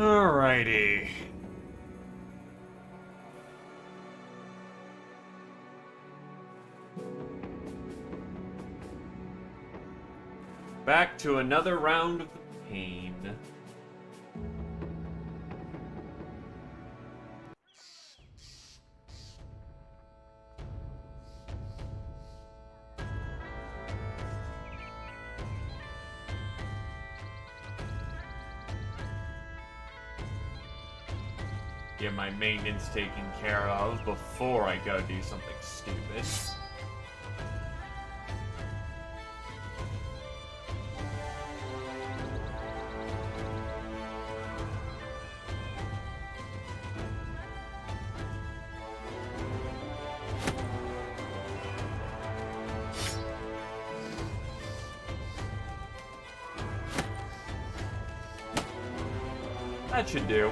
Alrighty. Back to another round of the pain. Get my maintenance taken care of before I go do something stupid. That should do.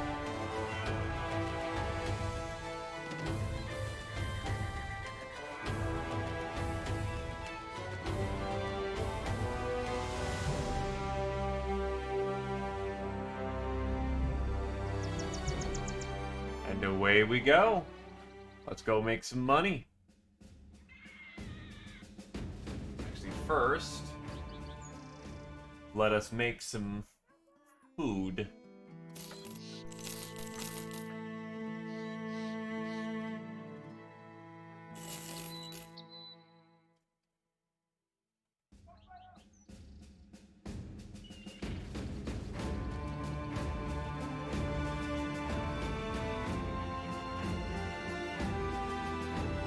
And away we go. Let's go make some money. Actually, first, let us make some food.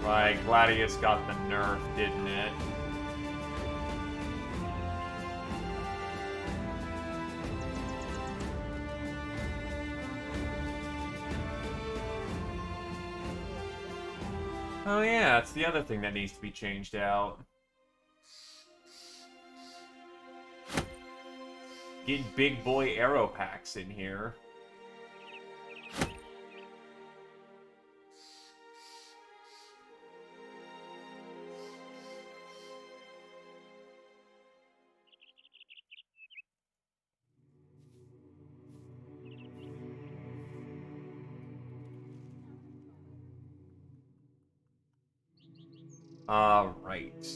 Right, Gladius got the nerf, didn't it? Oh yeah, it's the other thing that needs to be changed out. Get big boy arrow packs in here. Right.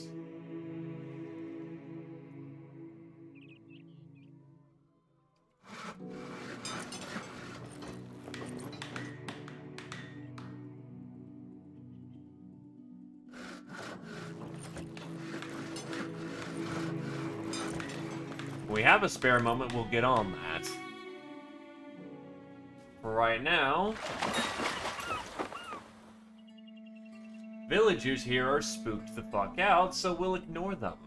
We have a spare moment, we'll get on that. For right now, villagers here are spooked the fuck out, so we'll ignore them.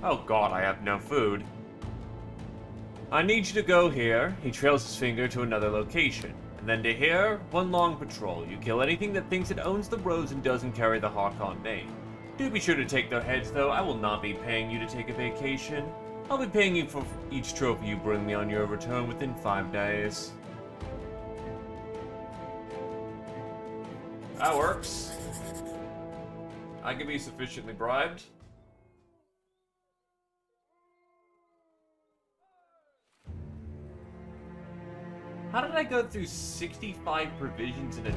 Oh god, I have no food. I need you to go here. He trails his finger to another location. And then to here, one long patrol. You kill anything that thinks it owns the rose and doesn't carry the Harkon name. Do be sure to take their heads, though. I will not be paying you to take a vacation. I'll be paying you for each trophy you bring me on your return within 5 days. That works. I can be sufficiently bribed. How did I go through 65 provisions in a...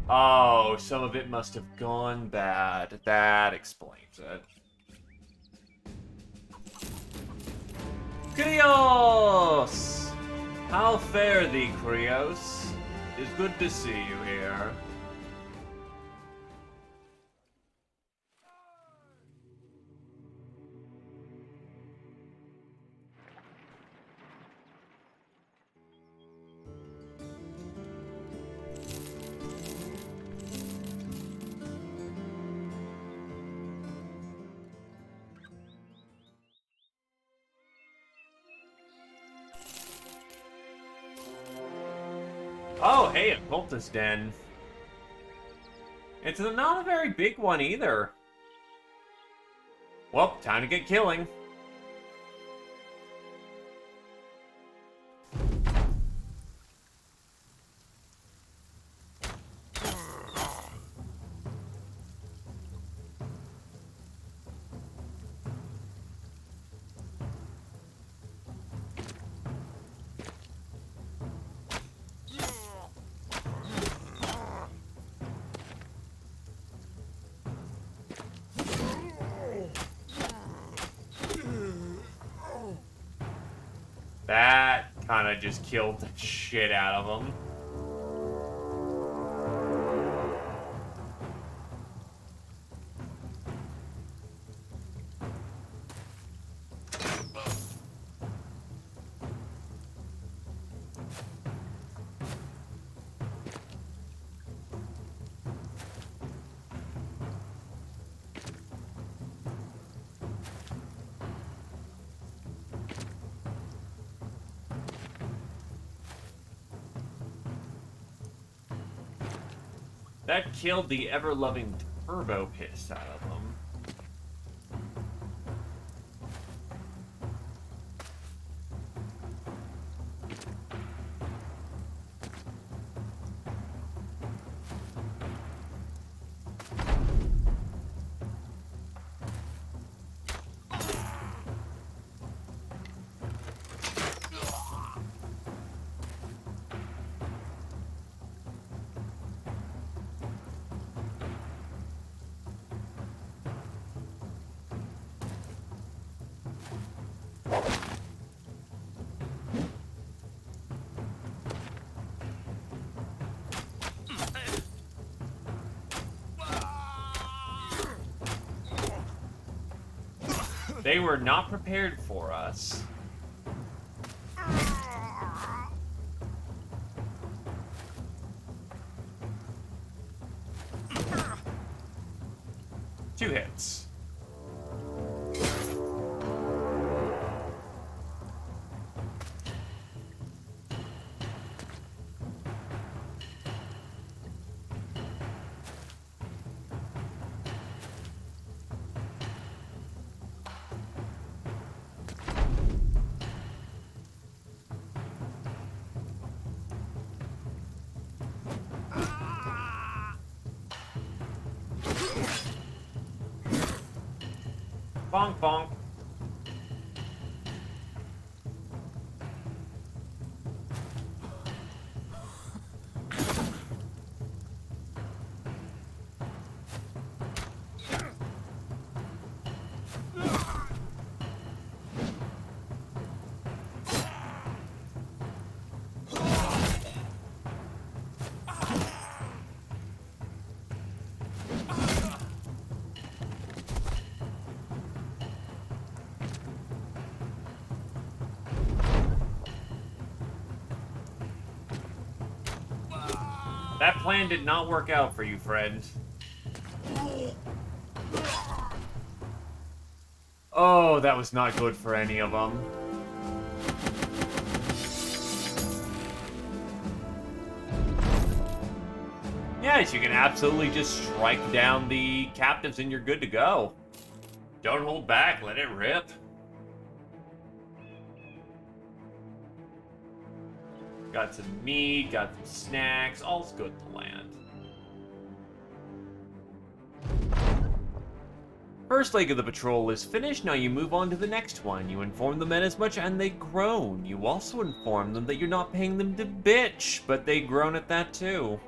Oh, some of it must have gone bad. That explains it. Krios! How fare thee, Krios? It's good to see you here. Oh, hey, a cultist den. It's not a very big one either. Well, time to get killing. That kind of just killed the shit out of him. That killed the ever-loving turbo piss out of him. They were not prepared for us. Two hits. Bonk, bonk. That plan did not work out for you, friend. Oh, that was not good for any of them. Yes, you can absolutely just strike down the captives and you're good to go. Don't hold back, let it rip. Got some meat, got some snacks, all's good to land. First leg of the patrol is finished, now you move on to the next one. You inform the men as much and they groan. You also inform them that you're not paying them to bitch, but they groan at that too.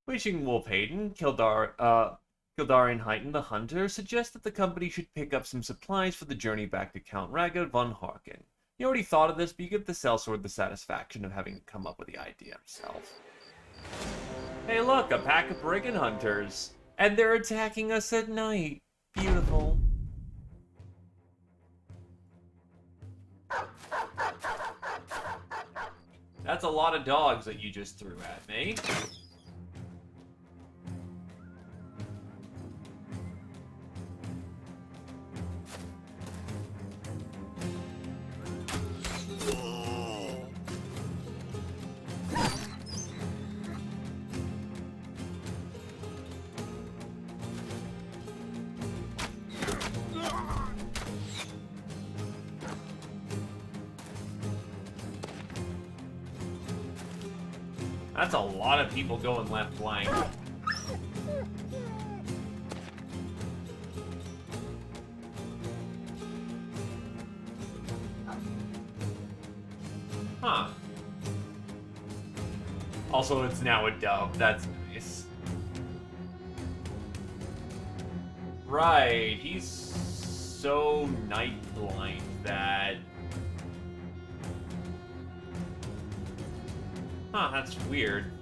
Wishing Wolf Hayden, Kildarian Heighton the Hunter, suggests that the company should pick up some supplies for the journey back to Count Ragod von Harken. He already thought of this, but you give the sellsword the satisfaction of having come up with the idea himself. Hey look, a pack of brigand hunters! And they're attacking us at night! Beautiful. That's a lot of dogs that you just threw at me. That's a lot of people going left flank. Huh. Also, it's now a dub. That's nice. Right, he's so night blind that... Huh, that's weird.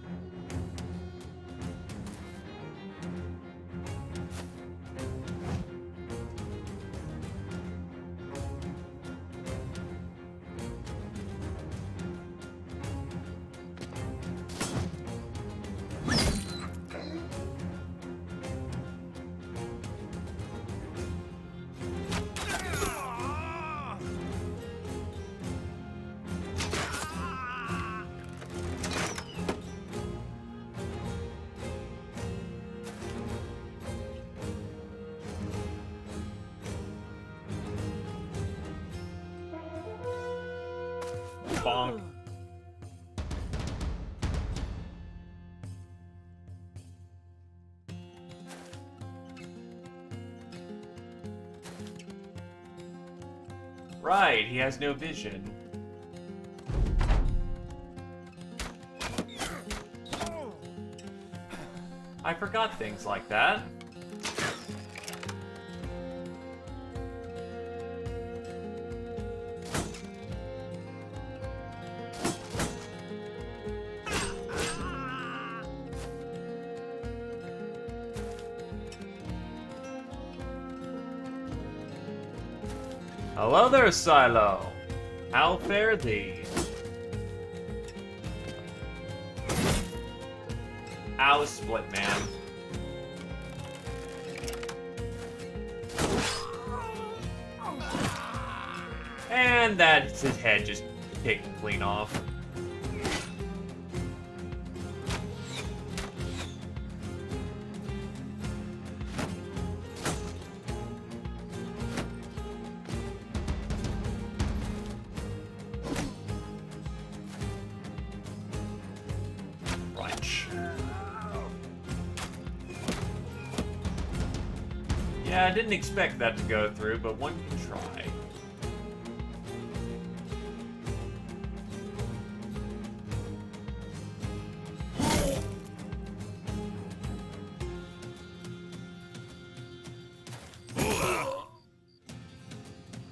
Bonk. Right, he has no vision. I forgot things like that. Hello there, Silo. How fare thee? Ow, split man. And that's his head just taken clean off. Yeah, I didn't expect that to go through, but one can try.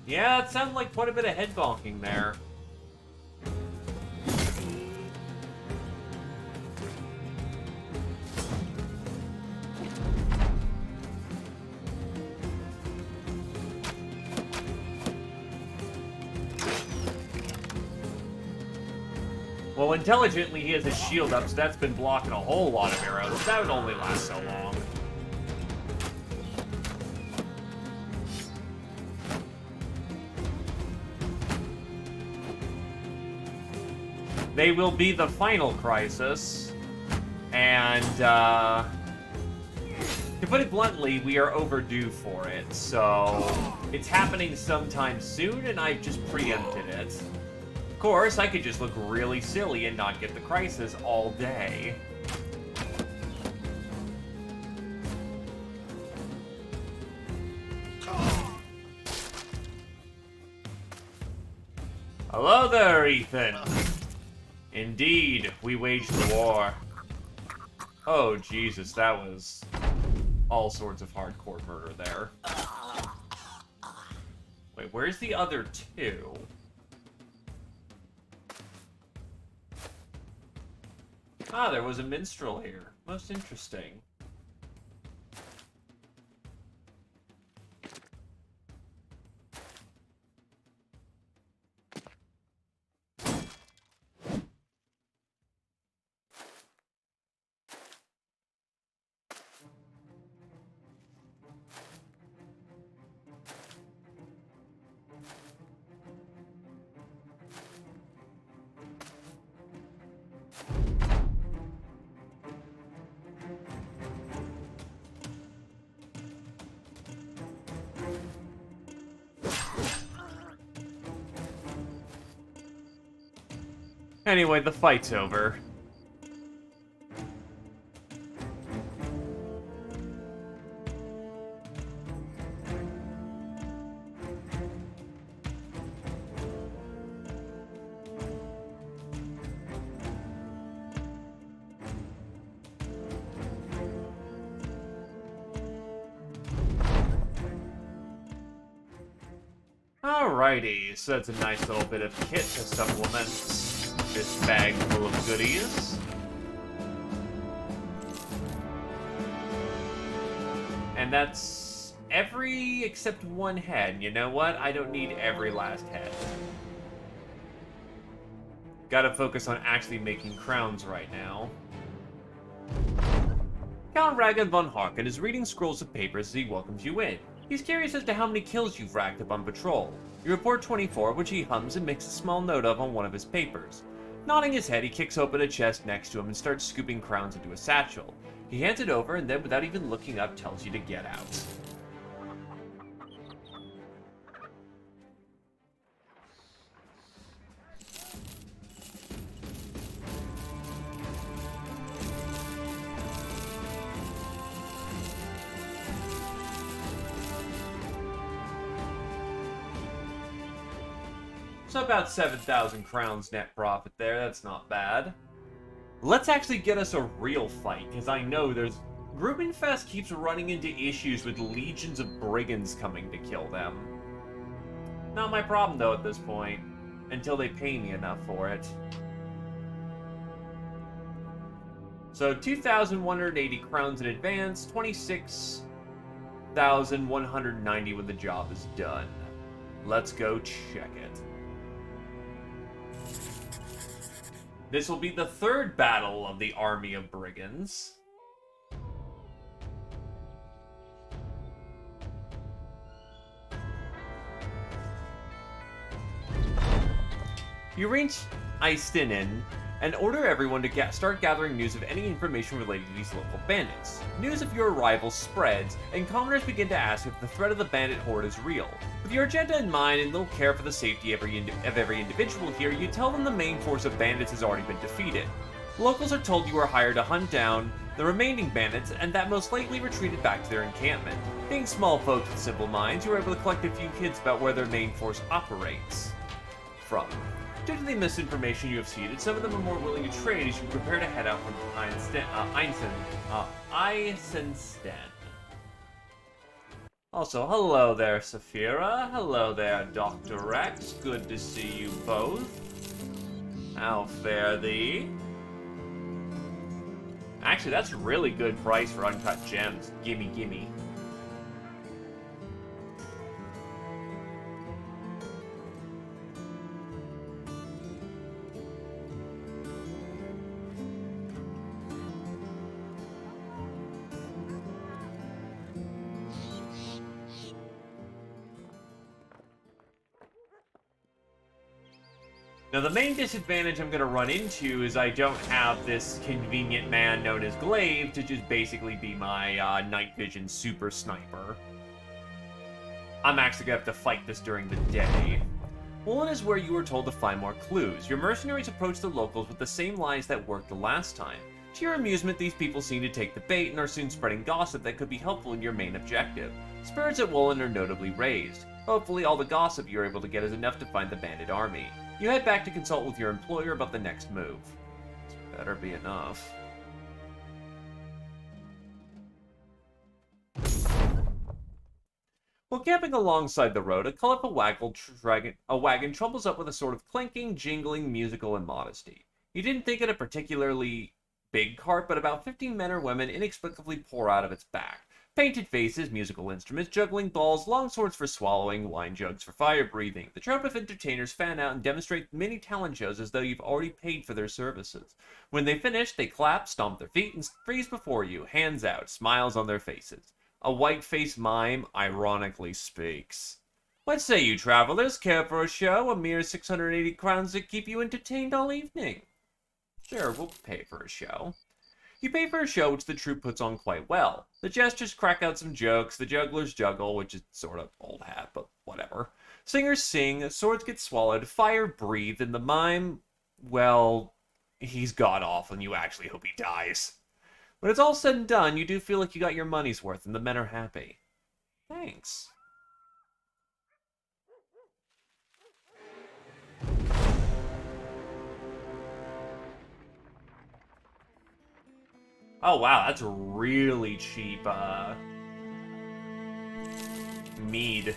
Yeah, it sounded like quite a bit of head bonking there. Well, intelligently, he has his shield up, so that's been blocking a whole lot of arrows. That would only last so long. They will be the final crisis, and, to put it bluntly, we are overdue for it, so it's happening sometime soon, and I've just preempted it. Of course, I could just look really silly and not get the crisis all day. Hello there, Ethan. Indeed, we waged the war. Oh, Jesus, that was all sorts of hardcore murder there. Wait, where's the other two? Ah, there was a minstrel here. Most interesting. Anyway, the fight's over. Alrighty, so that's a nice little bit of kit to supplement this bag full of goodies. And that's every except one head. You know what? I don't need every last head. Gotta focus on actually making crowns right now. Count Ragan von Harken is reading scrolls of papers as he welcomes you in. He's curious as to how many kills you've racked up on patrol. You report 24, which he hums and makes a small note of on one of his papers. Nodding his head, he kicks open a chest next to him and starts scooping crowns into a satchel. He hands it over and then, without even looking up, tells you to get out. So about 7,000 crowns net profit there, that's not bad. Let's actually get us a real fight, because I know Grubenfest keeps running into issues with legions of brigands coming to kill them. Not my problem though at this point, until they pay me enough for it. So 2,180 crowns in advance, 26,190 when the job is done. Let's go check it. This will be the third battle of the army of brigands. You reach Eistinen and order everyone to start gathering news of any information related to these local bandits. News of your arrival spreads, and commoners begin to ask if the threat of the bandit horde is real. With your agenda in mind and little care for the safety of every individual here, you tell them the main force of bandits has already been defeated. Locals are told you are hired to hunt down the remaining bandits, and that most likely retreated back to their encampment. Being small folks with simple minds, you were able to collect a few hints about where their main force operates from. Due to the misinformation you have seeded, some of them are more willing to trade as you prepare to head out from Eisenstein. Also, hello there, Saphira. Hello there, Dr. Rex. Good to see you both. How fare thee? Actually, that's really good price for uncut gems. Gimme, gimme. Now, the main disadvantage I'm going to run into is I don't have this convenient man known as Glaive to just basically be my night vision super sniper. I'm actually going to have to fight this during the day. Woolen is where you were told to find more clues. Your mercenaries approach the locals with the same lies that worked the last time. To your amusement, these people seem to take the bait and are soon spreading gossip that could be helpful in your main objective. Spirits at Woolen are notably raised. Hopefully, all the gossip you're able to get is enough to find the bandit army. You head back to consult with your employer about the next move. This better be enough. While camping alongside the road, a colorful wagon trundles up with a sort of clinking, jingling, musical immodesty. You didn't think it a particularly big cart, but about 15 men or women inexplicably pour out of its back. Painted faces, musical instruments, juggling balls, long swords for swallowing, wine jugs for fire breathing. The troop of entertainers fan out and demonstrate mini talent shows as though you've already paid for their services. When they finish, they clap, stomp their feet, and freeze before you, hands out, smiles on their faces. A white-faced mime ironically speaks. What say you, travelers? Care for a show? A mere 680 crowns to keep you entertained all evening. Sure, we'll pay for a show. You pay for a show which the troupe puts on quite well. The jesters crack out some jokes, the jugglers juggle, which is sort of old hat, but whatever. Singers sing, swords get swallowed, fire breathed, and the mime, well, he's god-awful and you actually hope he dies. When it's all said and done, you do feel like you got your money's worth and the men are happy. Thanks. Oh wow, that's really cheap, mead.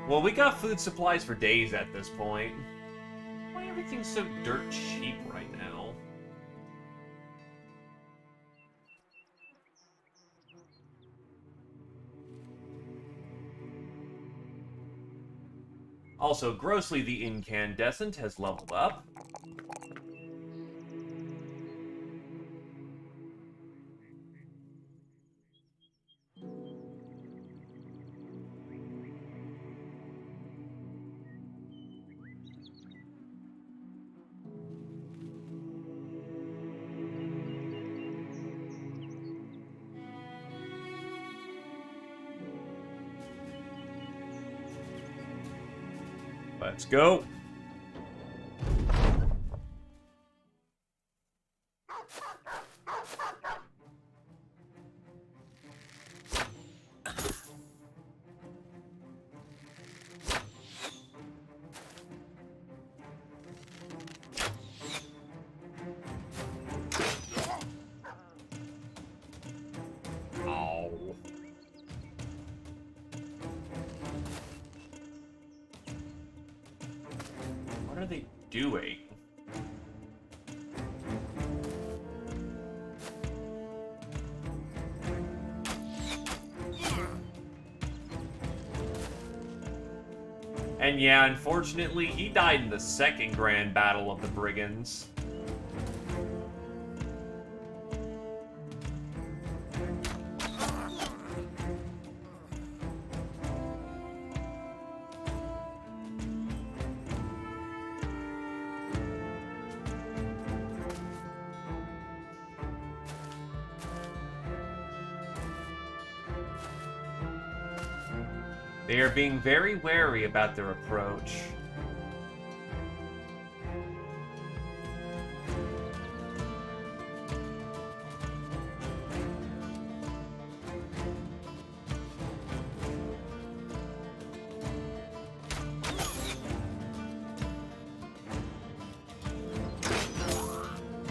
Well, we got food supplies for days at this point. Why everything's so dirt cheap right now? Also, Grossly the Incandescent has leveled up. Let's go. What are they doing? And yeah, unfortunately, he died in the second grand battle of the Brigands. They are being very wary about their approach.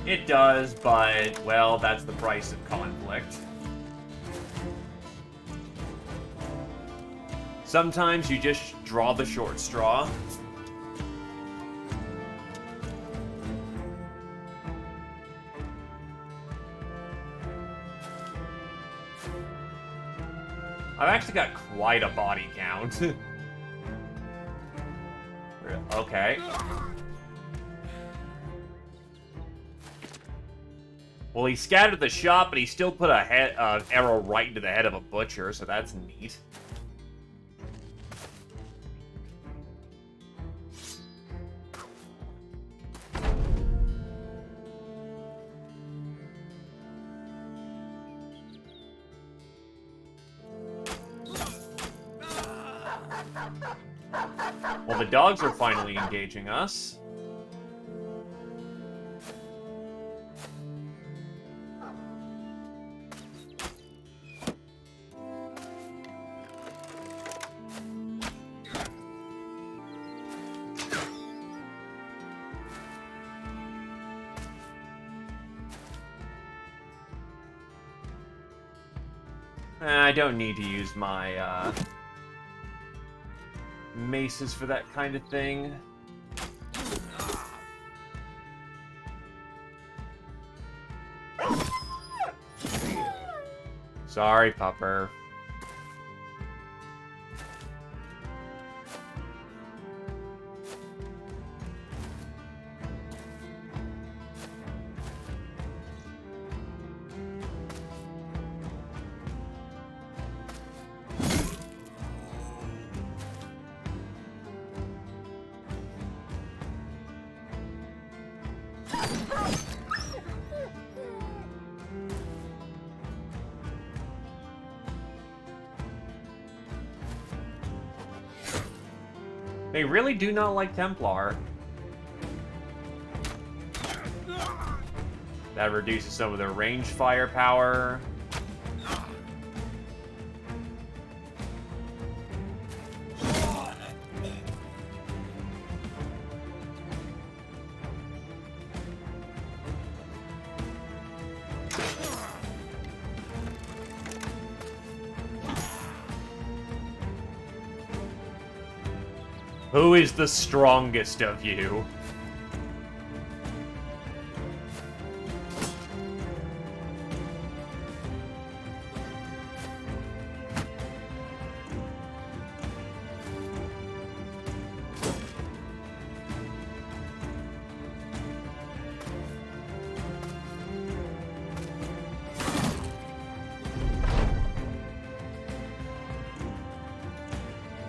It does, but, well, that's the price of conflict. Sometimes you just draw the short straw. I've actually got quite a body count. Okay. Well, he scattered the shot, but he still put a arrow right into the head of a butcher, so that's neat. Well, the dogs are finally engaging us. I don't need to use my, maces for that kind of thing. Sorry, pupper. They really do not like Templar. That reduces some of their range firepower. Who is the strongest of you?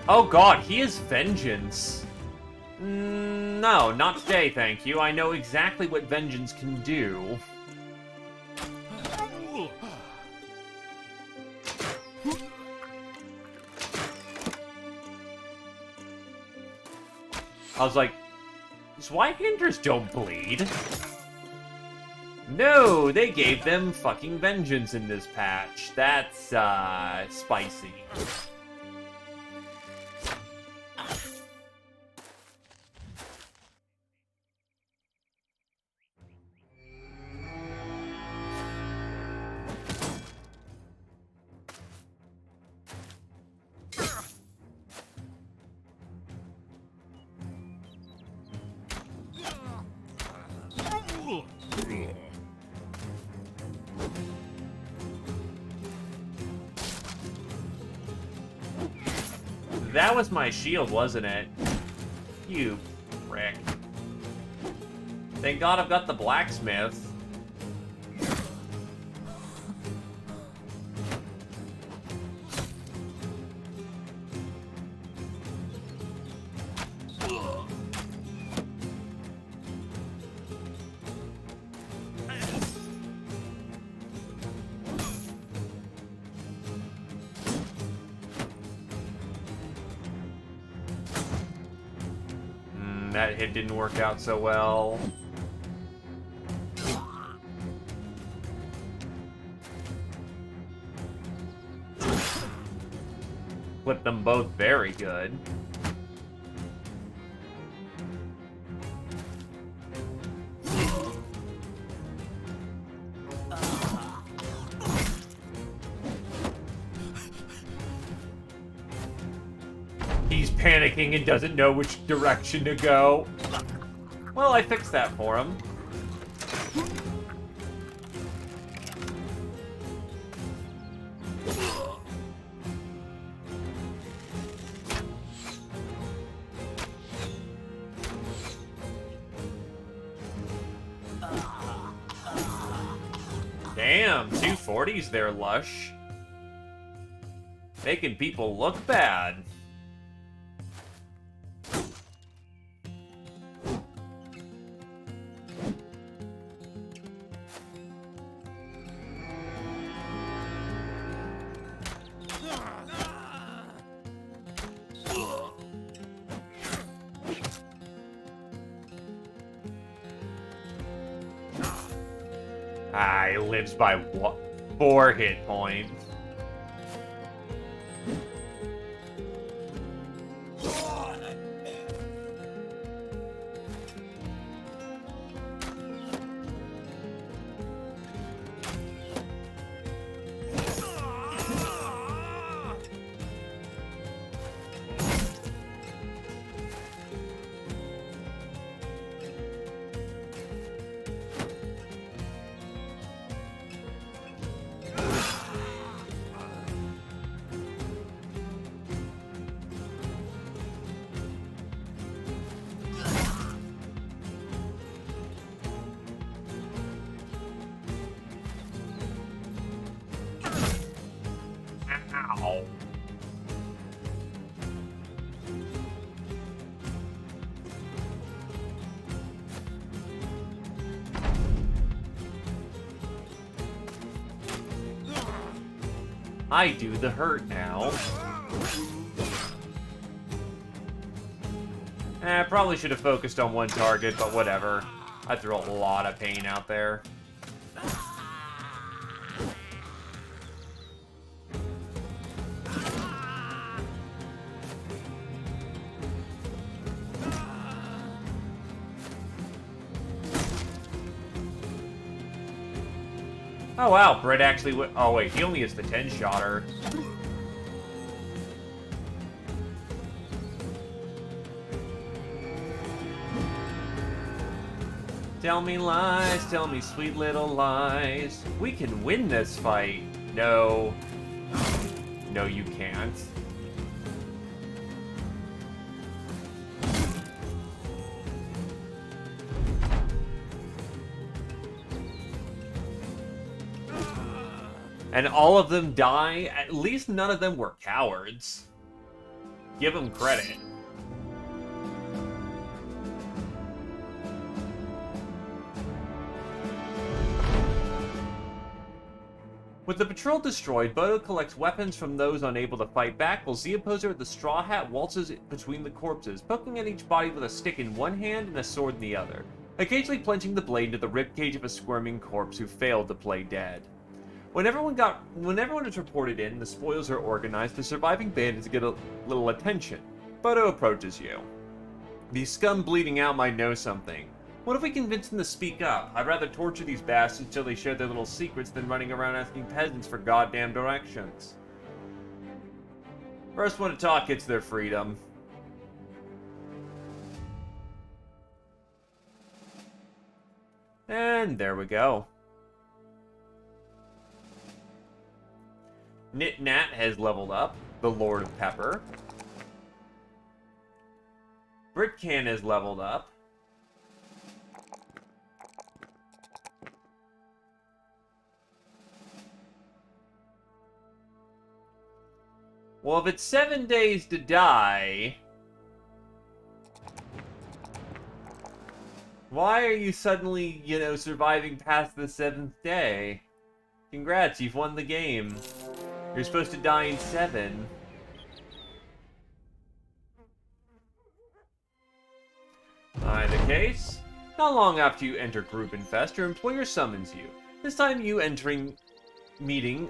Oh god, he is vengeance. No, not today, thank you. I know exactly what vengeance can do. I was like, Zweihanders don't bleed. No, they gave them fucking vengeance in this patch. That's, spicy. That was my shield, wasn't it? You prick. Thank God I've got the blacksmith. That hit didn't work out so well. Flipped them both very good. He's panicking and doesn't know which direction to go. Well, I fixed that for him. Damn, 240s there, Lush. Making people look bad. Ah, he lives by 4 hit points. Ow. I do the hurt now. Probably should have focused on one target, but whatever. I threw a lot of pain out there. Oh wow, Brett actually oh wait, he only has the 10-shotter. Tell me lies, tell me sweet little lies. We can win this fight. No. No, you can't. And all of them die? At least none of them were cowards. Give them credit. With the patrol destroyed, Bodo collects weapons from those unable to fight back, while Z Opposer the Straw Hat waltzes between the corpses, poking at each body with a stick in one hand and a sword in the other, occasionally plunging the blade into the ribcage of a squirming corpse who failed to play dead. When everyone is reported in, the spoils are organized, the surviving bandits get a little attention. Bodo approaches you. These scum bleeding out might know something. What if we convince them to speak up? I'd rather torture these bastards till they share their little secrets than running around asking peasants for goddamn directions. First one to talk gets their freedom. And there we go. Nit Nat has leveled up, the Lord of Pepper. Britcan has leveled up. Well, if it's 7 days to die, why are you suddenly, surviving past the 7th day? Congrats, you've won the game. You're supposed to die in 7. Either case, not long after you enter Group Infest, your employer summons you. This time you entering meeting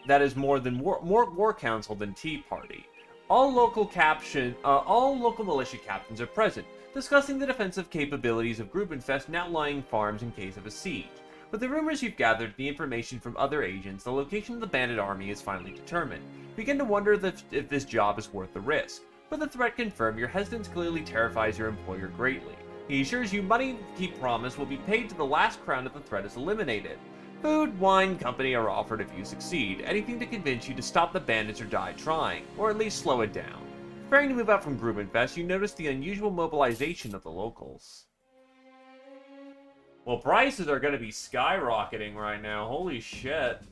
that is more war council than tea party. All local militia captains are present, discussing the defensive capabilities of Group Infest and outlying farms in case of a siege. With the rumors you've gathered, the information from other agents, the location of the bandit army is finally determined. You begin to wonder if this job is worth the risk. With the threat confirmed, your hesitance clearly terrifies your employer greatly. He assures you money he promised will be paid to the last crown if the threat is eliminated. Food, wine, company are offered if you succeed, anything to convince you to stop the bandits or die trying, or at least slow it down. Preparing to move out from Group Infest, you notice the unusual mobilization of the locals. Well, prices are going to be skyrocketing right now. Holy shit.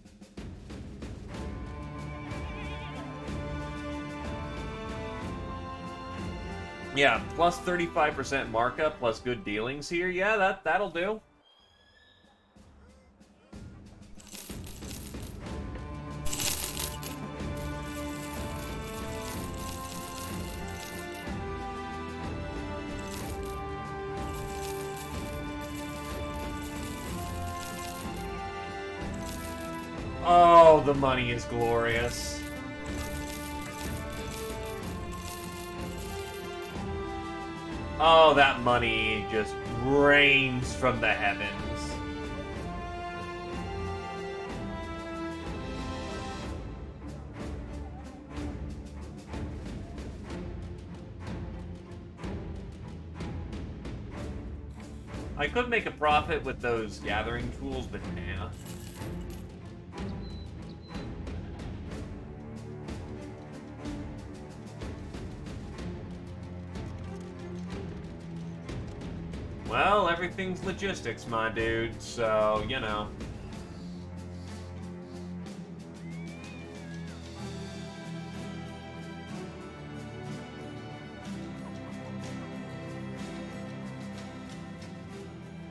Yeah, plus 35% markup, plus good dealings here. Yeah, that'll do. Oh, the money is glorious. Oh, that money just rains from the heavens. I could make a profit with those gathering tools, but nah. Well, everything's logistics, my dude, so, you know.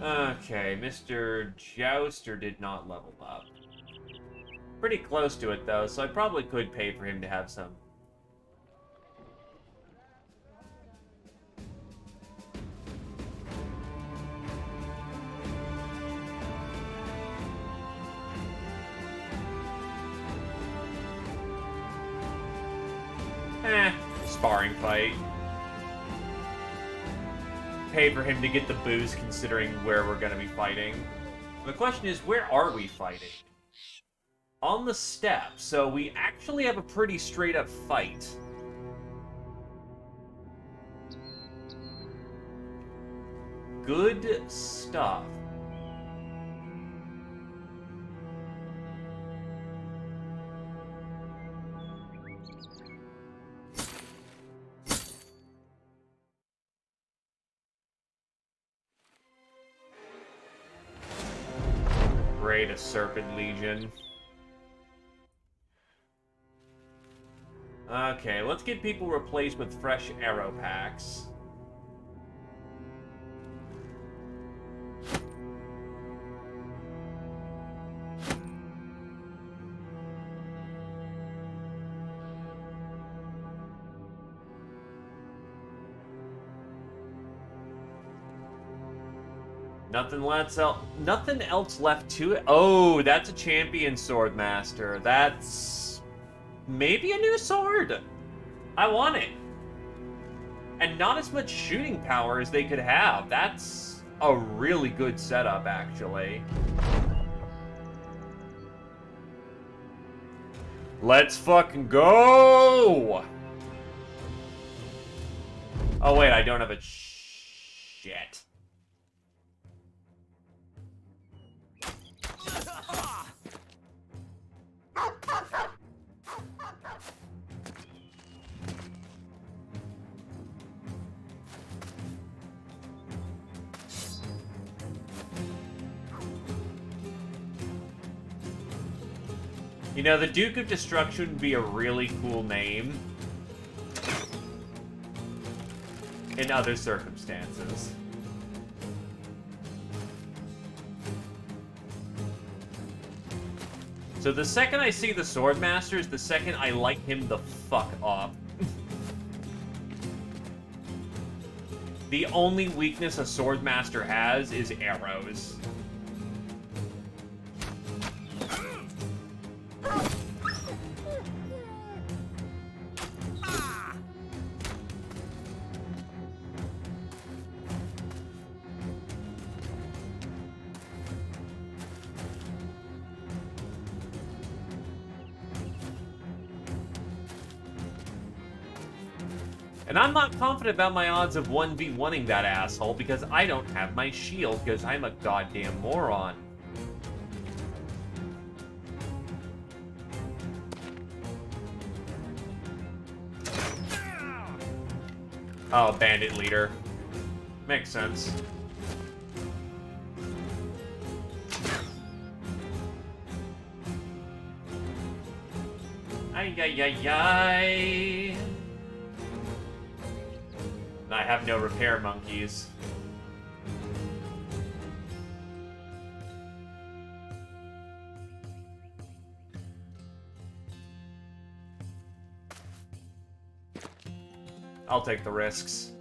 Okay, Mr. Jouster did not level up. Pretty close to it, though, so I probably could pay for him to have some. Sparring fight. Pay for him to get the booze considering where we're going to be fighting. The question is, where are we fighting? On the steppe, so we actually have a pretty straight up fight. Good stuff. Great, a Serpent Legion. Okay, let's get people replaced with fresh arrow packs. Nothing else left to it. Oh, that's a champion swordmaster. That's maybe a new sword. I want it. And not as much shooting power as they could have. That's a really good setup, actually. Let's fucking go! Oh, wait, I don't have a shit. You know, the Duke of Destruction would be a really cool name in other circumstances. So the second I see the Swordmaster is the second I light him the fuck up. The only weakness a Swordmaster has is arrows. And I'm not confident about my odds of 1v1ing that asshole because I don't have my shield because I'm a goddamn moron. Oh, bandit leader. Makes sense. Ay, ay, ay, ay. I have no repair monkeys. I'll take the risks.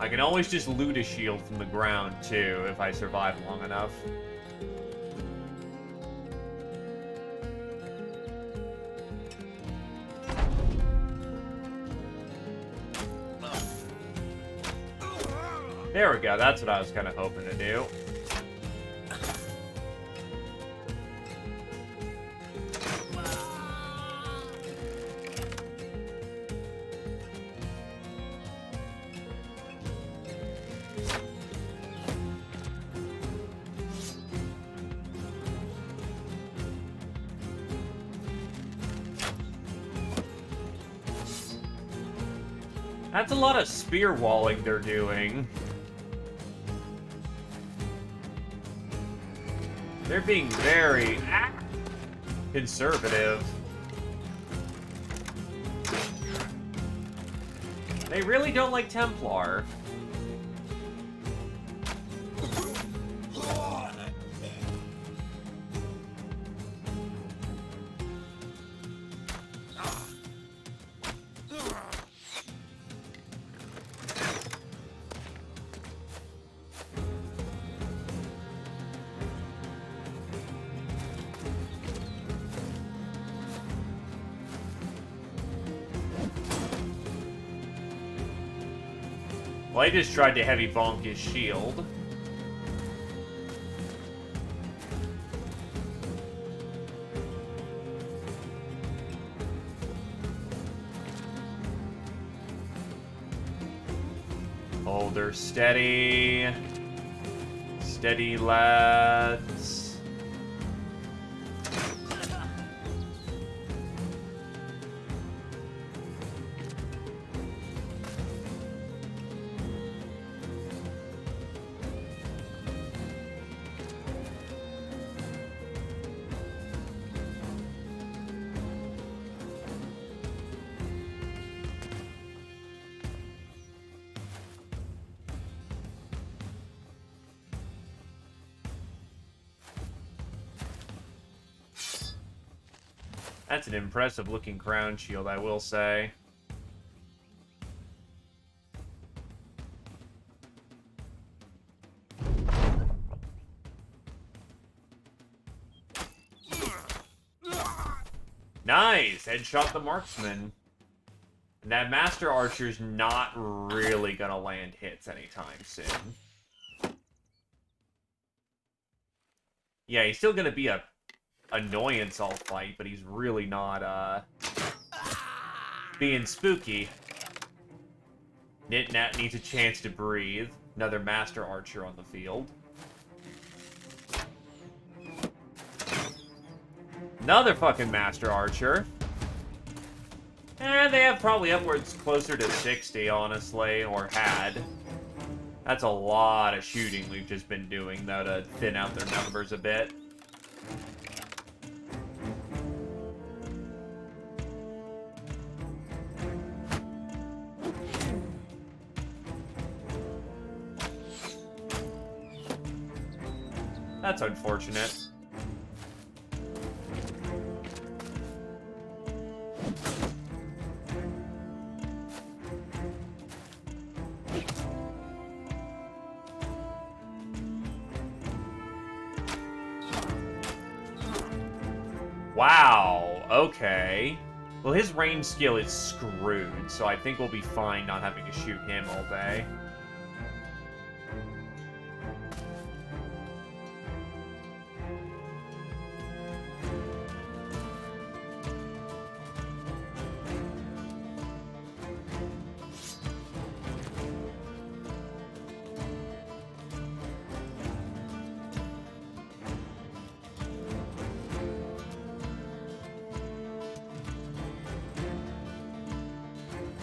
I can always just loot a shield from the ground, too, if I survive long enough. There we go, that's what I was kind of hoping to do. That's a lot of spear walling they're doing. They're being very conservative. They really don't like Templar. Well, I just tried to heavy bonk his shield. Hold her steady. Steady, lads. That's an impressive looking crown shield, I will say. Nice! Headshot the marksman. And that Master Archer's not really gonna land hits anytime soon. Yeah, he's still gonna be a annoyance all fight, but he's really not, being spooky. Knit-Nat needs a chance to breathe. Another Master Archer on the field. Another fucking Master Archer. They have probably upwards closer to 60, honestly, or had. That's a lot of shooting we've just been doing, though, to thin out their numbers a bit. That's unfortunate. Wow, okay. Well, his range skill is screwed, so I think we'll be fine not having to shoot him all day.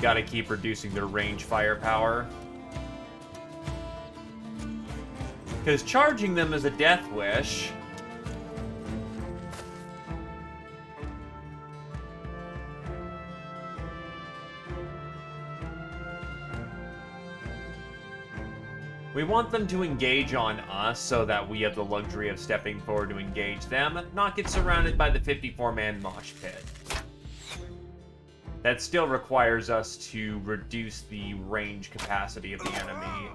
Gotta keep reducing their range firepower. Because charging them is a death wish. We want them to engage on us so that we have the luxury of stepping forward to engage them, not get surrounded by the 54-man mosh pit. That still requires us to reduce the range capacity of the enemy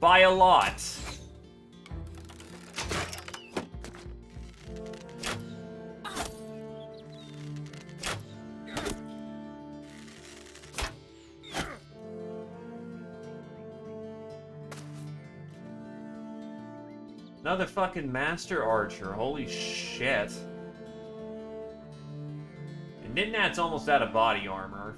by a lot. Another fucking Master Archer, holy shit. Knit-Nat's almost out of body armor.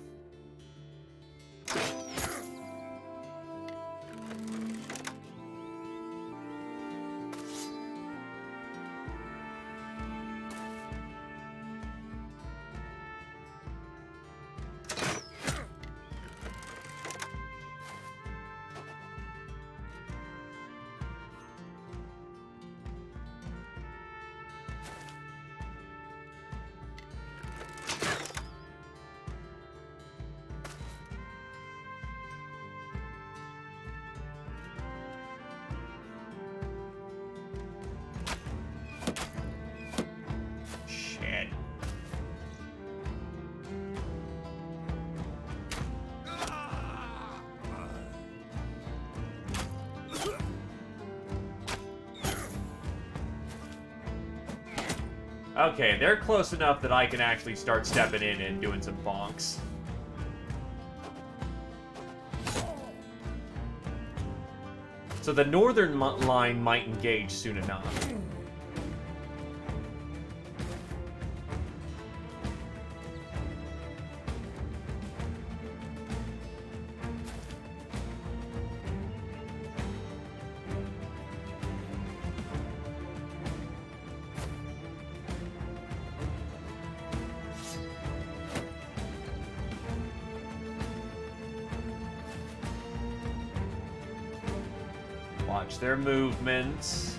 Okay, they're close enough that I can actually start stepping in and doing some bonks. So the northern line might engage soon enough. Watch their movements.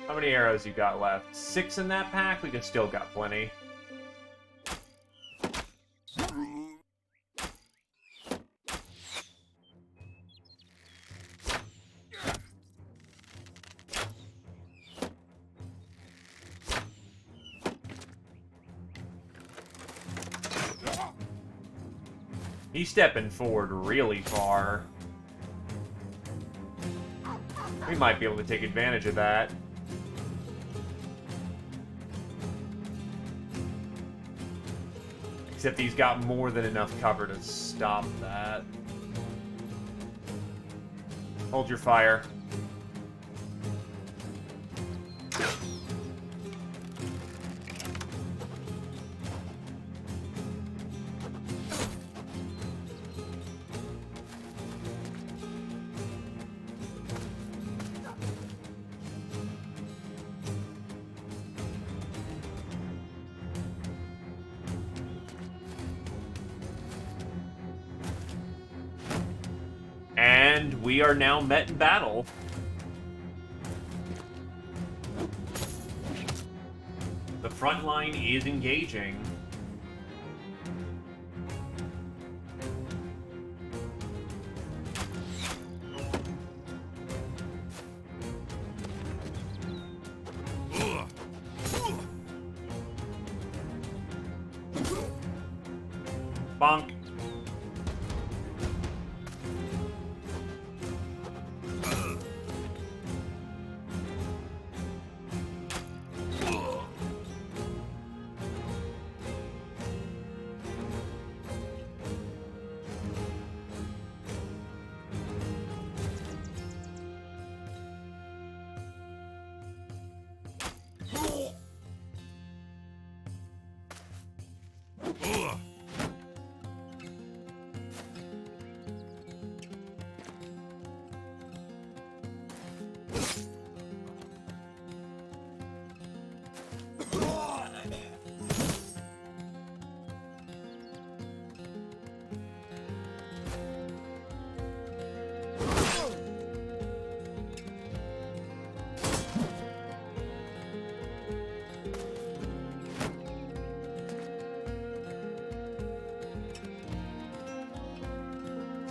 How many arrows you got left? 6 in that pack? We still got plenty. He's stepping forward really far. We might be able to take advantage of that. Except he's got more than enough cover to stop that. Hold your fire. And we are now met in battle. The front line is engaging. Bonk.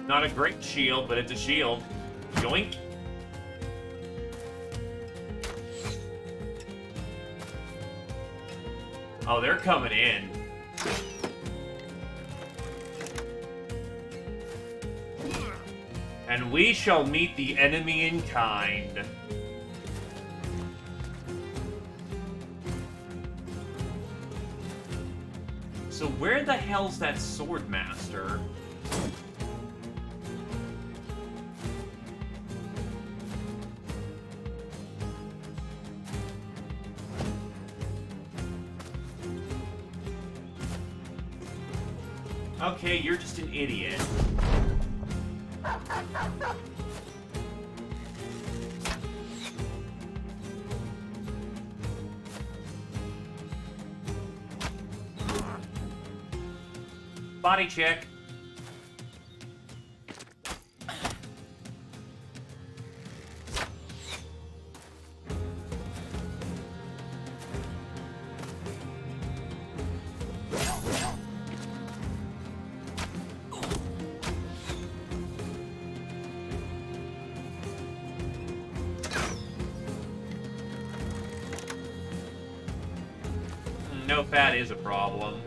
Not a great shield, but it's a shield. Yoink. Oh, they're coming in. And we shall meet the enemy in kind. So where the hell's that Swordmaster? Okay, you're just an idiot. body check. No fat is a problem.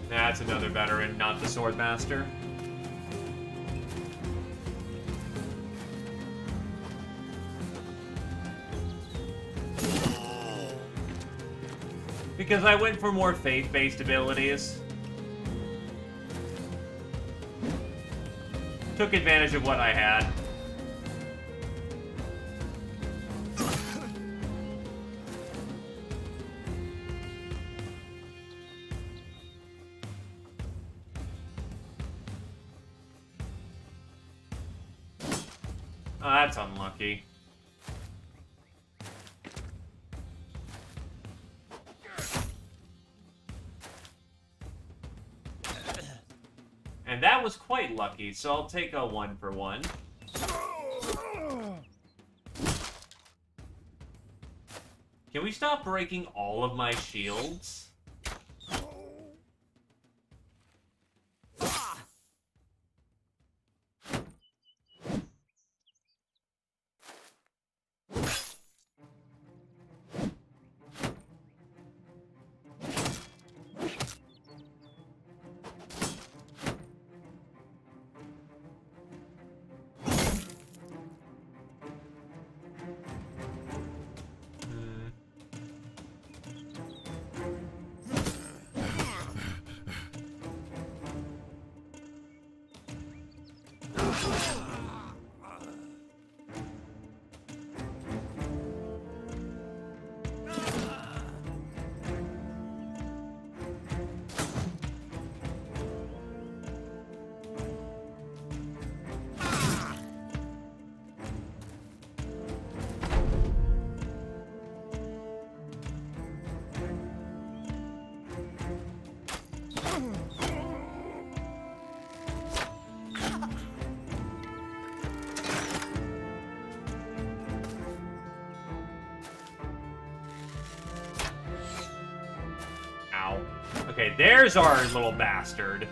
That's another veteran, not the Swordmaster. Because I went for more faith-based abilities. Took advantage of what I had. Oh, that's unlucky. And that was quite lucky, so I'll take a 1 for 1. Can we stop breaking all of my shields? Okay, there's our little bastard.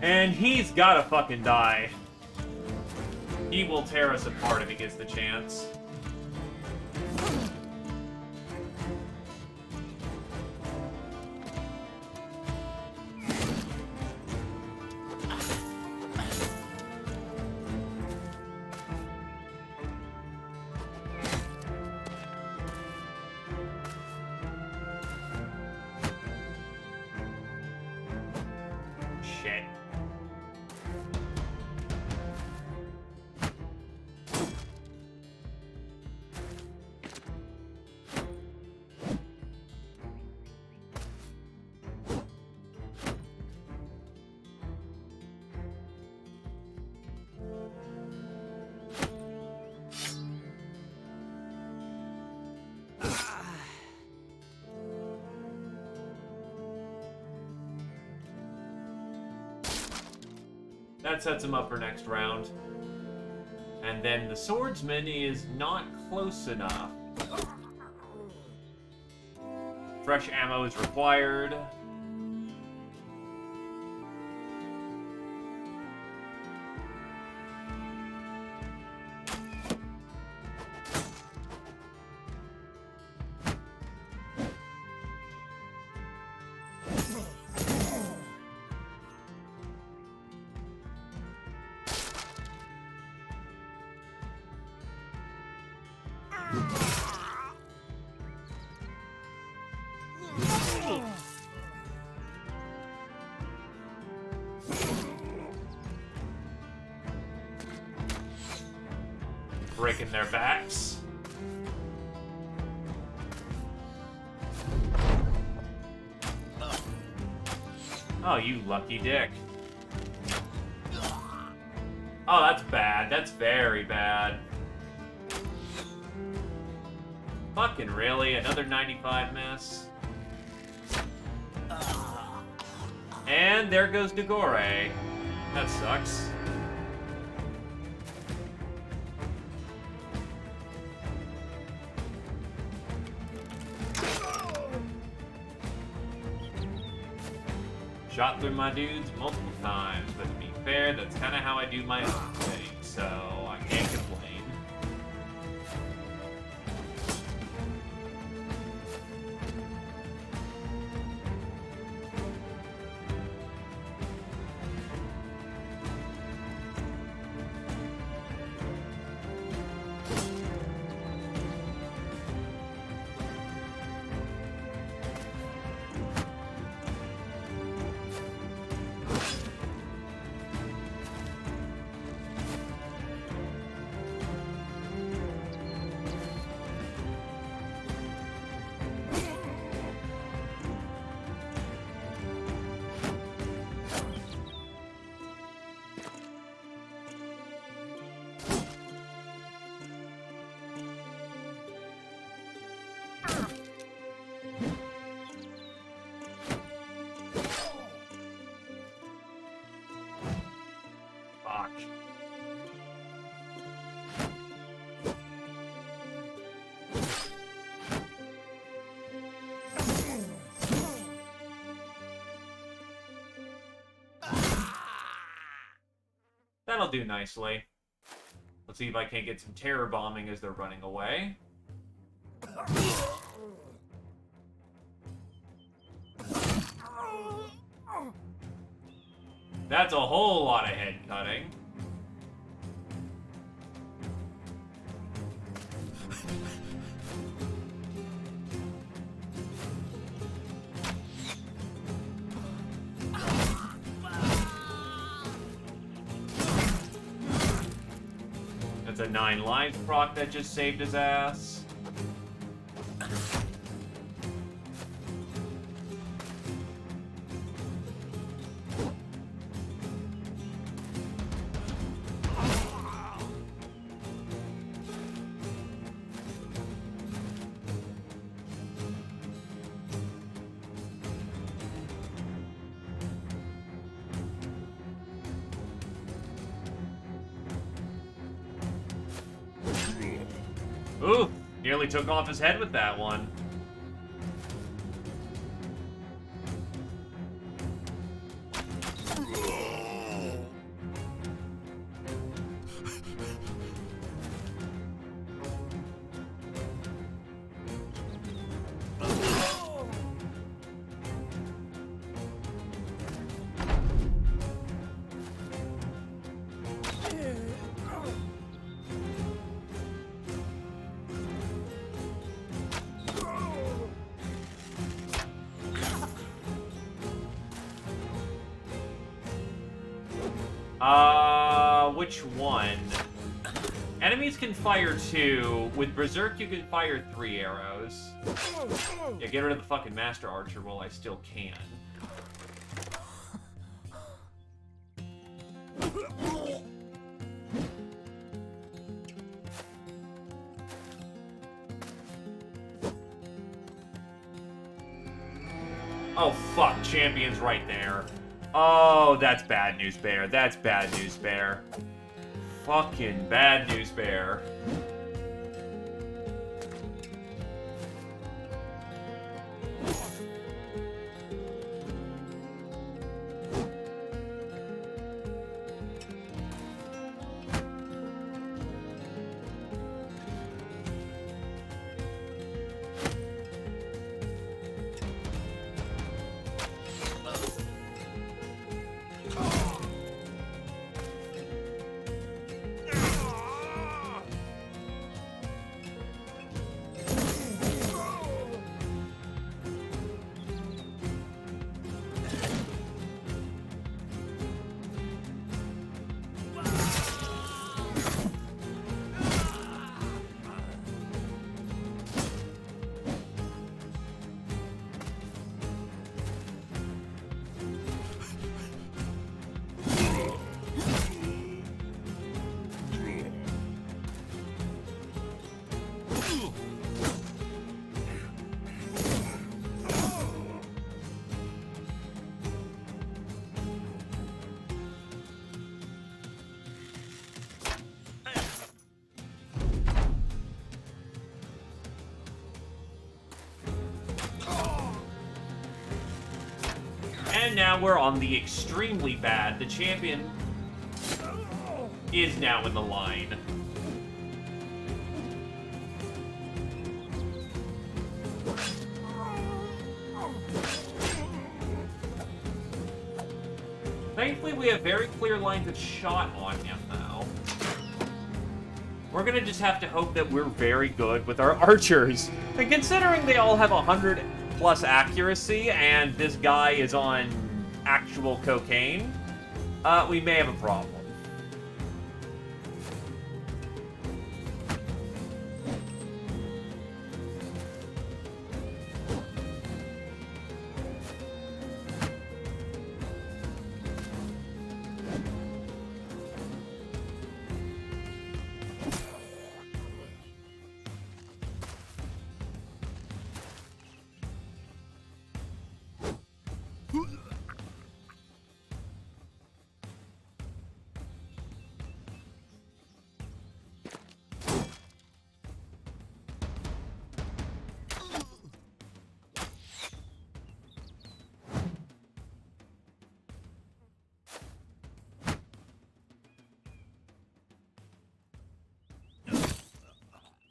And he's gotta fucking die. He will tear us apart if he gets the chance. Shit. That sets him up for next round. And then the swordsman is not close enough. Fresh ammo is required. Breaking their backs. Oh, you lucky dick. Oh, that's bad. That's very bad. Fucking really? Another 95 miss? And there goes Dagore. That sucks. Shot through my dudes multiple times, but to be fair, that's kind of how I do my own thing, so I can't complain. Fuck. That'll do nicely. Let's see if I can't get some terror bombing as they're running away. That's a whole lot of head cutting. That's a 9 lives proc that just saved his ass. Ooh, nearly took off his head with that one. Which one? Enemies can fire 2. With Berserk, you can fire 3 arrows. Yeah, get rid of the fucking Master Archer while I still can. Oh, fuck. Champion's right there. Oh, that's bad news, Bear. That's bad news, Bear. Fucking bad news, Bear. And now we're on the extremely bad. The champion is now in the line. Thankfully, we have very clear lines of shot on him, though. We're gonna just have to hope that we're very good with our archers. And considering they all have 100+ accuracy, and this guy is on actual cocaine, we may have a problem.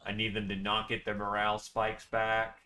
I need them to not get their morale spikes back.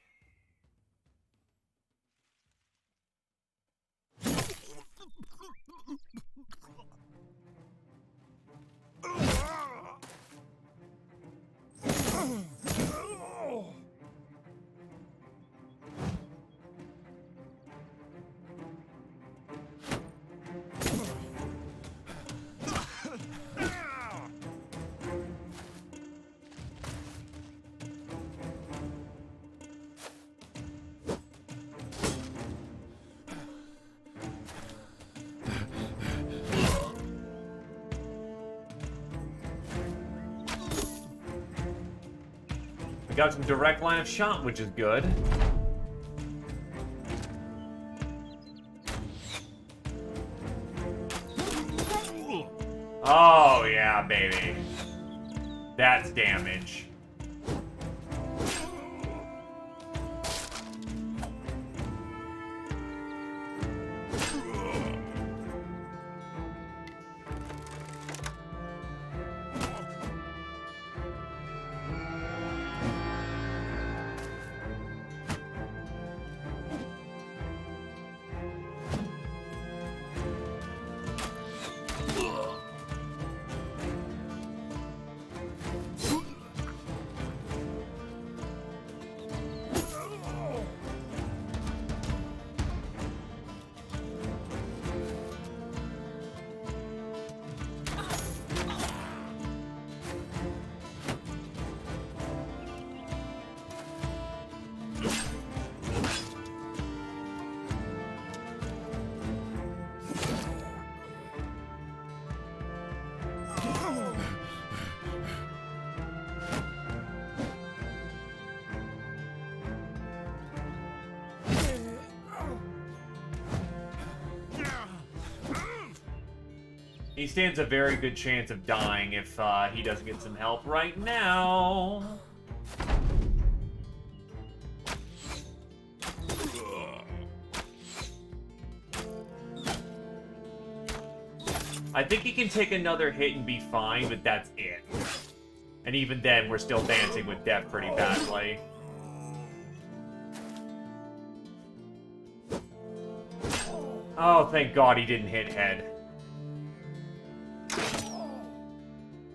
Got some direct line of shot, which is good. Oh, yeah, baby. That's damage. He stands a very good chance of dying if he doesn't get some help right now. I think he can take another hit and be fine, but that's it. And even then, we're still dancing with death pretty badly. Oh, thank God he didn't hit head.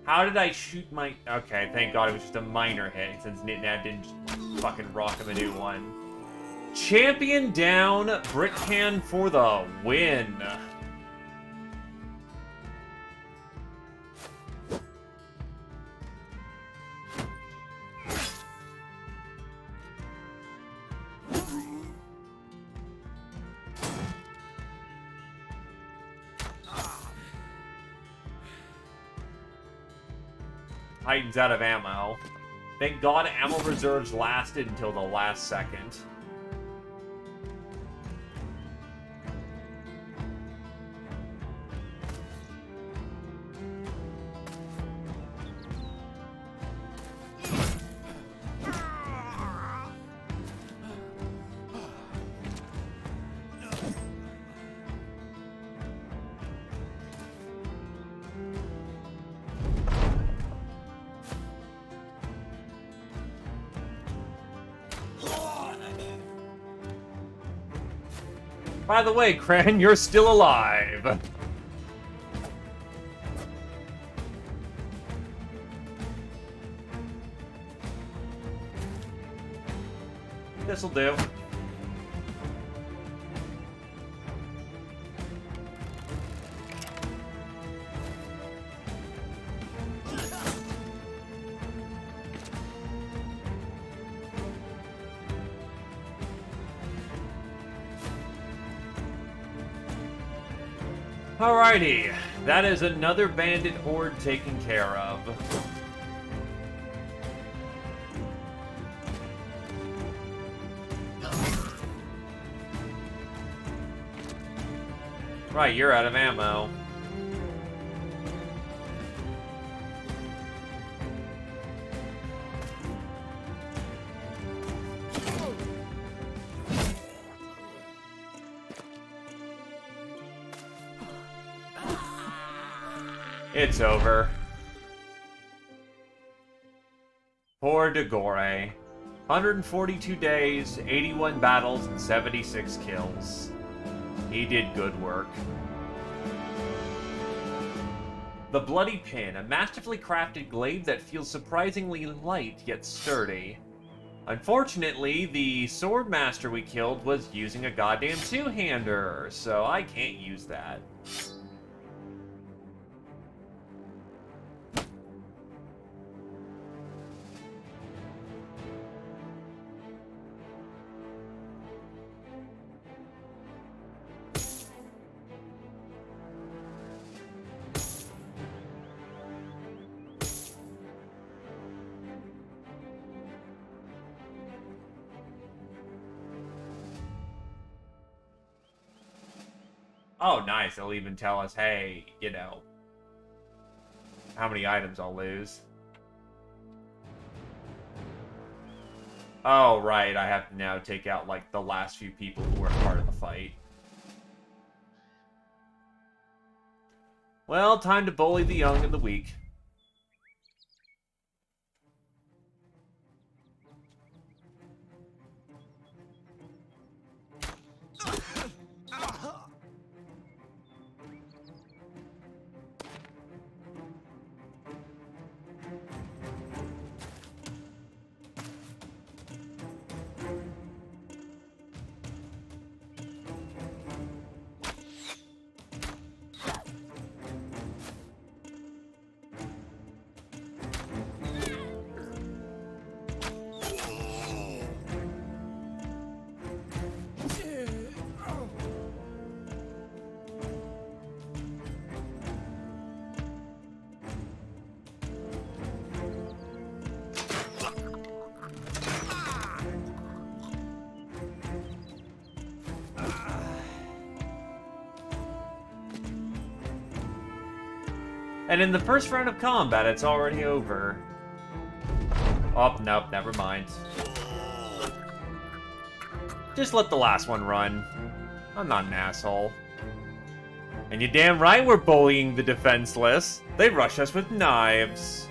How did I shoot my... Okay, thank God it was just a minor hit, since Nitnab didn't just fucking rock him a new one. Champion down, Brickcan for the win. Titan's out of ammo. Thank God ammo reserves lasted until the last second. By the way, Cran, you're still alive. This'll do. Alrighty, that is another bandit horde taken care of. Right, you're out of ammo. It's over. Poor Degore. 142 days, 81 battles, and 76 kills. He did good work. The Bloody Pin, a masterfully crafted glaive that feels surprisingly light yet sturdy. Unfortunately, the sword master we killed was using a goddamn two-hander, so I can't use that. Oh, nice. They'll even tell us, hey, you know, how many items I'll lose. Oh, right. I have to now take out, like, the last few people who were part of the fight. Well, time to bully the young and the weak. And in the first round of combat, it's already over. Oh, nope, never mind. Just let the last one run. I'm not an asshole. And you're damn right we're bullying the defenseless. They rush us with knives.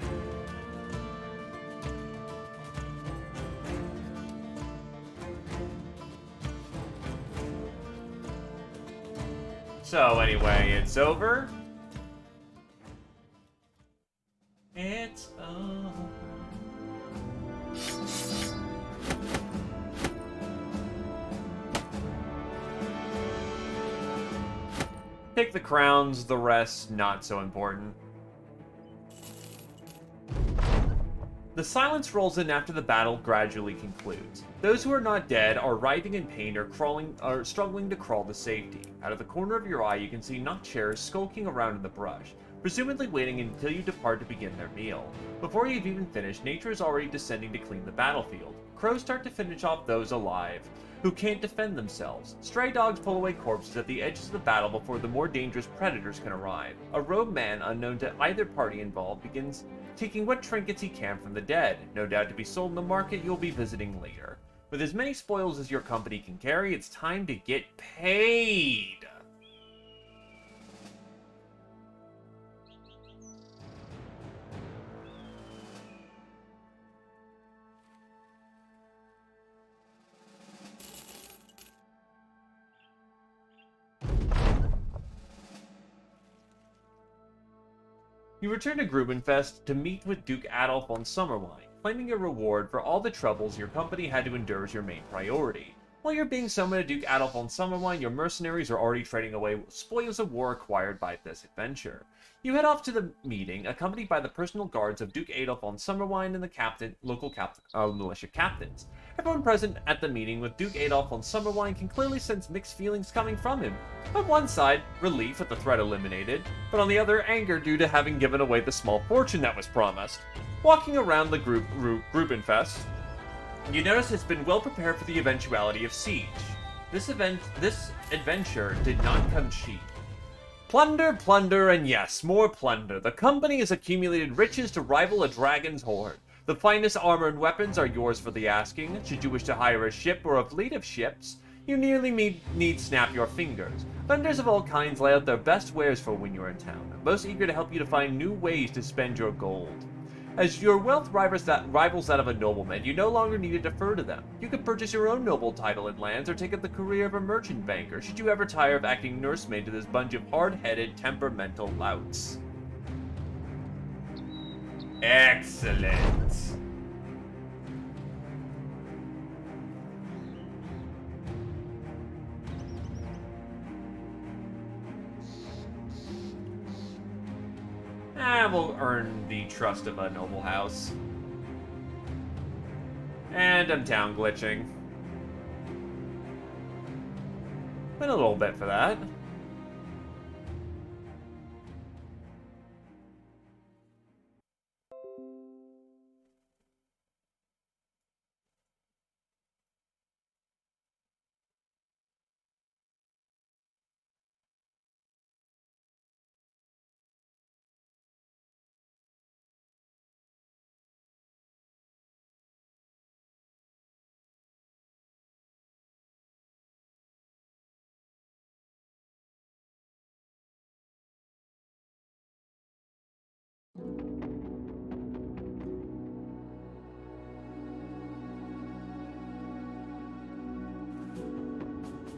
So anyway, it's over. It's over. Take the crowns, the rest not so important. The silence rolls in after the battle gradually concludes. Those who are not dead are writhing in pain or struggling to crawl to safety. Out of the corner of your eye, you can see nutchairs skulking around in the brush, presumably waiting until you depart to begin their meal. Before you've even finished, nature is already descending to clean the battlefield. Crows start to finish off those alive who can't defend themselves. Stray dogs pull away corpses at the edges of the battle before the more dangerous predators can arrive. A robed man, unknown to either party involved, begins taking what trinkets he can from the dead, no doubt to be sold in the market you'll be visiting later. With as many spoils as your company can carry, it's time to get paid! You return to Grubenfest to meet with Duke Adolf von Sommerwein, claiming a reward for all the troubles your company had to endure as your main priority. While you're being summoned to Duke Adolf von Sommerwein, your mercenaries are already trading away spoils of war acquired by this adventure. You head off to the meeting, accompanied by the personal guards of Duke Adolf von Sommerwein and the local militia captains. Everyone present at the meeting with Duke Adolf von Sommerwein can clearly sense mixed feelings coming from him. On one side, relief at the threat eliminated, but on the other, anger due to having given away the small fortune that was promised. Walking around the Grubenfest, you notice it's been well prepared for the eventuality of siege. This adventure did not come cheap. Plunder, plunder, and yes, more plunder. The company has accumulated riches to rival a dragon's hoard. The finest armor and weapons are yours for the asking. Should you wish to hire a ship or a fleet of ships, you nearly need snap your fingers. Vendors of all kinds lay out their best wares for when you're in town, most eager to help you to find new ways to spend your gold. As your wealth rivals that of a nobleman, you no longer need to defer to them. You can purchase your own noble title and lands or take up the career of a merchant banker should you ever tire of acting nursemaid to this bunch of hard-headed, temperamental louts. Excellent. We'll earn the trust of a noble house. And I'm town glitching. Been a little bit for that.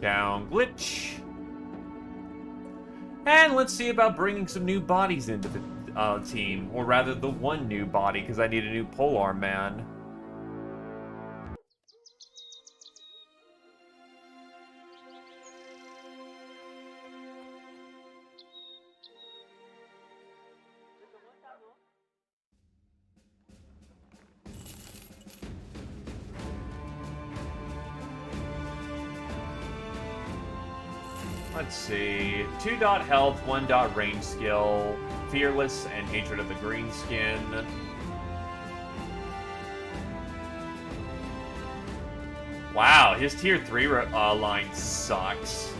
Down glitch. And let's see about bringing some new bodies into the team. Or rather, the one new body, because I need a new polearm man. Let's see. 2 dot health, 1 dot range skill, fearless, and hatred of the green skin. Wow, his tier 3 line sucks.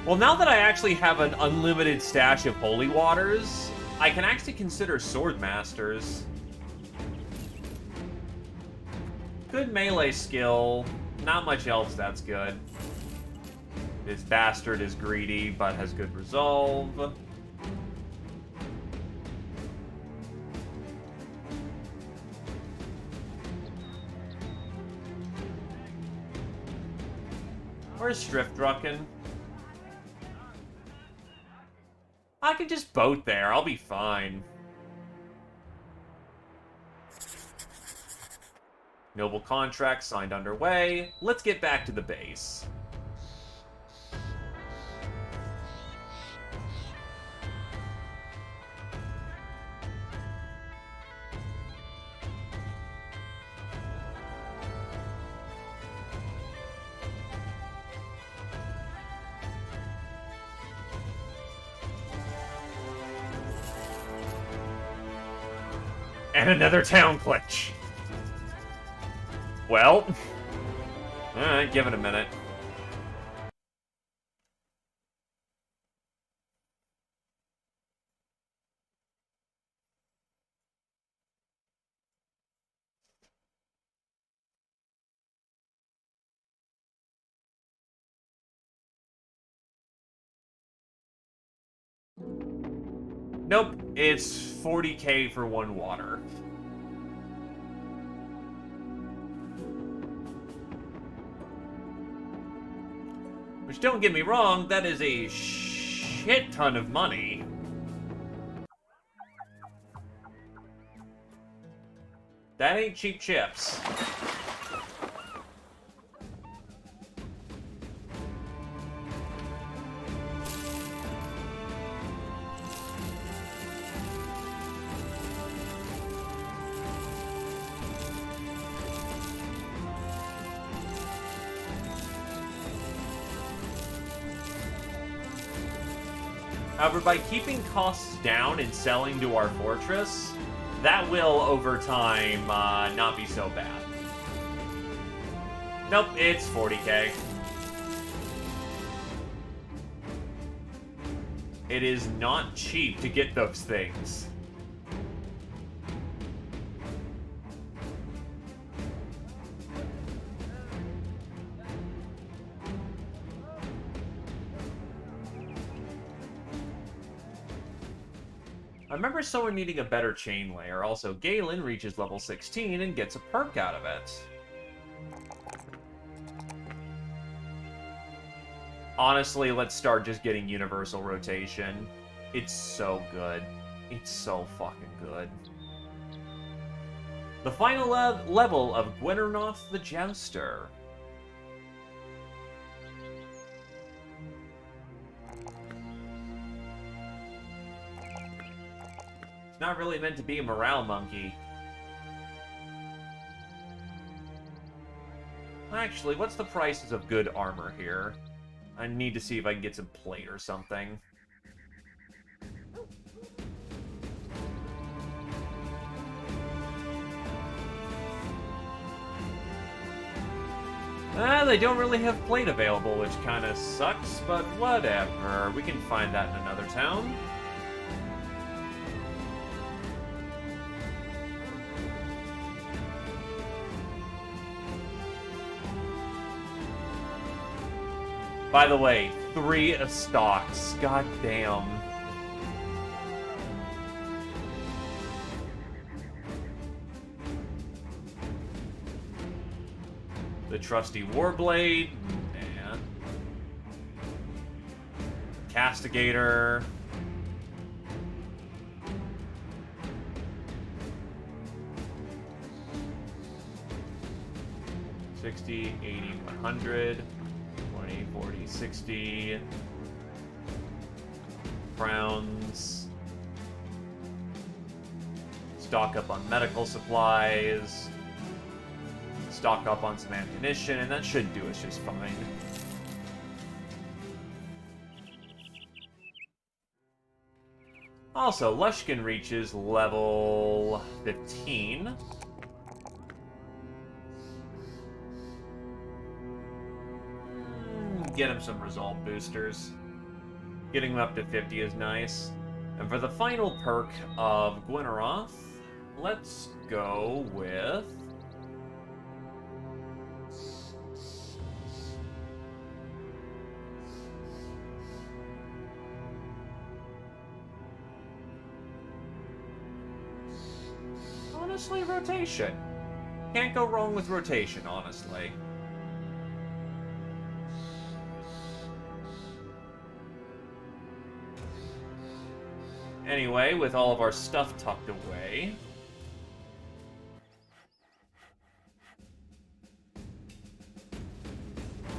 Well, now that I actually have an unlimited stash of holy waters, I can actually consider sword masters. Good melee skill. Not much else that's good. This bastard is greedy, but has good resolve. Where's Striftdrucken? I can just boat there. I'll be fine. Noble contract signed underway. Let's get back to the base. And another town glitch. Well, alright, give it a minute. Nope, it's 40k for 1 water. Which, don't get me wrong, that is a shit ton of money. That ain't cheap chips. However, by keeping costs down and selling to our fortress, that will, over time, not be so bad. Nope, it's 40k. It is not cheap to get those things. I remember someone needing a better chain layer. Also, Galen reaches level 16 and gets a perk out of it. Honestly, let's start just getting universal rotation. It's so good. It's so fucking good. The final level of Gwynornoth the Jouster. It's not really meant to be a morale monkey. Actually, what's the prices of good armor here? I need to see if I can get some plate or something. They don't really have plate available, which kind of sucks, but whatever. We can find that in another town. By the way, 3 stocks. God damn. The trusty Warblade. Man. Castigator. $60, $80, $100. 20, 40, 60 crowns. Stock up on medical supplies. Stock up on some ammunition, and that should do us just fine. Also, Lushkin reaches level 15. Get him some result boosters. Getting him up to 50 is nice. And for the final perk of Gwynornoth, let's go with... honestly, rotation. Can't go wrong with rotation, honestly. Anyway, with all of our stuff tucked away...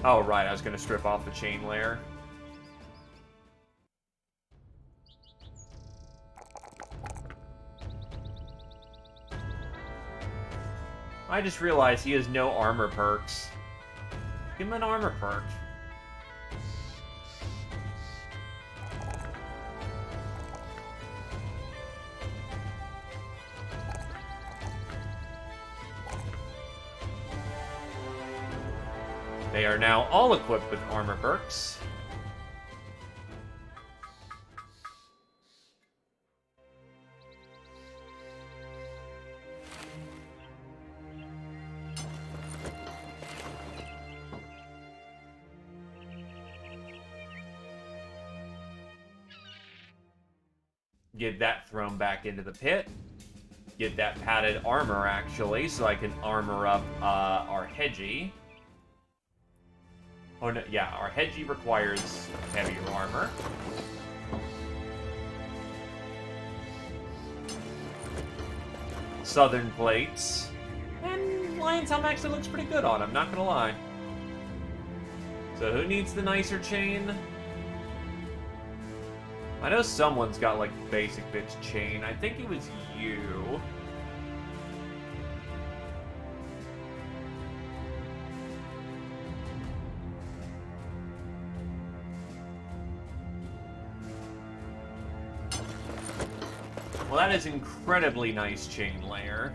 oh, right, I was going to strip off the chain layer. I just realized he has no armor perks. Give him an armor perk. They are now all equipped with armor perks. Get that thrown back into the pit. Get that padded armor, actually, so I can armor up our Hedgie. Oh, no, yeah, our Hedgie requires heavier armor. Southern plates. And Lion's Helm actually looks pretty good on him, not gonna lie. So who needs the nicer chain? I know someone's got, like, basic bitch chain. I think it was you. Well, that is incredibly nice chain layer.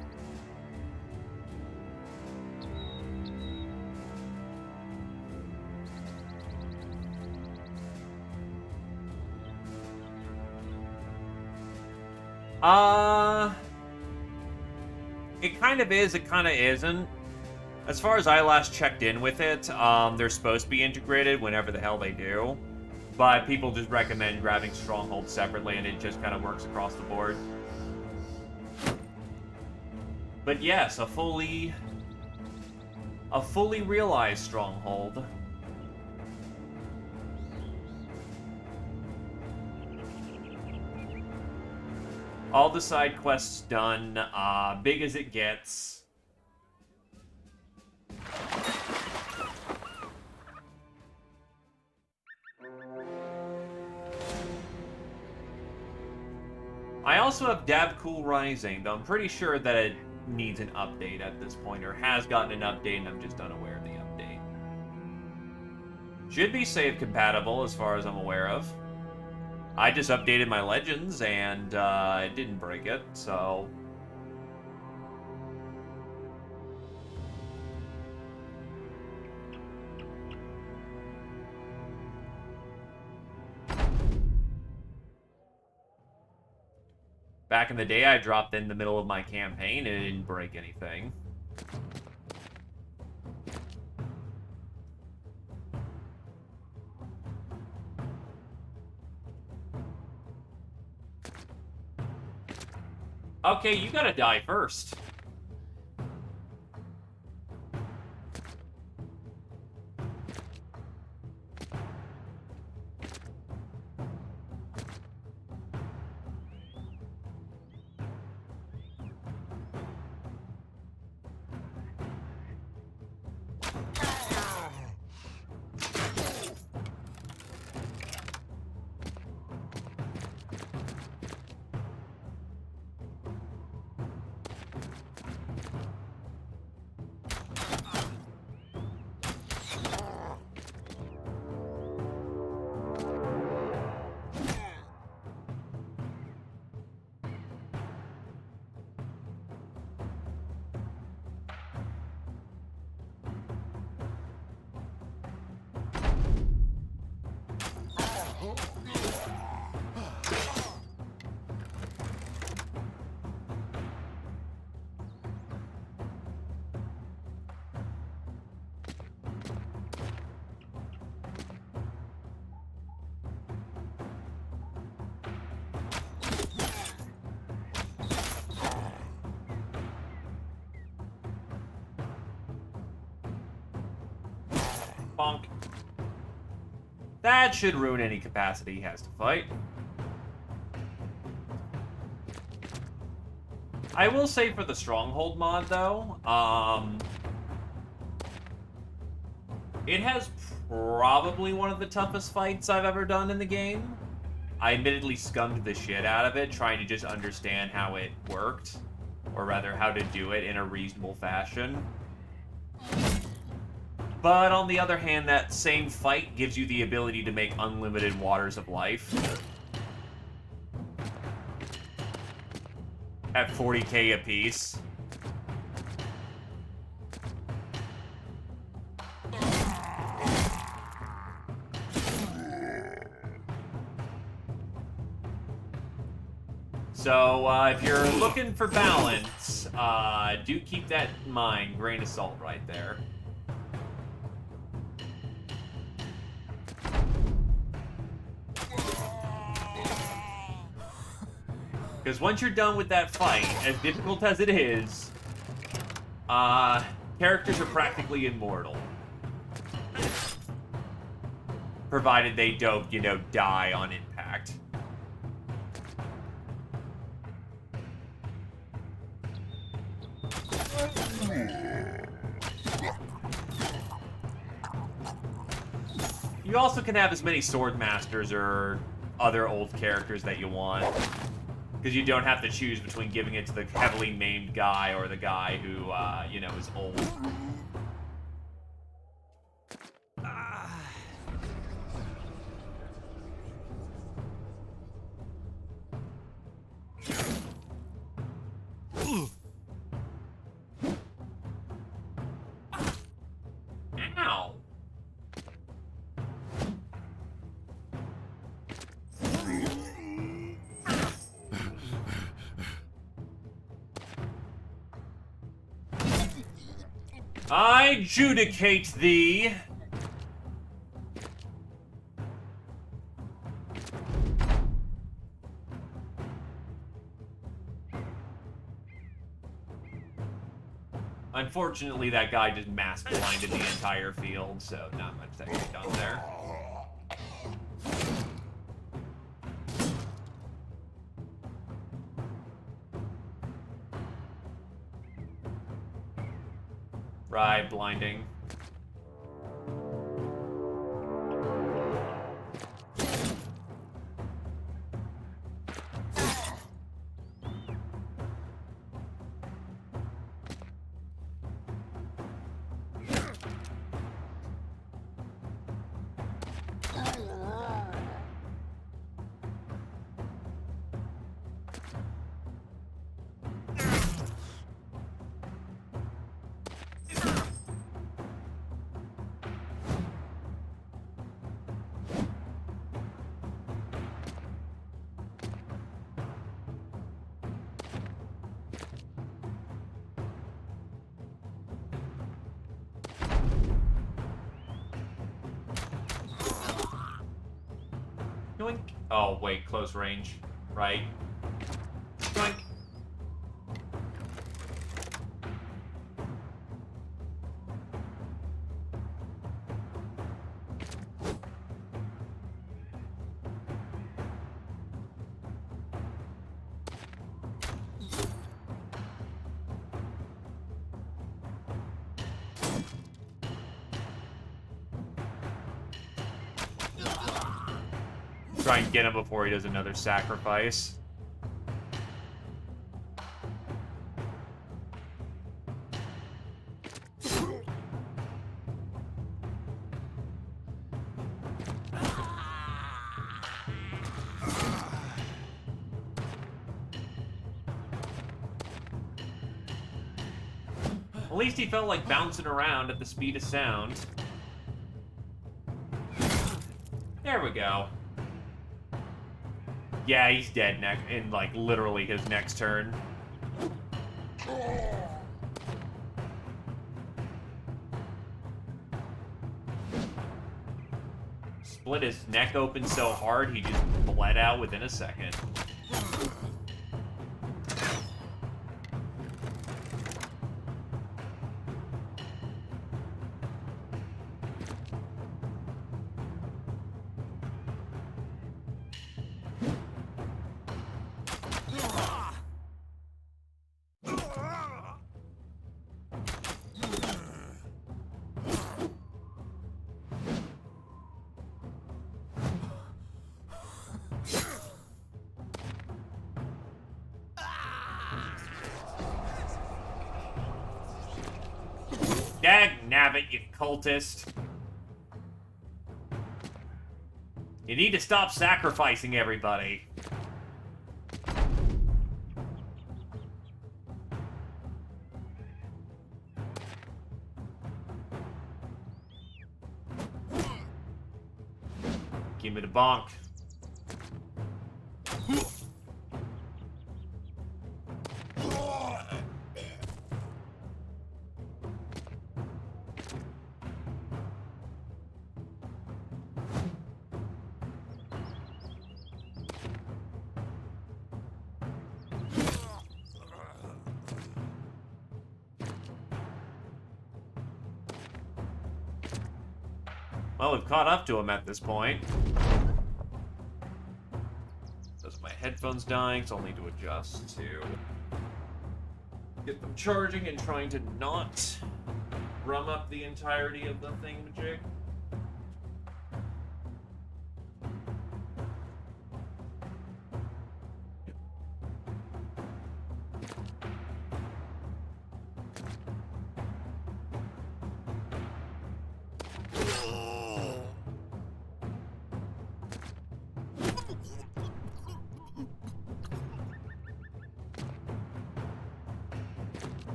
It kind of is, it kind of isn't. As far as I last checked in with it, they're supposed to be integrated whenever the hell they do. But people just recommend grabbing Stronghold separately, and it just kind of works across the board. But yes, a fully realized Stronghold. All the side quests done, big as it gets. I also have Dabcool Rising, though I'm pretty sure that it needs an update at this point, or has gotten an update, and I'm just unaware of the update. Should be save compatible, as far as I'm aware of. I just updated my Legends, and it didn't break it, so... Back in the day, I dropped in the middle of my campaign, and it didn't break anything. Okay, you gotta die first. Bonk. That should ruin any capacity he has to fight. I will say for the Stronghold mod, though, it has probably one of the toughest fights I've ever done in the game. I admittedly scummed the shit out of it, trying to just understand how it worked, or rather, how to do it in a reasonable fashion. But on the other hand, that same fight gives you the ability to make unlimited waters of life. At 40k apiece. So, if you're looking for balance, do keep that in mind. Grain of salt right there. Because once you're done with that fight, as difficult as it is, characters are practically immortal. provided they don't, you know, die on impact. You also can have as many sword masters or other old characters that you want, because you don't have to choose between giving it to the heavily maimed guy or the guy who, you know, is old. Ow! I judicate thee. Unfortunately, that guy just mass blinded the entire field, so not much that can be done there. Right, blinding. Doink. Oh, wait, close range. Right. Doink. Try and get him before he does another sacrifice. At least he felt like bouncing around at the speed of sound. There we go. Yeah, he's dead in, like, literally his next turn. Split his neck open so hard, he just bled out within a second. Dag-nabbit, you cultist. You need to stop sacrificing everybody. Give me the bonk. Well, well have caught up to him at this point. Those are my headphones dying, so I'll need to adjust to get them charging and trying to not rum up the entirety of the thingamajig.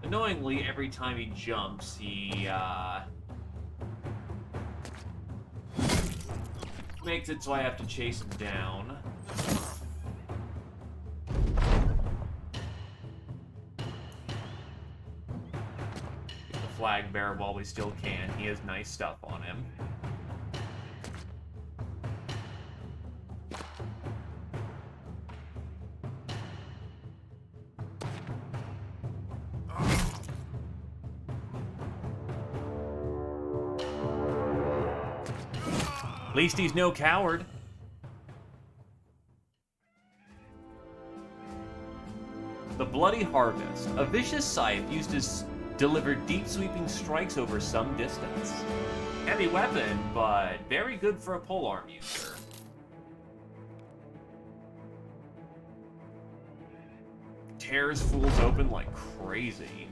Annoyingly, every time he jumps, he, makes it so I have to chase him down. Get the flag bearer while we still can. He has nice stuff on him. At least he's no coward. The Bloody Harvest. A vicious scythe used to deliver deep sweeping strikes over some distance. Heavy weapon, but very good for a polearm user. Tears fools open like crazy.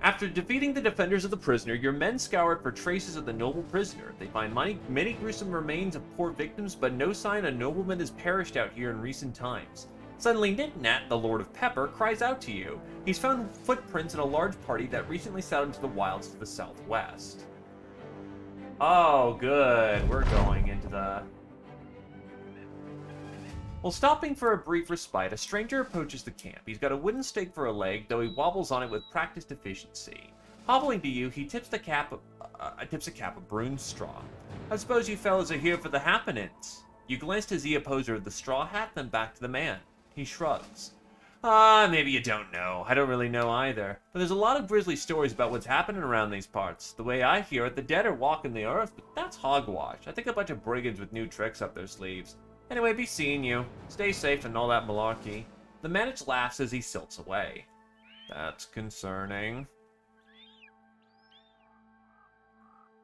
After defeating the defenders of the prisoner, your men scour for traces of the noble prisoner. They find many gruesome remains of poor victims, but no sign a nobleman has perished out here in recent times. Suddenly, Nit-Nat, the Lord of Pepper, cries out to you. He's found footprints in a large party that recently set out into the wilds to the southwest. Oh, good. We're going into the... While stopping for a brief respite, a stranger approaches the camp. He's got a wooden stake for a leg, though he wobbles on it with practiced efficiency. Hobbling to you, he tips a cap of brune straw. I suppose you fellows are here for the happenings. You glance to the opposer of the straw hat, then back to the man. He shrugs. Maybe you don't know. I don't really know either. But there's a lot of grisly stories about what's happening around these parts. The way I hear it, the dead are walking the earth, but that's hogwash. I think a bunch of brigands with new tricks up their sleeves. Anyway, be seeing you. Stay safe and all that malarkey. The manage laughs as he silts away. That's concerning.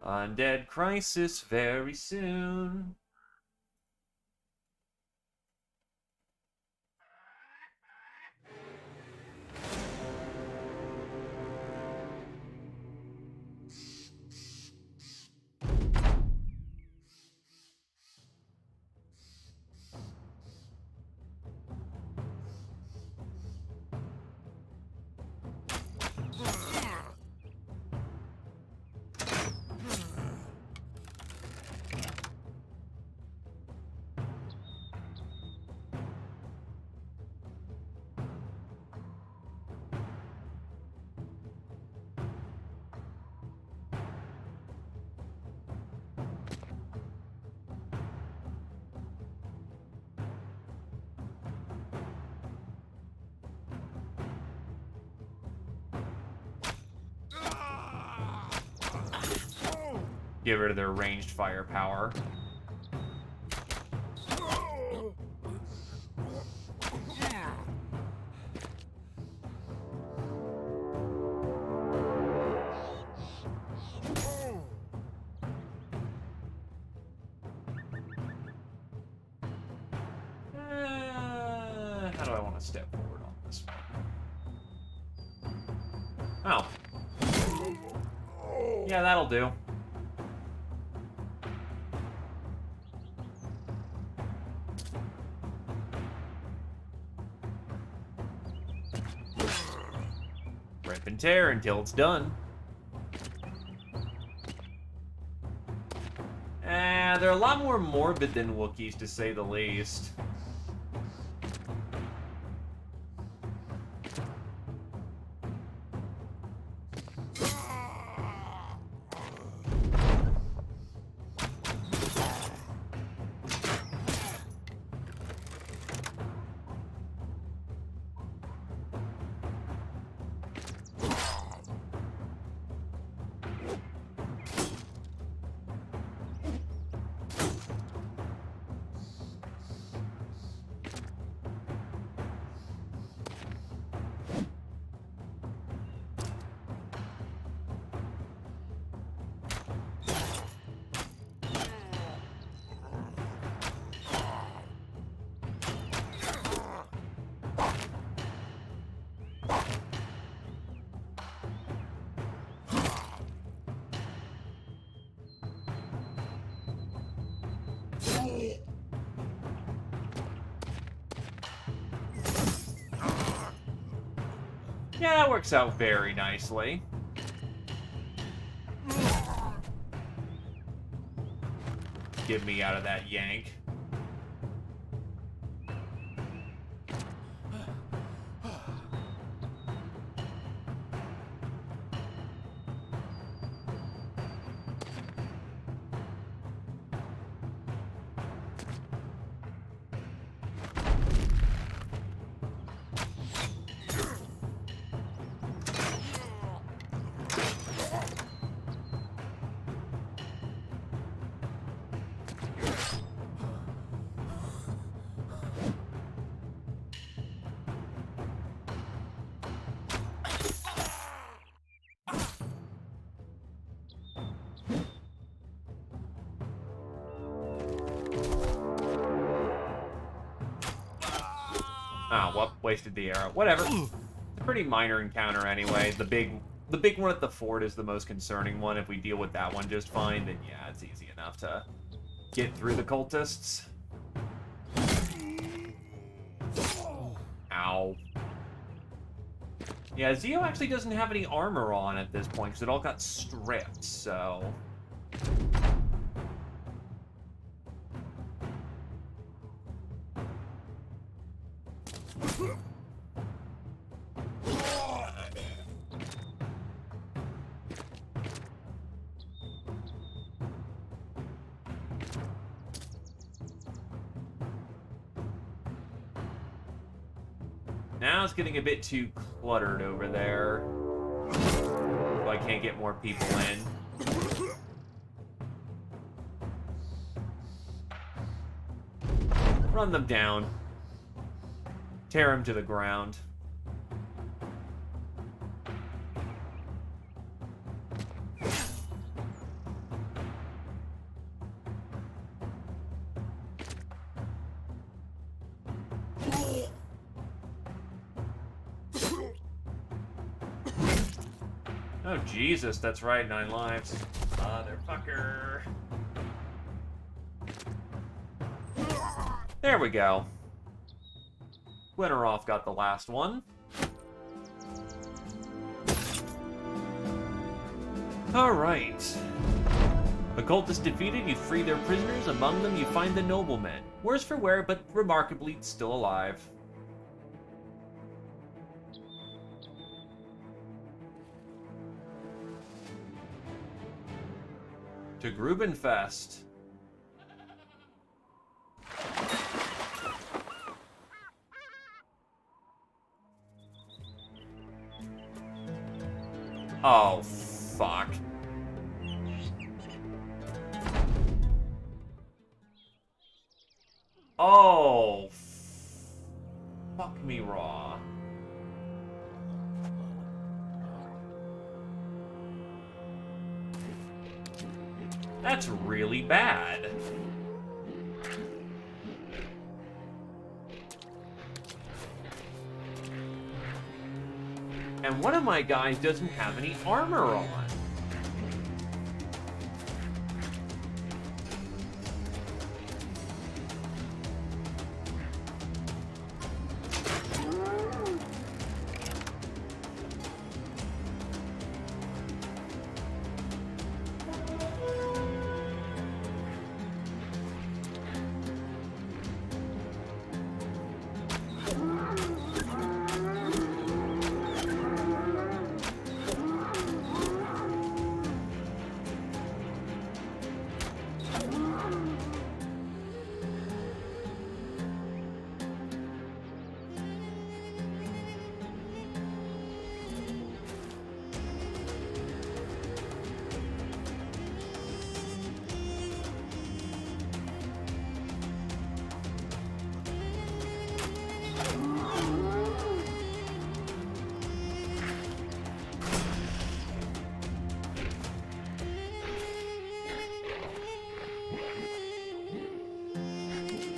Undead crisis very soon. Get rid of their ranged firepower. How do I want to step forward on this one? Oh. Yeah, that'll do. Rip and tear until it's done. They're a lot more morbid than Wookiees, to say the least. Yeah, that works out very nicely. Get me out of that yank. Ah, well, wasted the arrow. Whatever. It's a pretty minor encounter anyway. The big one at the fort is the most concerning one. If we deal with that one just fine, then yeah, it's easy enough to get through the cultists. Ow. Yeah, Zio actually doesn't have any armor on at this point, because it all got stripped, so... Now it's getting a bit too cluttered over there. So I can't get more people in. Run them down. Tear them to the ground. Oh, Jesus, that's right, 9 lives. Motherfucker. There we go. Winteroff got the last one. Alright. The cultists defeated, you free their prisoners. Among them, you find the noblemen. Worse for wear, but remarkably still alive. To Grubenfest. Oh, fuck. Oh, fuck me raw. That's really bad. And one of my guys doesn't have any armor on.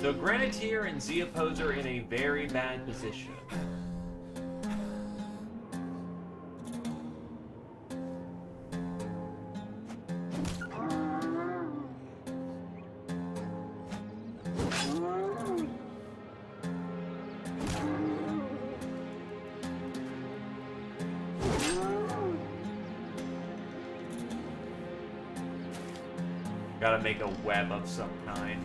So Grenadier and Zeopose are in a very bad position. Gotta make a web of some kind.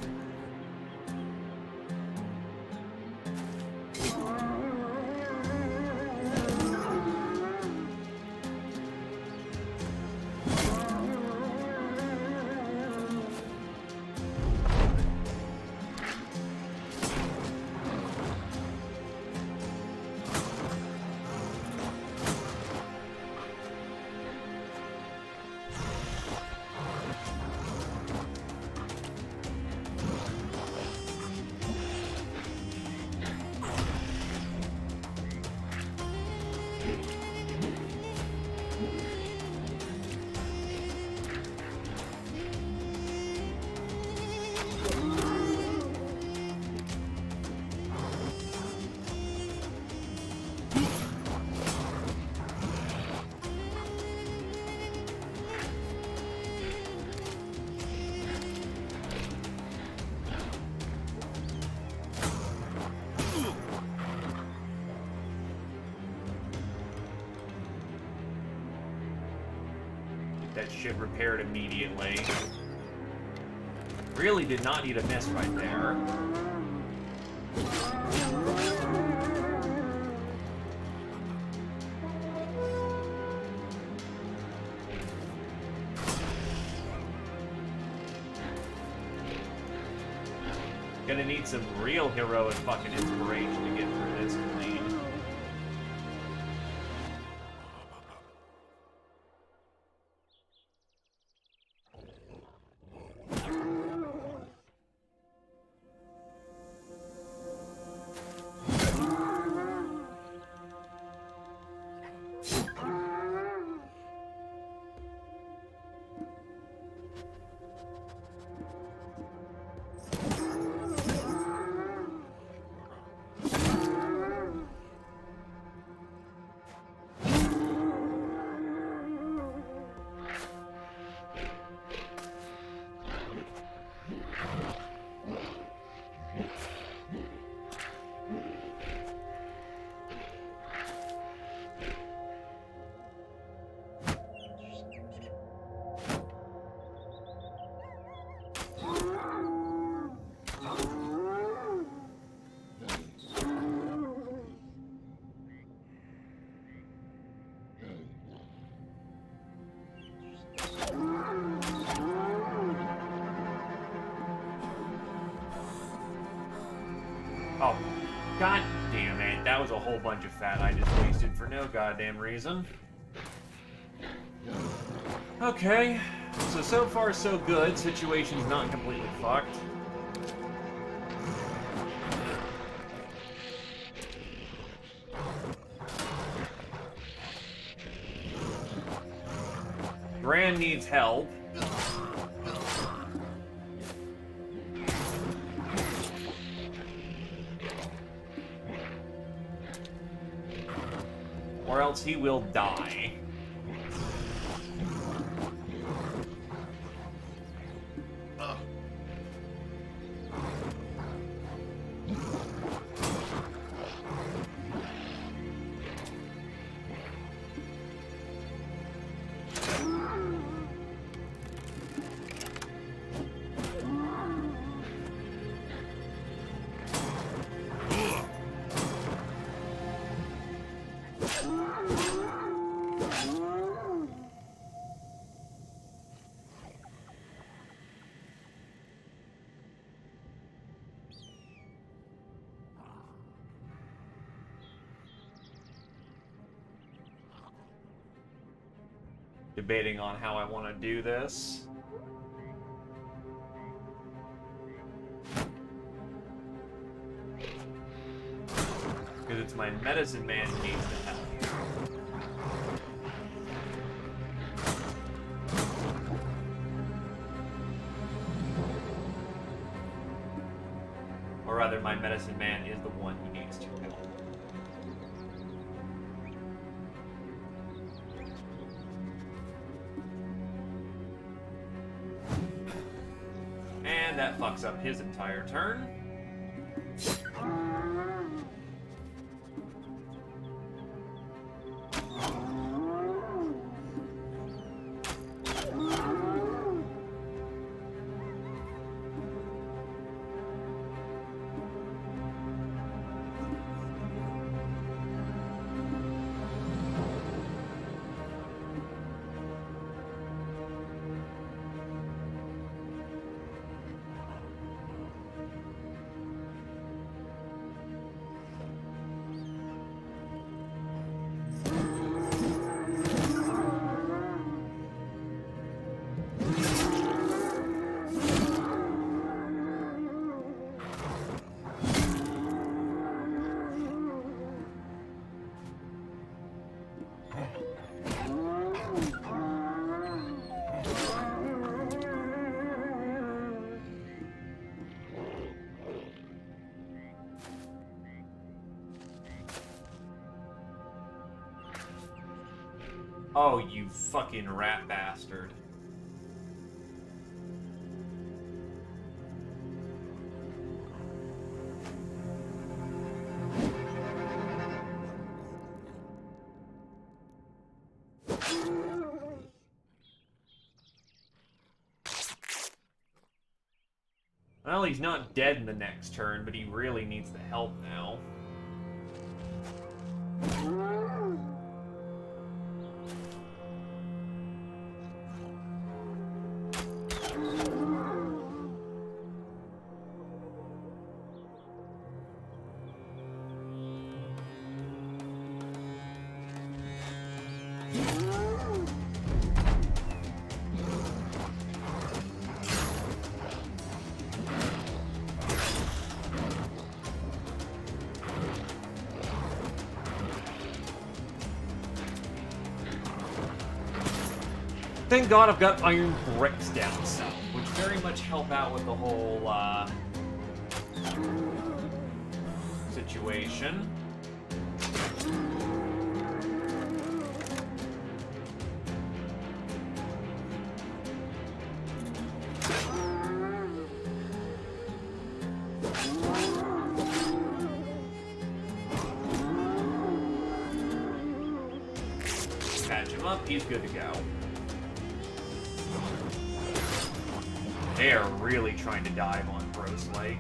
That shit repaired immediately. Really did not need a miss right there. Gonna need some real heroic fucking inspiration to get through this clean. Oh, god damn it. That was a whole bunch of fat I just wasted for no goddamn reason. Okay, so far so good. Situation's not completely fucked. Gran needs help. Or else he will die. Debating on how I want to do this. Because it's my medicine man who needs the help. Or rather, my medicine man is the one who needs to help. And that fucks up his entire turn. Oh, you fucking rat bastard. Well, he's not dead in the next turn, but he really needs the help now. Thank God I've got iron bricks down south, which very much help out with the whole, situation. Patch him up, he's good to go. They are really trying to dive on Gross Lake.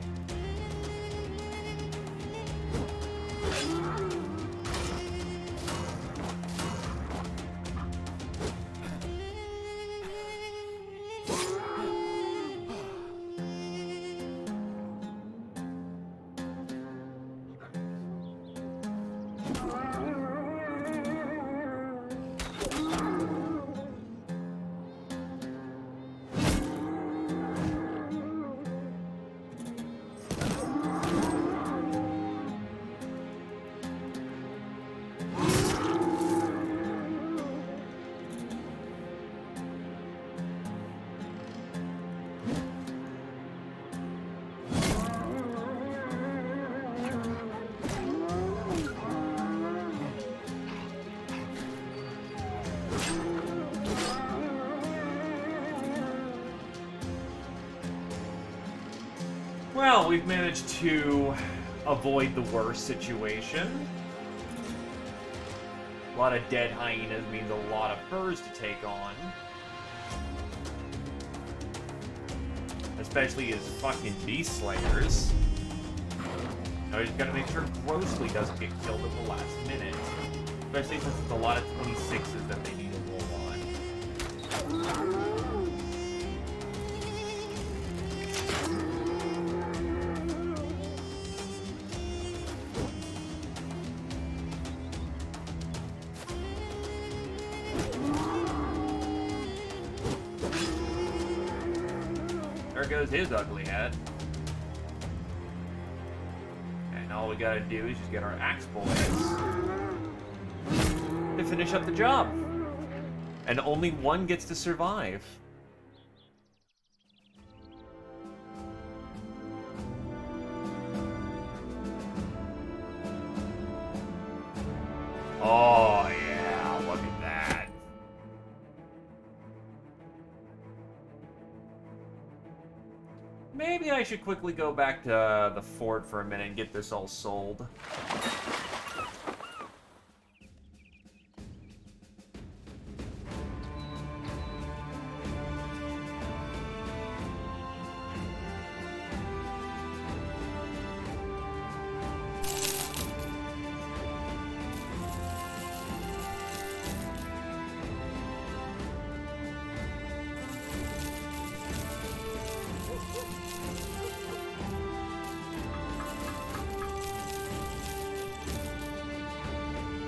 Well, we've managed to avoid the worst situation. A lot of dead hyenas means a lot of furs to take on. Especially as fucking beast slayers. Now we just gotta make sure Grossly doesn't get killed at the last minute. Especially since it's a lot of 26s that they need to roll on. There goes his ugly head. And all we gotta do is just get our axe boys to finish up the job. And only one gets to survive. Oh yeah, look at that. Maybe I should quickly go back to the fort for a minute and get this all sold.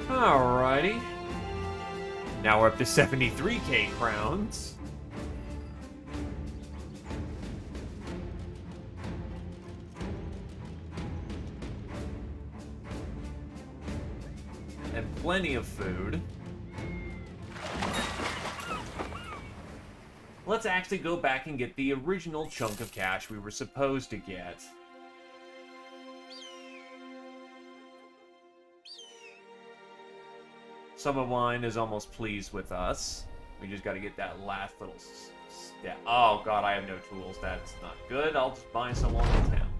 Alrighty. Now we're up to 73k crowns. And plenty of food. Let's actually go back and get the original chunk of cash we were supposed to get. Summer Wine is almost pleased with us. We just gotta get that last little step. Oh god, I have no tools. That's not good. I'll just buy some on the town.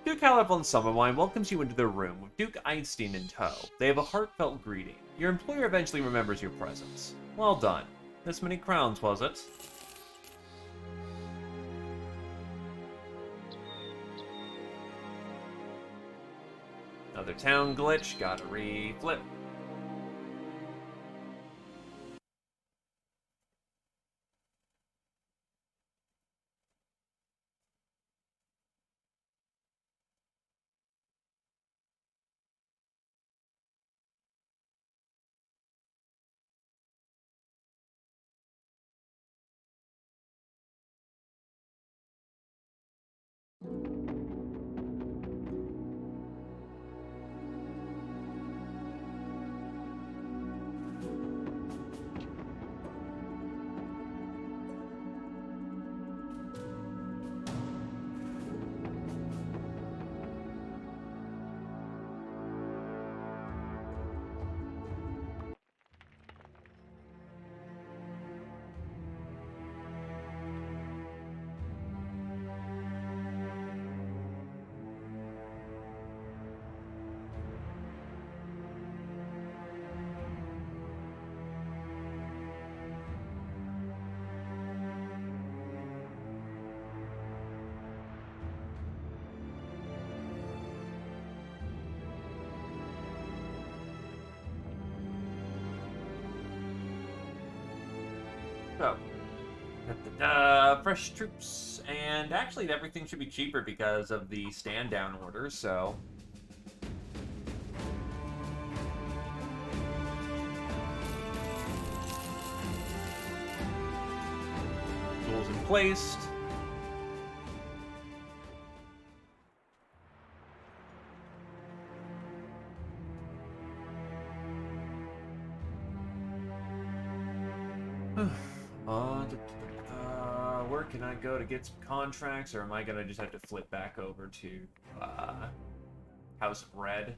Duke Halif and Summerwine welcomes you into their room with Duke Einstein in tow. They have a heartfelt greeting. Your employer eventually remembers your presence. Well done. This many crowns, was it? Another town glitch. Gotta re-flip. So, fresh troops, and actually everything should be cheaper because of the stand-down order, so... Tools in placed. Where can I go to get some contracts, or am I gonna just have to flip back over to House of Red?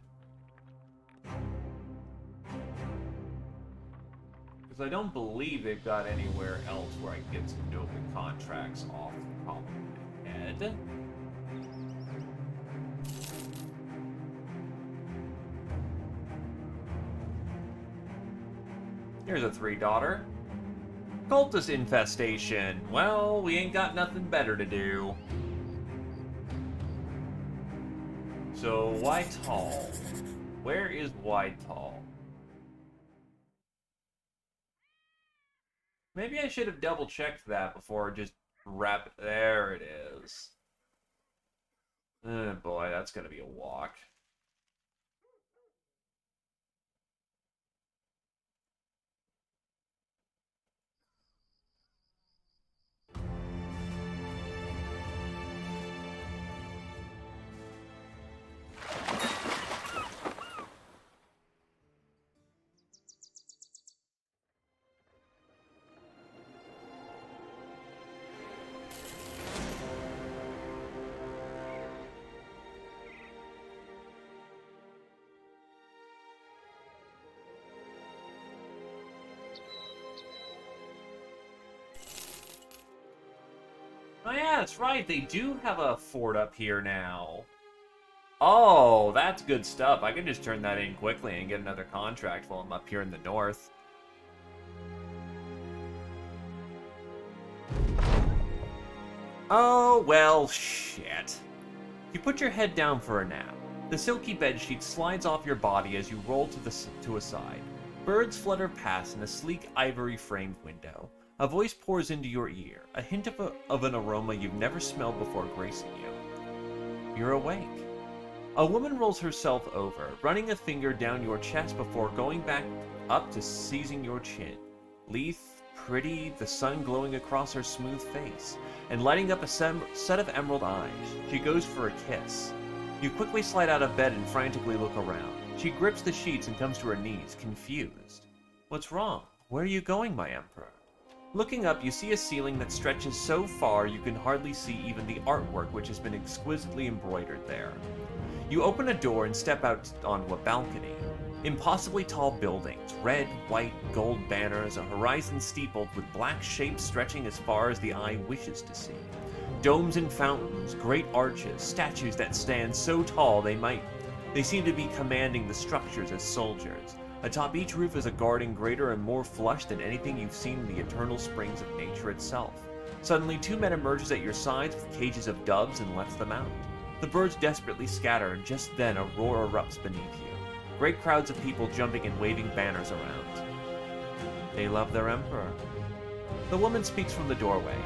Because I don't believe they've got anywhere else where I can get some noble contracts off the top of my head. Here's a 3-daughter. Cultist infestation. Well, we ain't got nothing better to do. So, Whitehall. Where is Whitehall? Maybe I should have double-checked that before just wrap... There it is. Oh boy, that's gonna be a walk. Oh yeah, that's right, they do have a fort up here now. Oh, that's good stuff. I can just turn that in quickly and get another contract while I'm up here in the north. Oh, well, shit. You put your head down for a nap. The silky bedsheet slides off your body as you roll to a side. Birds flutter past in a sleek ivory-framed window. A voice pours into your ear, a hint of an aroma you've never smelled before gracing you. You're awake. A woman rolls herself over, running a finger down your chest before going back up to seizing your chin. Lithe, pretty, the sun glowing across her smooth face, and lighting up a set of emerald eyes. She goes for a kiss. You quickly slide out of bed and frantically look around. She grips the sheets and comes to her knees, confused. What's wrong? Where are you going, my emperor? Looking up, you see a ceiling that stretches so far you can hardly see even the artwork which has been exquisitely embroidered there. You open a door and step out onto a balcony. Impossibly tall buildings, red, white, gold banners, a horizon steepled with black shapes stretching as far as the eye wishes to see. Domes and fountains, great arches, statues that stand so tall they seem to be commanding the structures as soldiers. Atop each roof is a garden greater and more flush than anything you've seen in the eternal springs of nature itself. Suddenly, two men emerges at your sides with cages of doves and lets them out. The birds desperately scatter, and just then a roar erupts beneath you. Great crowds of people jumping and waving banners around. They love their emperor. The woman speaks from the doorway.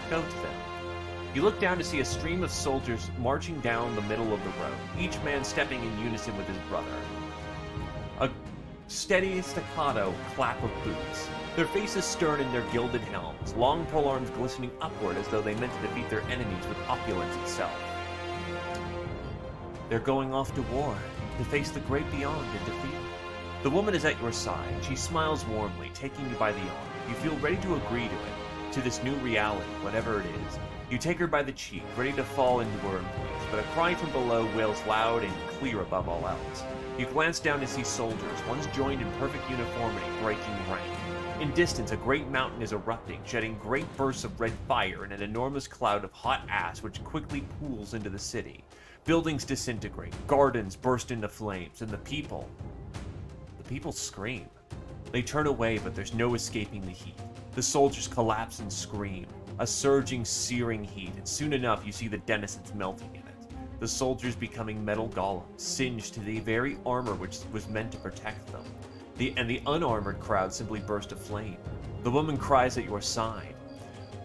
Go to them. You look down to see a stream of soldiers marching down the middle of the road, each man stepping in unison with his brother. A steady staccato clap of boots. Their faces stern in their gilded helms, long pole arms glistening upward as though they meant to defeat their enemies with opulence itself. They're going off to war, to face the great beyond and defeat. The woman is at your side. She smiles warmly, taking you by the arm. You feel ready to agree to it, to this new reality, whatever it is. You take her by the cheek, ready to fall into her embrace, but a cry from below wails loud and clear above all else. You glance down to see soldiers, once joined in perfect uniformity, breaking rank. In distance, a great mountain is erupting, shedding great bursts of red fire in an enormous cloud of hot ash which quickly pools into the city. Buildings disintegrate, gardens burst into flames, and the people scream. They turn away, but there's no escaping the heat. The soldiers collapse and scream. A surging, searing heat, and soon enough you see the denizens melting in it. The soldiers becoming metal golems, singed to the very armor which was meant to protect them. And the unarmored crowd simply burst aflame. The woman cries at your side.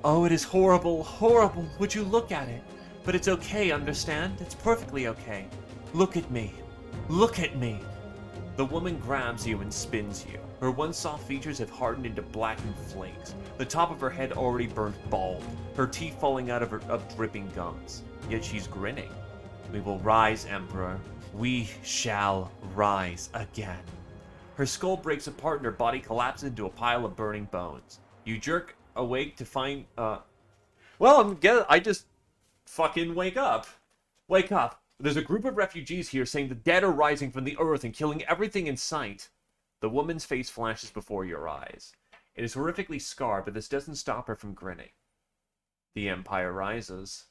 "Oh, it is horrible, horrible! Would you look at it? But it's okay, understand? It's perfectly okay. Look at me. Look at me!" The woman grabs you and spins you. Her once soft features have hardened into blackened flakes. The top of her head already burnt bald, her teeth falling out of her dripping gums. Yet she's grinning. "We will rise, Emperor. We shall rise again." Her skull breaks apart and her body collapses into a pile of burning bones. You jerk awake to find, I just fucking wake up. Wake up. There's a group of refugees here saying the dead are rising from the earth and killing everything in sight. The woman's face flashes before your eyes. It is horrifically scarred, but this doesn't stop her from grinning. The Empire rises.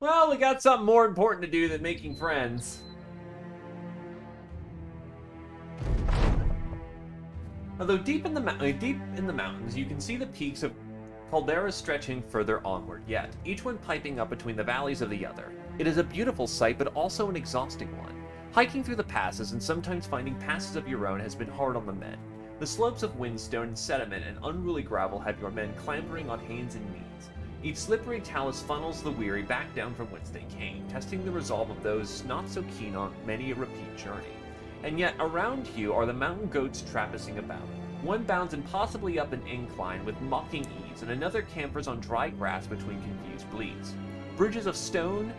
Well, we got something more important to do than making friends. Although deep in the mountains, you can see the peaks of calderas stretching further onward yet, each one piping up between the valleys of the other. It is a beautiful sight, but also an exhausting one. Hiking through the passes and sometimes finding passes of your own has been hard on the men. The slopes of whinstone and sediment and unruly gravel have your men clambering on hands and knees. Each slippery talus funnels the weary back down from whence they came, testing the resolve of those not so keen on many a repeat journey. And yet around you are the mountain goats trappesing about. One bounds impossibly up an incline with mocking ease, and another campers on dry grass between confused bleats. Bridges of stone,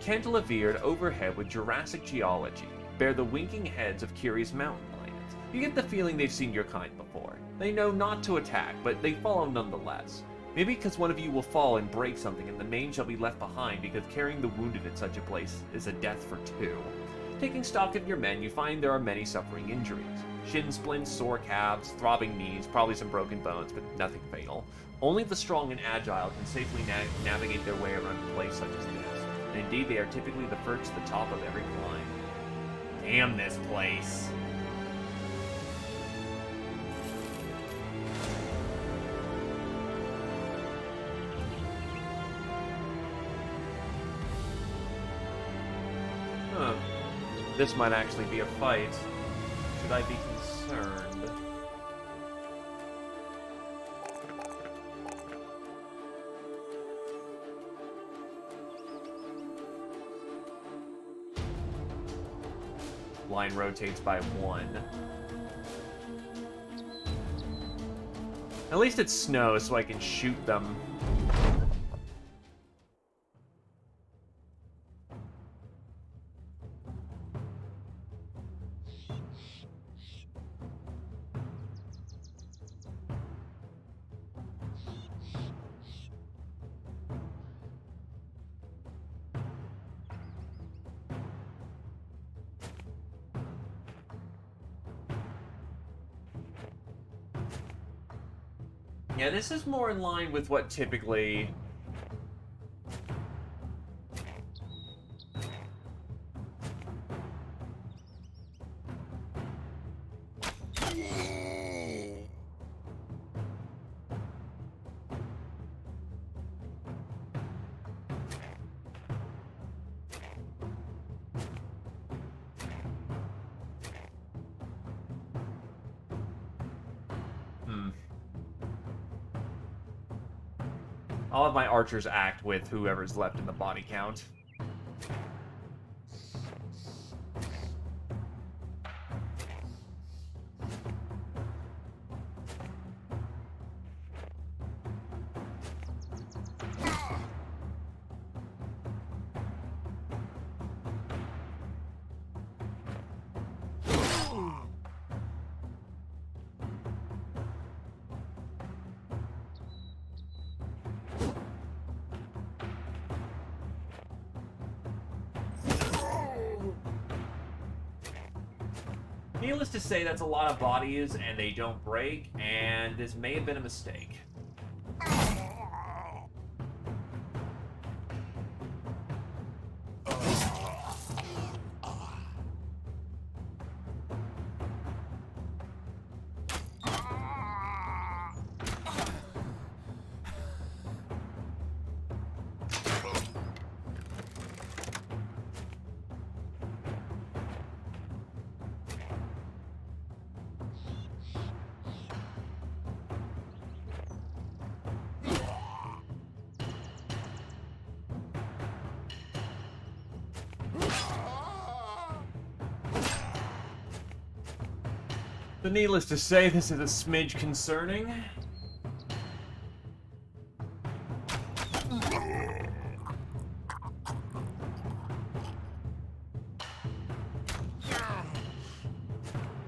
cantilevered overhead with Jurassic geology, bear the winking heads of curious mountain lions. You get the feeling they've seen your kind before. They know not to attack, but they follow nonetheless. Maybe because one of you will fall and break something, and the main shall be left behind, because carrying the wounded at such a place is a death for two. Taking stock of your men, you find there are many suffering injuries. Shin splints, sore calves, throbbing knees, probably some broken bones, but nothing fatal. Only the strong and agile can safely navigate their way around a place such as this. And indeed, they are typically the first to the top of every climb. Damn this place! Huh. This might actually be a fight. Should I be concerned? Line rotates by 1. At least it snows so I can shoot them. Yeah, this is more in line with what typically... I'll have my archers act with whoever's left in the body count. Needless to say, that's a lot of bodies, and they don't break, and this may have been a mistake. So needless to say, this is a smidge concerning.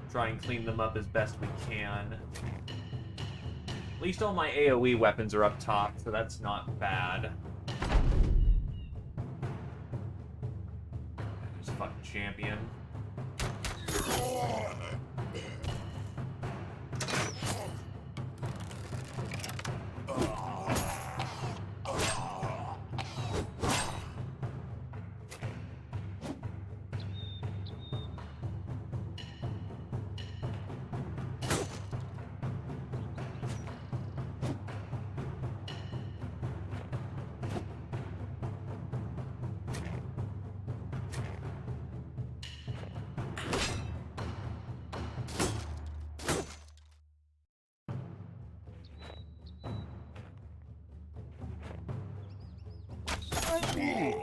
Try and clean them up as best we can. At least all my AoE weapons are up top, so that's not bad. There's a fucking champion.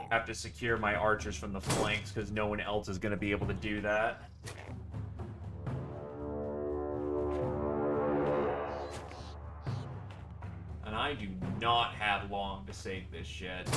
Have to secure my archers from the flanks because no one else is going to be able to do that. And I do not have long to save this shit.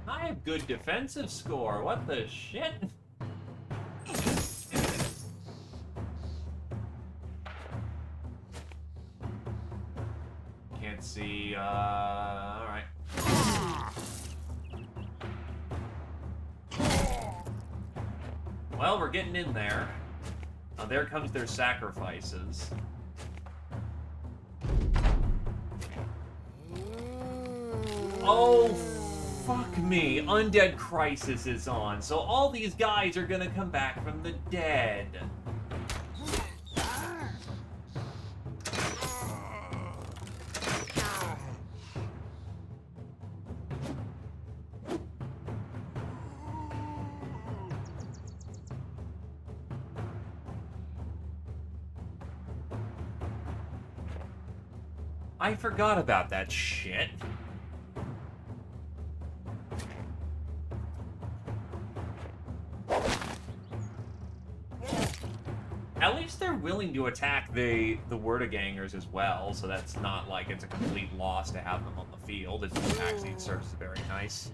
I have good defensive score. What the shit? Can't see, alright. Well, we're getting in there. There comes their sacrifices. Oh, fuck me. Undead Crisis is on, so all these guys are gonna come back from the dead. I forgot about that shit. willing to attack the Wordagangers as well, so that's not like it's a complete loss to have them on the field. It actually serves very nice.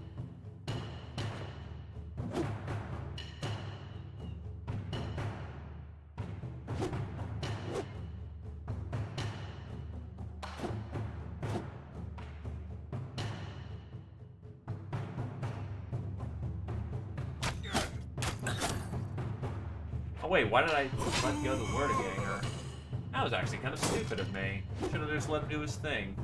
Oh wait, why did I let go the Wordaganger? That was actually kind of stupid of me. Should have just let him do his thing.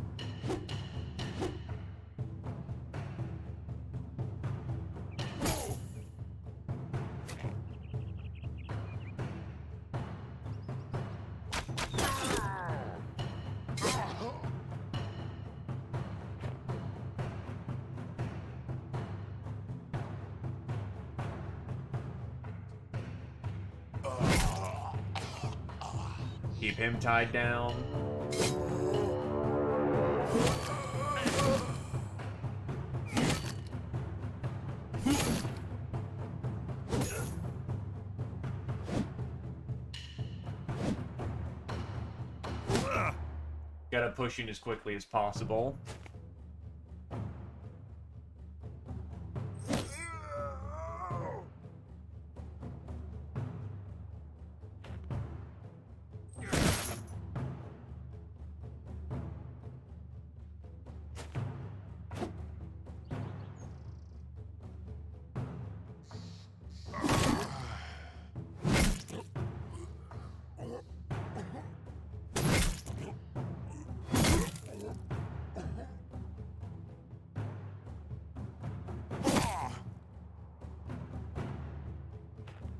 Keep him tied down. Gotta push in as quickly as possible.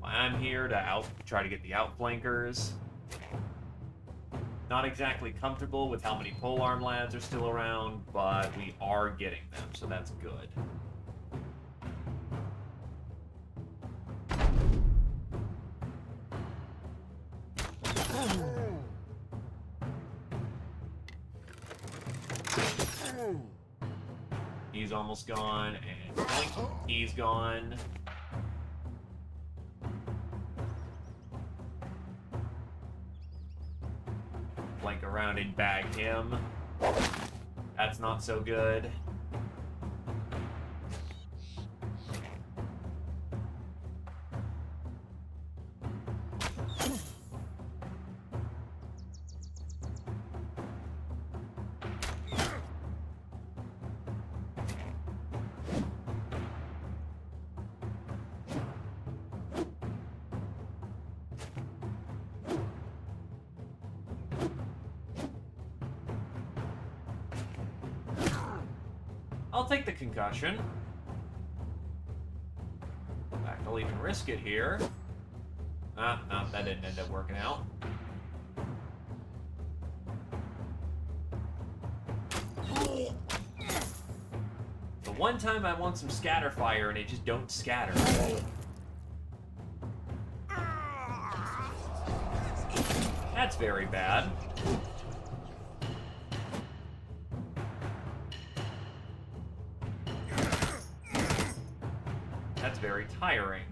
I'm here to try to get the outflankers. Not exactly comfortable with how many polearm lads are still around, but we are getting them, so that's good. He's almost gone, and boink, he's gone. Flank around and bag him. That's not so good. I'll take the concussion. In fact, I'll even risk it here. No, that didn't end up working out. The one time I want some scatter fire and it just don't scatter. That's very bad. That's very tiring.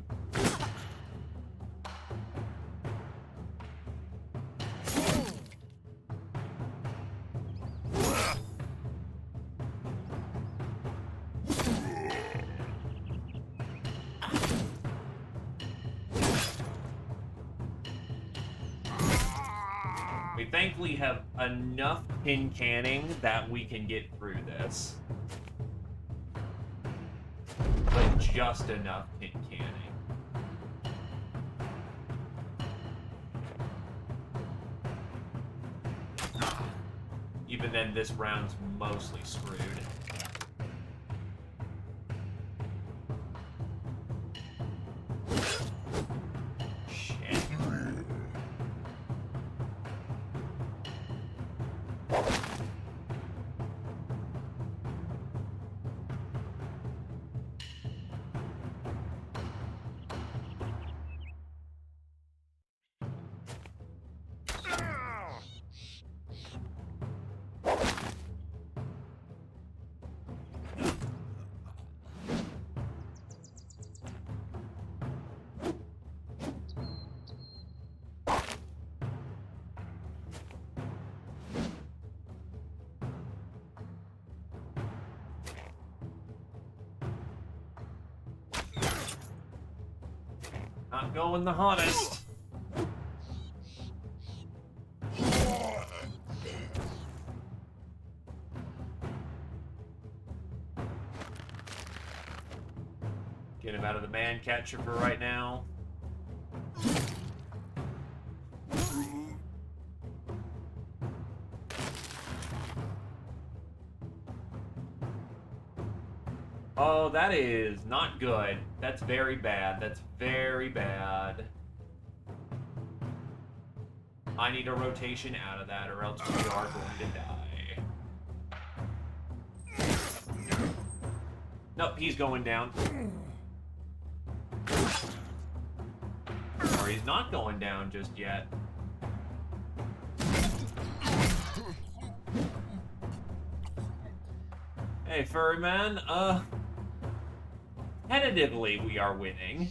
We thankfully have enough tin canning that we can get through this. But just enough tin canning. Even then, this round's mostly screwed. Shit. going the hottest. Get him out of the man catcher for right now. Oh, that is not good. That's very bad. That's very bad. I need a rotation out of that, or else we are going to die. Nope, he's going down. Or he's not going down just yet. Hey, furry man, tentatively we are winning.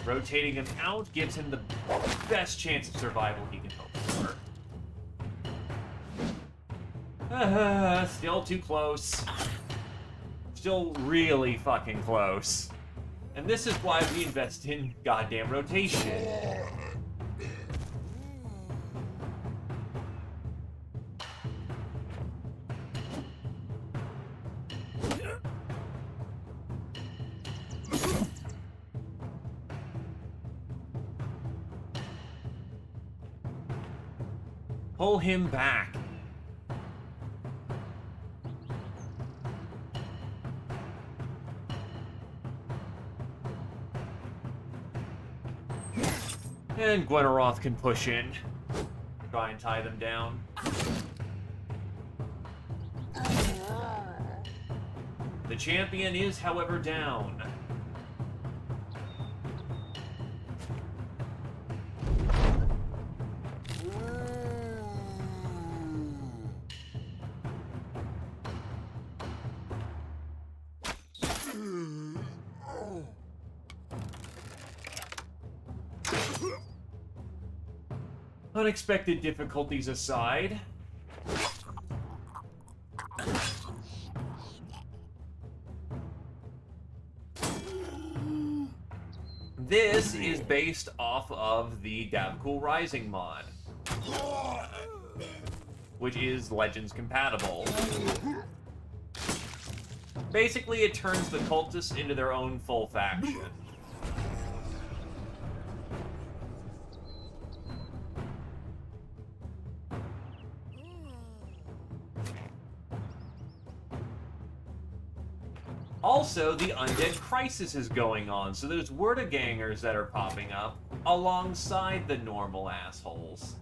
Rotating him out gives him the best chance of survival he can hope for. Still too close. Still really fucking close. And this is why we invest in goddamn rotation. Pull him back. And Gwenoroth can push in. Try and tie them down. The champion is, however, down. Unexpected difficulties aside, this is based off of the Davkul Rising mod, which is Legends compatible. Basically, it turns the cultists into their own full faction. Also, the undead crisis is going on, so there's Wordagangers that are popping up alongside the normal assholes.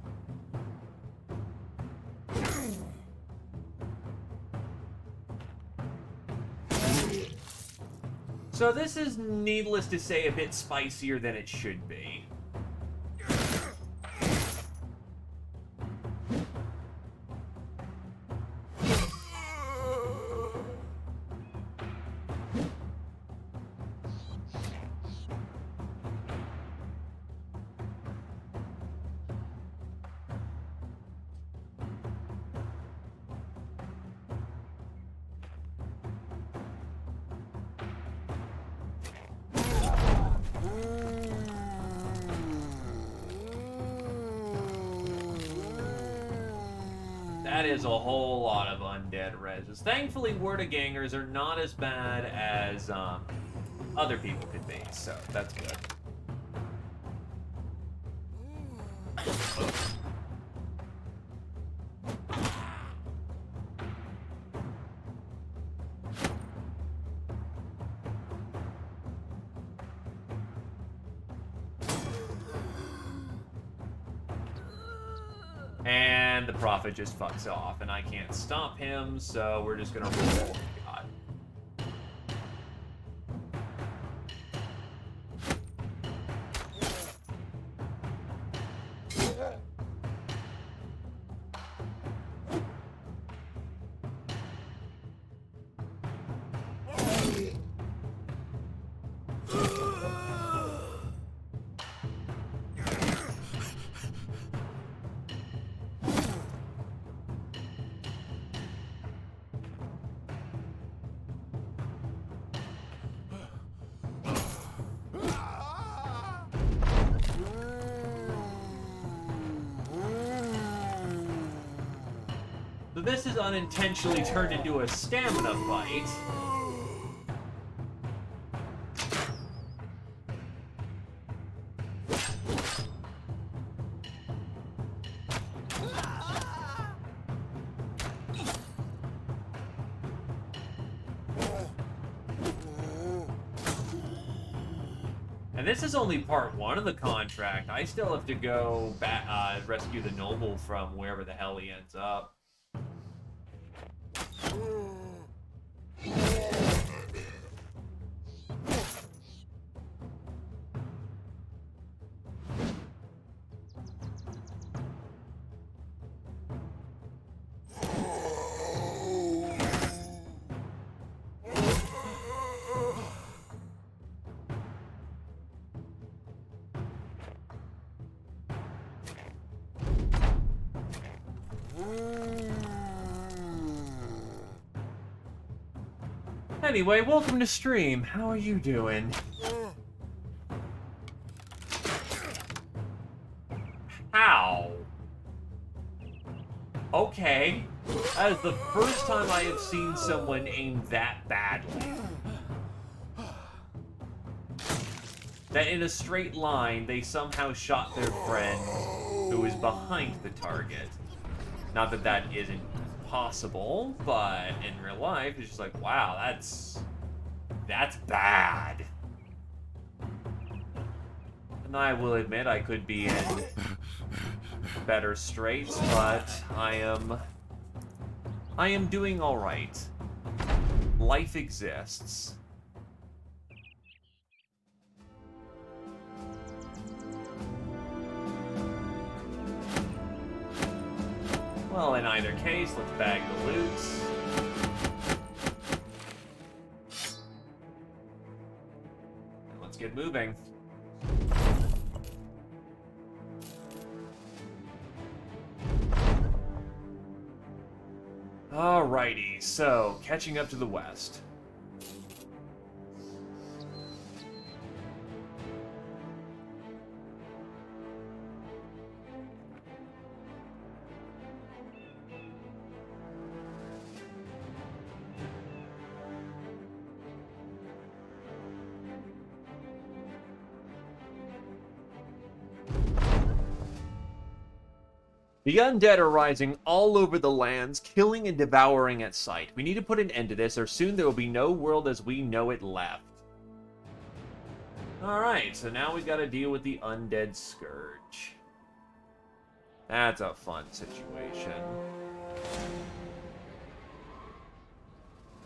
So this is, needless to say, a bit spicier than it should be. That is a whole lot of undead reses. Thankfully, Wordagangers are not as bad as other people could be, so that's good. And the Prophet just fucks off, and I can't stop him, so we're just gonna roll. God. So this is unintentionally turned into a stamina fight. And this is only part one of the contract. I still have to go back, rescue the noble from wherever the hell he ends up. Anyway, welcome to stream. How are you doing? How? Okay. That is the first time I have seen someone aim that badly. That in a straight line, they somehow shot their friend who was behind the target. Not that that isn't possible, but in real life, it's just like, wow, that's bad. And I will admit I could be in better straits, but I am doing all right. Life exists. Well, in either case, let's bag the loot. And let's get moving. Alrighty, so catching up to the west. The undead are rising all over the lands, killing and devouring at sight. We need to put an end to this, or soon there will be no world as we know it left. Alright, so now we gotta deal with the undead scourge. That's a fun situation.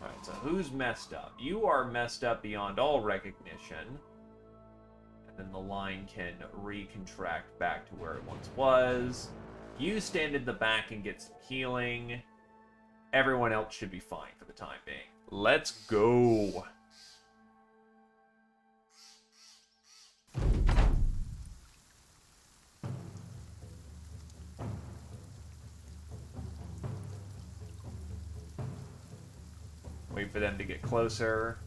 Alright, so who's messed up? You are messed up beyond all recognition. And then the line can recontract back to where it once was. You stand in the back and get some healing. Everyone else should be fine for the time being. Let's go. Wait for them to get closer.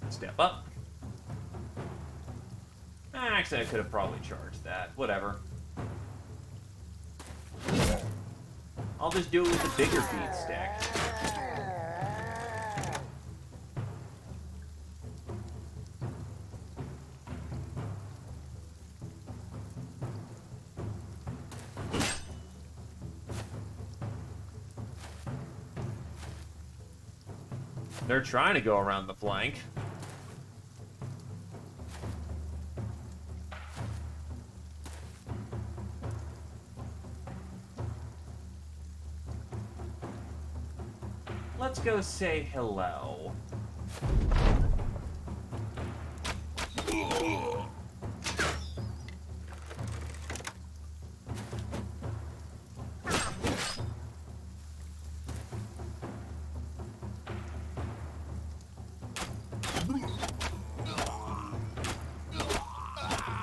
Step up. Actually, I could have probably charged that. Whatever. I'll just do it with a bigger beat stick. They're trying to go around the flank. Let's go say hello.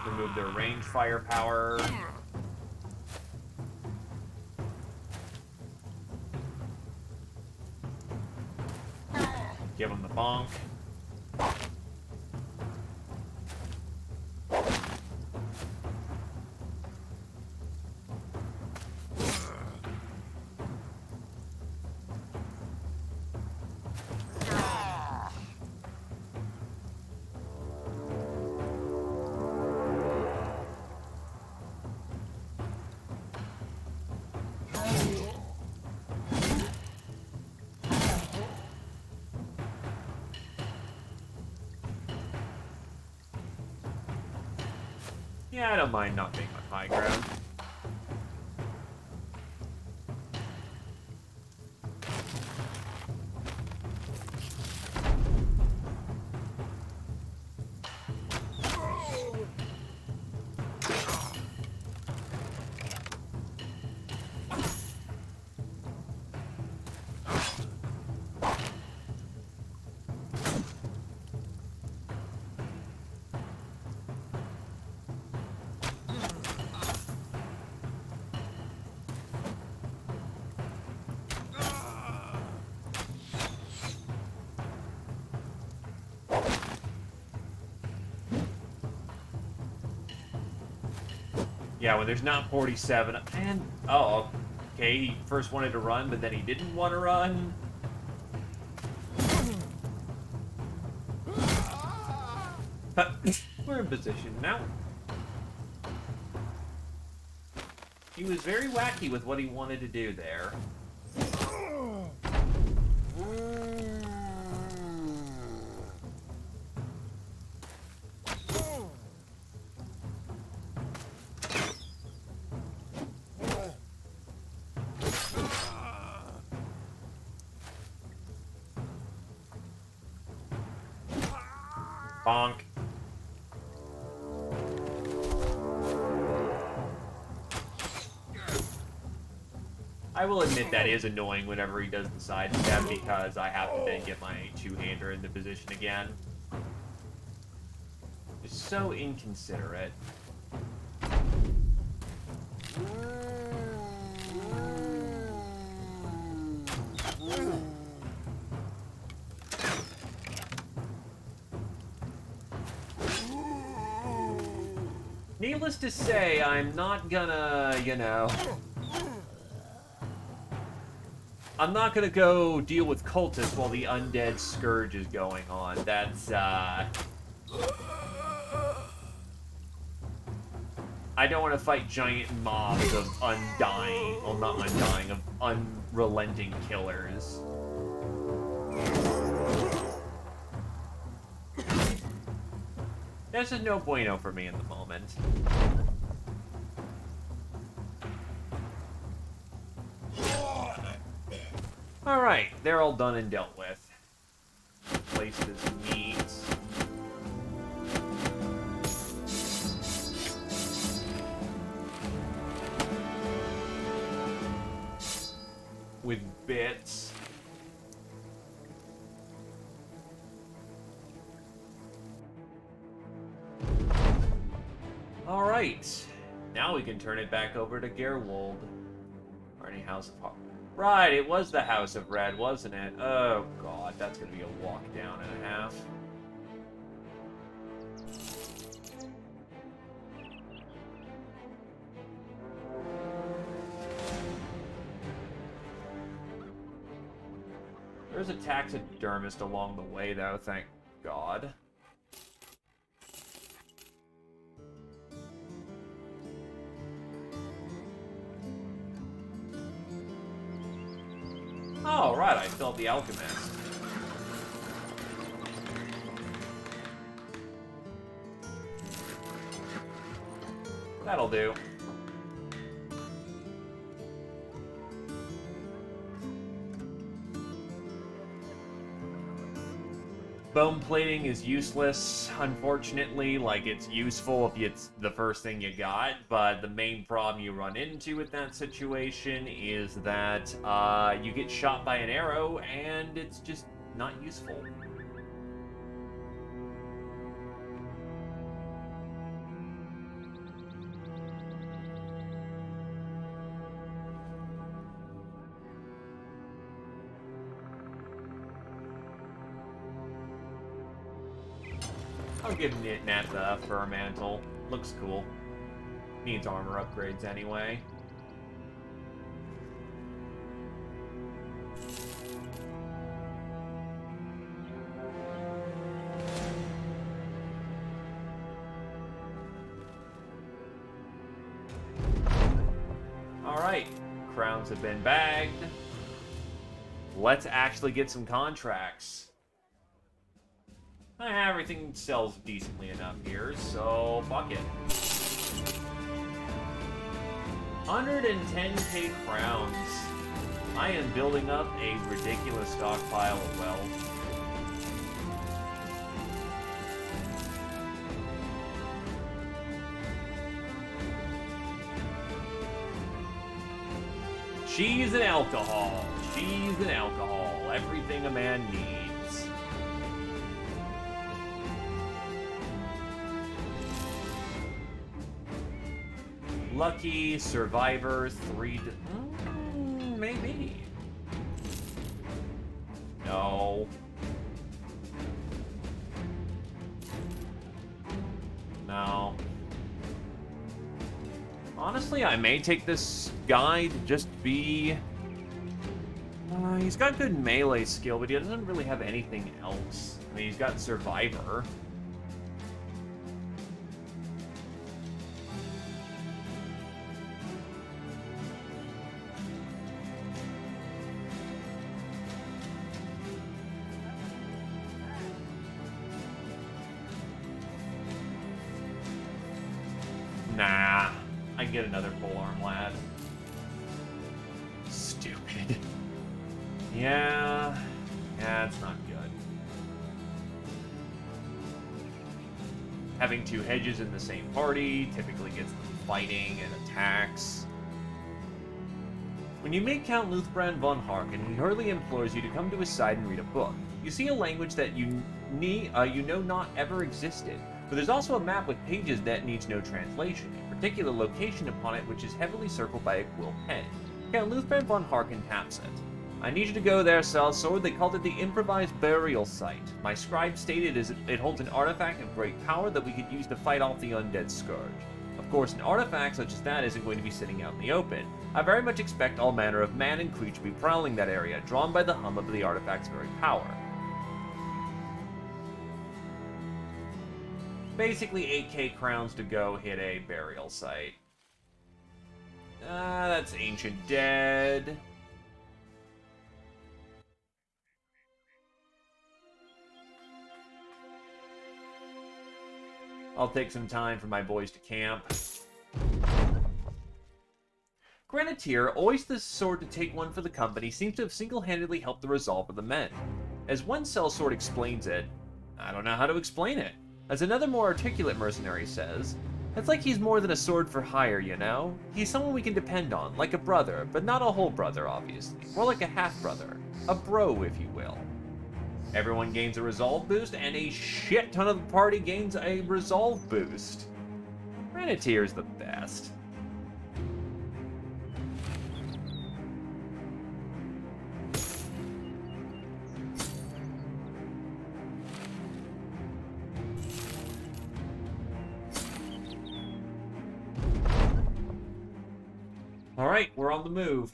Remove their range firepower. Give them the bonk. Yeah, I don't mind not being on high ground. Yeah, when there's not 47, and oh, okay, he first wanted to run, but then he didn't want to run. We're in position now. He was very wacky with what he wanted to do there. Bonk. I will admit that is annoying whenever he does the side step because I have to then get my two-hander into position again. It's so inconsiderate. Needless to say, I'm not gonna, you know... I'm not gonna go deal with cultists while the undead scourge is going on. That's, I don't want to fight giant mobs of undying... Well, not undying, of unrelenting killers. This is no bueno for me in the moment. Alright, they're all done and dealt with. Place this meat. With bits. Alright. Now we can turn it back over to Gerwold. Or any House of Heart. Right, it was the House of Red, wasn't it? Oh god, that's gonna be a walk down and a half. There's a taxidermist along the way, though, thank God. Oh, right, I felt the alchemist. That'll do. Bone plating is useless, unfortunately. Like, it's useful if it's the first thing you got, but the main problem you run into with that situation is that you get shot by an arrow, and it's just not useful. I'll give Nat the fur mantle. Looks cool. Needs armor upgrades anyway. Alright, crowns have been bagged. Let's actually get some contracts. Everything sells decently enough here, so fuck it. 110k crowns. I am building up a ridiculous stockpile of wealth. Cheese and alcohol. Cheese and alcohol. Everything a man needs. Lucky, survivor, 3... maybe. No. No. Honestly, I may take this guy to just be... he's got good melee skill, but he doesn't really have anything else. I mean, he's got survivor. Nah, I can get another polearm lad. Stupid. Yeah, it's not good. Having two hedges in the same party typically gets them fighting and attacks. When you meet Count Luthbrand von Harken, he hurriedly implores you to come to his side and read a book. You see a language that you know not ever existed. But there's also a map with pages that needs no translation, a particular location upon it which is heavily circled by a quill pen. Count Luthbrand von Harken taps it. I need you to go there, sell sword. They called it the improvised burial site. My scribe stated it holds an artifact of great power that we could use to fight off the undead scourge. Of course, an artifact such as that isn't going to be sitting out in the open. I very much expect all manner of man and creature to be prowling that area, drawn by the hum of the artifact's very power. Basically 8k crowns to go hit a burial site. That's Ancient Dead. I'll take some time for my boys to camp. Grenadier, always the sort to take one for the company, seems to have single-handedly helped the resolve of the men. As one sellsword explains it, I don't know how to explain it. As another more articulate mercenary says, it's like he's more than a sword for hire, you know? He's someone we can depend on, like a brother, but not a whole brother, obviously. More like a half-brother. A bro, if you will. Everyone gains a resolve boost, and a shit ton of the party gains a resolve boost. Grenadier's the best. Alright, we're on the move.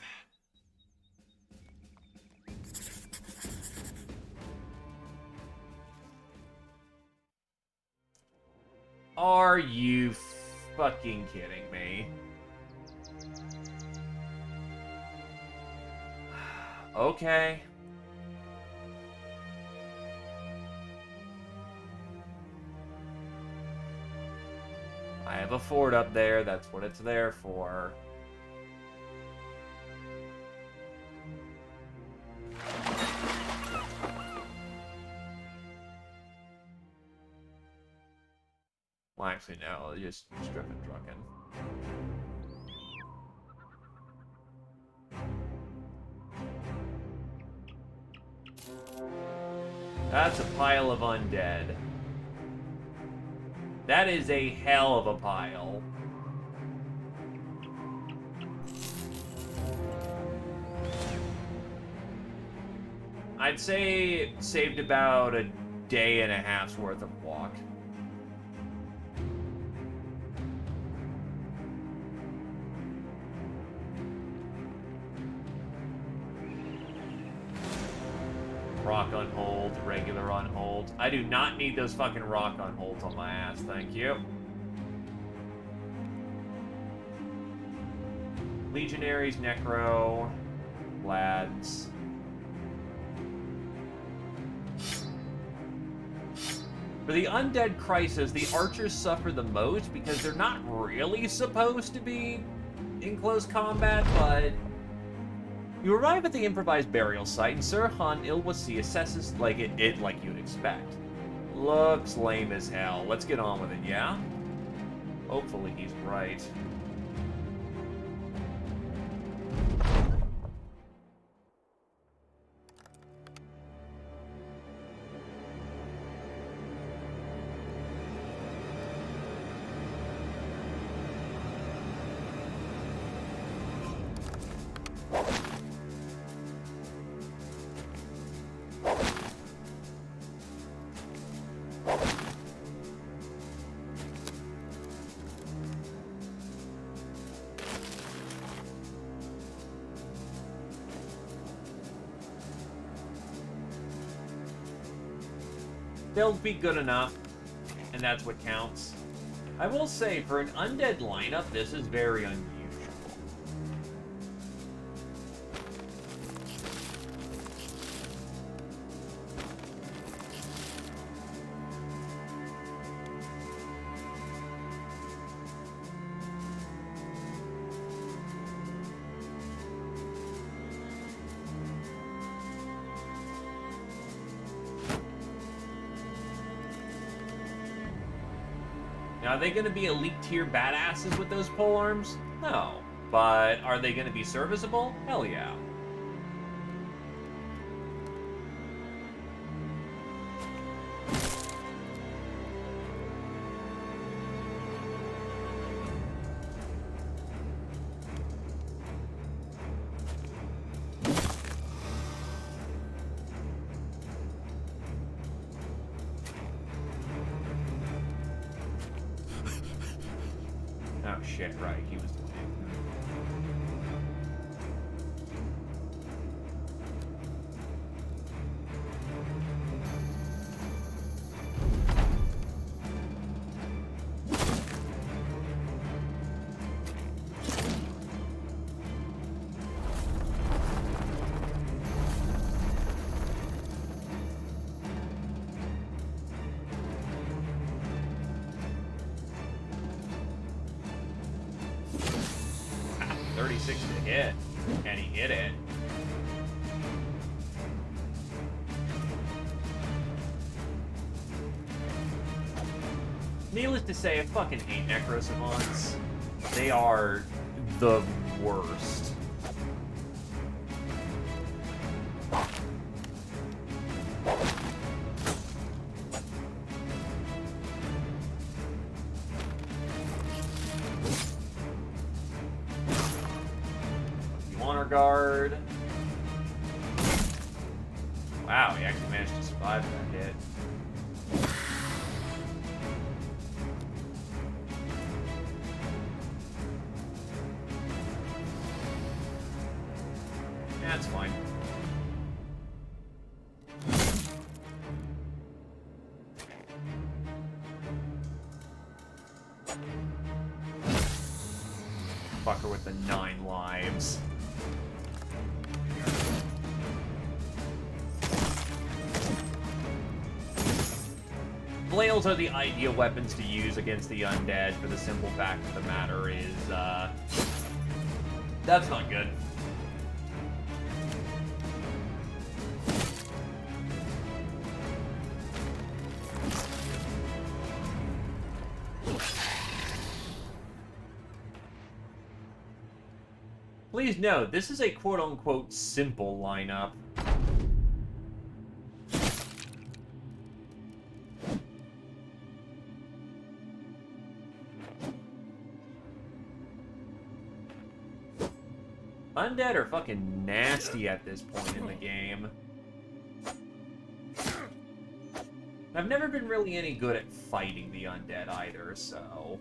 Are you fucking kidding me? Okay. I have a fort up there. That's what it's there for. Well, actually, no. Just Striffen Drucken. That's a pile of undead. That is a hell of a pile. I'd say saved about a day and a half's worth of walk. Rock on hold, regular on hold. I do not need those fucking rock on holds on my ass, thank you. Legionaries, Necro, Lads. For the Undead Crisis, the archers suffer the most because they're not really supposed to be in close combat, but... You arrive at the improvised burial site, and Sir Han Ilwasi assesses like it like you'd expect. Looks lame as hell. Let's get on with it, yeah? Hopefully he's right. They'll be good enough, and that's what counts. I will say, for an undead lineup, this is very unusual. Now, are they going to be elite tier badasses with those polearms? No. But are they going to be serviceable? Hell yeah. Oh shit, right, he was the to hit, and he hit it. Needless to say, I fucking hate Necro Savants. They are the worst. Guard. Wow, he actually managed to survive that hit. Yeah, that's fine. Fucker with the 9 lives. flails are the ideal weapons to use against the undead, for the simple fact of the matter is, that's not good. Please note, this is a quote-unquote simple lineup. Undead are fucking nasty at this point in the game. I've never been really any good at fighting the undead either, so...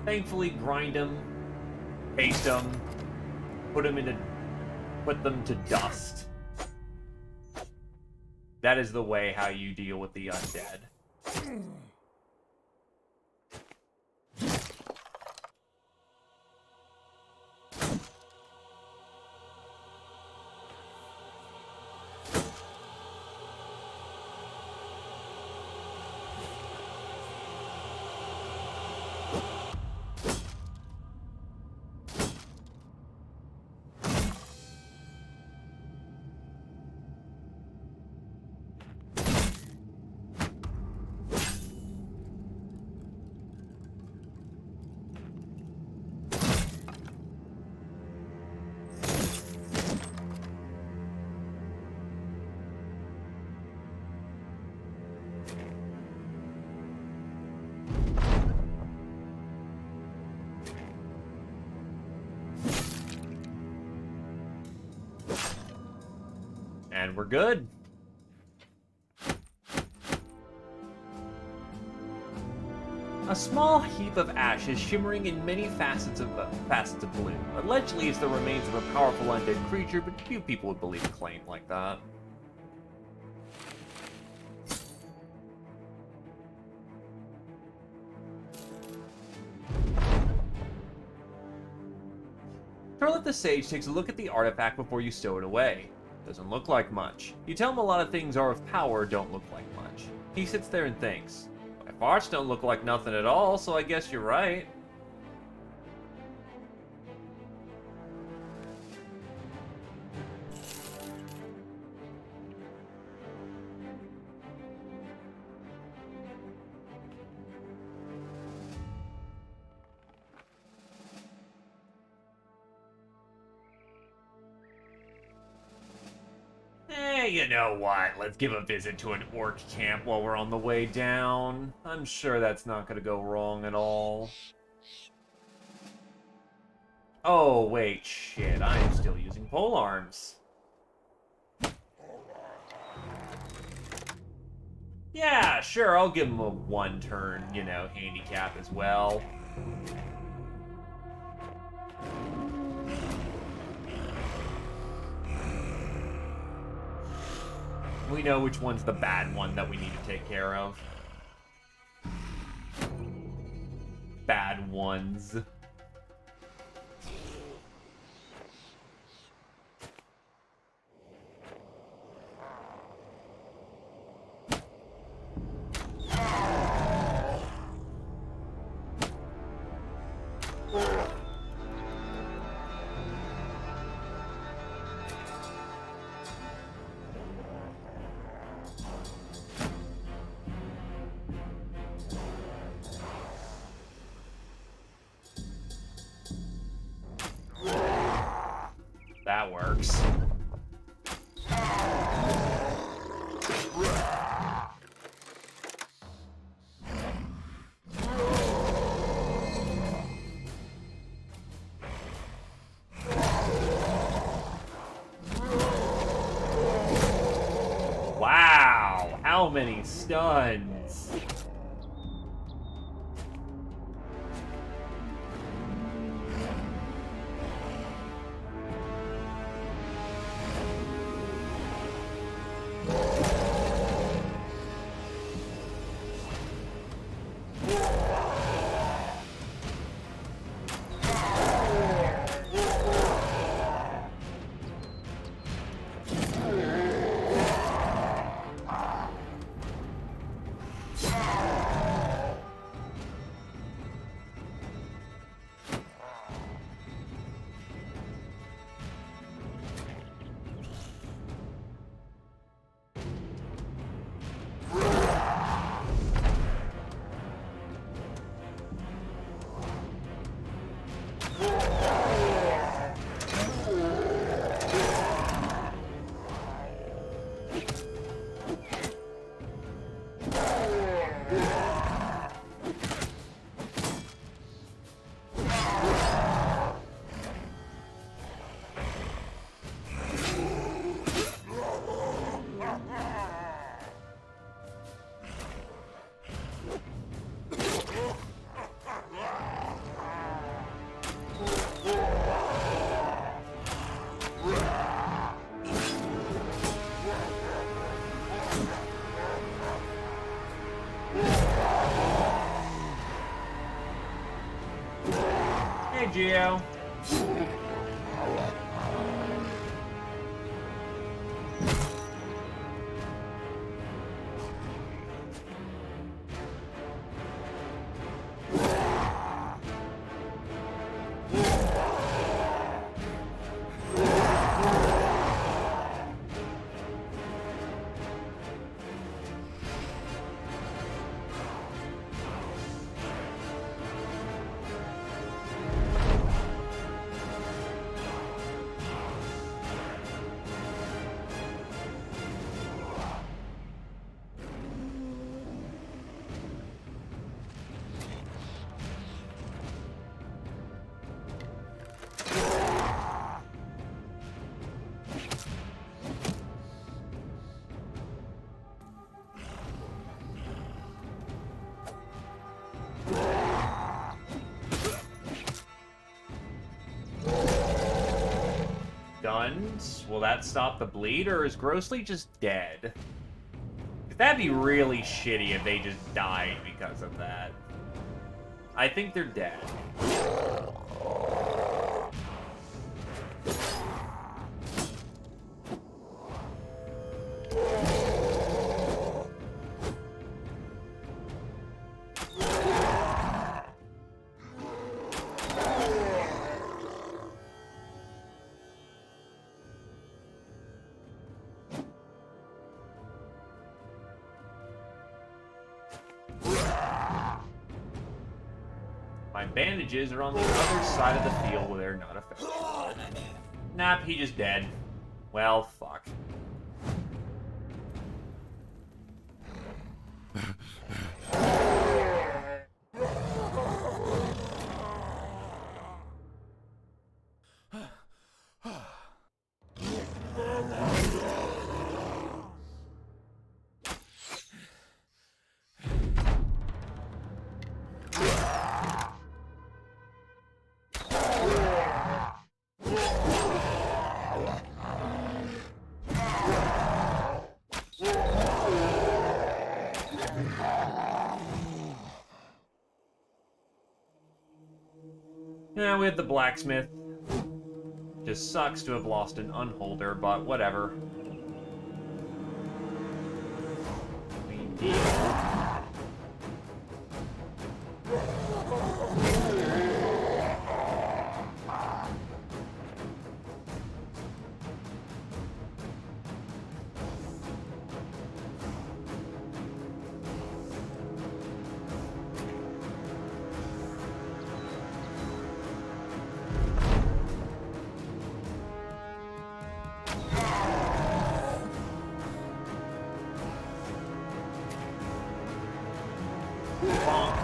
Thankfully, grind them, paste them, put them to dust. That is the way how you deal with the undead. And we're good. A small heap of ashes shimmering in many facets of blue. Allegedly, it's the remains of a powerful undead creature, but few people would believe a claim like that. Turlet the Sage takes a look at the artifact before you stow it away. Doesn't look like much. You tell him a lot of things are of power don't look like much. He sits there and thinks. My farts don't look like nothing at all, so I guess you're right. You know what? Let's give a visit to an orc camp while we're on the way down. I'm sure that's not going to go wrong at all. Oh, wait, shit. I am still using pole arms. Yeah, sure, I'll give him a one-turn, you know, handicap as well. We know which one's the bad one that we need to take care of. Bad ones. works. Wow, how many stuns? Hey, Geo. Stunned? Will that stop the bleed, or is Grossly just dead? That'd be really shitty if they just died because of that. I think they're dead. My bandages are on the other side of the field where they're not affected. Nah, he just dead. Well, fuck. Yeah, we have the blacksmith. Just sucks to have lost an unholder, but whatever. Bonk.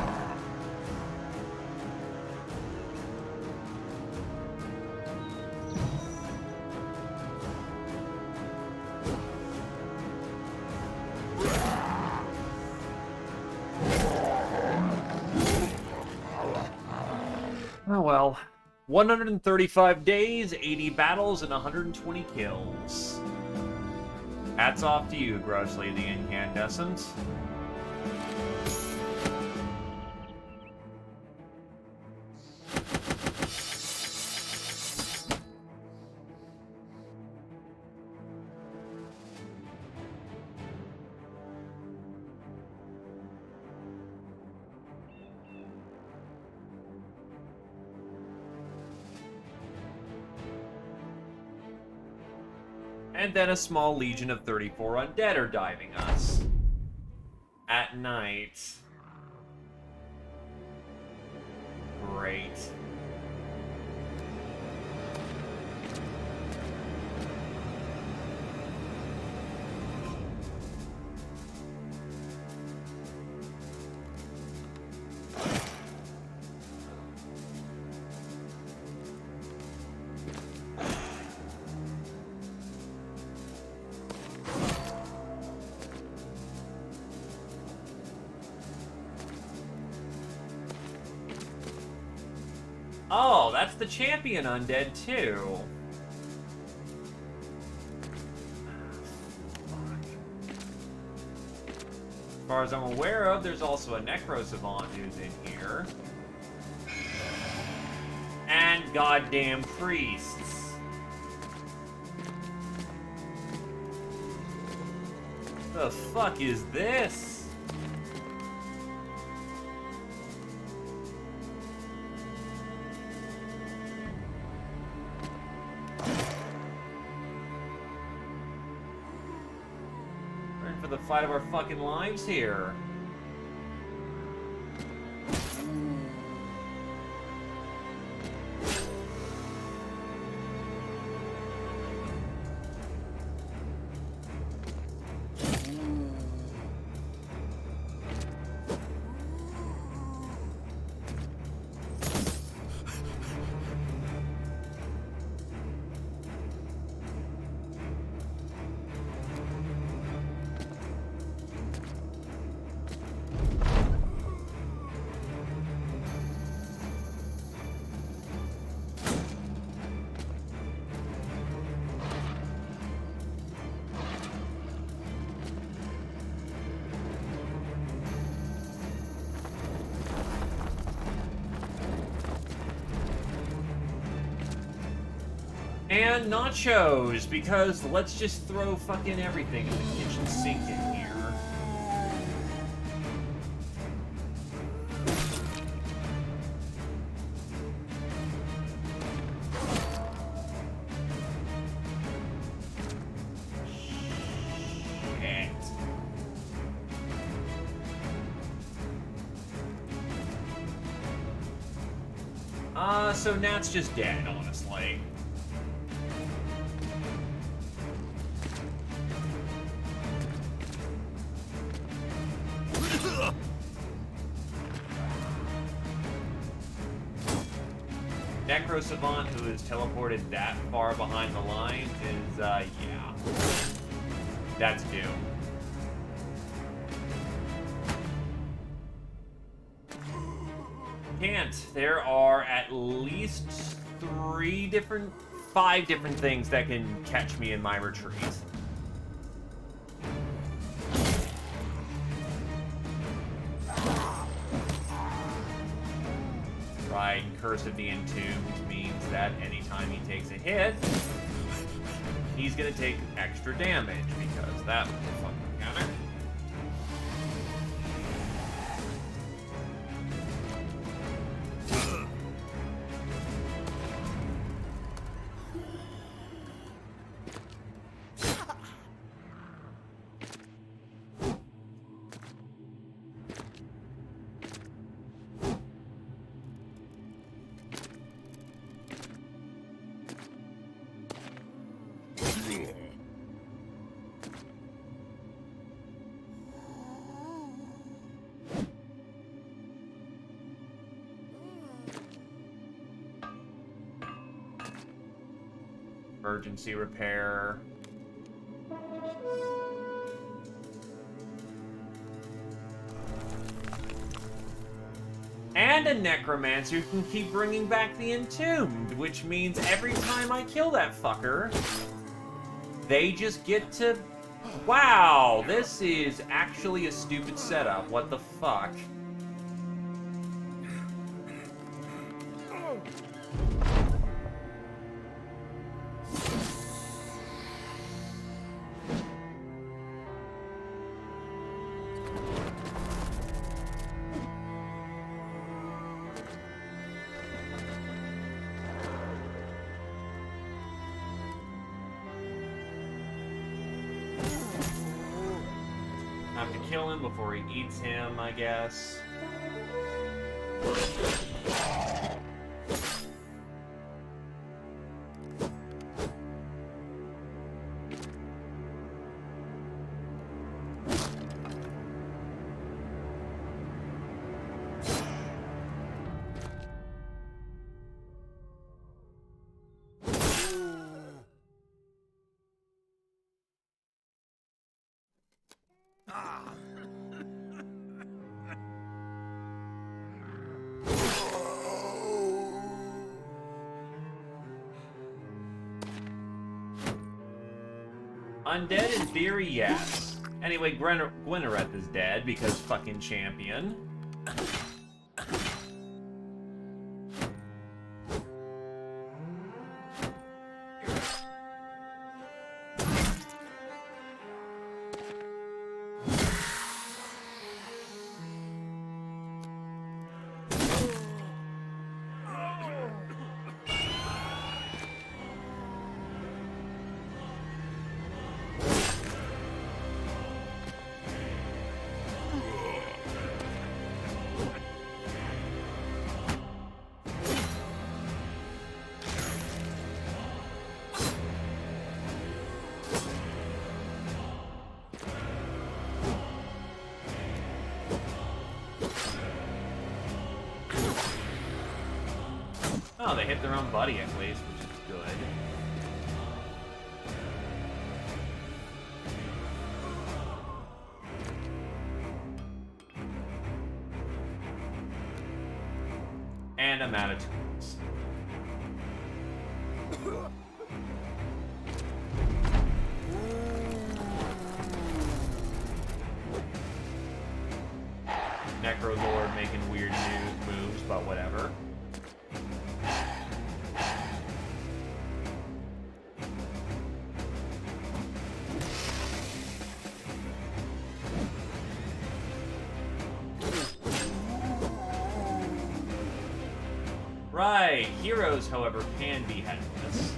Oh well. 135 days, 80 battles, and 120 kills. Hats off to you, Grossly the Incandescent. And then a small legion of 34 undead are diving us. At night. Great. Oh, that's the champion undead, too. As far as I'm aware of, there's also a Necro Savant who's in here. And goddamn priests. The fuck is this? For the fight of our fucking lives here. And nachos, because let's just throw fucking everything in the kitchen sink in here. Shit. So Nat's just dead, honestly. Necro Savant, who is teleported that far behind the line, is, yeah. That's due. Can't. There are at least 5 different things that can catch me in my retreat. Right, Curse of the Entombed means that anytime he takes a hit, he's gonna take extra damage, because that was a fucking counter. Emergency repair. And a necromancer who can keep bringing back the entombed, which means every time I kill that fucker, they just get to... Wow, this is actually a stupid setup. What the fuck? Have to kill him before he eats him, I guess. Undead in theory, yes. Anyway, Gwynneth is dead because fucking champion. Oh, they hit their own buddy at least, which is good. And I'm out of tools. Necrolord making weird moves, but whatever. Right, heroes, however, can be headless.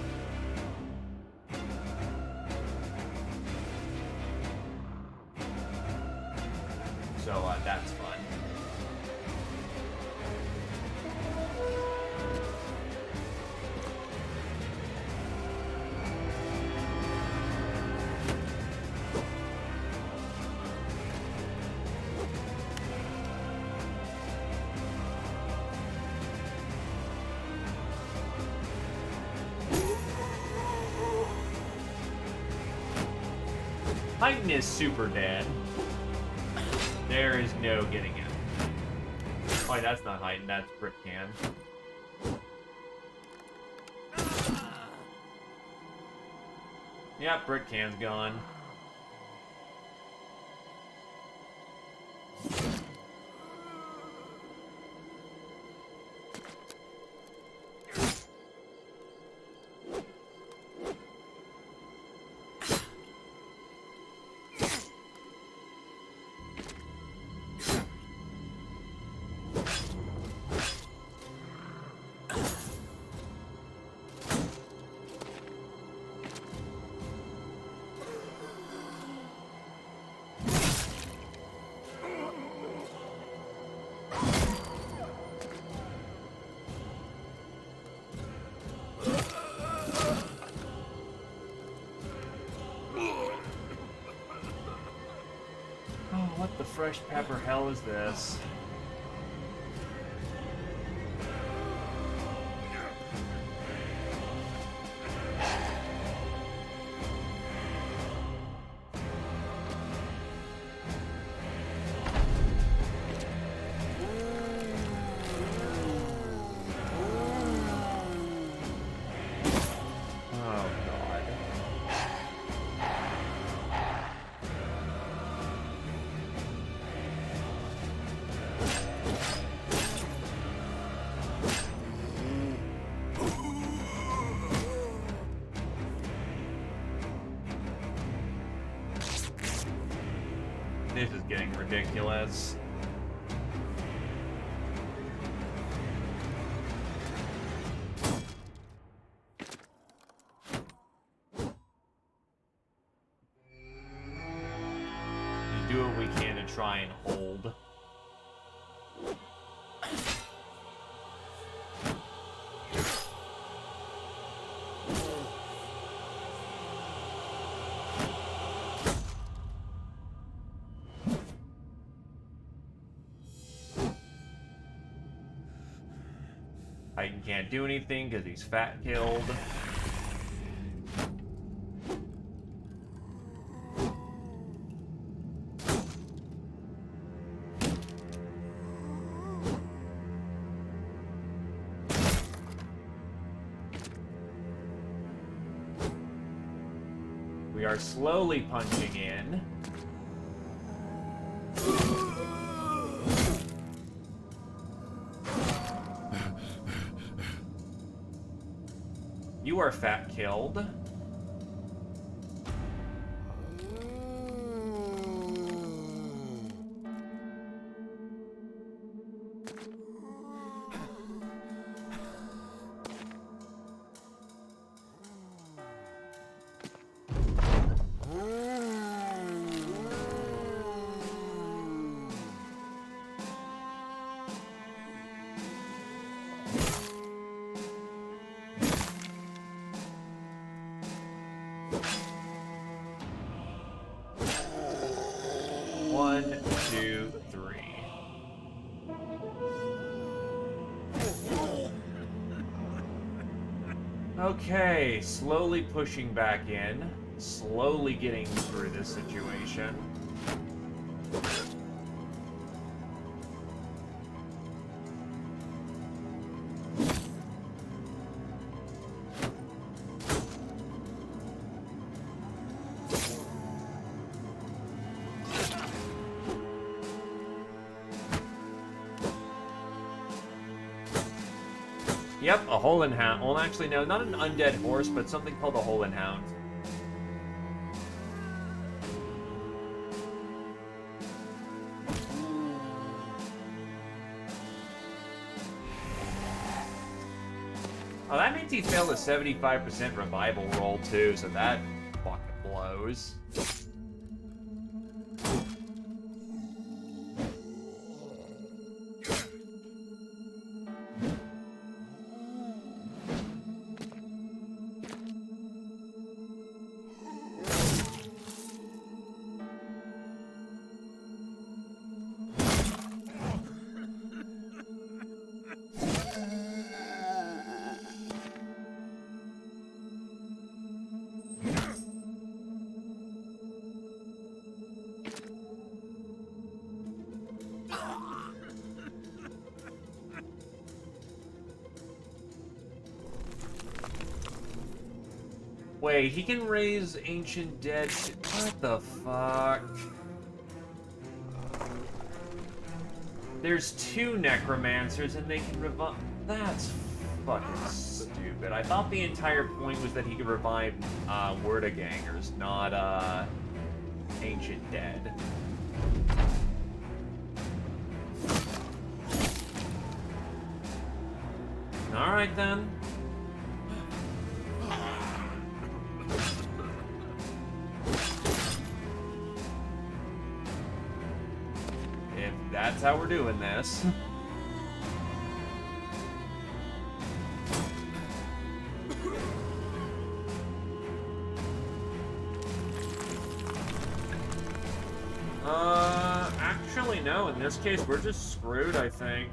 So, that's fun. Titan is super dead. There is no getting him. Oh, that's not Titan, that's Britcan. Yep, Britcan's gone. What the fresh pepper hell is this? ridiculous. We do what we can to try and hold. Titan can't do anything because he's fat killed. We are slowly punching in. You are fat killed. One, two, three. Okay, slowly pushing back in, slowly getting through this situation. Yep, a hole in hound. Well, actually, no, not an undead horse, but something called a hole in hound. Oh, that means he failed a 75% revival roll, too, so that fucking blows. Wait, he can raise ancient dead. What the fuck? There's two necromancers and they can revive. That's fucking stupid. I thought the entire point was that he could revive Wordagangers, not ancient dead. Alright then. That's how we're doing this. Actually no, in this case we're just screwed, I think.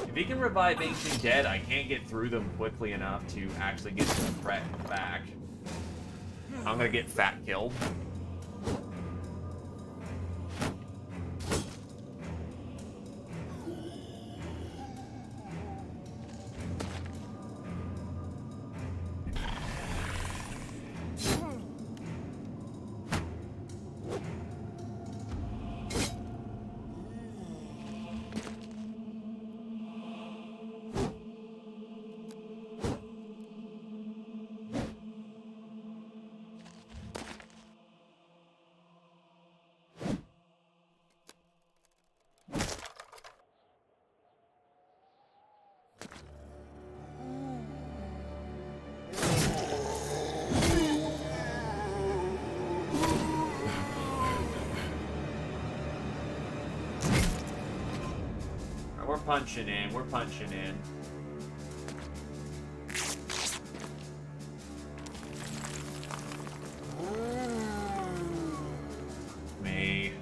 If he can revive Ancient Dead, I can't get through them quickly enough to actually get to the threat back. I'm gonna get fat killed. punching in. We're punching in. Me.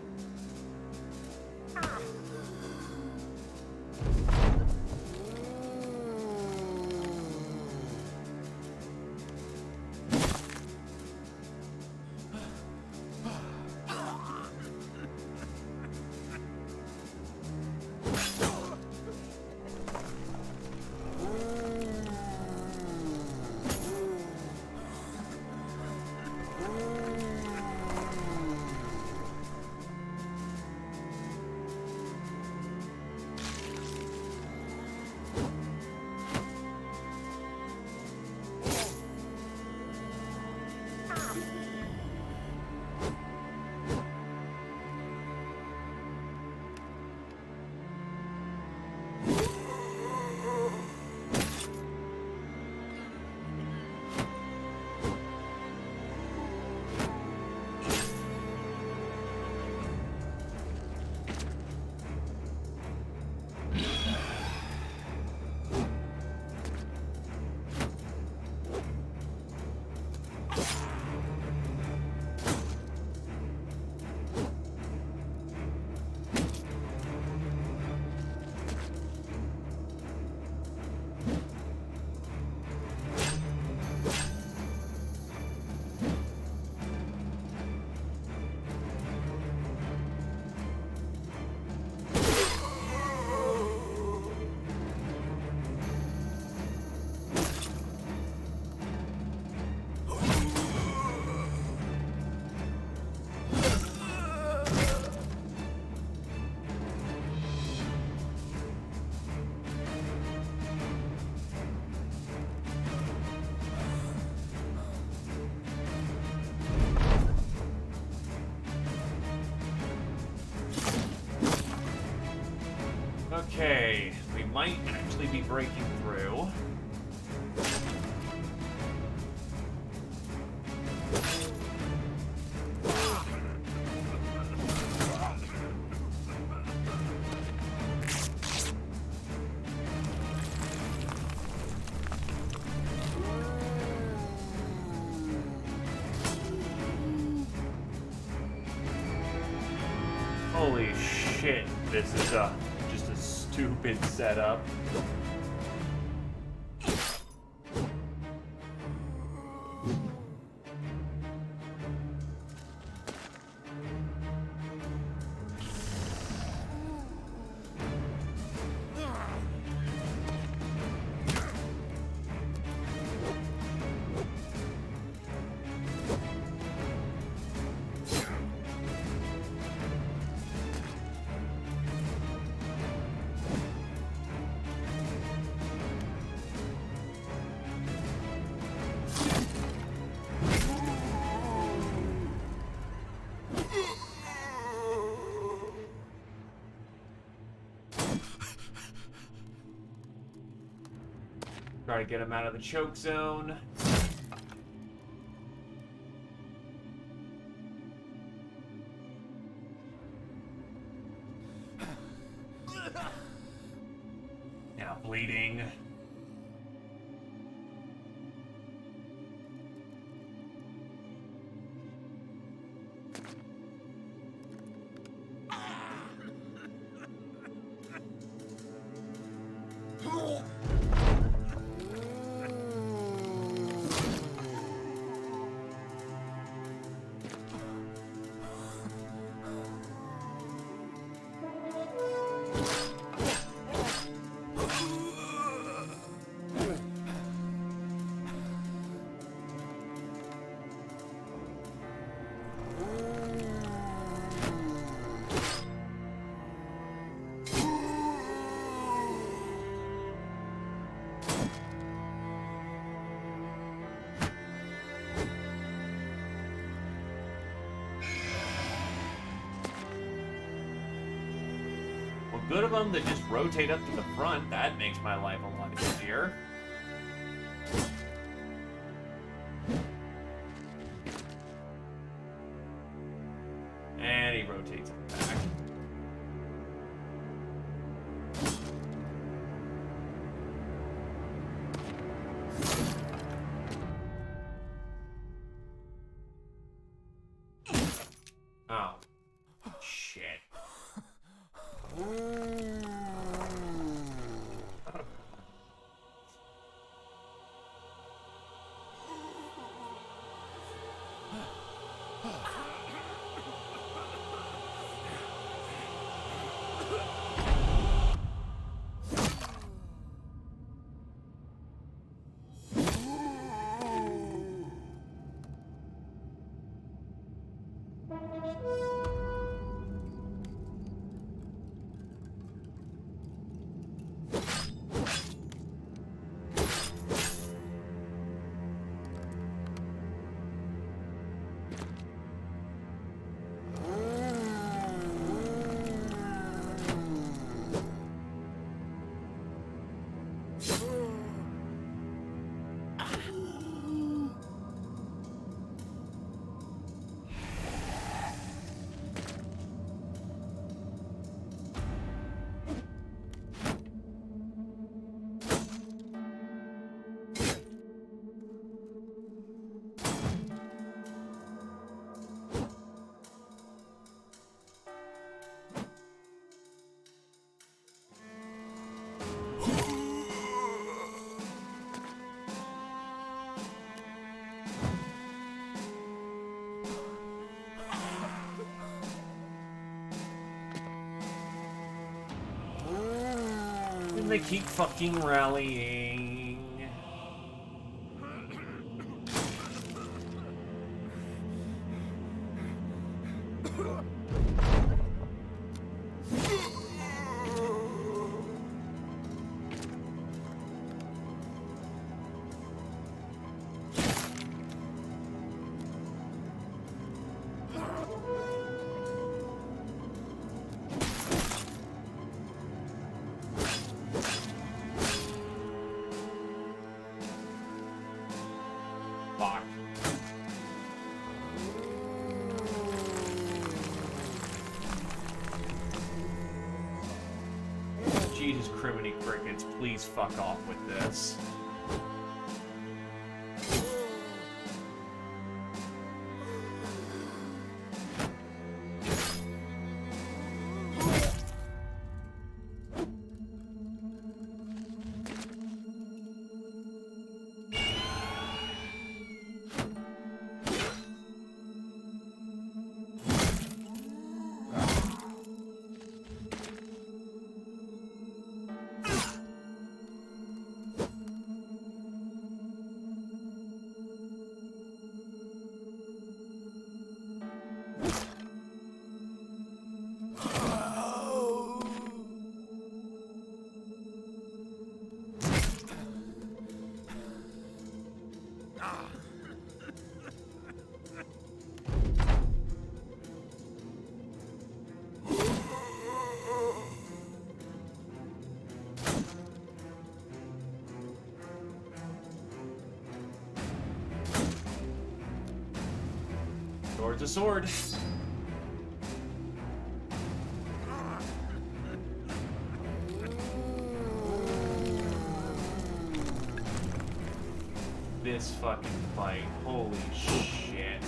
Okay, we might actually be breaking through. Holy shit, this is just a stupid setup. Try to get him out of the choke zone. Now bleeding. Good of them that just rotate up to the front. That makes my life a lot easier. And he rotates it back. They keep fucking rallying. Fuck. Jesus criminy crickets, please fuck off with this. Sword's a sword. This fucking fight, holy shit.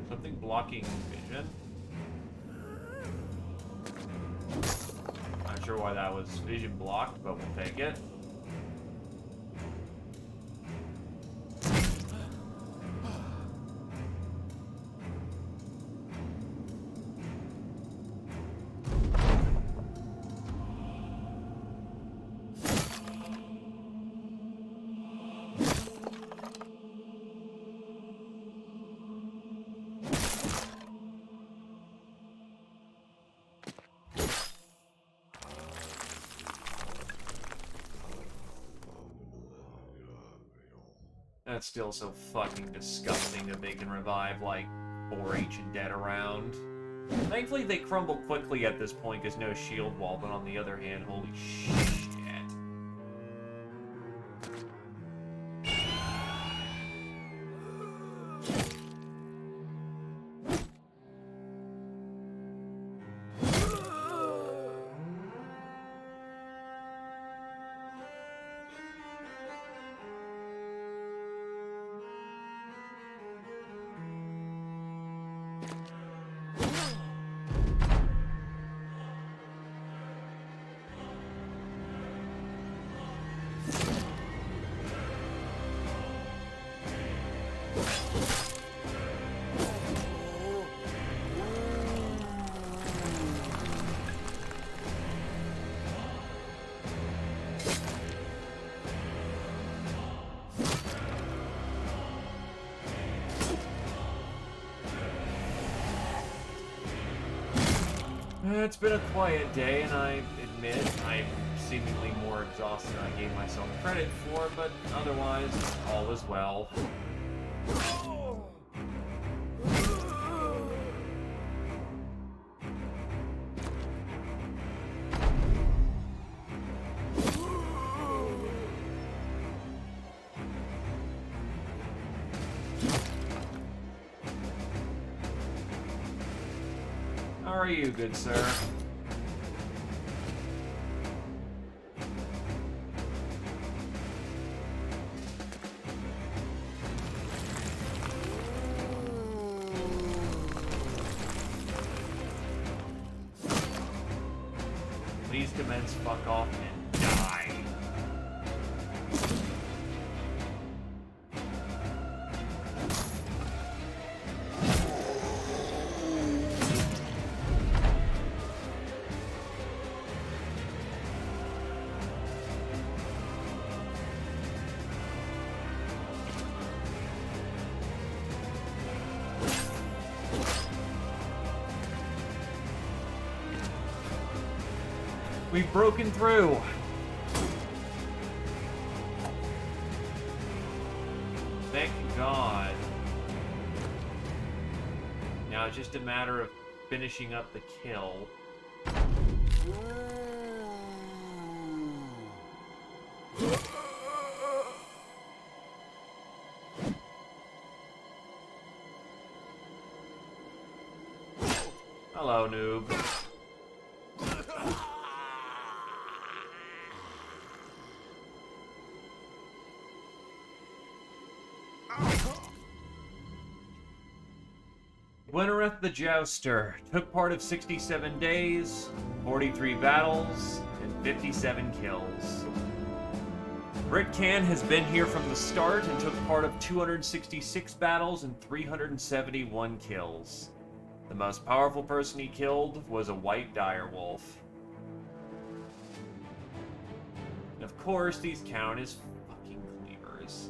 Something blocking vision? Not sure why that was vision blocked, but we'll take it. That's still so fucking disgusting that they can revive, like, 4 ancient dead around. Thankfully, they crumble quickly at this point because no shield wall, but on the other hand, holy shit. It's been a quiet day, and I admit I'm seemingly more exhausted than I gave myself credit for, but otherwise, all is well. How are you, good sir? Please commence fuck off and die. We've broken through. Thank God. Now it's just a matter of finishing up the kill. Hello, noob. Winnereth the Jouster took part of 67 days, 43 battles, and 57 kills. Britcan has been here from the start and took part of 266 battles and 371 kills. The most powerful person he killed was a white direwolf. And of course, these count as fucking cleavers.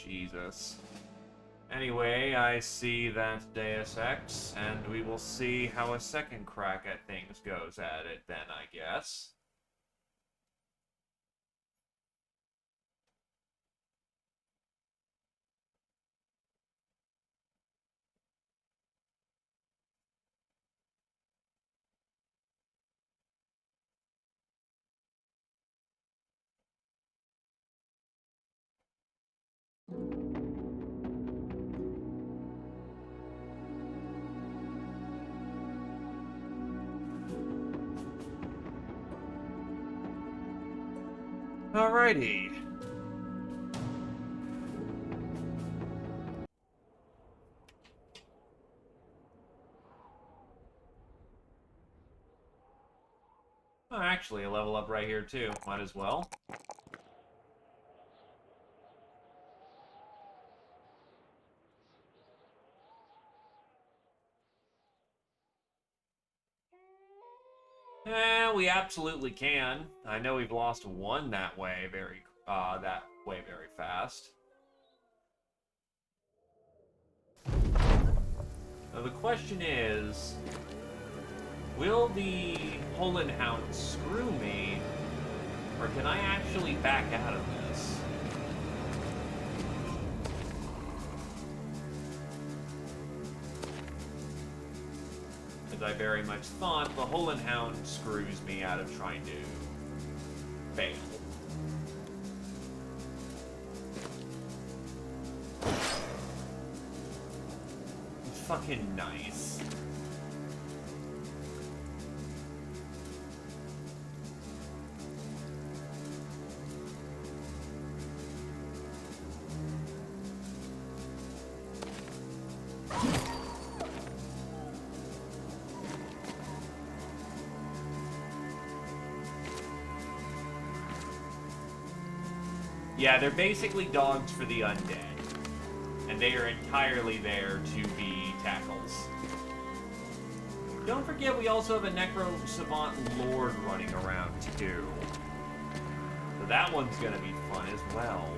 Jesus. Anyway, I see that Deus Ex, and we will see how a second crack at things goes at it then, I guess. Alrighty. Oh, actually, a level up right here too. Might as well. We absolutely can. I know we've lost one that way very fast. Now the question is, will the Poland Hound screw me, or can I actually back out of this? As I very much thought, the Holland Hound screws me out of trying to fail. Fucking nice. Yeah, they're basically dogs for the undead. And they are entirely there to be tackles. Don't forget we also have a Necro Savant Lord running around too. So that one's gonna be fun as well.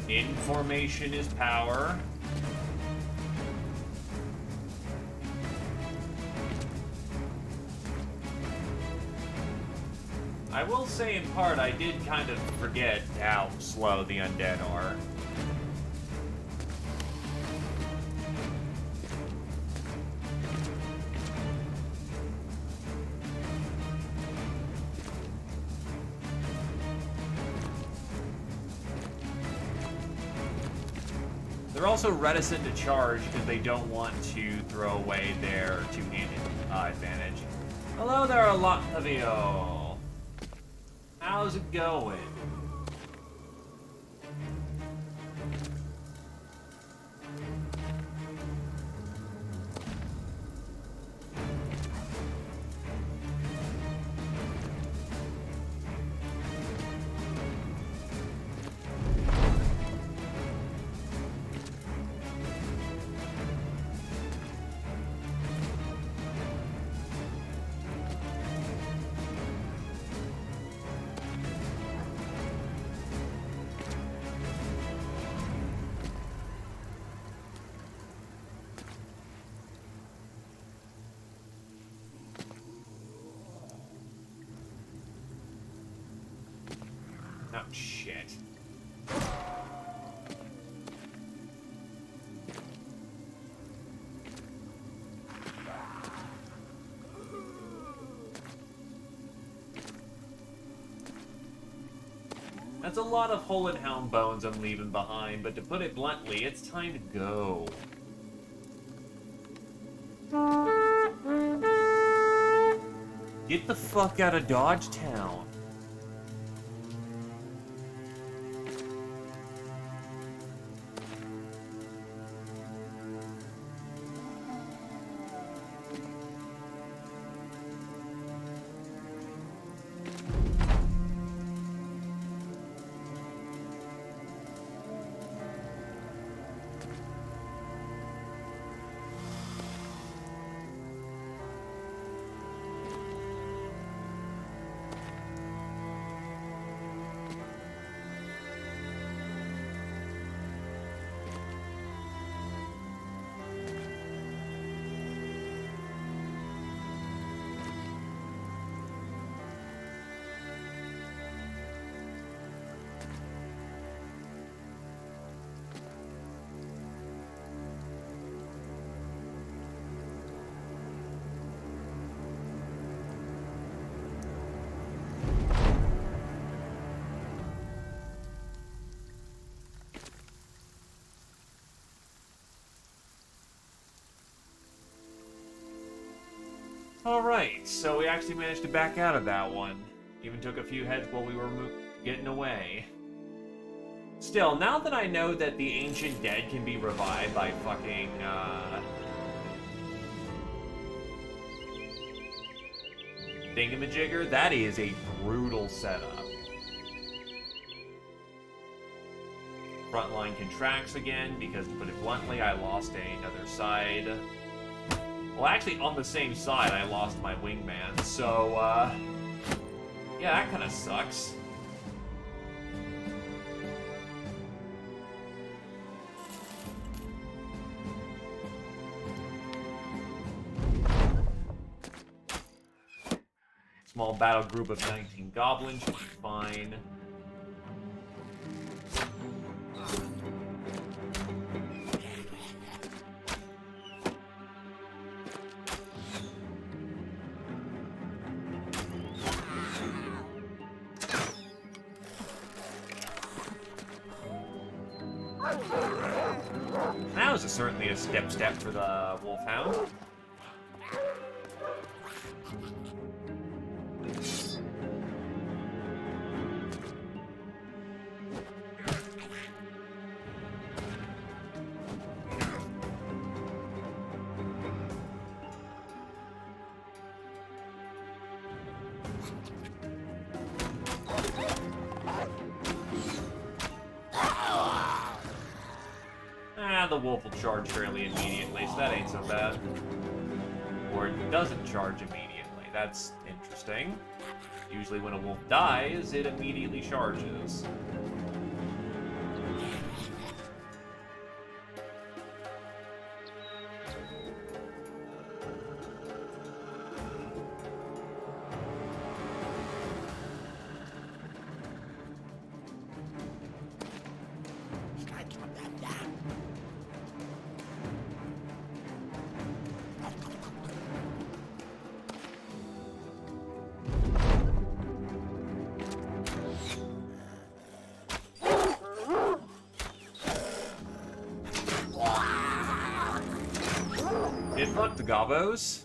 Information is power. I will say in part, I did kind of forget how slow the undead are. They're also reticent to charge because they don't want to throw away their two-handed advantage. Hello there, a lot of you. How's it going? Oh, shit. That's a lot of Hull and Hound bones I'm leaving behind, but to put it bluntly, it's time to go. Get the fuck out of Dodge Town. Alright, so we actually managed to back out of that one. Even took a few heads while we were getting away. Still, now that I know that the ancient dead can be revived by fucking, thingamajigger, that is a brutal setup. Frontline contracts again, because to put it bluntly, I lost another side. Well, actually, on the same side, I lost my wingman, so, yeah, that kind of sucks. Small battle group of 19 goblins should be fine. That was certainly a step for the Wolfhound. The wolf will charge fairly immediately, so that ain't so bad. Or it doesn't charge immediately. That's interesting. Usually when a wolf dies, it immediately charges. Fuck the gobos.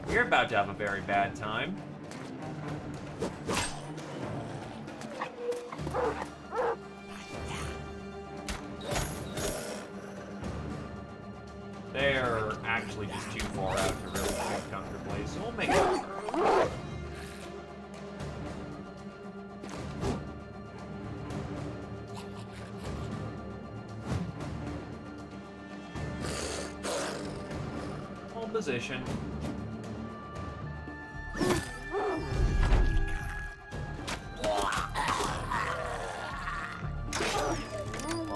You're about to have a very bad time. They're actually just too far out to really shoot comfortably, so we'll make it. Hold position.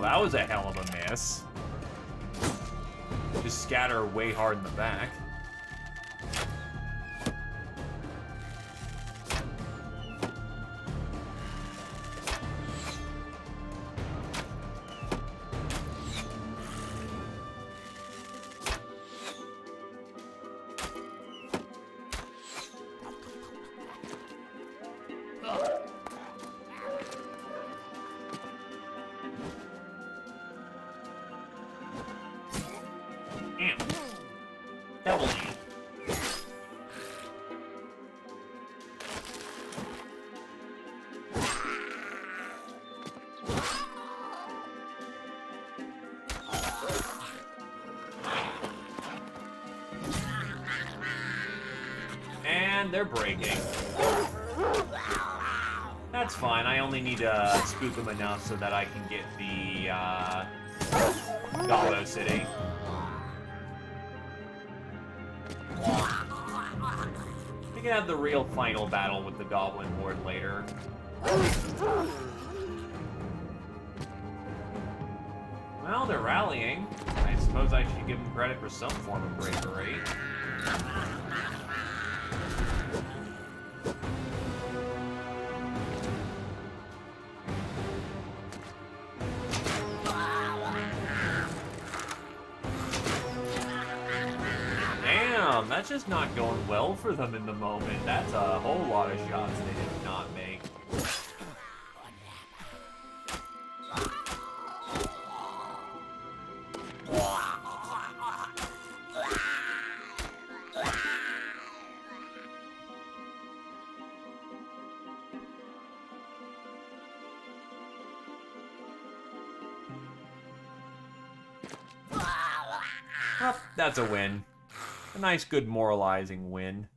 That was a hell of a miss. Just scatter way hard in the back. Double E. And they're breaking. That's fine. I only need to spook them enough so that I can get the Gallo City. We can have the real final battle with the Goblin Horde later. Well, they're rallying. Nice. Suppose I should give him credit for some form of bravery. Damn, that's just not going well for them in the moment. That's a whole lot of shots they did not make. Well, that's a win. A nice, good, moralizing win.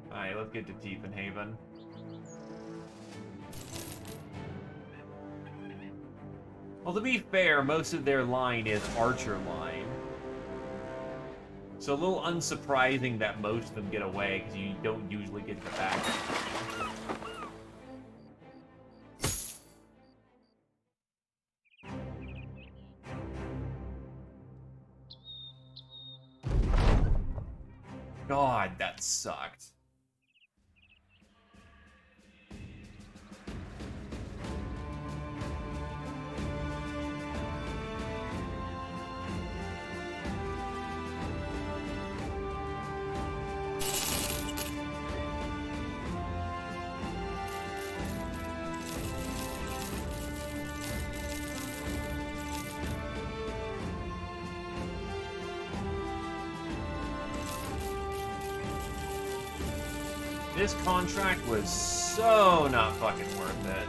Alright, let's get to Tiefenhaven. Well, to be fair, most of their line is archer line. So a little unsurprising that most of them get away, because you don't usually get the back. God, that sucked. This contract was so not fucking worth it.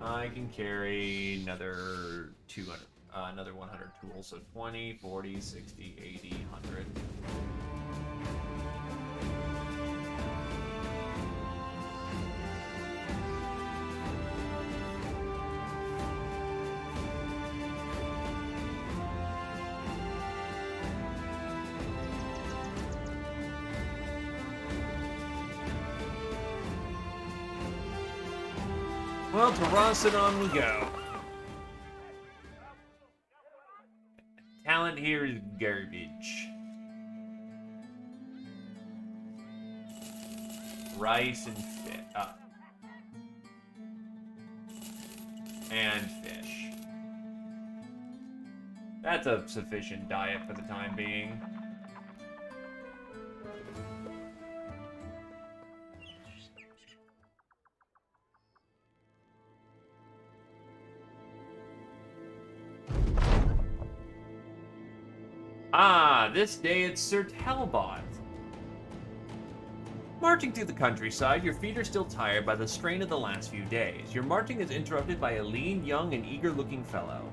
I can carry another 200, another 100 tools, so 20, 40, 60, 80, 100. Well, to Rossadon we go. Talent here is garbage. Rice and fish. And fish. That's a sufficient diet for the time being. Ah, this day it's Sir Talbot. Marching through the countryside, your feet are still tired by the strain of the last few days. Your marching is interrupted by a lean, young, and eager-looking fellow.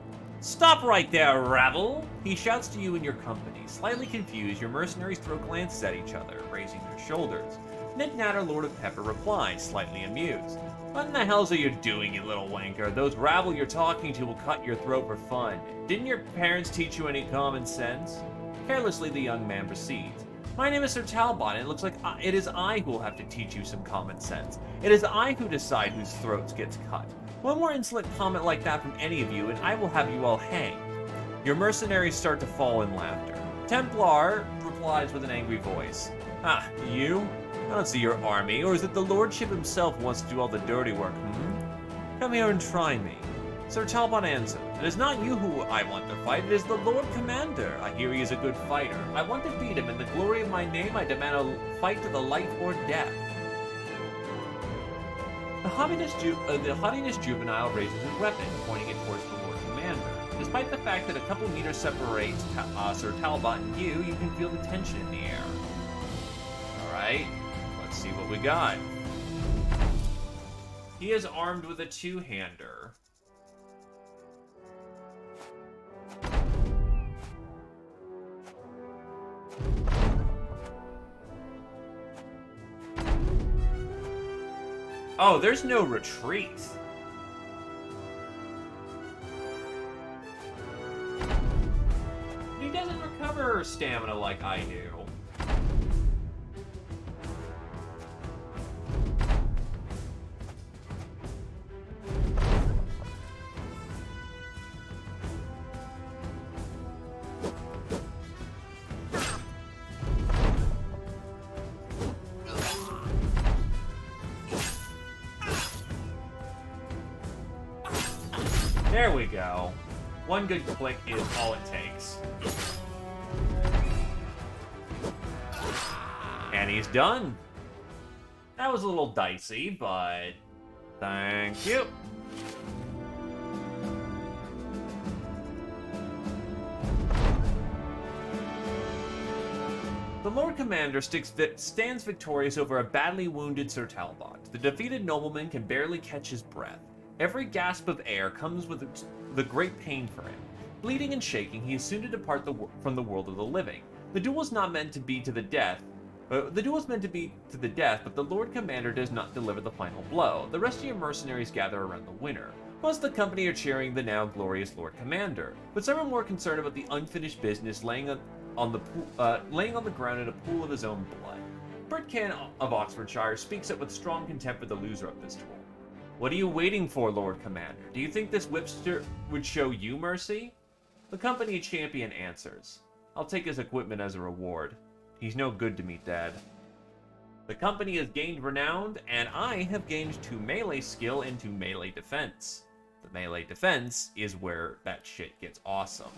Stop right there, rabble! He shouts to you in your company. Slightly confused, your mercenaries throw glances at each other, raising their shoulders. Ned Natter, Lord of Pepper, replies, slightly amused. What in the hells are you doing, you little wanker? Those rabble you're talking to will cut your throat for fun. Didn't your parents teach you any common sense? Carelessly, the young man proceeds. My name is Sir Talbot, and it looks like it is I who will have to teach you some common sense. It is I who decide whose throats gets cut. One more insolent comment like that from any of you, and I will have you all hanged. Your mercenaries start to fall in laughter. Templar replies with an angry voice. Ah, you? I don't see your army, or is it the lordship himself who wants to do all the dirty work, Come here and try me. Sir Talbot answered, It is not you who I want to fight, it is the Lord Commander. I hear he is a good fighter. I want to beat him. In the glory of my name, I demand a fight to the life or death. The haughtiness juvenile raises his weapon, pointing it towards the Lord Commander. Despite the fact that a couple meters separates Sir Talbot and you can feel the tension in the air. Alright, let's see what we got. He is armed with a two-hander. Oh, there's no retreat. He doesn't recover stamina like I do. There we go. One good click is all it takes. And he's done. That was a little dicey, but thank you. The Lord Commander stands victorious over a badly wounded Sir Talbot. The defeated nobleman can barely catch his breath. Every gasp of air comes with the great pain for him. Bleeding and shaking, he is soon to depart from the world of the living. The duel is not meant to be to the death. The duel is meant to be to the death, but the Lord Commander does not deliver the final blow. The rest of your mercenaries gather around the winner. Most of the company are cheering the now glorious Lord Commander, but some are more concerned about the unfinished business laying on the ground in a pool of his own blood. Bertcan of Oxfordshire speaks up with strong contempt for the loser of this duel. What are you waiting for, Lord Commander? Do you think this whipster would show you mercy? The company champion answers. I'll take his equipment as a reward. He's no good to me, Dad. The company has gained renown, and I have gained 2 melee skill and 2 melee defense. The melee defense is where that shit gets awesome.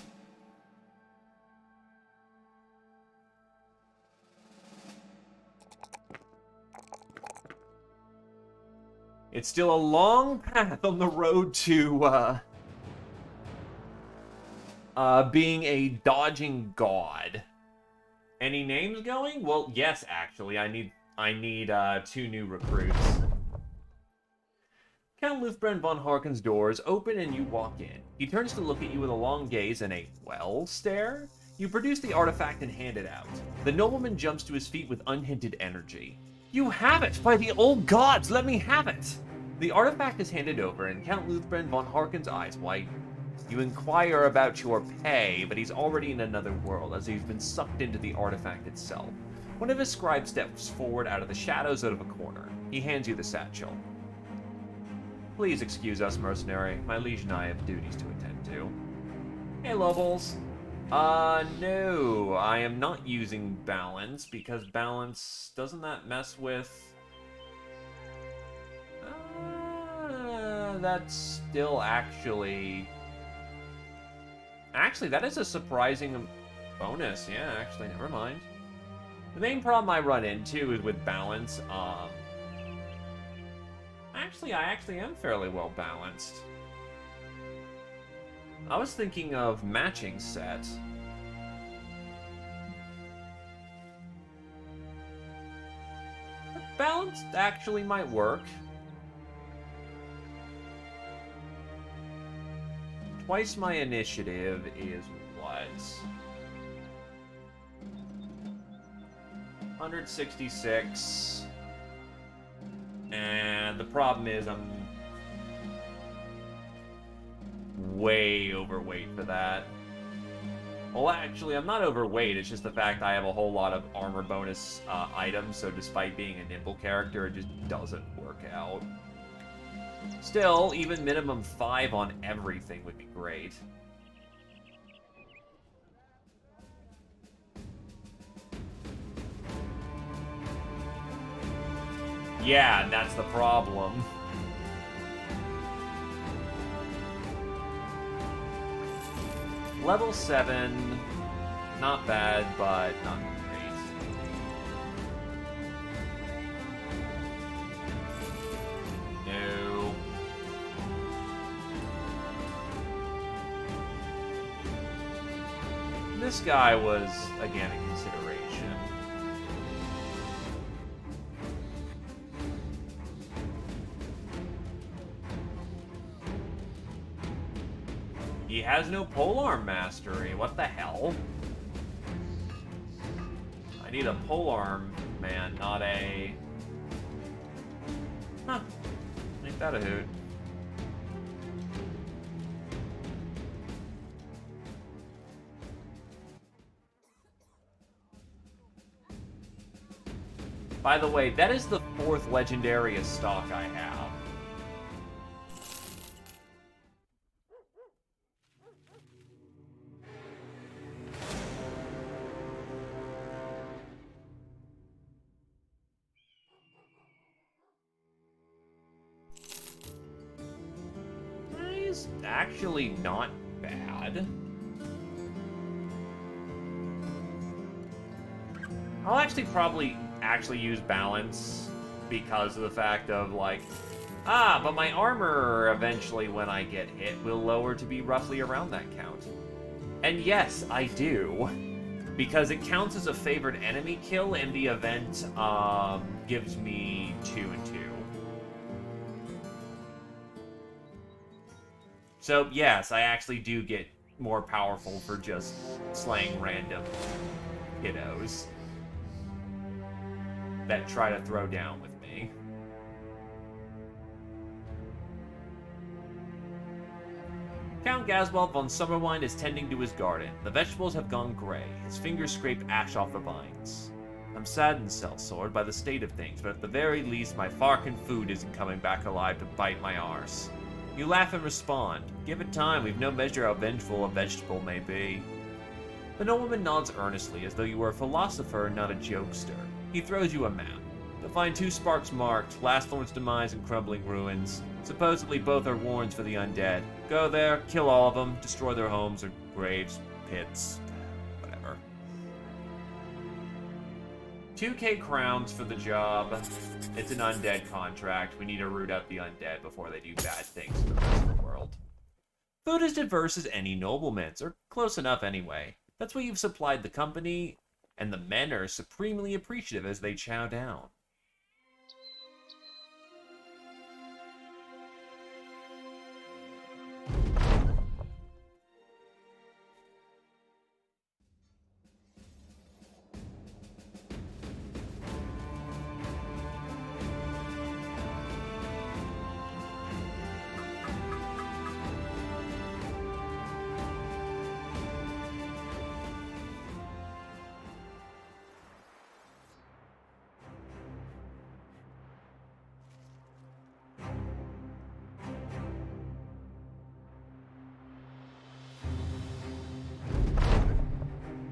It's still a long path on the road to being a dodging god. Any names going? Well, yes, actually. I need 2 new recruits. Count Luthbrand von Harken's doors open and you walk in. He turns to look at you with a long gaze and a well stare. You produce the artifact and hand it out. The nobleman jumps to his feet with unhinted energy. You have it! By the old gods, let me have it! The artifact is handed over, and Count Luthbrand von Harken's eyes widen. You inquire about your pay, but he's already in another world, as he's been sucked into the artifact itself. One of his scribes steps forward out of the shadows out of a corner. He hands you the satchel. Please excuse us, mercenary. My liege and I have duties to attend to. Hey, Lobels. No, I am not using balance, because balance, doesn't that mess with... that's still actually... Actually, that is a surprising bonus. Yeah, actually, never mind. The main problem I run into is with balance. Actually, I am fairly well balanced. I was thinking of matching set. But balanced actually might work. Twice my initiative is what? 166. And the problem is I'm way overweight for that. Well, actually, I'm not overweight. It's just the fact I have a whole lot of armor bonus items, so despite being a nimble character, it just doesn't work out. Still, even minimum 5 on everything would be great. Yeah, that's the problem. Level 7, not bad, but not great. No. This guy was, again, a consideration. has no polearm mastery. What the hell? I need a polearm man, not a... Huh. Ain't that a hoot. By the way, that is the 4th Legendarius stock I have. He's actually not bad. I'll actually probably use balance because of the fact of, like, but my armor eventually, when I get hit, will lower to be roughly around that count. And yes, I do. Because it counts as a favored enemy kill, and the event gives me 2 and 2. So, yes, I actually do get more powerful for just slaying random kiddos that try to throw down with me. Count Gaswell von Summerwind is tending to his garden. The vegetables have gone gray. His fingers scrape ash off the vines. I'm saddened, Sellsword, by the state of things, but at the very least, my Farkin food isn't coming back alive to bite my arse. You laugh and respond. Give it time, we've no measure how vengeful a vegetable may be. The nobleman nods earnestly, as though you were a philosopher and not a jokester. He throws you a map. You'll find 2 sparks marked, Lastthorn's demise and crumbling ruins. Supposedly both are warrens for the undead. Go there, kill all of them, destroy their homes or graves, pits, whatever. 2k crowns for the job. It's an undead contract. We need to root out the undead before they do bad things to the rest of the world. Food as diverse as any nobleman's, or close enough anyway. That's what you've supplied the company, and the men are supremely appreciative as they chow down.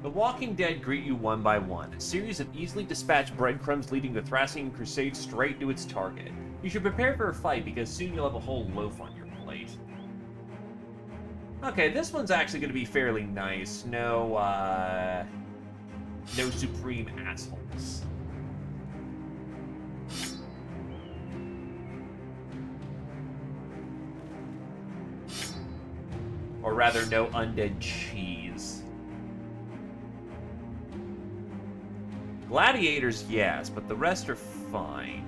The Walking Dead greet you one by one, a series of easily dispatched breadcrumbs leading the Thracian Crusade straight to its target. You should prepare for a fight because soon you'll have a whole loaf on your plate. Okay, this one's actually going to be fairly nice. No supreme assholes. Or rather, no undead cheese. Gladiators, yes, but the rest are fine.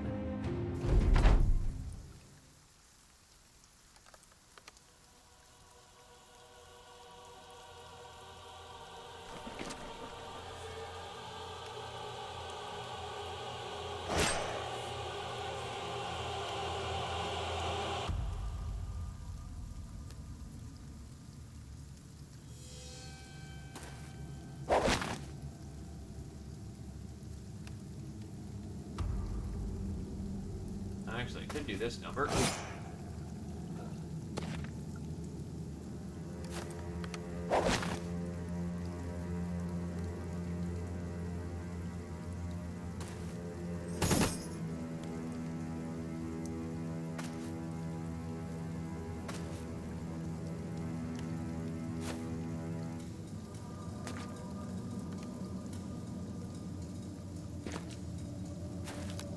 Actually, I could do this number.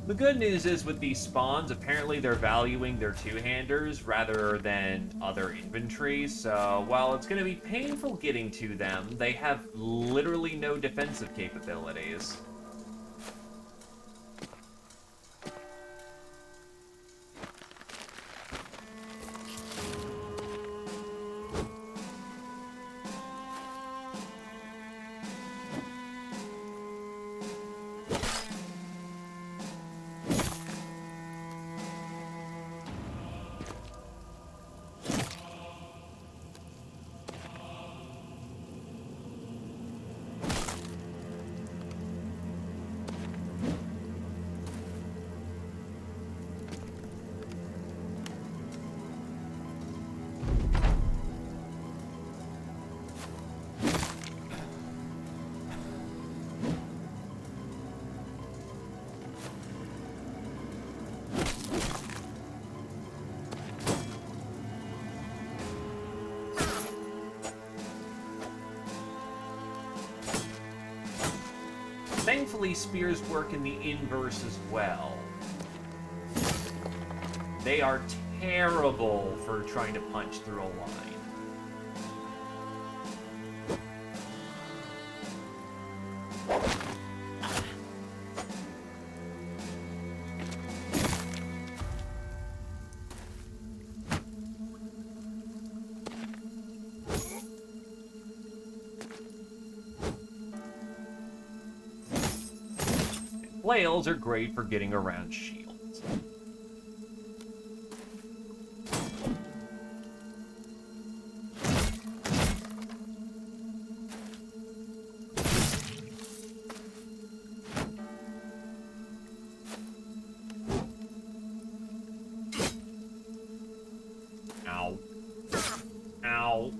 The good news is with these spawns, apparently they're valuing their two-handers rather than other inventory, so while it's going to be painful getting to them, they have literally no defensive capabilities. Thankfully, spears work in the inverse as well. They are terrible for trying to punch through a line. Flails are great for getting around shields. Ow. Ow.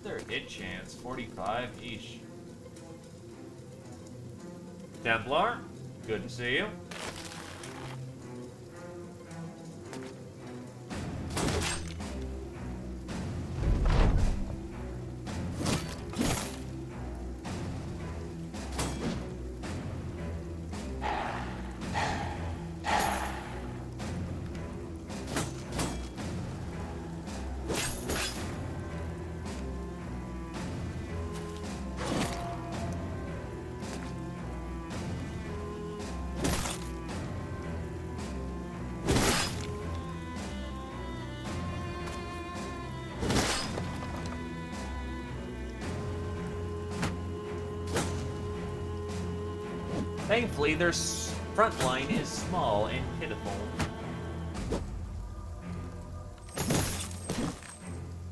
Their hit chance, 45 each. Templar, good to see you. Thankfully, their front line is small and pitiful.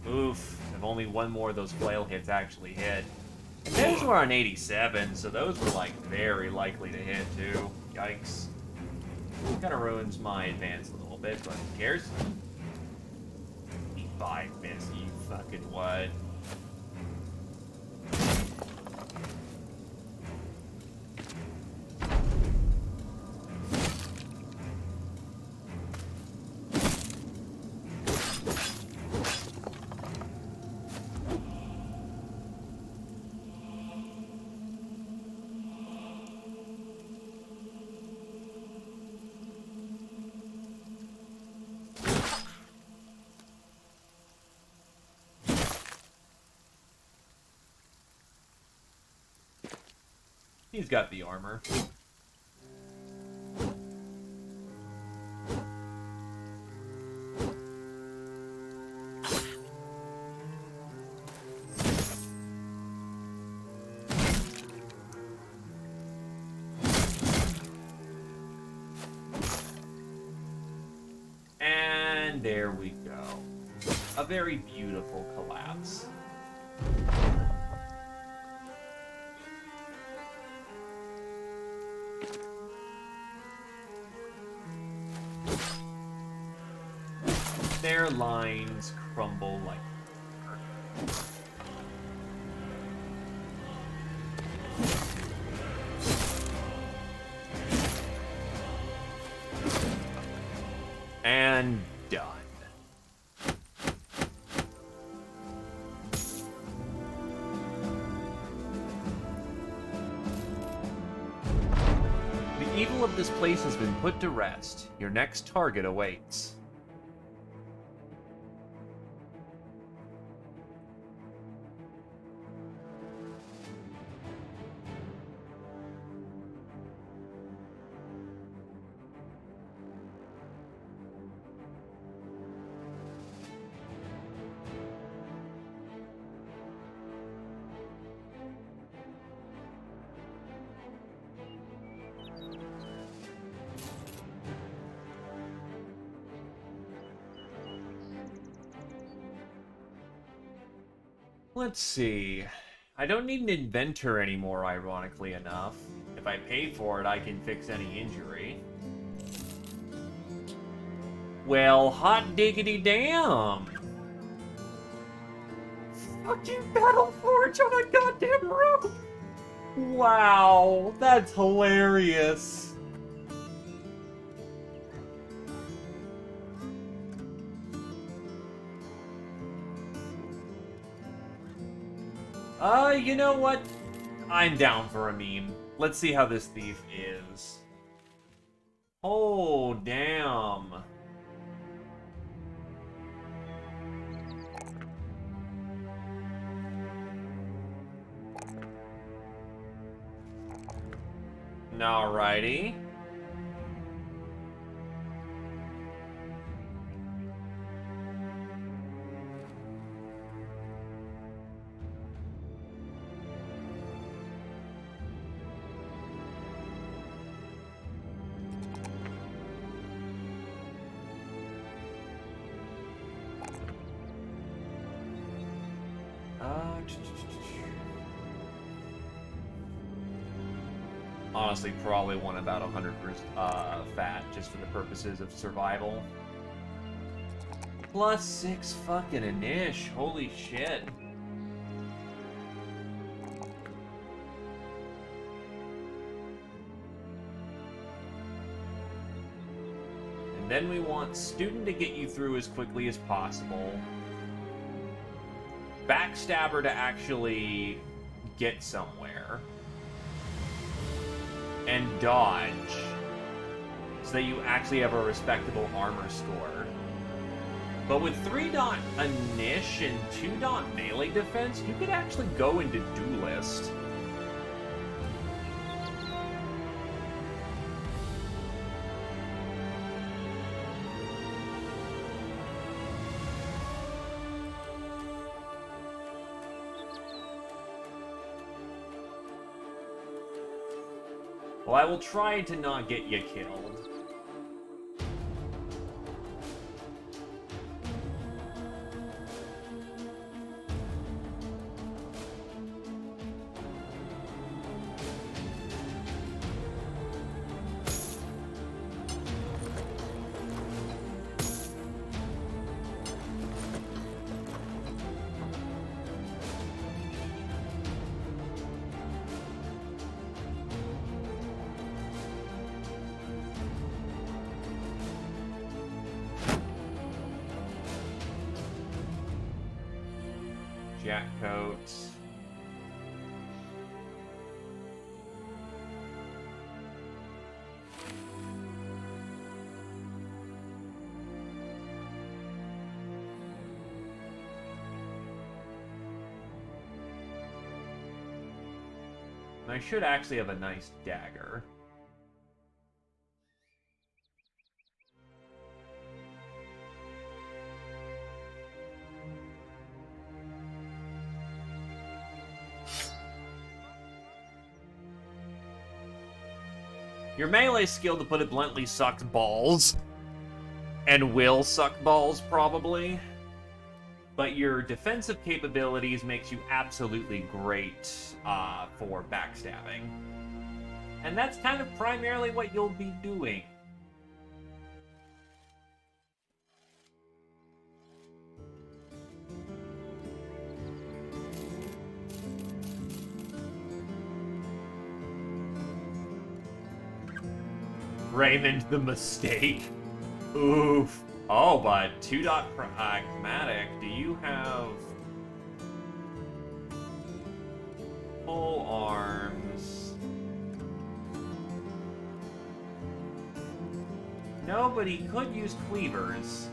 Oof, if only one more of those flail hits actually hit. Those were on 87, so those were, like, very likely to hit, too. Yikes. Kind of ruins my advance a little bit, but who cares? E5 miss, you fucking what? He's got the armor. And there we go. A very beautiful collapse. Their lines crumble like and done. The evil of this place has been put to rest. Your next target awaits. Let's see. I don't need an inventor anymore, ironically enough. If I pay for it, I can fix any injury. Well, hot diggity damn! Fucking Battle Forge on a goddamn rope! Wow, that's hilarious. You know what? I'm down for a meme. Let's see how this thief is. Oh, damn. Alrighty. Honestly, probably want about 100% fat, just for the purposes of survival. Plus 6 fucking Anish, holy shit. And then we want Student to get you through as quickly as possible. Backstabber to actually get somewhere. And Dodge, so that you actually have a respectable armor score. But with 3-dot Anish and 2-dot melee defense, you could actually go into Duelist. Well, I will try to not get you killed. Jackcoats. I should actually have a nice dagger. Your melee skill, to put it bluntly, sucks balls. And will suck balls, probably. But your defensive capabilities makes you absolutely great for backstabbing. And that's kind of primarily what you'll be doing. Raymond the Mistake. Oof. Oh, but 2-dot pragmatic, do you have full arms? No, but he could use cleavers.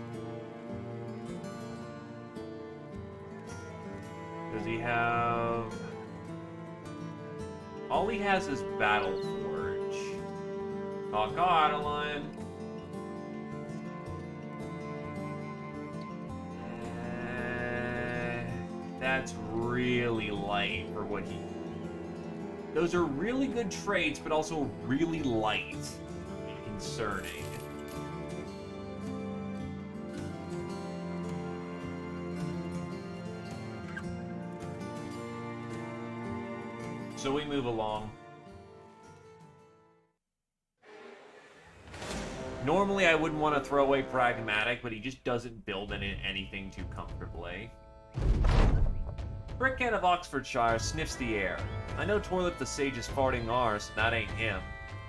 Does he have... All he has is Battle Forge. Oh god, Adeline. That's really light for what he... Those are really good traits, but also really light. Concerning. So we move along. Normally I wouldn't want to throw away Pragmatic, but he just doesn't build anything too comfortably. Brickhead of Oxfordshire sniffs the air. I know Torlip the Sage is farting ours, that ain't him.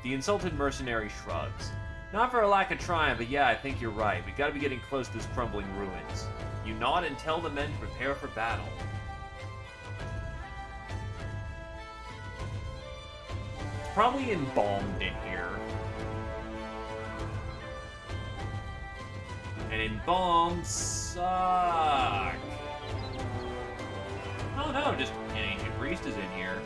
The insulted mercenary shrugs. Not for a lack of trying, but yeah, I think you're right. We gotta be getting close to this crumbling ruins. You nod and tell the men to prepare for battle. probably embalmed in here. And embalmed suck. Oh no, just an ancient priest is in here.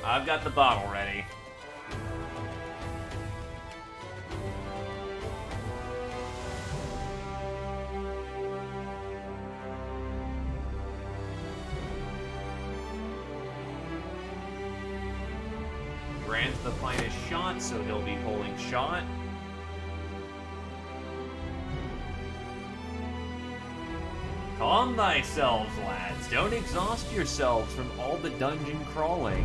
I've got the bottle ready. Grants the finest shot, so he'll be pulling shot. Calm thyselves, lads. Don't exhaust yourselves from all the dungeon crawling.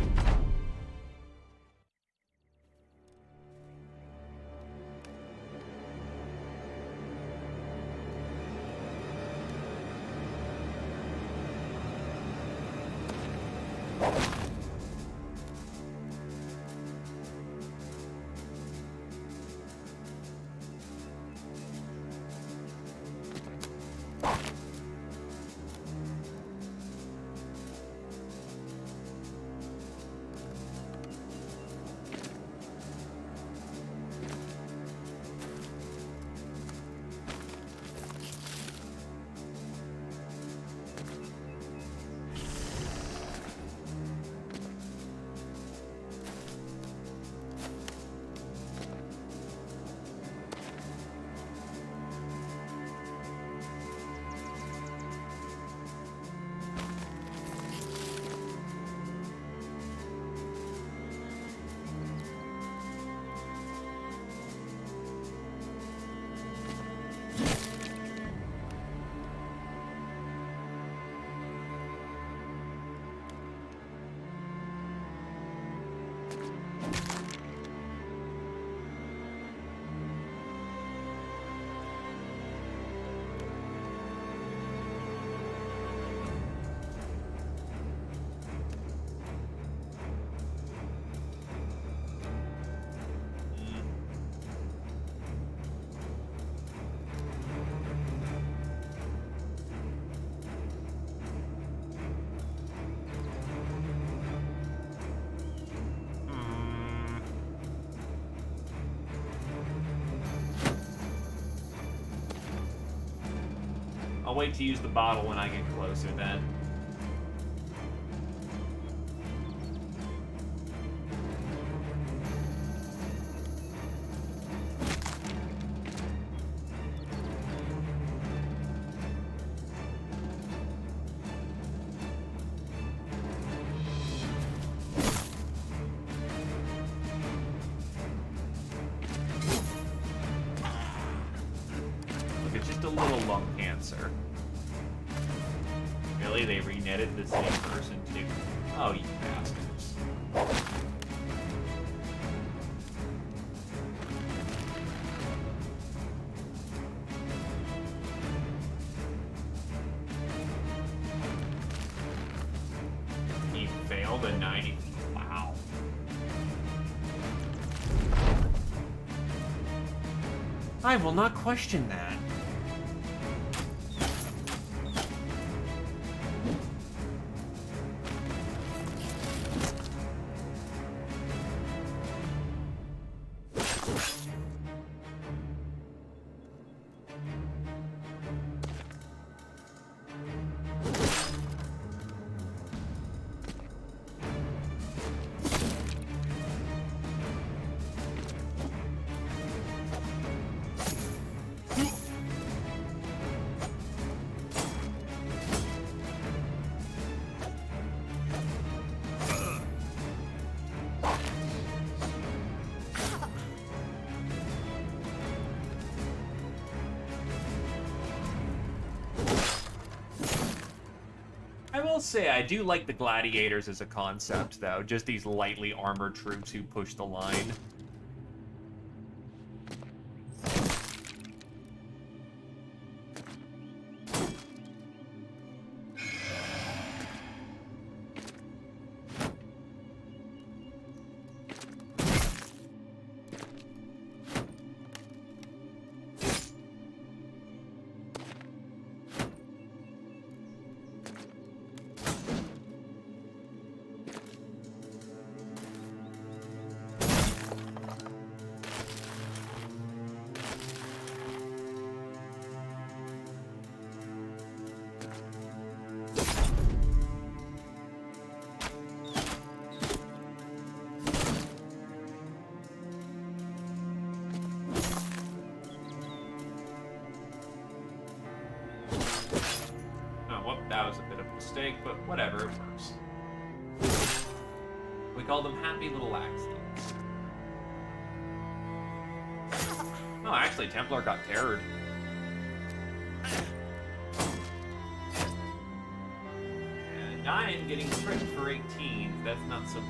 I'll wait to use the bottle when I get closer then. Look, it's just a little lung cancer. Really? They re-netted the same person too? Oh, you bastards. He failed a 90. Wow. I will not question that. I will say, I do like the gladiators as a concept, though. Just these lightly armored troops who push the line. but whatever, it works. We call them happy little accidents. Oh, actually, Templar got terrored. And Diane getting tricked for 18. That's not so good.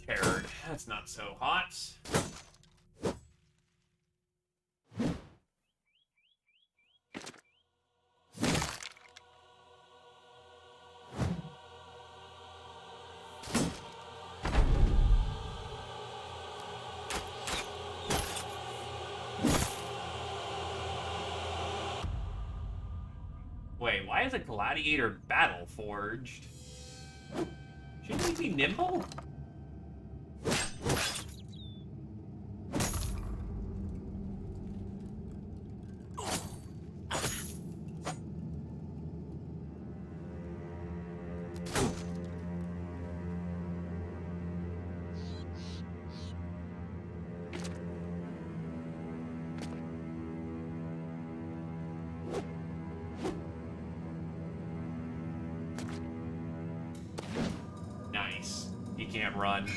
Terrored. That's not so hot. Wait, why is a gladiator battle forged? Shouldn't he be nimble? Nice. He can't run.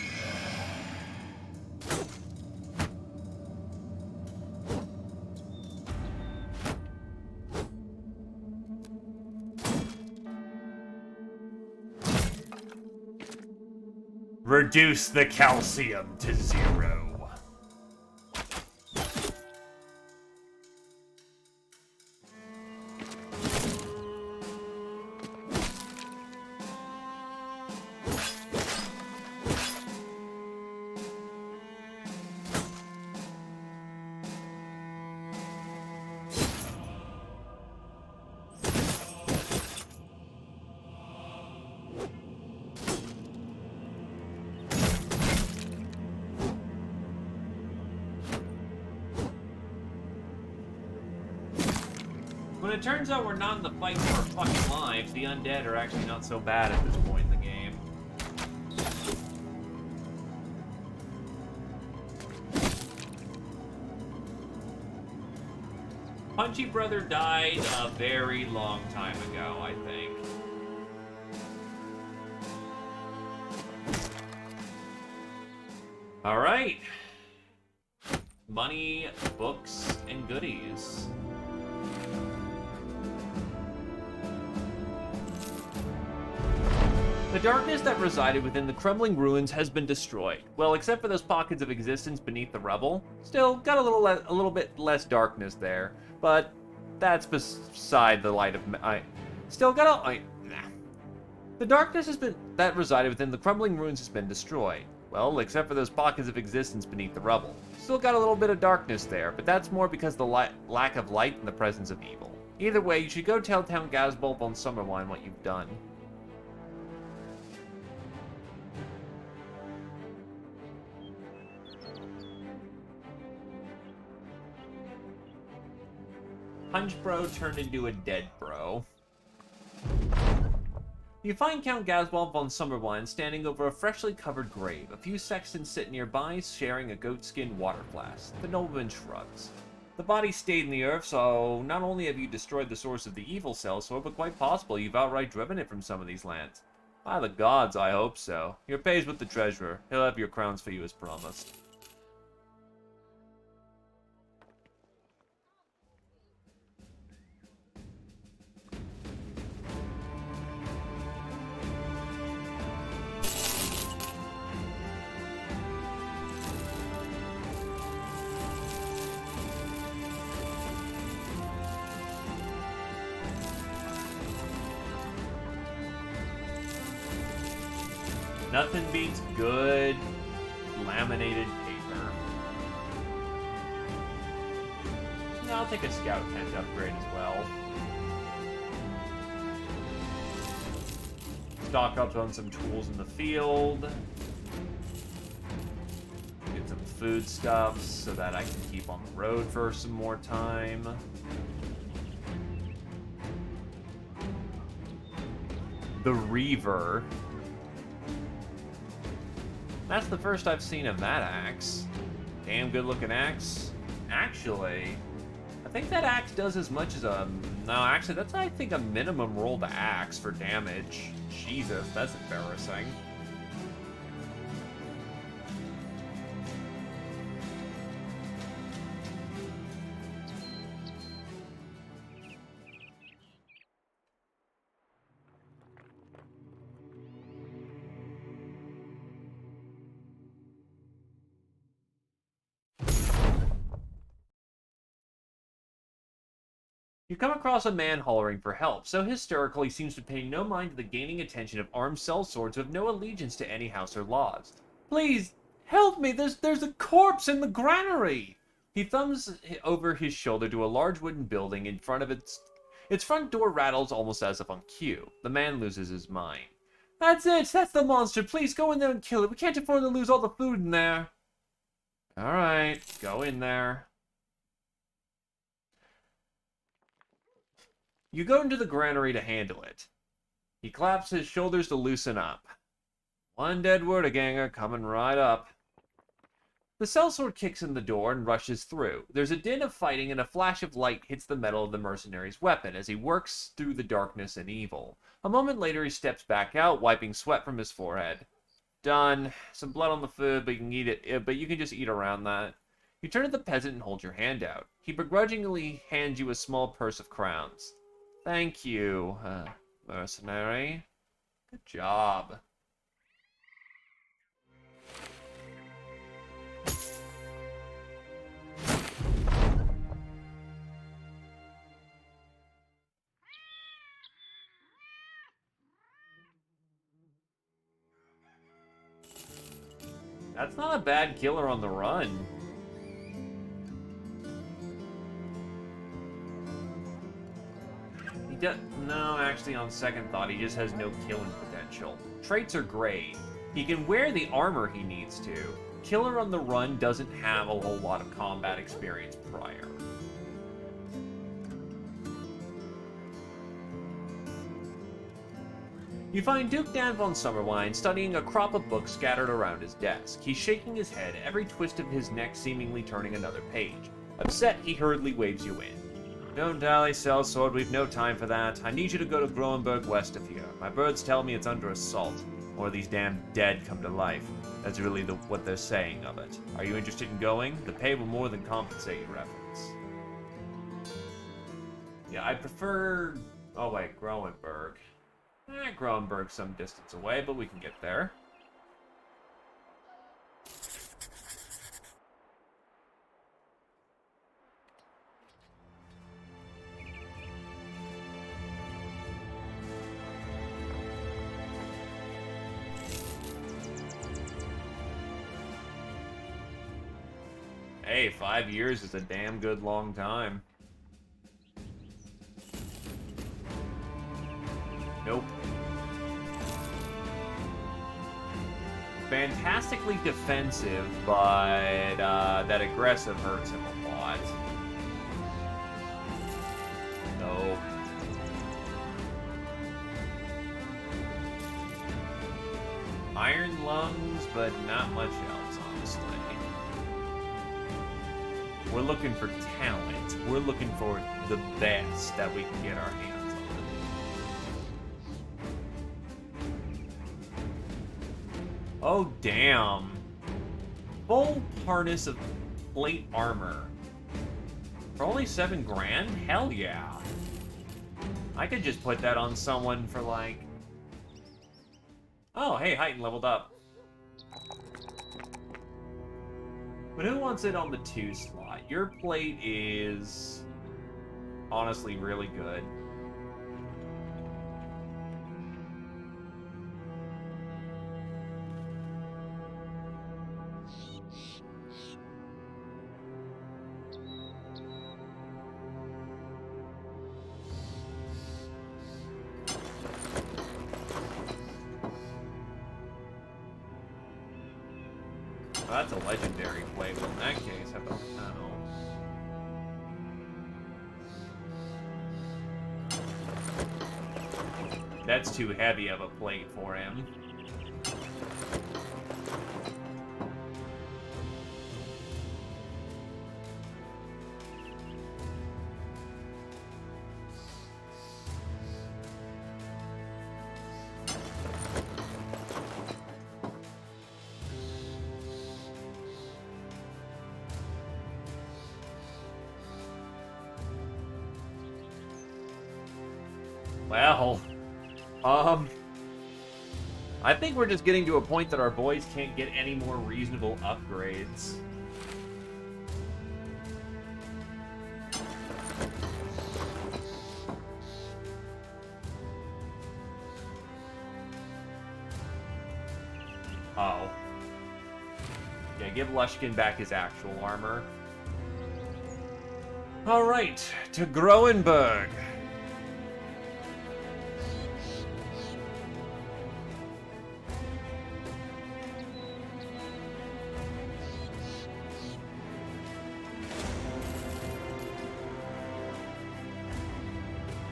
Reduce the calcium to 0. When it turns out we're not in the fight for our fucking lives, the undead are actually not so bad at this point in the game. Punchy Brother died a very long time ago, I think. Alright. Money, books, and goodies. The darkness that resided within the crumbling ruins has been destroyed. Well, except for those pockets of existence beneath the rubble. Still, got a little bit less darkness there. But that's beside the light of... Still got a... Nah. The darkness that resided within the crumbling ruins has been destroyed. Well, except for those pockets of existence beneath the rubble. Still got a little bit of darkness there, but that's more because the lack of light and the presence of evil. Either way, you should go tell Count Gasbulb on Summerwine what you've done. Punch Bro turned into a dead bro. You find Count Gasbulb von Summerwine standing over a freshly covered grave. A few sextons sit nearby, sharing a goatskin water flask. The nobleman shrugs. The body stayed in the earth, so not only have you destroyed the source of the evil cell sword, but quite possible you've outright driven it from some of these lands. By the gods, I hope so. Your pay's with the treasurer. He'll have your crowns for you as promised. Nothing beats good laminated paper. I'll take a scout tent upgrade as well. Stock up on some tools in the field. Get some foodstuffs so that I can keep on the road for some more time. The Reaver. That's the first I've seen of that axe. Damn good looking axe. Actually, I think that axe does as much as a... No, actually, that's, I think, a minimum roll to axe for damage. Jesus, that's embarrassing. You come across a man hollering for help, so hysterical he seems to pay no mind to the gaining attention of armed sellswords who have no allegiance to any house or laws. Please, help me! There's a corpse in the granary! He thumbs over his shoulder to a large wooden building in front of its front door rattles almost as if on cue. The man loses his mind. That's it! That's the monster! Please go in there and kill it! We can't afford to lose all the food in there! Alright, go in there. You go into the granary to handle it. He claps his shoulders to loosen up. One dead Wurdiganger coming right up. The sellsword kicks in the door and rushes through. There's a din of fighting and a flash of light hits the metal of the mercenary's weapon as he works through the darkness and evil. A moment later he steps back out, wiping sweat from his forehead. Done. Some blood on the food, but you can eat it. But you can just eat around that. You turn to the peasant and hold your hand out. He begrudgingly hands you a small purse of crowns. Thank you, mercenary. Good job. That's not a bad killer on the run. No, actually, on second thought, he just has no killing potential. Traits are great. He can wear the armor he needs to. Killer on the run doesn't have a whole lot of combat experience prior. You find Duke Dan von Summerwine studying a crop of books scattered around his desk. He's shaking his head, every twist of his neck seemingly turning another page. Upset, he hurriedly waves you in. Don't dally, sellsword, we've no time for that. I need you to go to Groenberg west of here. My birds tell me it's under assault. Or these damn dead come to life. That's really what they're saying of it. Are you interested in going? The pay will more than compensate your efforts. Yeah, I prefer... Oh wait, Groenberg. Groenberg's some distance away, but we can get there. Hey, 5 years is a damn good long time. Nope. Fantastically defensive, but that aggressive hurts him a lot. Nope. Iron lungs, but not much else, honestly. We're looking for talent. We're looking for the best that we can get our hands on. Oh, damn. Full harness of plate armor. For only 7 grand? Hell yeah. I could just put that on someone for like... Oh, hey, Heighten leveled up. But who wants it on the 2 slot? Your plate is honestly really good. Oh, that's a legendary play. Well, in that case, how about panel? That's too heavy of a plate for him. Well, I think we're just getting to a point that our boys can't get any more reasonable upgrades. Oh. Yeah, give Lushkin back his actual armor. Alright, to Groenberg.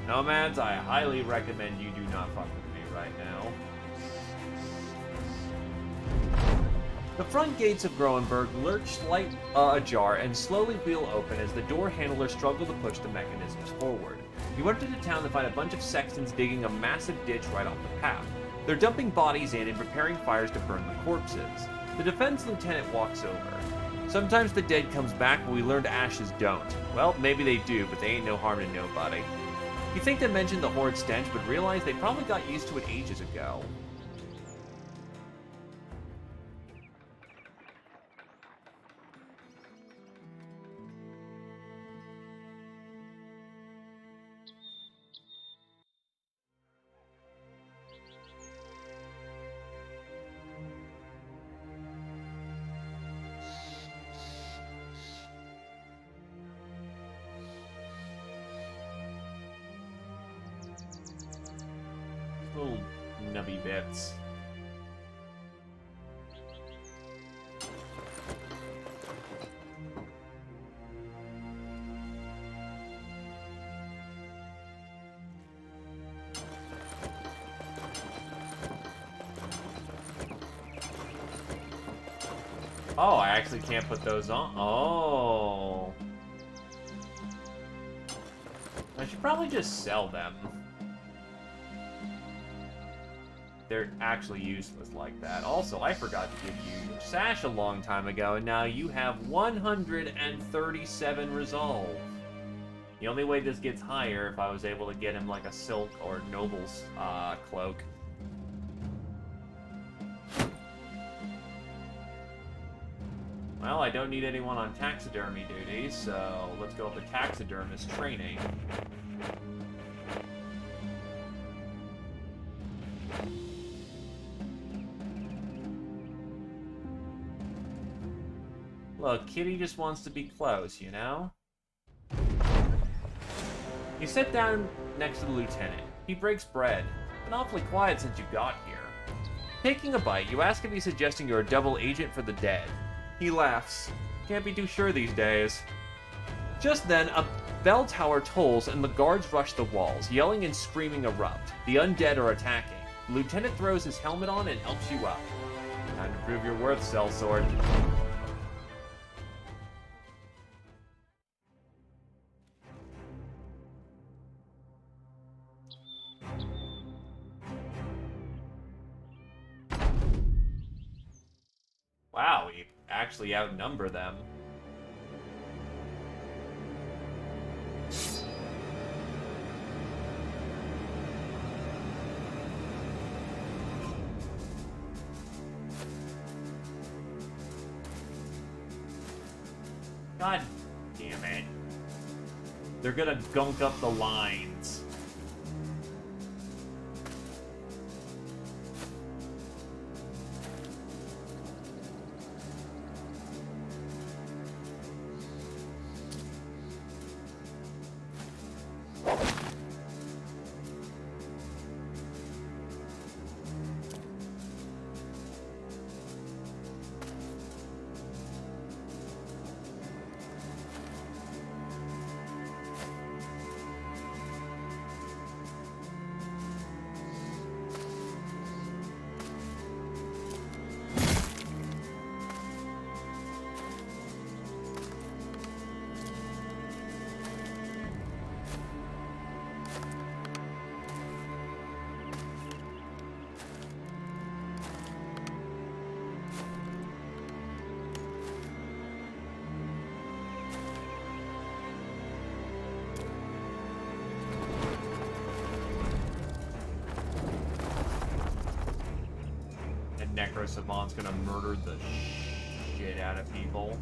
Nomads, I highly recommend you do not fuck with me right now. The front gates of Groenberg lurch slightly ajar and slowly wheel open as the door handlers struggle to push the mechanisms forward. You enter the town to find a bunch of sextons digging a massive ditch right off the path. They're dumping bodies in and preparing fires to burn the corpses. The defense lieutenant walks over. Sometimes the dead comes back, but we learned ashes don't. Well, maybe they do, but they ain't no harm to nobody. You think they mentioned the horrid stench, but realize they probably got used to it ages ago. Little nubby bits. Oh, I actually can't put those on. Oh. I should probably just sell them. They're actually useless like that. Also, I forgot to give you your sash a long time ago, and now you have 137 resolve. The only way this gets higher if I was able to get him like a silk or noble's cloak. Well, I don't need anyone on taxidermy duty, so let's go with the taxidermist training. Look, Kitty just wants to be close, you know? You sit down next to the lieutenant. He breaks bread. Been awfully quiet since you got here. Taking a bite, you ask if he's suggesting you're a double agent for the dead. He laughs. Can't be too sure these days. Just then, a bell tower tolls and the guards rush the walls. Yelling and screaming erupt. The undead are attacking. The lieutenant throws his helmet on and helps you up. Time to prove your worth, sellsword. Wow, we actually outnumber them. God damn it. They're gonna gunk up the lines. Necro Savant's gonna murder the shit out of people.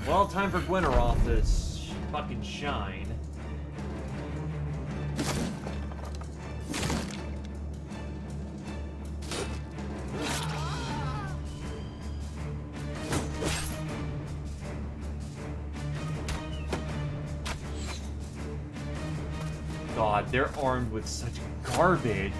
Well, time for Gwyneroth to fucking shine. God, they're armed with such garbage.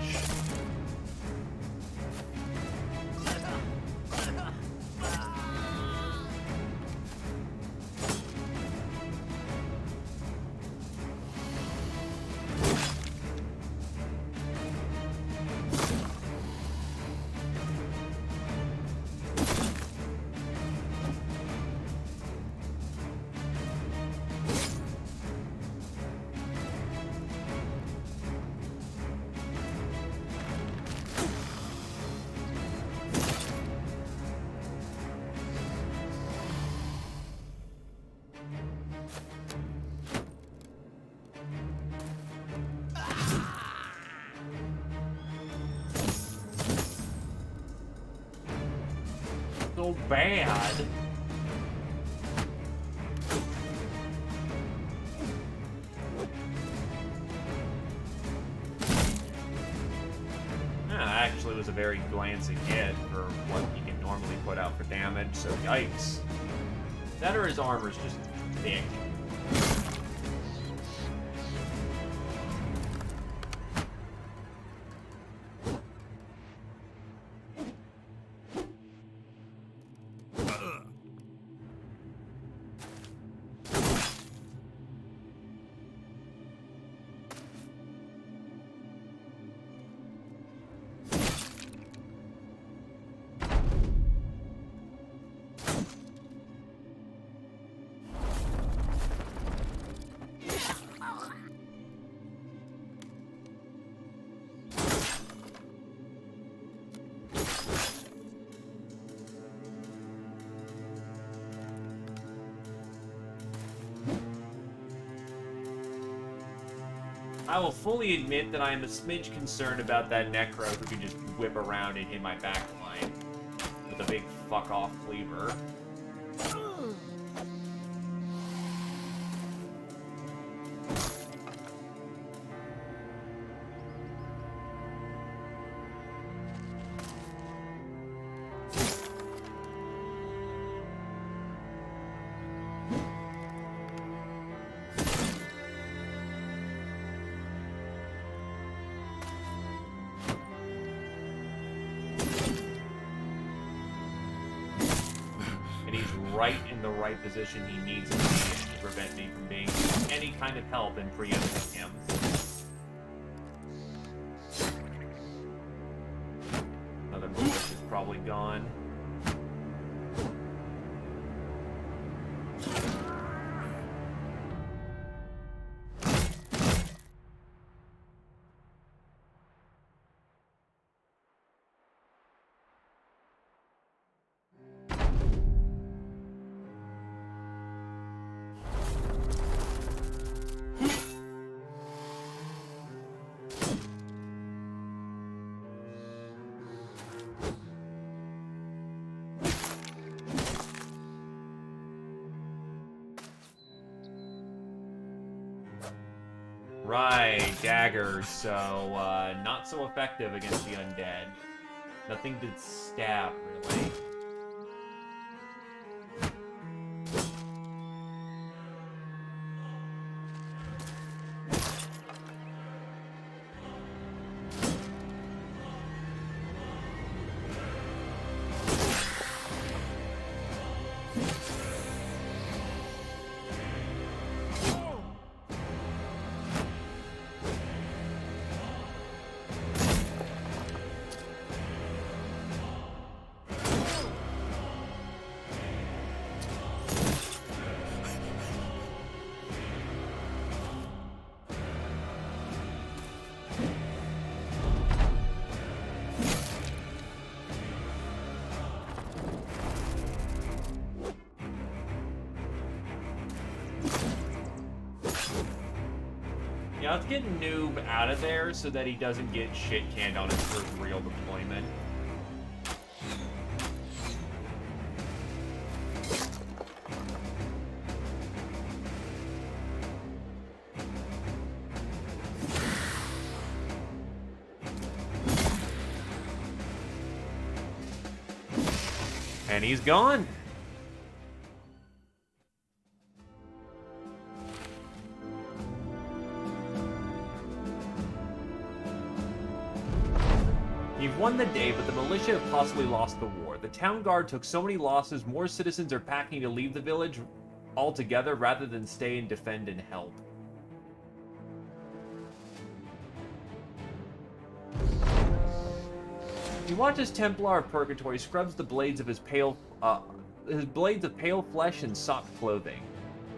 So bad. Actually was a very glancing hit for what he can normally put out for damage, so yikes. That or his armor's just thick. I will fully admit that I am a smidge concerned about that Necro who can just whip around and hit my backline with a big fuck-off cleaver. Right in the right position he needs to be in to prevent me from being any kind of help in preempting him. Another bullet is probably gone. Right, daggers, so not so effective against the undead. Nothing to stab, really. Yeah, let's get Noob out of there so that he doesn't get shit canned on his first real deployment. And he's gone. You've won the day, but the militia have possibly lost the war. The town guard took so many losses, more citizens are packing to leave the village altogether rather than stay and defend and help. You watch as Templar of Purgatory scrubs the blades of his blades of pale flesh and socked clothing.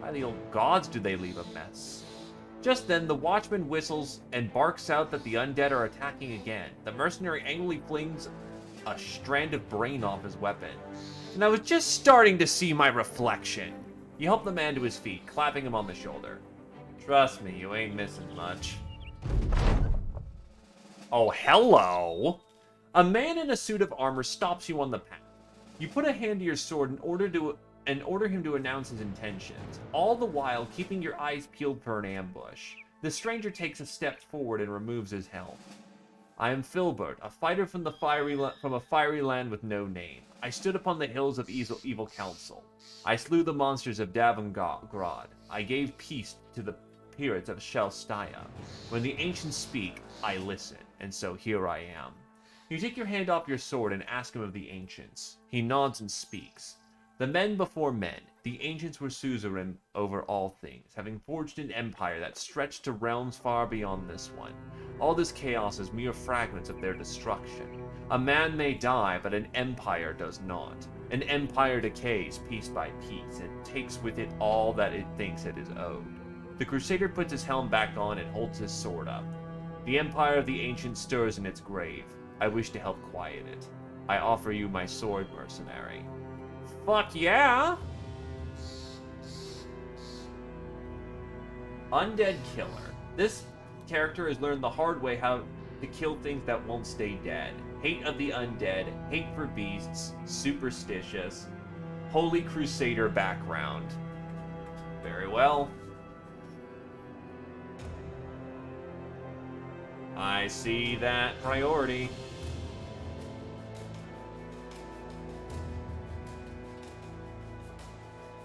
By the old gods, do they leave a mess? Just then, the watchman whistles and barks out that the undead are attacking again. The mercenary angrily flings a strand of brain off his weapon. And I was just starting to see my reflection. You help the man to his feet, clapping him on the shoulder. Trust me, you ain't missing much. Oh, hello! A man in a suit of armor stops you on the path. You put a hand to your sword in order him to announce his intentions, all the while keeping your eyes peeled for an ambush. The stranger takes a step forward and removes his helm. I am Filbert, a fighter from a fiery land with no name. I stood upon the hills of evil council. I slew the monsters of Davongrad. I gave peace to the pirates of Shelstaya. When the ancients speak, I listen, and so here I am. You take your hand off your sword and ask him of the ancients. He nods and speaks. The men before men, the ancients were suzerain over all things, having forged an empire that stretched to realms far beyond this one. All this chaos is mere fragments of their destruction. A man may die, but an empire does not. An empire decays piece by piece, and takes with it all that it thinks it is owed. The Crusader puts his helm back on and holds his sword up. The empire of the ancients stirs in its grave. I wish to help quiet it. I offer you my sword, mercenary. Fuck yeah! Undead Killer. This character has learned the hard way how to kill things that won't stay dead. Hate of the undead, hate for beasts, superstitious, holy crusader background. Very well. I see that priority.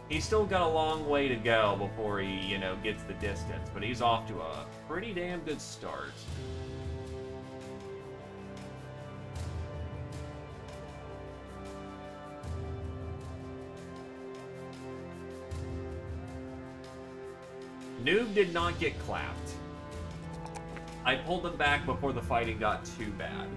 He's still got a long way to go before he, gets the distance, but he's off to a pretty damn good start. Noob did not get clapped. I pulled them back before the fighting got too bad.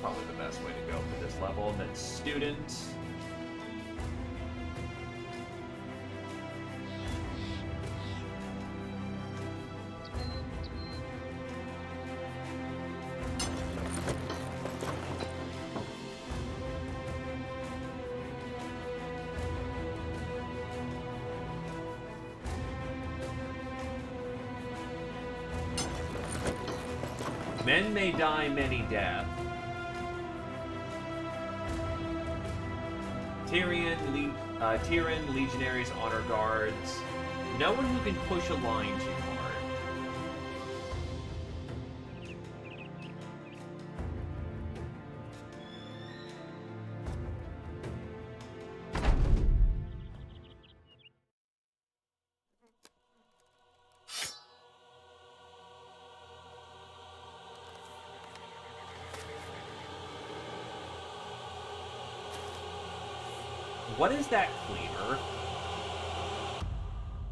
Probably the best way to go for this level. And then student. Men may die many deaths. Tyrian, legionaries, honor guards. No one who can push a line too hard. What is that cleaver?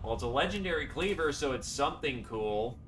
Well, it's a legendary cleaver, so it's something cool.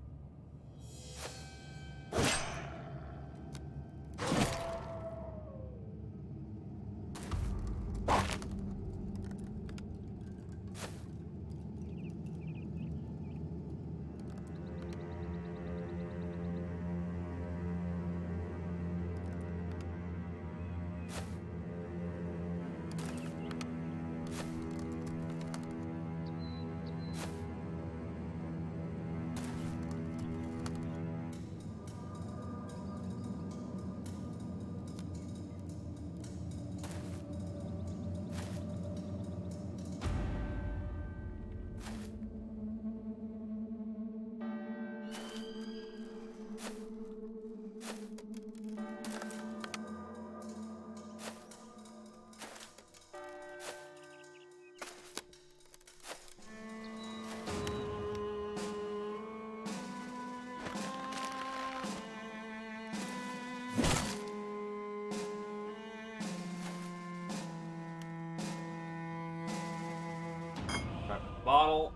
bottle.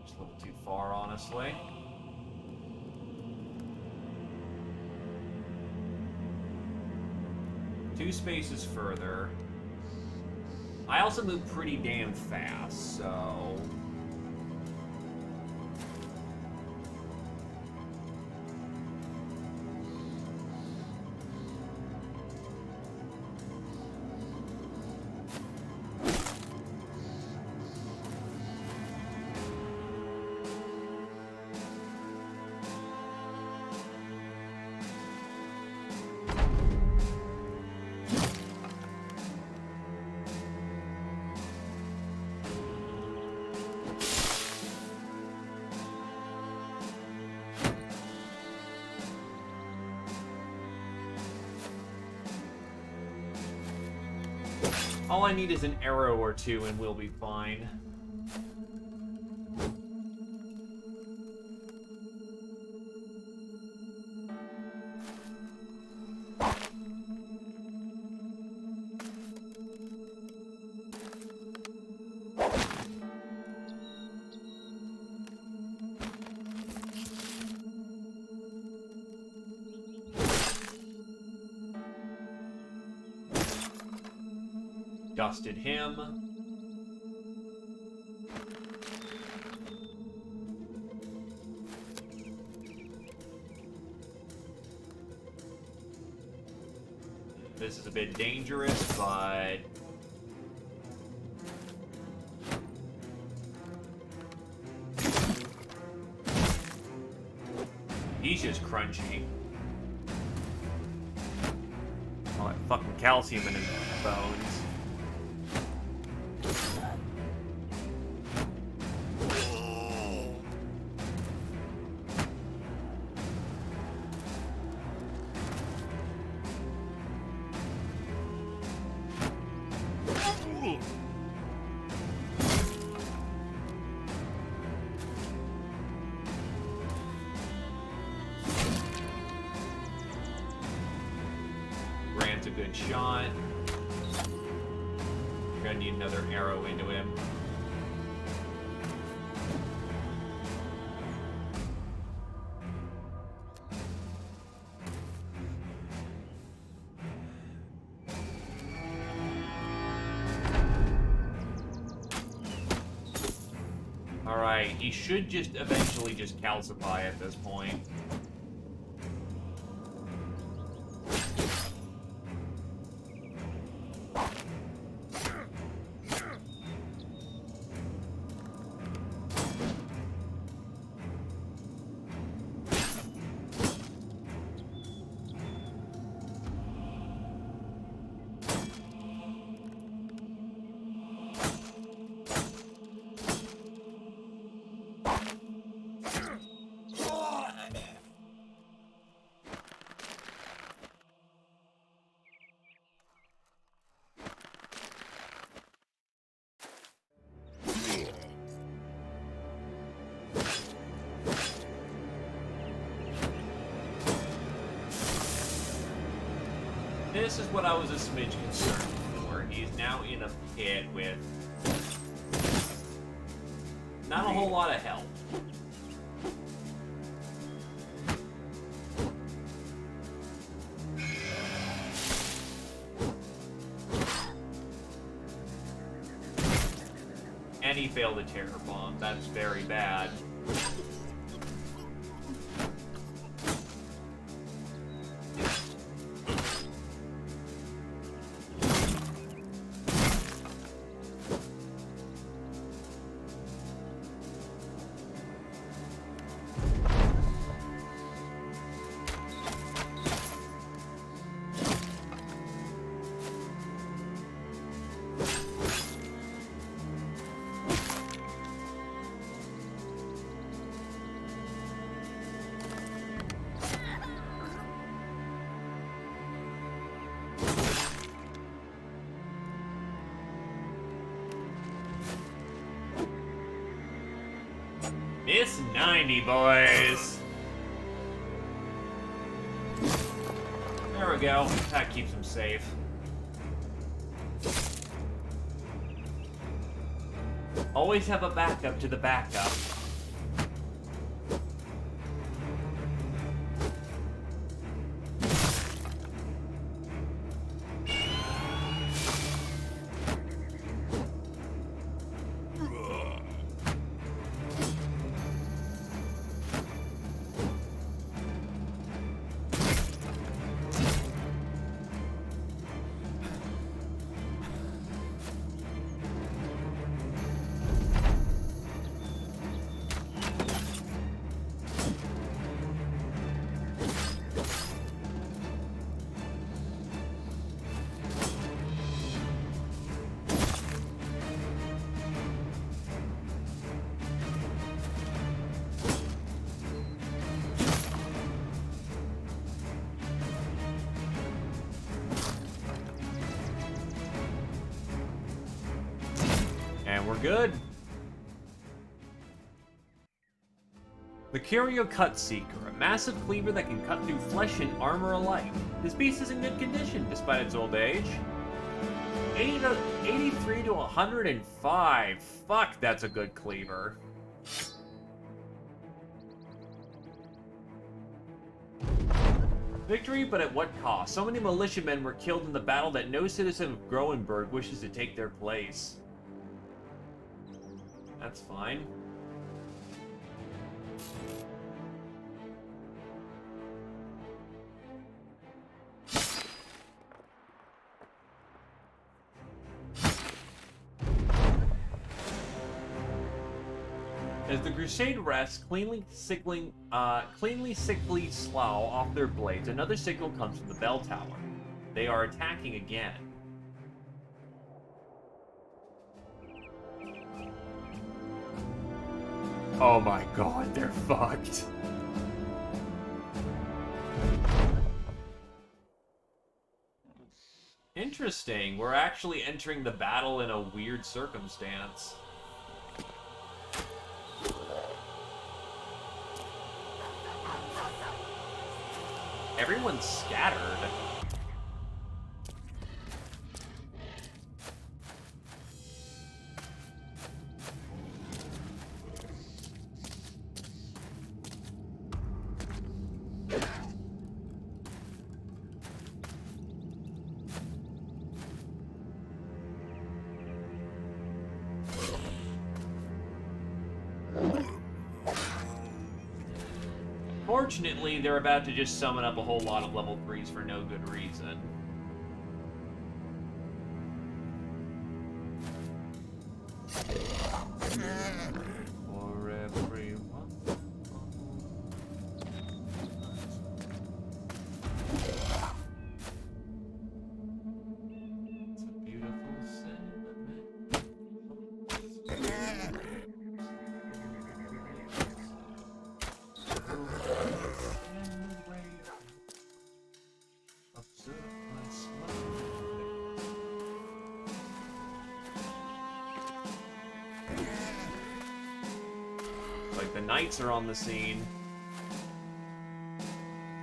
Just a little too far, honestly. Two spaces further. I also move pretty damn fast, so... All I need is an arrow or two and we'll be fine. Dusted him. This is a bit dangerous, but... he's just crunchy. All that fucking calcium in his bones. Grant's a good shot. We're gonna need another arrow into him. Alright, he should just eventually just calcify at this point. This is what I was a smidge concerned for. He's now in a pit with not a whole lot of help. And he failed a terror bomb. That's very bad. It's 90, boys. There we go. That keeps him safe. Always have a backup to the backup. And we're good. The Curio Cut Seeker, a massive cleaver that can cut through flesh and armor alike. This beast is in good condition, despite its old age. 83 to 105. Fuck, that's a good cleaver. Victory, but at what cost? So many militiamen were killed in the battle that no citizen of Groenberg wishes to take their place. That's fine. As the Crusade rests, cleanly sickly slough off their blades, another signal comes from the bell tower. They are attacking again. Oh my god, they're fucked. Interesting, we're actually entering the battle in a weird circumstance. Everyone's scattered. Fortunately, they're about to just summon up a whole lot of level 3s for no good reason. For everyone. It's a beautiful sentiment. Like the knights are on the scene.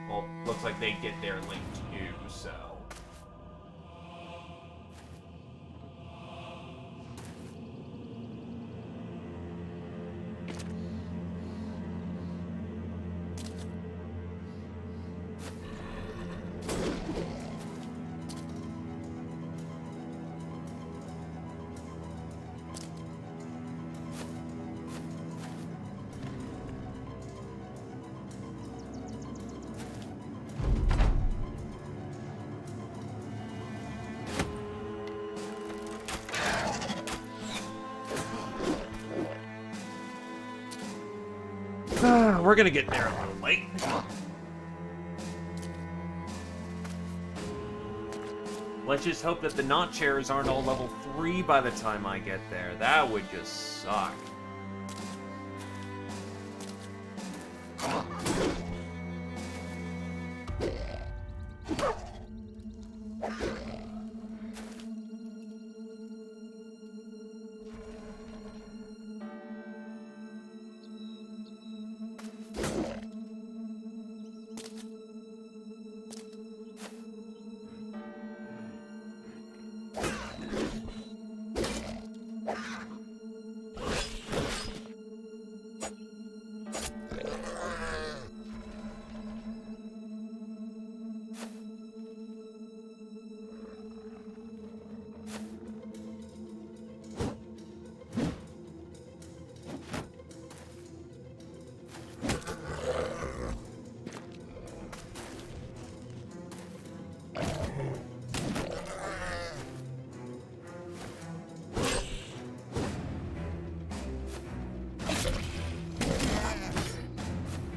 Well, looks like they get there late too, so. We're gonna get there a little late. Let's just hope that the knot chairs aren't all level 3 by the time I get there. That would just suck.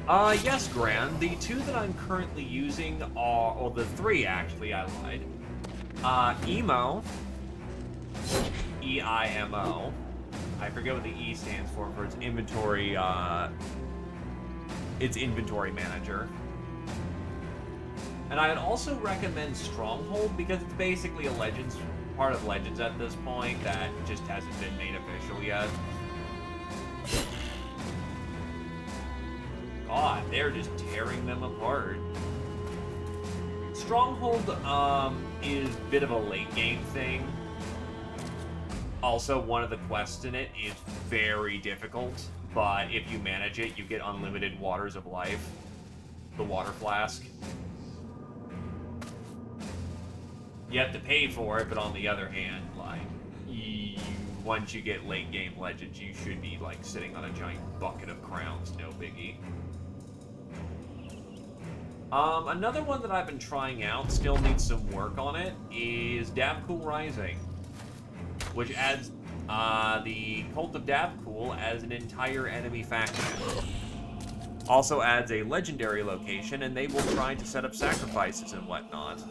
Yes, Gran. The two that I'm currently using are, or the three actually, I lied. Emo. E-I-M-O. I forget what the E stands for its inventory, its inventory manager. And I'd also recommend Stronghold because it's basically a Legends, part of Legends at this point that just hasn't been made official yet. God, they're just tearing them apart. Stronghold, is a bit of a late game thing. Also, one of the quests in it is very difficult, but if you manage it, you get unlimited waters of life. The water flask. You have to pay for it, but on the other hand, like, once you get late game Legends, you should be, like, sitting on a giant bucket of crowns, no biggie. Another one that I've been trying out, still needs some work on it, is Davcool Rising, which adds the Cult of Davcool as an entire enemy faction. Also adds a legendary location, and they will try to set up sacrifices and whatnot.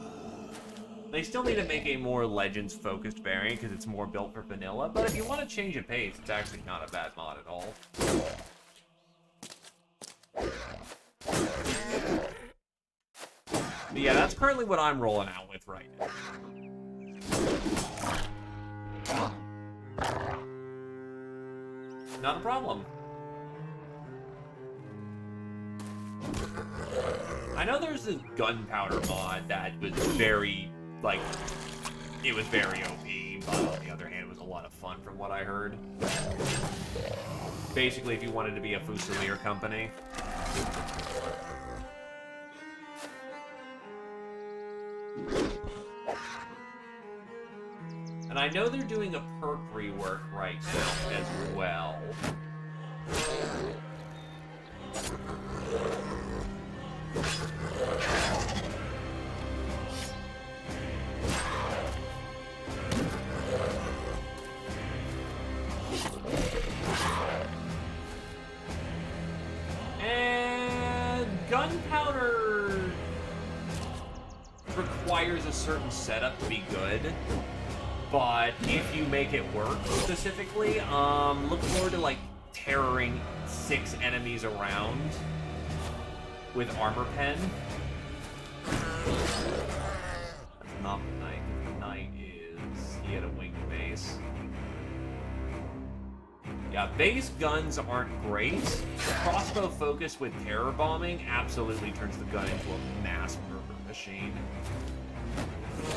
They still need to make a more Legends-focused variant, because it's more built for vanilla, but if you want to change a pace, it's actually not a bad mod at all. But yeah, that's currently what I'm rolling out with right now. Not a problem. I know there's this gunpowder mod that was very, like, it was very OP, but on the other hand, it was a lot of fun from what I heard. Basically, if you wanted to be a Fusilier company. And I know they're doing a perk rework right now as well. And gunpowder requires a certain setup to be good. But if you make it work specifically, look forward to, like, terroring 6 enemies around with armor pen. That's not the knight. The knight is... he had a winged base. Yeah, base guns aren't great. Crossbow focus with terror bombing absolutely turns the gun into a mass murder machine.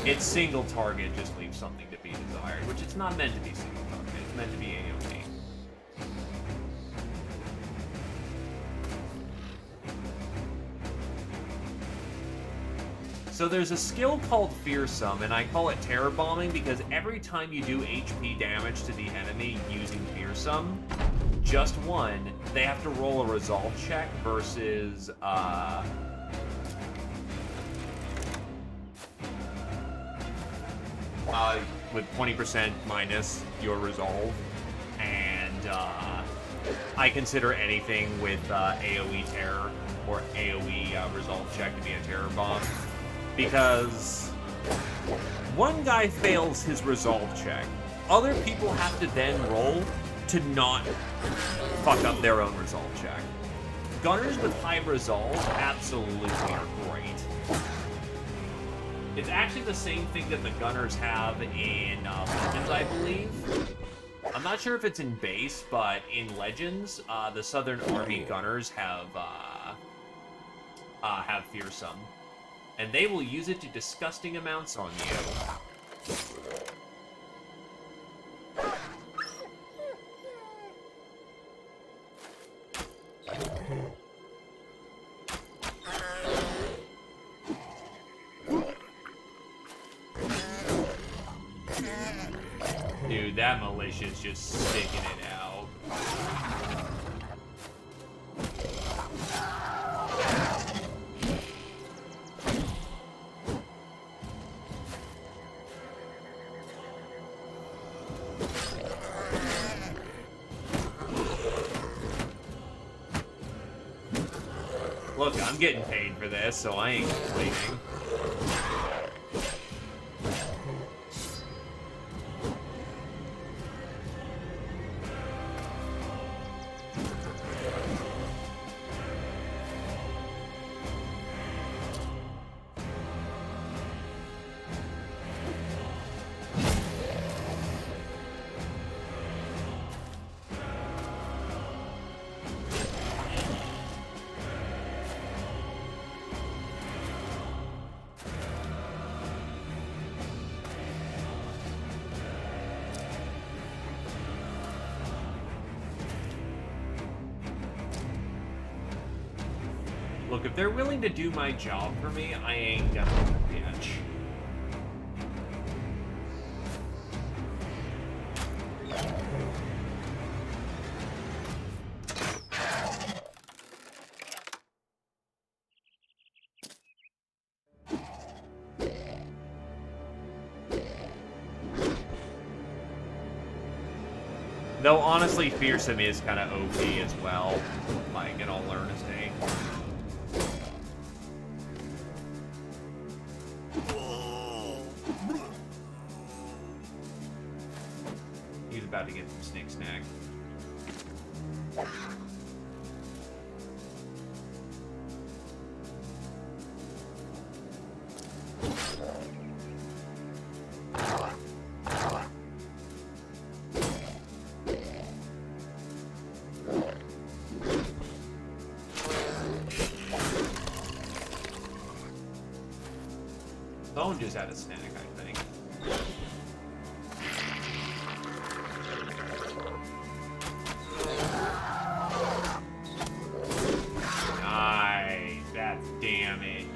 Its single target just leaves something to be desired, which it's not meant to be single target. It's meant to be AoE. So there's a skill called Fearsome, and I call it terror bombing because every time you do HP damage to the enemy using Fearsome, just one, they have to roll a resolve check versus, with 20% minus your resolve, and I consider anything with AoE terror or AoE resolve check to be a terror bomb, because one guy fails his resolve check, other people have to then roll to not fuck up their own resolve check. Gunners with high resolve absolutely are great. It's actually the same thing that the Gunners have in Legends, I believe. I'm not sure if it's in base, but in Legends, the Southern Army Gunners have Fearsome. And they will use it to disgusting amounts on you. Dude, that militia's just sticking it out. Look, I'm getting paid for this, so I ain't complaining. Look, if they're willing to do my job for me, I ain't gonna bitch. Though, honestly, Fearsome is kind of OP as well, like, in all earnesty. He's about to get some snick snack. Bone just had a snack, I think. Nice, that's damage.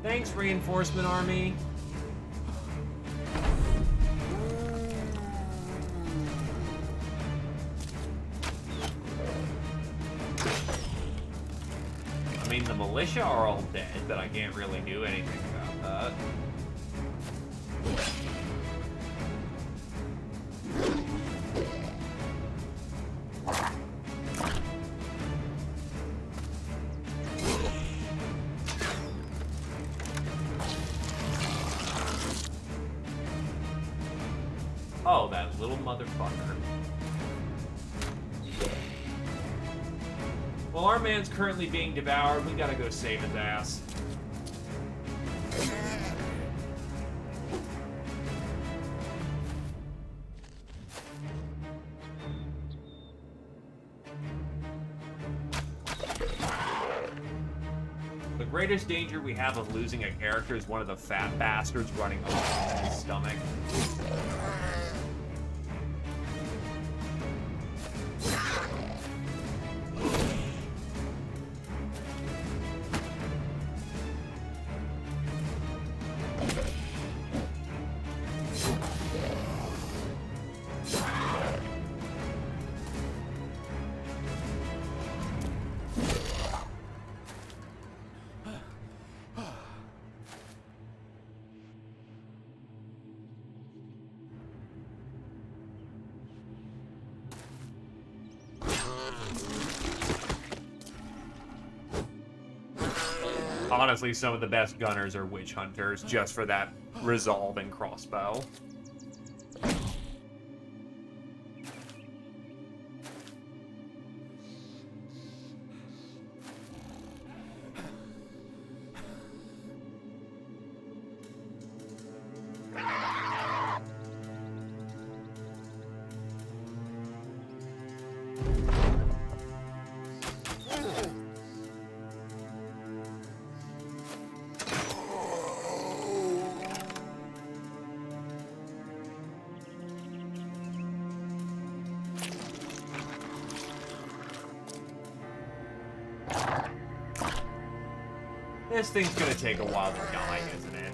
Thanks, Reinforcement Army. I mean, the militia are all dead, but I can't really do anything about that. Oh, that little motherfucker. Well, our man's currently being devoured. We gotta go save his ass. The greatest danger we have of losing a character is one of the fat bastards running off in his stomach. Honestly, some of the best gunners are witch hunters, just for that resolve and crossbow. This thing's gonna take a while to die, isn't it?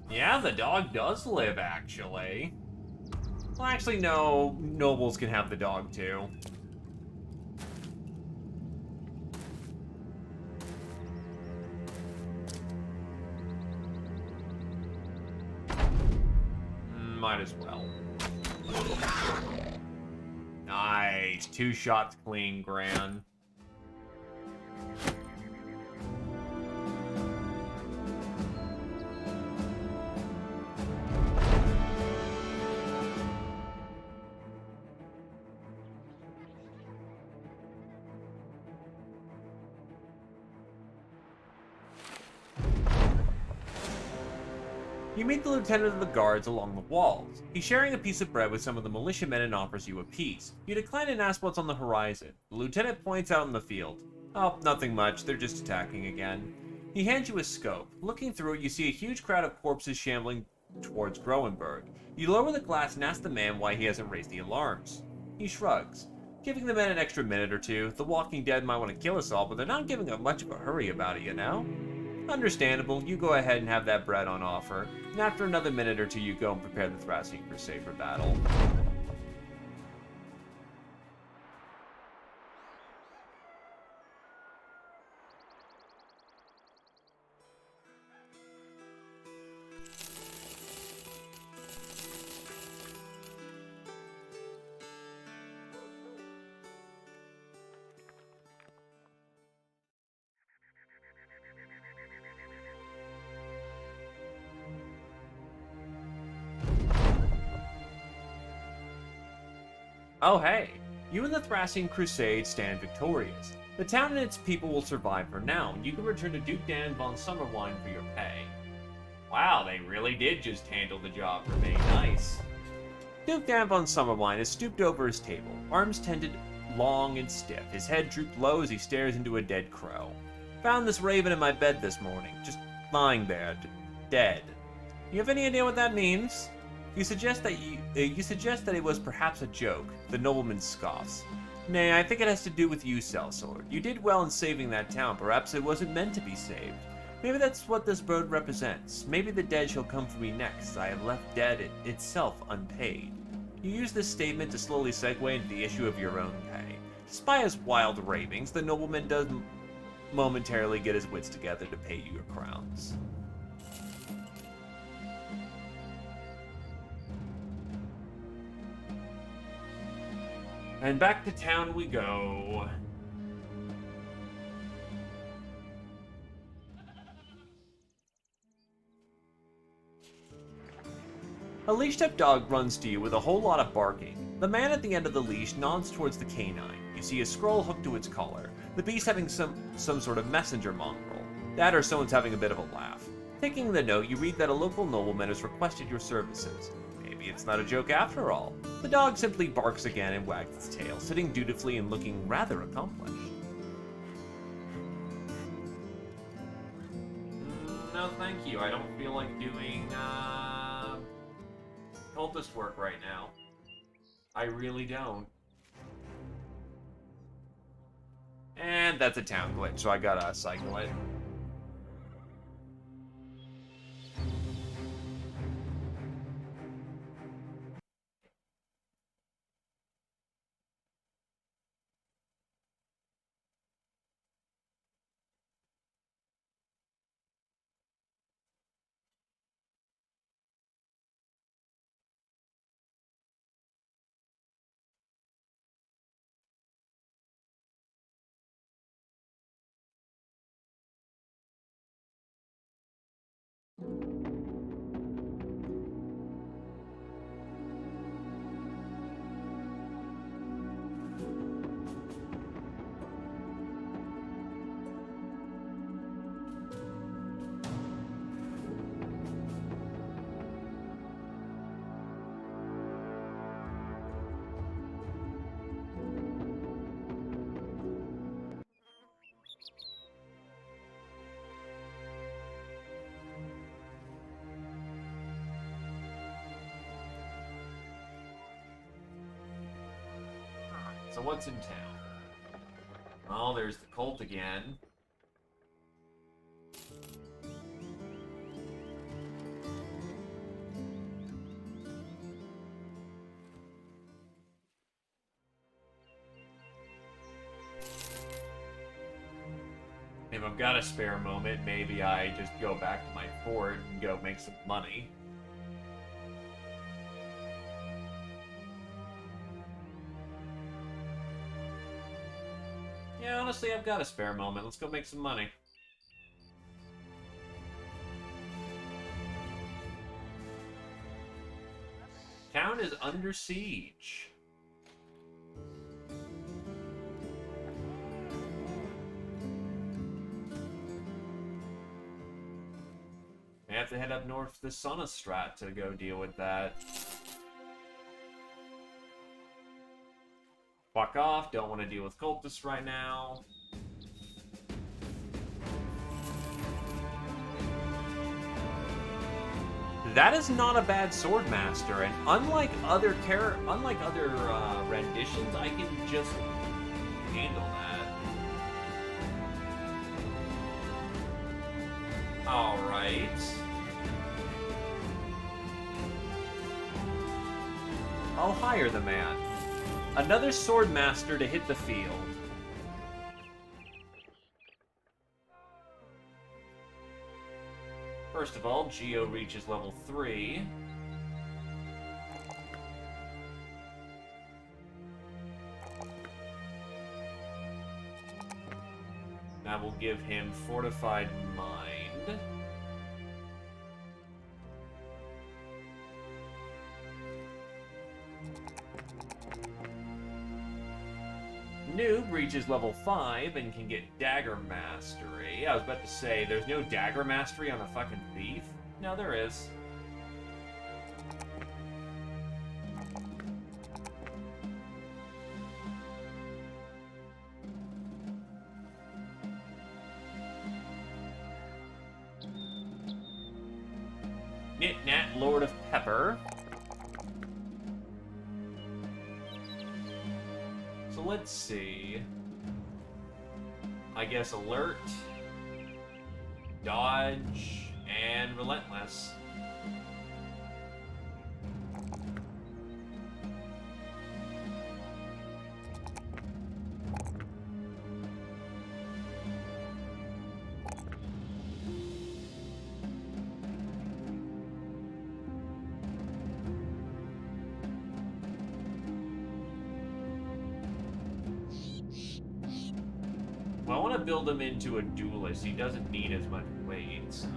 Yeah, the dog does live, actually. Well, actually, no. Nobles can have the dog, too. Might as well. Nice. 2 shots clean, Gran. You meet the lieutenant of the guards along the walls. He's sharing a piece of bread with some of the militiamen and offers you a piece. You decline and ask what's on the horizon. The lieutenant points out in the field. Oh, nothing much, they're just attacking again. He hands you a scope. Looking through it, you see a huge crowd of corpses shambling towards Groenberg. You lower the glass and ask the man why he hasn't raised the alarms. He shrugs. Giving the men an extra minute or two. The Walking Dead might want to kill us all, but they're not giving up much of a hurry about it, you know? Understandable, you go ahead and have that bread on offer, and after another minute or two you go and prepare the Thracian Crusade for battle. Oh hey, you and the Thracian Crusade stand victorious. The town and its people will survive for now, and you can return to Duke Dan von Summerwine for your pay. Wow, they really did just handle the job for me. Nice. Duke Dan von Summerwine is stooped over his table, arms tended long and stiff, his head drooped low as he stares into a dead crow. Found this raven in my bed this morning, just lying there, dead. You have any idea what that means? You suggest that it was perhaps a joke. The nobleman scoffs. Nay, I think it has to do with you, Sellsword. You did well in saving that town. Perhaps it wasn't meant to be saved. Maybe that's what this bird represents. Maybe the dead shall come for me next. I have left dead itself unpaid. You use this statement to slowly segue into the issue of your own pay. Despite his wild ravings, the nobleman does momentarily get his wits together to pay you your crowns. And back to town we go. A leashed-up dog runs to you with a whole lot of barking. The man at the end of the leash nods towards the canine. You see a scroll hooked to its collar. The beast having some sort of messenger mongrel. That or someone's having a bit of a laugh. Taking the note, you read that a local nobleman has requested your services. Maybe it's not a joke after all. The dog simply barks again and wags its tail, sitting dutifully and looking rather accomplished. No, thank you. I don't feel like doing, cultist work right now. I really don't. And that's a town glitch, so I gotta cycle it. So what's in town? Well, there's the cult again. If I've got a spare moment, maybe I just go back to my fort and go make some money. Yeah, honestly, I've got a spare moment. Let's go make some money. Town is under siege. I have to head up north to Sonastrat to go deal with that. Fuck off, don't want to deal with cultists right now. That is not a bad swordmaster, and unlike other renditions, I can just handle that. All right. I'll hire the man. Another swordmaster to hit the field. First of all, Geo reaches level 3. That will give him Fortified Mind. Noob reaches level 5 and can get Dagger Mastery. I was about to say, there's no Dagger Mastery on a fucking thief? No, there is. Nit-Nat, Lord of Pepper. So let's see. I guess Alert, Dodge, and Relentless. Well, I want to build him into a duelist. He doesn't need as much weight, so...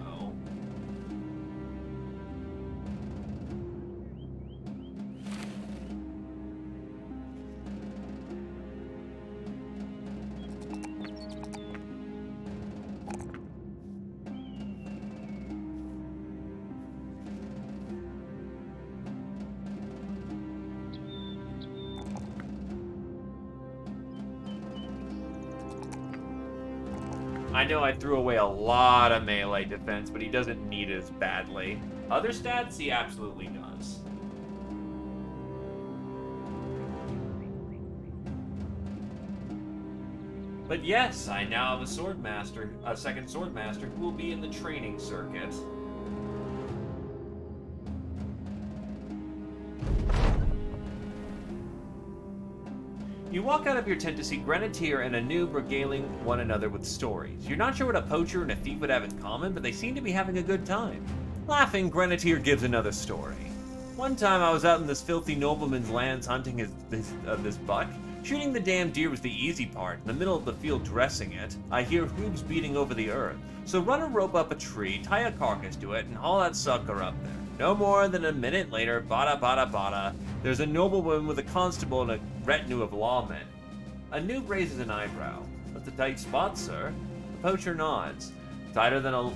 I know I threw away a lot of melee defense, but he doesn't need it as badly. Other stats, he absolutely does. But yes, I now have a sword master, a second sword master, who will be in the training circuit. You walk out of your tent to see Grenadier and a noob regaling one another with stories. You're not sure what a poacher and a thief would have in common, but they seem to be having a good time. Laughing, Grenadier gives another story. One time I was out in this filthy nobleman's lands hunting this buck. Shooting the damn deer was the easy part. In the middle of the field dressing it, I hear hooves beating over the earth. So run a rope up a tree, tie a carcass to it, and haul that sucker up there. No more than a minute later, bada bada bada, there's a nobleman with a constable and a retinue of lawmen. A noob raises an eyebrow. That's a tight spot, sir. The poacher nods. Tighter than a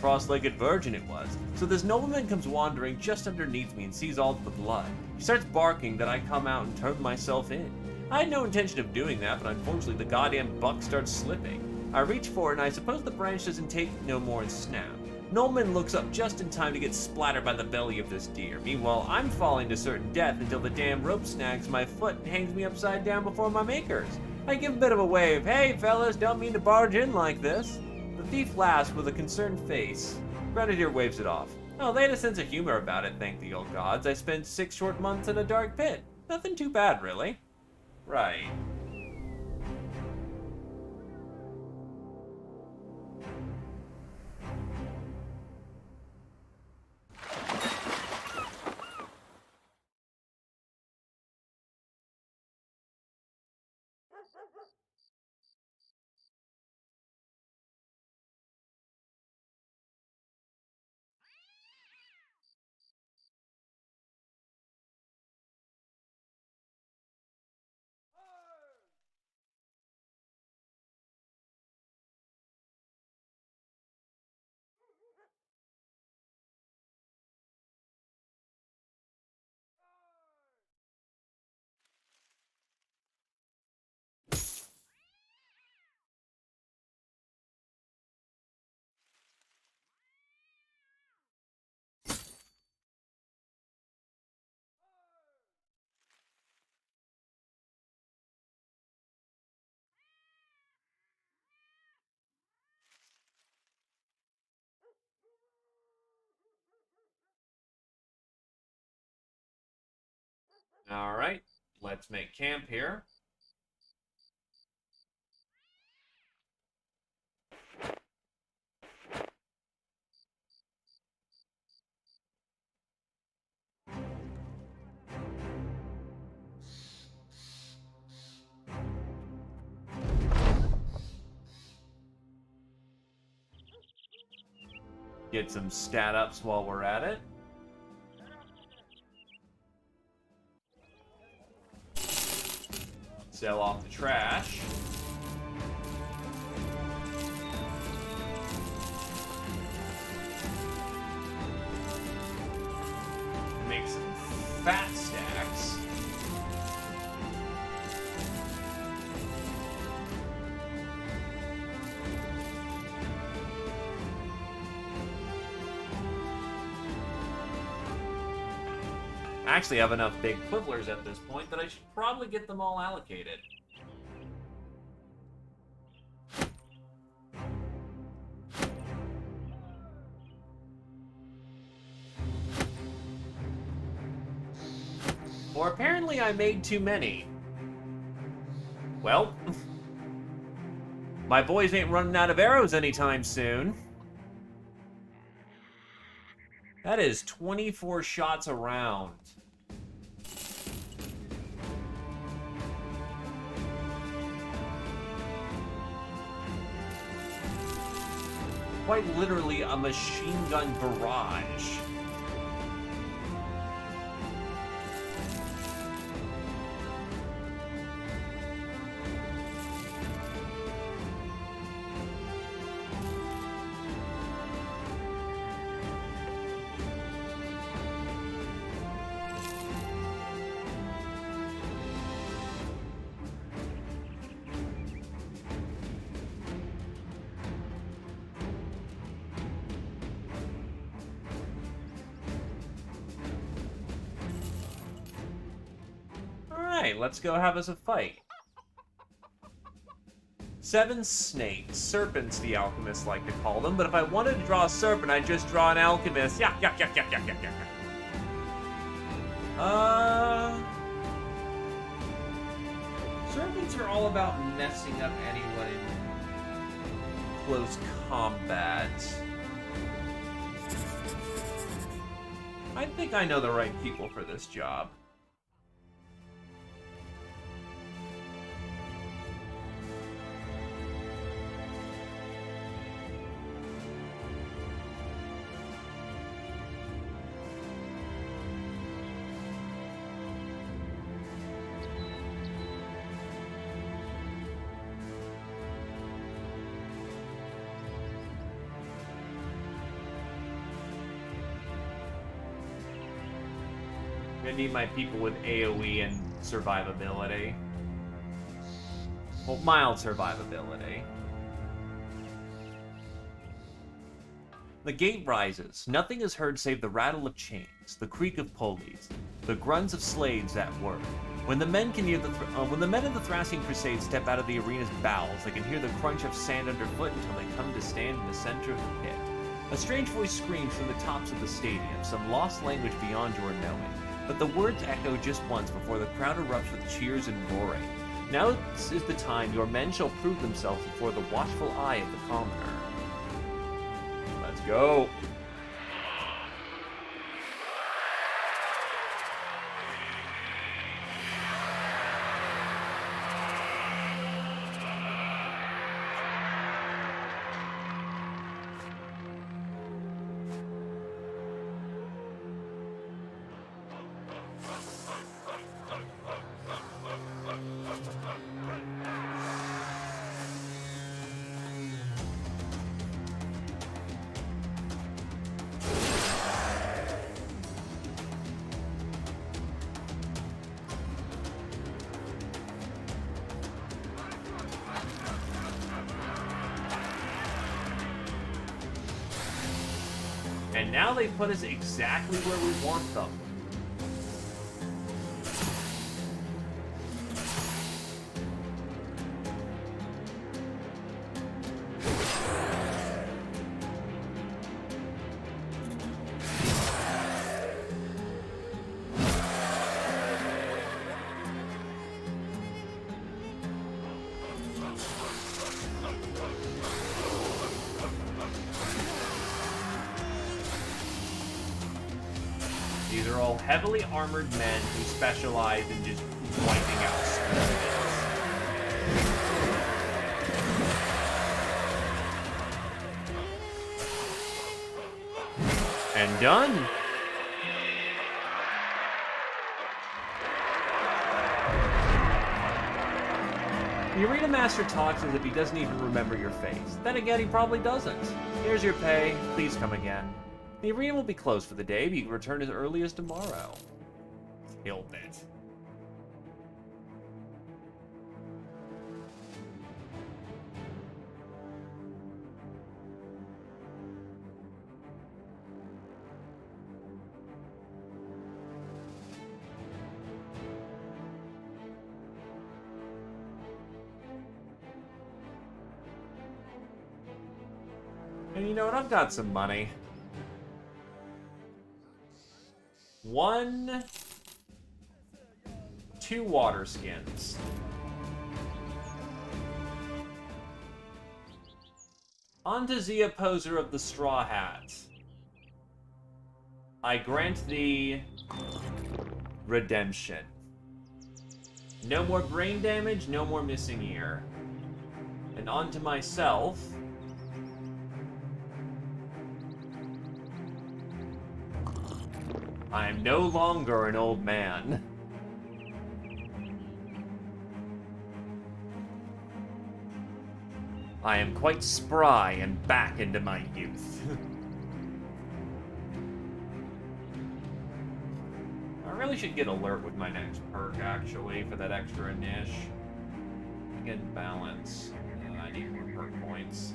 cross-legged virgin it was. So this nobleman comes wandering just underneath me and sees all the blood. He starts barking that I come out and turn myself in. I had no intention of doing that, but unfortunately the goddamn buck starts slipping. I reach for it and I suppose the branch doesn't take no more and snap. Nobleman looks up just in time to get splattered by the belly of this deer. Meanwhile, I'm falling to certain death until the damn rope snags my foot and hangs me upside down before my makers. I give a bit of a wave. Hey fellas, don't mean to barge in like this. The thief laughs with a concerned face. Grenadier waves it off. Oh, they had a sense of humor about it, thank the old gods. I spent 6 short months in a dark pit. Nothing too bad, really. Right. Alright, let's make camp here. Get some stat ups while we're at it. Sell off the trash. Make some fat stacks. I actually have enough big quibblers at this point that I should probably get them all allocated. Or apparently I made too many. Well, my boys ain't running out of arrows anytime soon. That is 24 shots a round. Quite literally a machine gun barrage. Alright, let's go have us a fight. 7 snakes. Serpents, the alchemists like to call them, but if I wanted to draw a serpent, I'd just draw an alchemist. Yeah. Serpents are all about messing up anyone in close combat. I think I know the right people for this job. I need my people with AoE and survivability. Well, mild survivability. The gate rises. Nothing is heard save the rattle of chains, the creak of pulleys, the grunts of slaves at work. When the men of the thrashing Crusade step out of the arena's bowels, they can hear the crunch of sand underfoot until they come to stand in the center of the pit. A strange voice screams from the tops of the stadium, some lost language beyond your knowing. But the words echo just once before the crowd erupts with cheers and roaring. Now is the time your men shall prove themselves before the watchful eye of the commoner. Let's go. And now they put us exactly where we want them. These are all heavily armored men who specialize in just wiping out skeletons. And done. The arena master talks as if he doesn't even remember your face. Then again, he probably doesn't. Here's your pay. Please come again. The arena will be closed for the day, but you can return as early as tomorrow. Killed it. And you know what? I've got some money. 2 water skins. On to Zia Poser of the Straw Hat. I grant thee redemption. No more brain damage, no more missing ear. And on to myself. I am no longer an old man. I am quite spry and back into my youth. I really should get alert with my next perk, actually, for that extra niche. Again, balance. I need more perk points.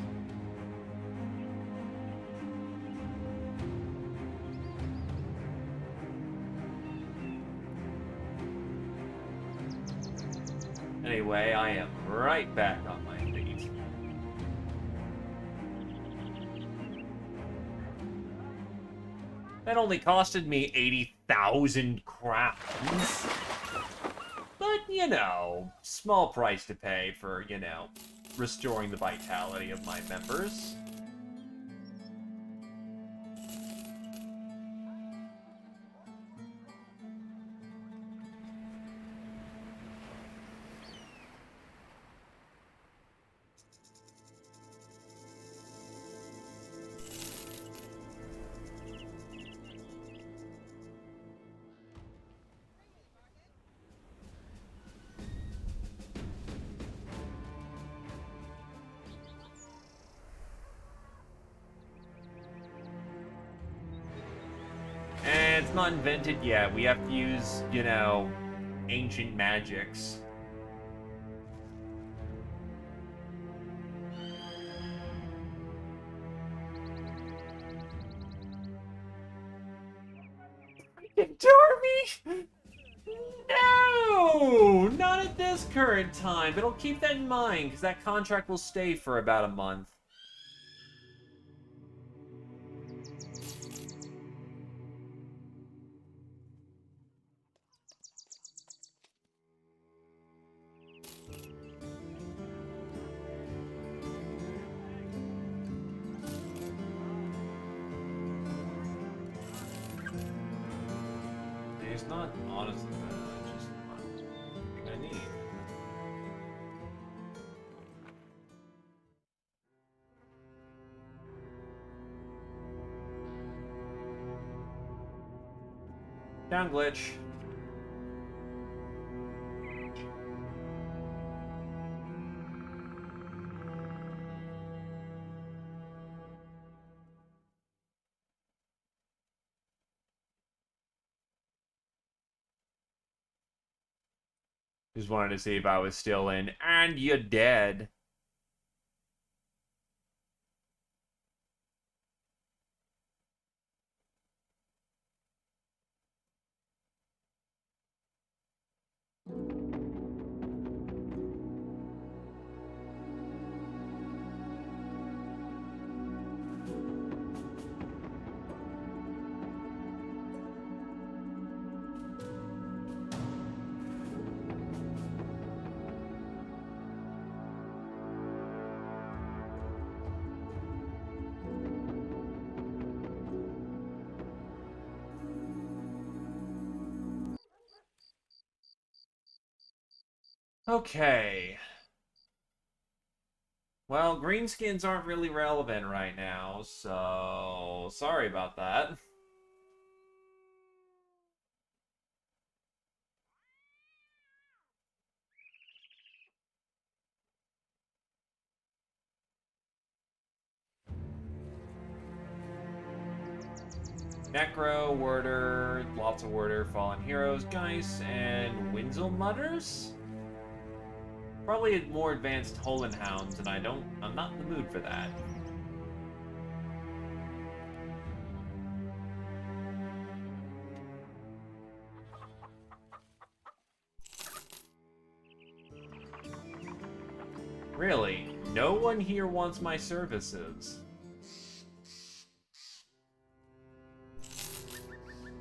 Anyway, I am right back on my feet. That only costed me 80,000 crowns. But, you know, small price to pay for, you know, restoring the vitality of my members. And it's not invented yet. We have to use, you know, ancient magics. Dormy! No! Not at this current time, but I'll keep that in mind, because that contract will stay for about a month. It's not honestly bad, it's just not something I need. Down glitch. Just wanted to see if I was still in, and you're dead. Okay. Well, greenskins aren't really relevant right now, so sorry about that. Necro, Worder, lots of Worder, Fallen Heroes, Geist, and Winselmutters? Probably more advanced Holen Hounds, and I'm not in the mood for that. Really, no one here wants my services.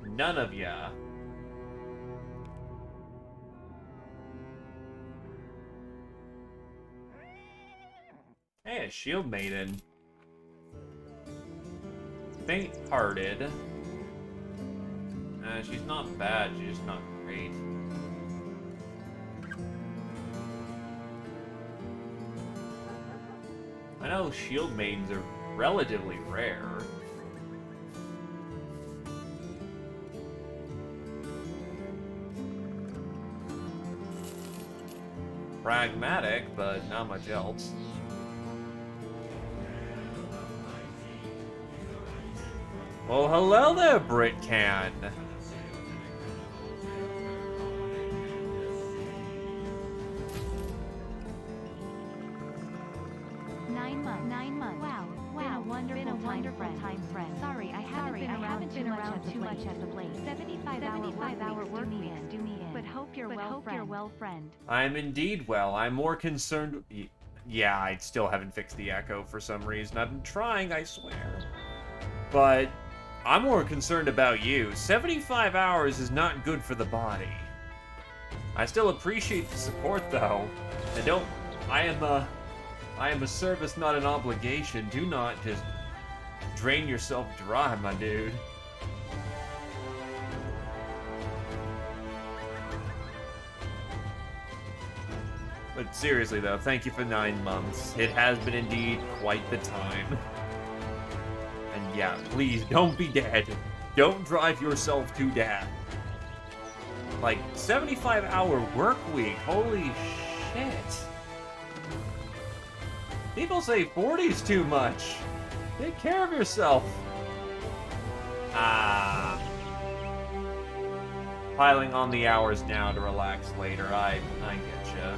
None of ya. Hey, a shield maiden. Faint-hearted. She's not bad, she's just not great. I know shield maidens are relatively rare. Pragmatic, but not much else. Well, hello there, Britcan. Nine months. Wow. Been a wonderful time, friend. Sorry, I haven't been around too much as of late. 75-hour work weeks do me in. But hope you're well, friend. I'm indeed well. I'm more concerned... Yeah, I still haven't fixed the echo for some reason. I've been trying, I swear. But I'm more concerned about you. 75 hours is not good for the body. I still appreciate the support, though. And don't... I am a service, not an obligation. Do not just drain yourself dry, my dude. But seriously, though, thank you for 9 months. It has been indeed quite the time. And yeah, please, don't be dead. Don't drive yourself to death. Like, 75-hour work week. Holy shit. People say 40's too much. Take care of yourself. Piling on the hours now to relax later. I getcha.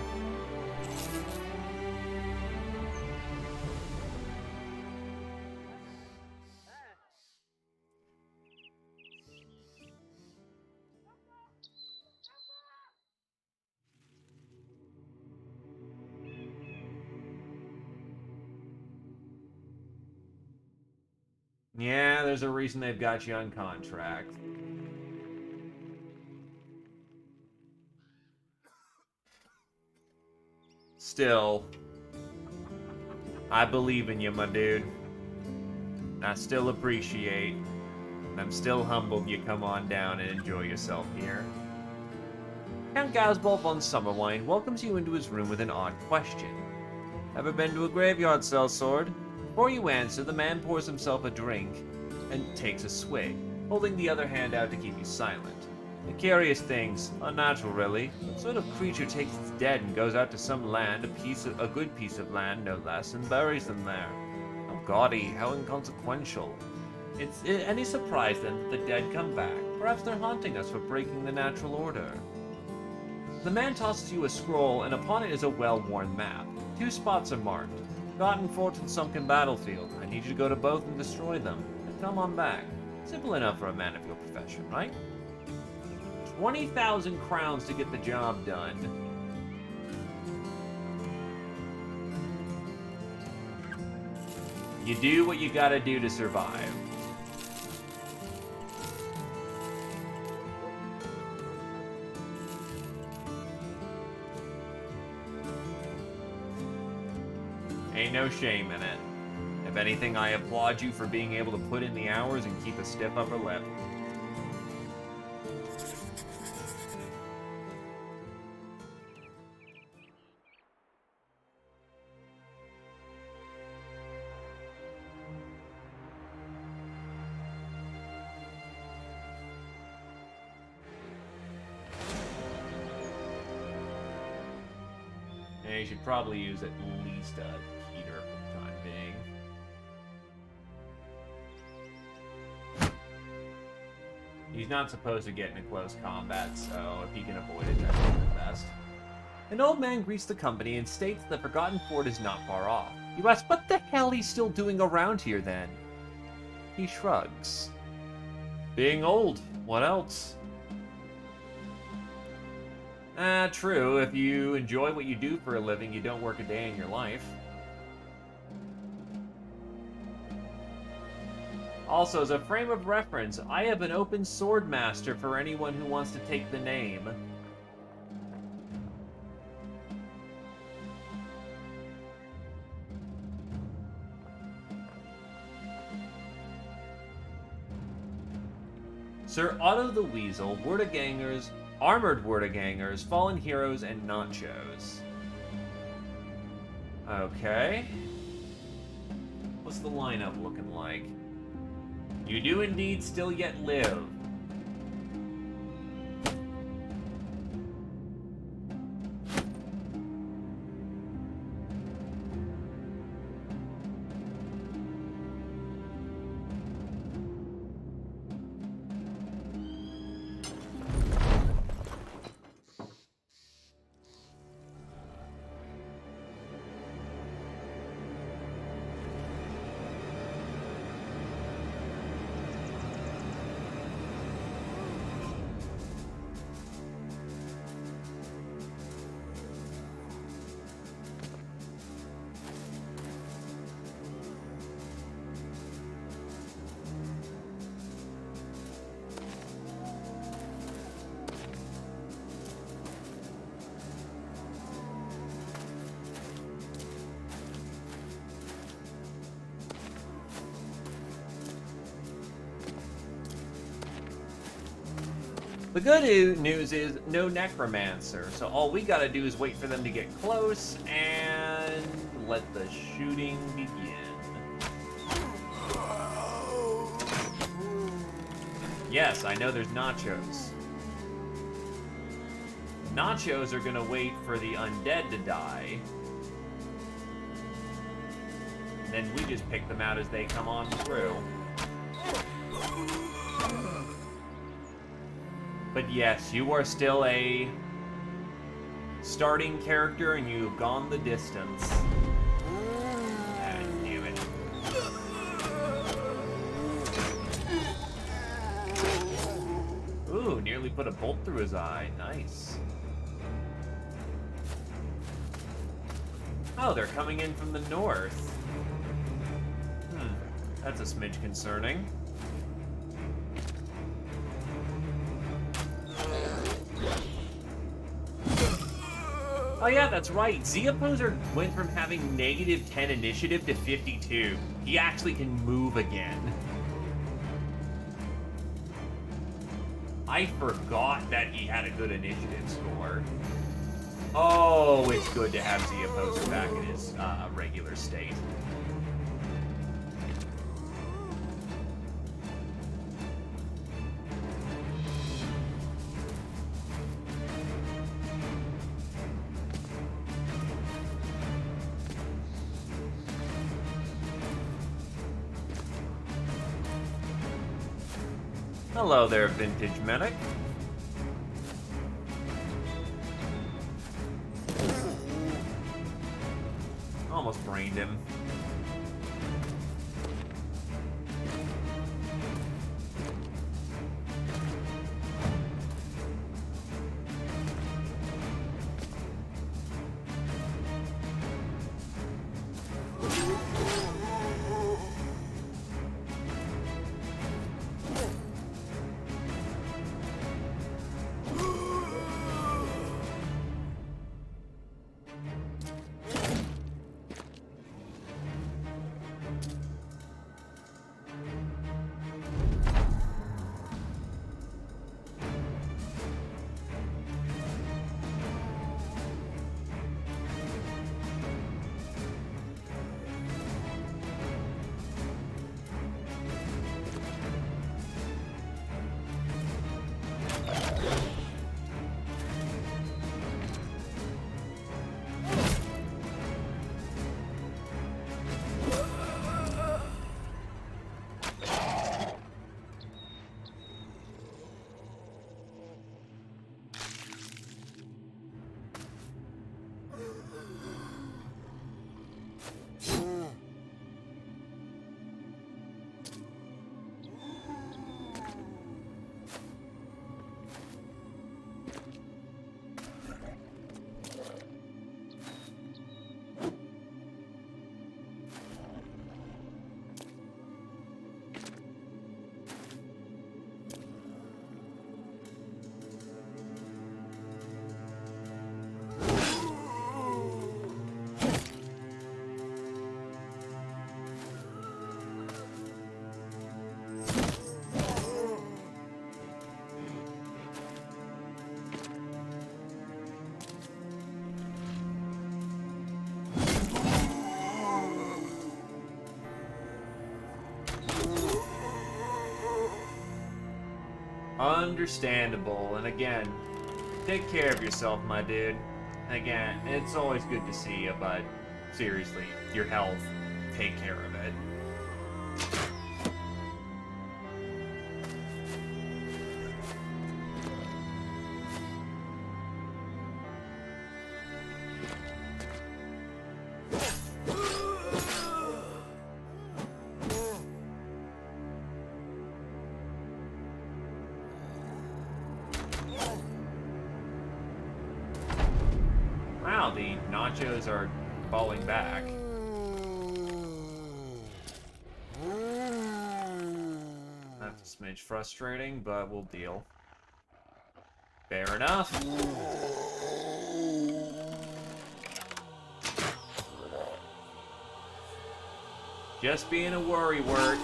Yeah, there's a reason they've got you on contract. Still, I believe in you, my dude. I still appreciate, and I'm still humbled you come on down and enjoy yourself here. Count Gazball von Summerwine welcomes you into his room with an odd question. Ever been to a graveyard, sellsword? Before you answer, the man pours himself a drink and takes a swig, holding the other hand out to keep you silent. The curious things, unnatural really. What sort of creature takes its dead and goes out to some land, a good piece of land no less, and buries them there? How gaudy, how inconsequential. It's any surprise then that the dead come back. Perhaps they're haunting us for breaking the natural order. The man tosses you a scroll, and upon it is a well-worn map. 2 spots are marked. Forgotten forts and sunken battlefield. I need you to go to both and destroy them. And come on back. Simple enough for a man of your profession, right? 20,000 crowns to get the job done. You do what you gotta do to survive. Ain't no shame in it. If anything, I applaud you for being able to put in the hours and keep a stiff upper lip. Yeah, you should probably use at least a heater for the time being. He's not supposed to get into close combat, so if he can avoid it, that's the best. An old man greets the company and states the Forgotten Fort is not far off. You ask what the hell he's still doing around here then? He shrugs. Being old, what else? True. If you enjoy what you do for a living, you don't work a day in your life. Also, as a frame of reference, I have an open sword master for anyone who wants to take the name. Sir Otto the Weasel, Wordagangers, Armored Wordagangers, Fallen Heroes, and Nachos. Okay. What's the lineup looking like? You do indeed still yet live. The good news is no necromancer, so all we gotta do is wait for them to get close and let the shooting begin. Yes, I know there's nachos. Nachos are gonna wait for the undead to die. Then we just pick them out as they come on through. But yes, you are still a starting character and you've gone the distance. Ah, damn it. Ooh, nearly put a bolt through his eye. Nice. Oh, they're coming in from the north. That's a smidge concerning. Oh yeah, that's right. Zeopozer went from having -10 initiative to 52. He actually can move again. I forgot that he had a good initiative score. Oh, it's good to have Zeopozer back in his regular state. Hello there, Vintage Medic. Almost brained him. Understandable, and again, take care of yourself, my dude. Again, it's always good to see you, but seriously, your health, take care of it. Wow, the nachos are falling back. That's a smidge frustrating, but we'll deal. Fair enough. Just being a worrywart.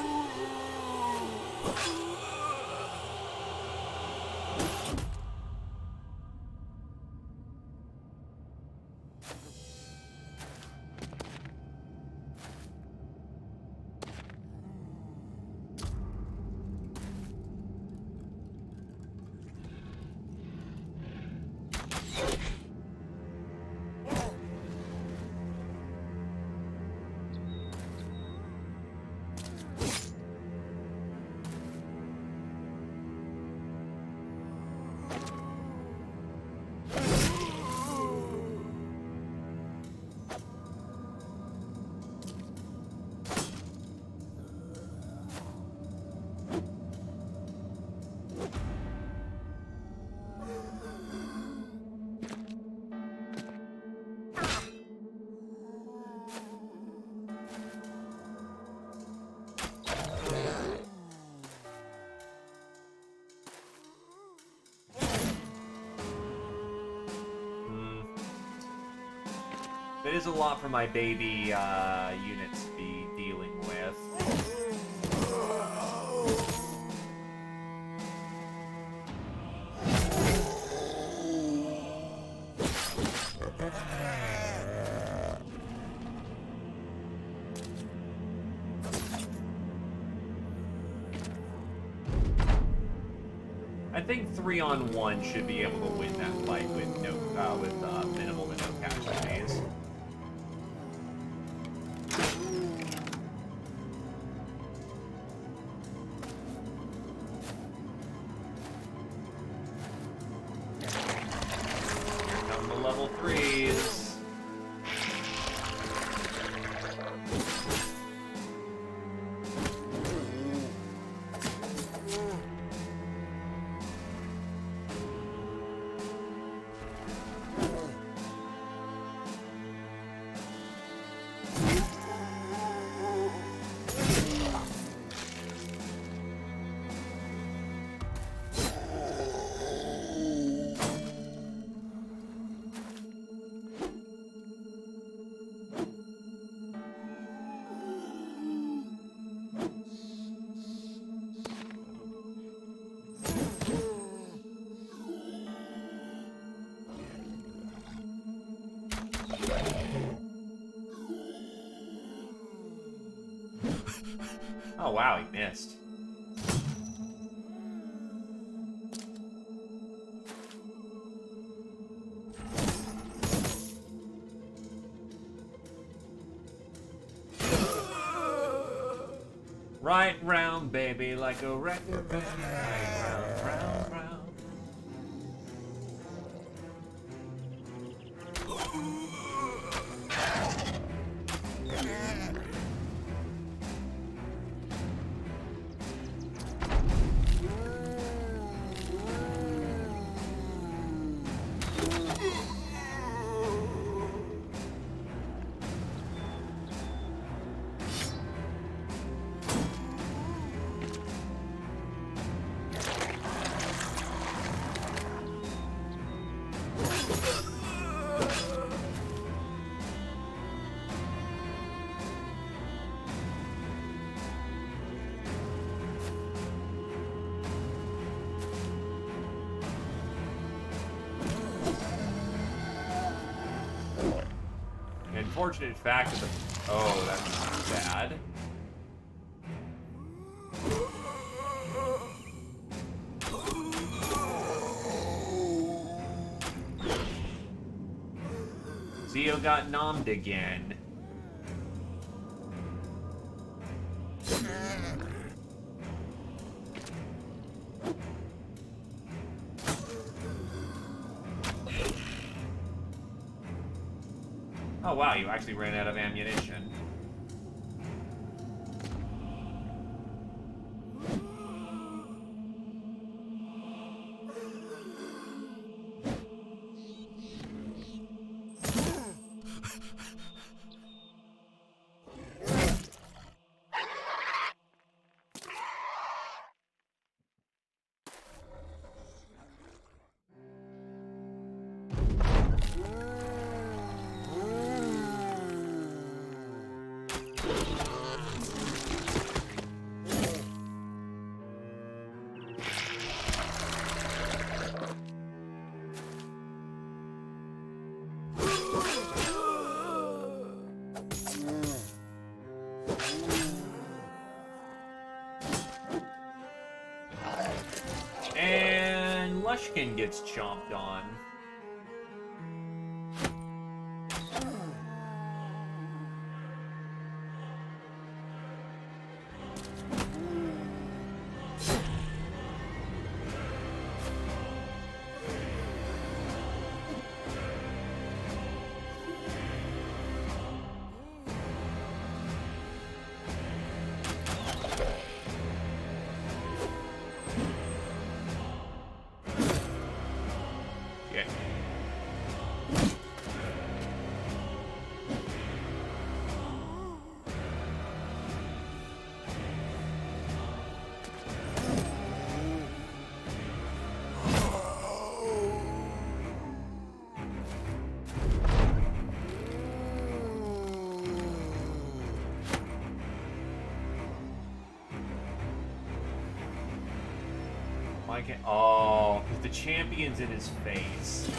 That is a lot for my baby units to be dealing with. I think 3-on-1 should be able to win that fight with minimal to no casualties. Here come the level 3s. Oh wow, he missed. Right round, baby, like a record band. Right round, round, round. Unfortunate fact of the... Oh, that's bad. Zio got nommed again. Oh wow, you actually ran out of ammunition. And Lushkin gets chomped on. Why can't... Oh, because the champion's in his face.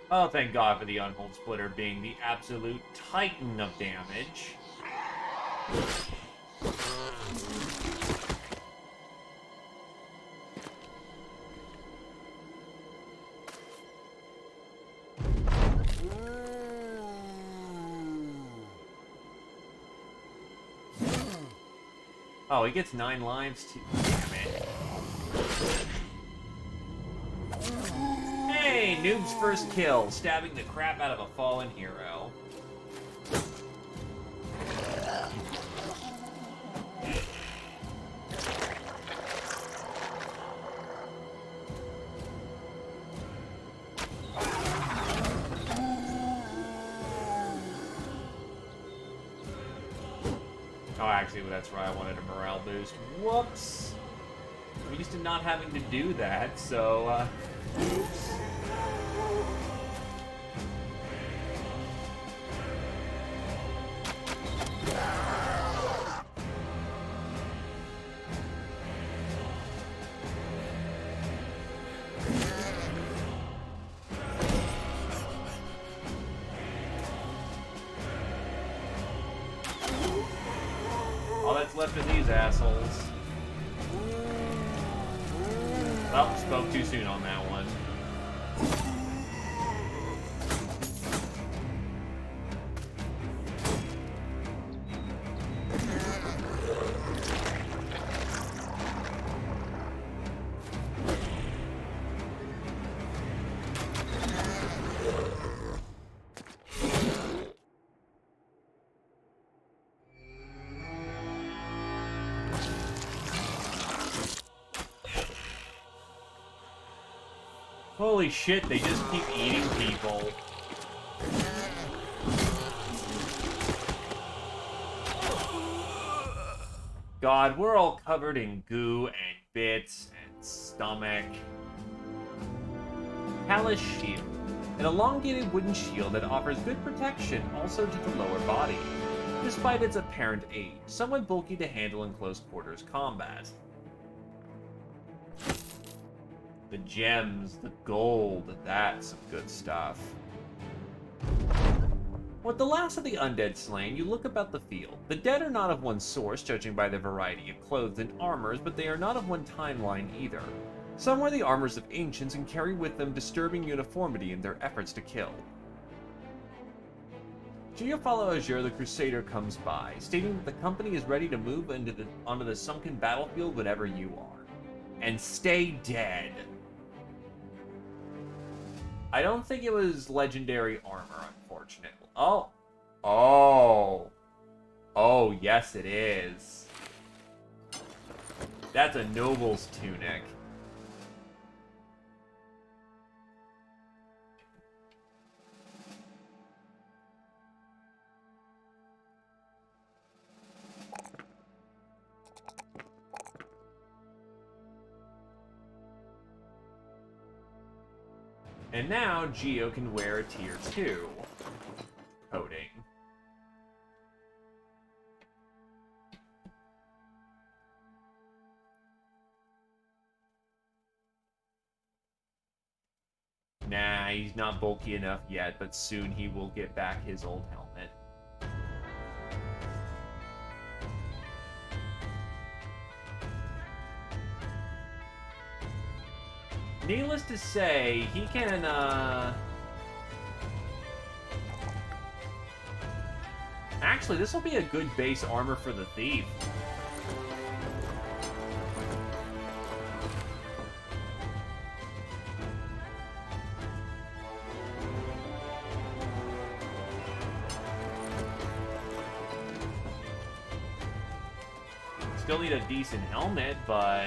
Oh, thank God for the Unhold Splitter being the absolute titan of damage. Oh, he gets 9 lives too. Damn it. Hey, Noob's first kill, stabbing the crap out of a fallen hero. Oh, actually, that's right, I wanted a morale boost. Whoops! I'm used to not having to do that, so, oops. All that's left of these assholes. Oh, spoke too soon on that one. Holy shit, they just keep eating people. God, we're all covered in goo and bits and stomach. Palace Shield. An elongated wooden shield that offers good protection also to the lower body, despite its apparent age, somewhat bulky to handle in close quarters combat. The gems, the gold, that's some good stuff. With the last of the undead slain, you look about the field. The dead are not of one source, judging by the variety of clothes and armors, but they are not of one timeline either. Some wear the armors of ancients and carry with them disturbing uniformity in their efforts to kill. Geofollow Azure the Crusader comes by, stating that the company is ready to move onto the sunken battlefield whenever you are. And stay dead. I don't think it was legendary armor, unfortunately. Oh. Oh. Oh, yes it is. That's a noble's tunic. And now, Geo can wear a tier 2 coating. Nah, he's not bulky enough yet, but soon he will get back his old helmet. Needless to say, he can, Actually, this will be a good base armor for the thief. Still need a decent helmet, but...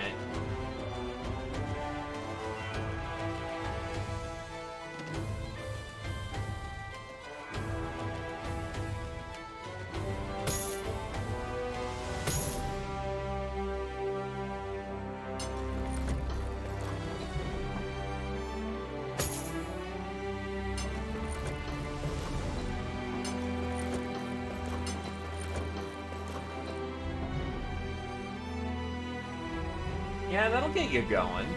yeah, that'll get you going.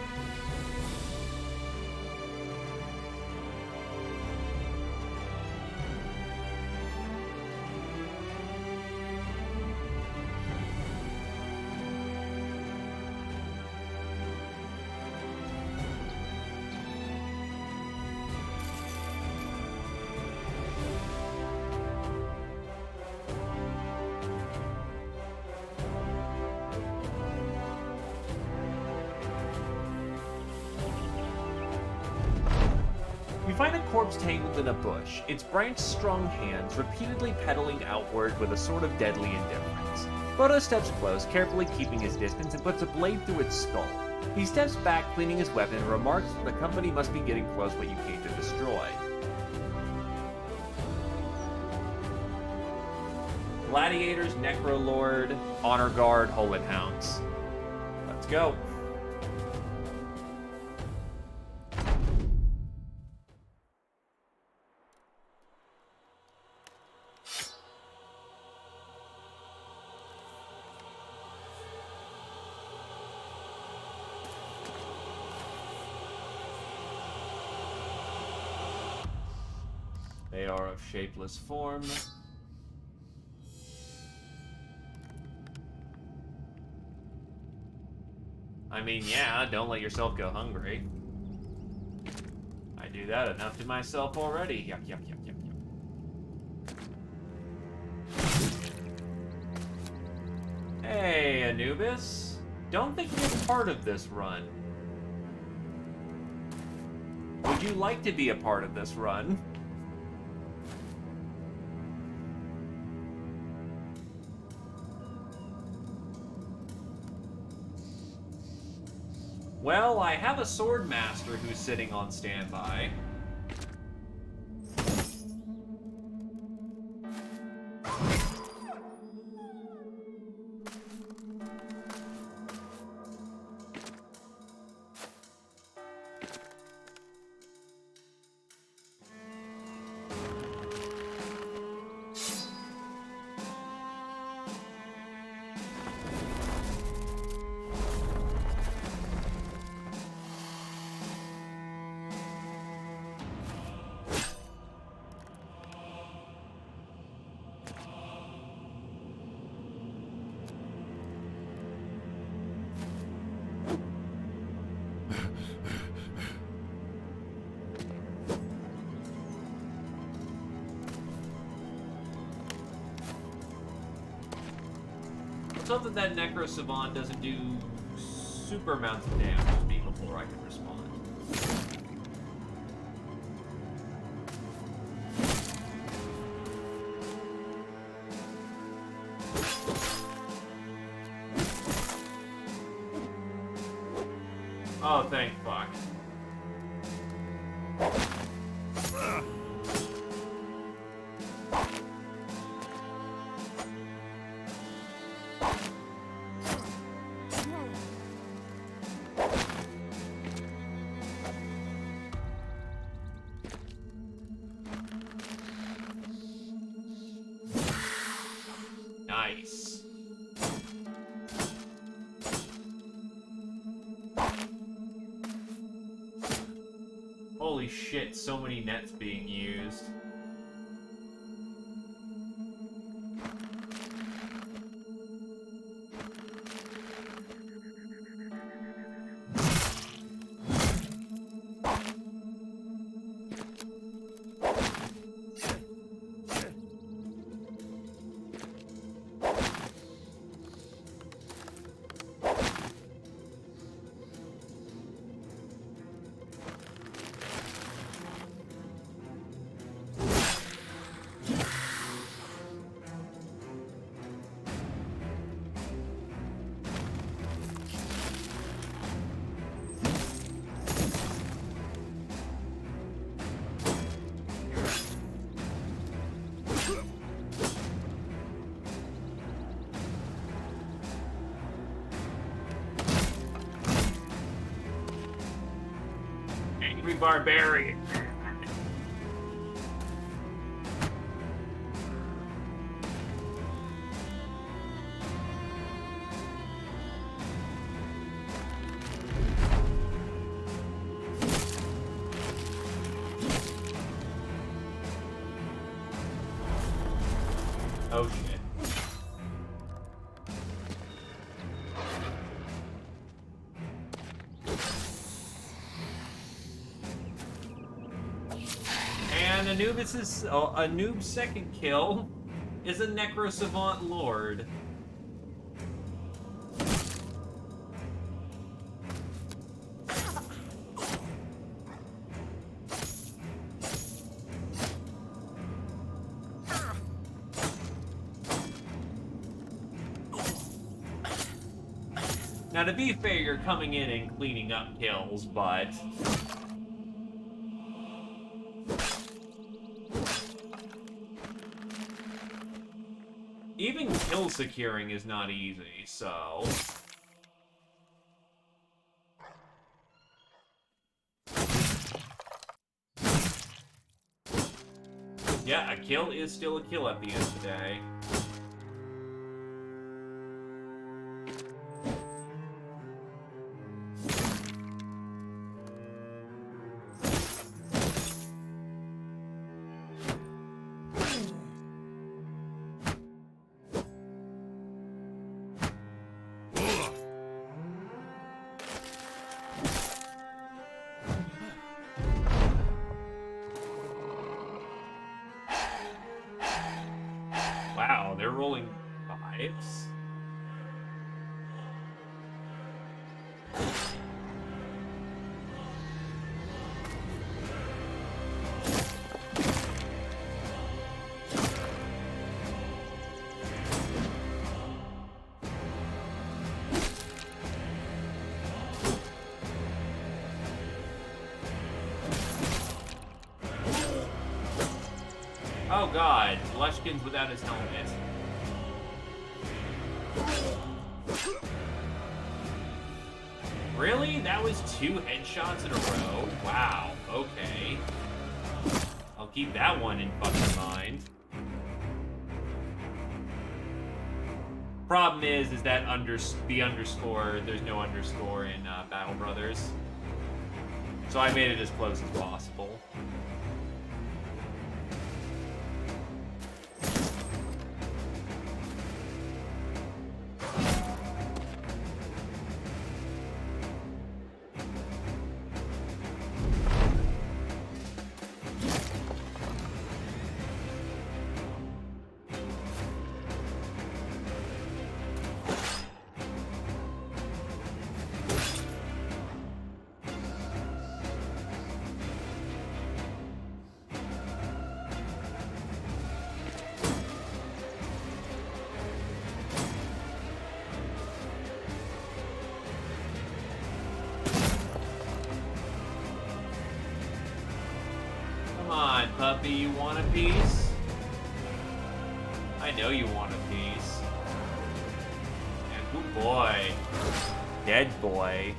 You find a corpse tangled in a bush, its branch-strung hands repeatedly pedaling outward with a sort of deadly indifference. Bodo steps close, carefully keeping his distance, and puts a blade through its skull. He steps back, cleaning his weapon, and remarks that the company must be getting close what you came to destroy. Gladiators, Necrolord, Honor Guard, Holy Hounds. Let's go. They are of shapeless form. I mean, yeah, don't let yourself go hungry. I do that enough to myself already. Yuck, yuck, yuck, yuck, yuck. Hey, Anubis. Don't think you're part of this run. Would you like to be a part of this run? Well, I have a sword master who's sitting on standby. Let's hope that that Necro Savant doesn't do super amounts of damage to me before I can respond. Oh, thank fuck. Nice. Holy shit, so many nets being used. every barbarian. Oh shit. And Anub's second kill is a Necro Savant Lord. Now, to be fair, you're coming in and cleaning up kills, but... even kill securing is not easy, so... yeah, a kill is still a kill at the end of the day. Wow, they're rolling fives? Oh god, Lushkin's without his helmet. Really? That was 2 headshots in a row? Wow, okay. I'll keep that one in fucking mind. Problem is that the underscore, there's no underscore in Battle Brothers. So I made it as close as possible. Puppy, you want a piece? I know you want a piece. And good boy. Dead boy.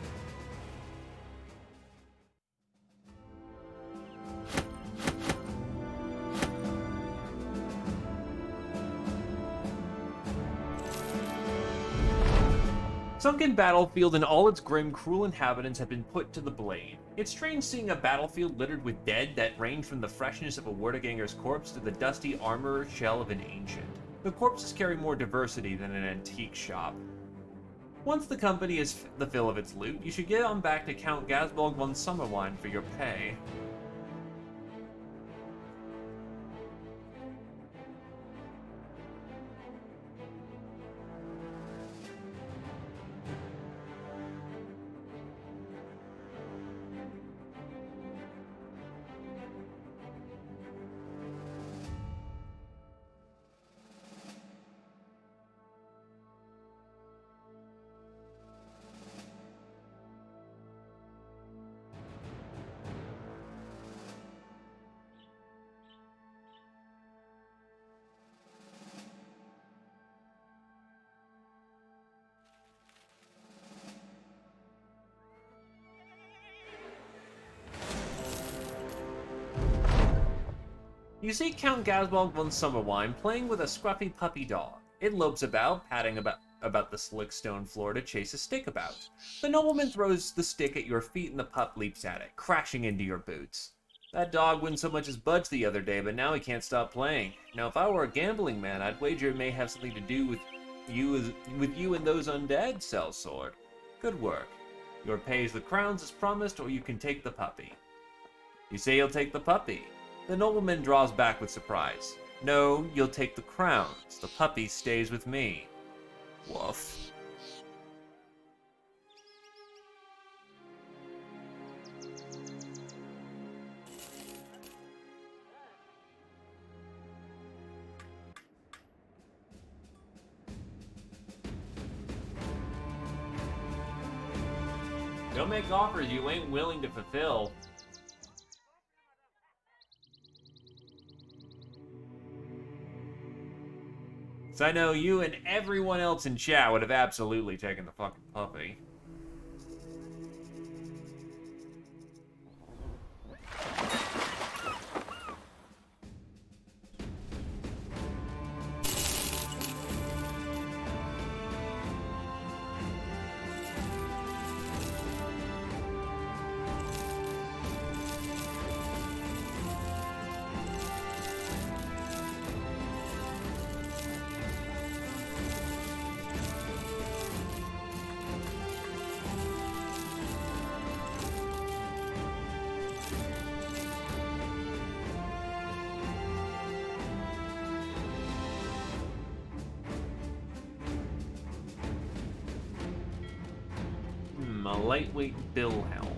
Sunken Battlefield and all its grim, cruel inhabitants have been put to the blade. It's strange seeing a battlefield littered with dead that range from the freshness of a Werdeganger's corpse to the dusty armor shell of an ancient. The corpses carry more diversity than an antique shop. Once the company is the fill of its loot, you should get on back to Count Gasbolg von Summerwine for your pay. You see Count Gasbog von Summerwine playing with a scruffy puppy dog. It lopes about, patting about the slick stone floor to chase a stick about. The nobleman throws the stick at your feet and the pup leaps at it, crashing into your boots. That dog wouldn't so much as budge the other day, but now he can't stop playing. Now, if I were a gambling man, I'd wager it may have something to do with you and those undead, sellsword. Good work. Your pay is the crowns as promised, or you can take the puppy. You say you'll take the puppy. The nobleman draws back with surprise. No, you'll take the crowns. The puppy stays with me. Woof. Don't make offers you ain't willing to fulfill. So I know you and everyone else in chat would have absolutely taken the fucking puppy. A lightweight bill helm.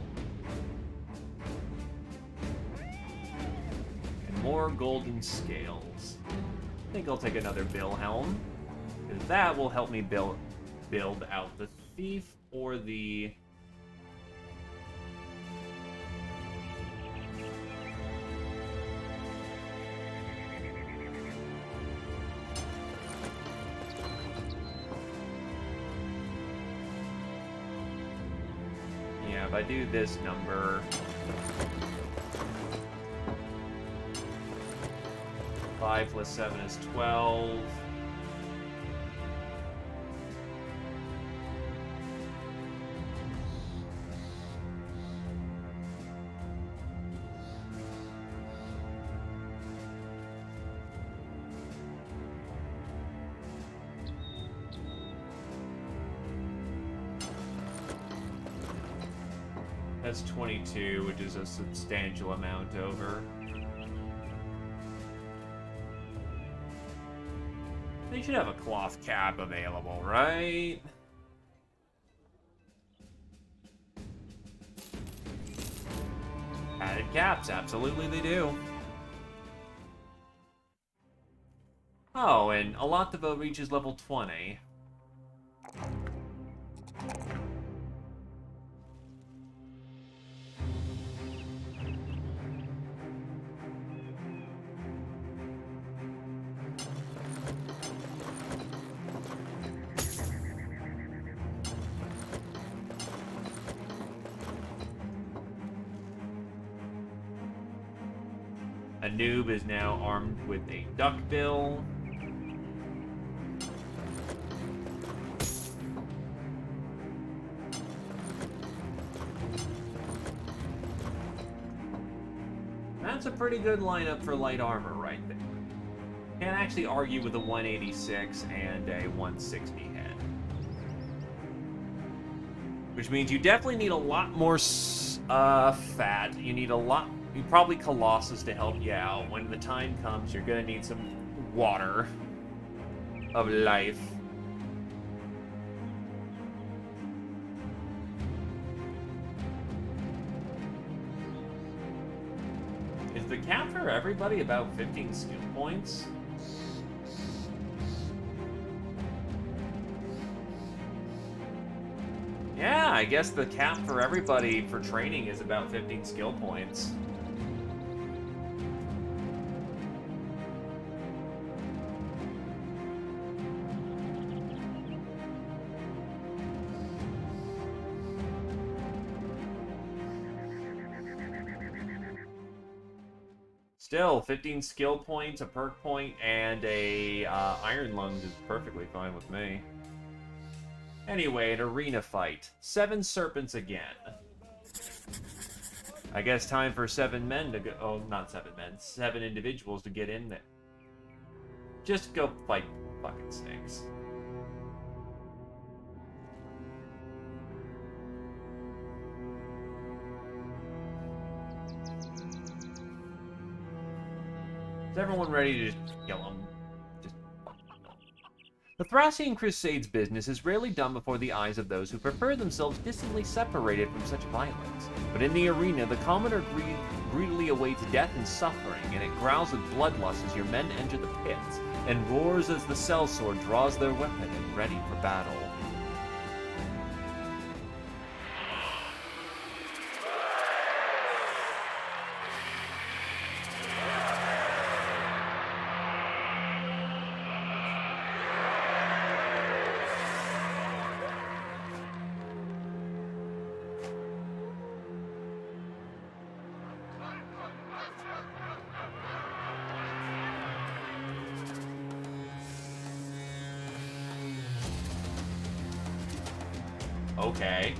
And more golden scales. I think I'll take another bill helm, because that will help me build out the thief or the... If I do this number, 5 plus 7 is 12. That's 22, which is a substantial amount over. They should have a cloth cap available, right? Added caps, absolutely they do. Oh, and Alativo reaches level 20. A noob is now armed with a duckbill. That's a pretty good lineup for light armor right there. Can't actually argue with a 186 and a 160 head. Which means you definitely need a lot more fat. You need a lot... You probably Colossus to help you out. When the time comes, you're gonna need some water of life. Is the cap for everybody about 15 skill points? Yeah, I guess the cap for everybody for training is about 15 skill points. Still, 15 skill points, a perk point, and a Iron Lungs is perfectly fine with me. Anyway, an arena fight. 7 serpents again. I guess time for 7 men to go. Oh, not 7 men. 7 individuals to get in there. Just go fight fucking snakes. Is everyone ready to just kill them? The Thracian Crusade's business is rarely done before the eyes of those who prefer themselves distantly separated from such violence. But in the arena, the commoner greedily awaits death and suffering, and it growls with bloodlust as your men enter the pits, and roars as the sellsword draws their weapon and ready for battle. Okay.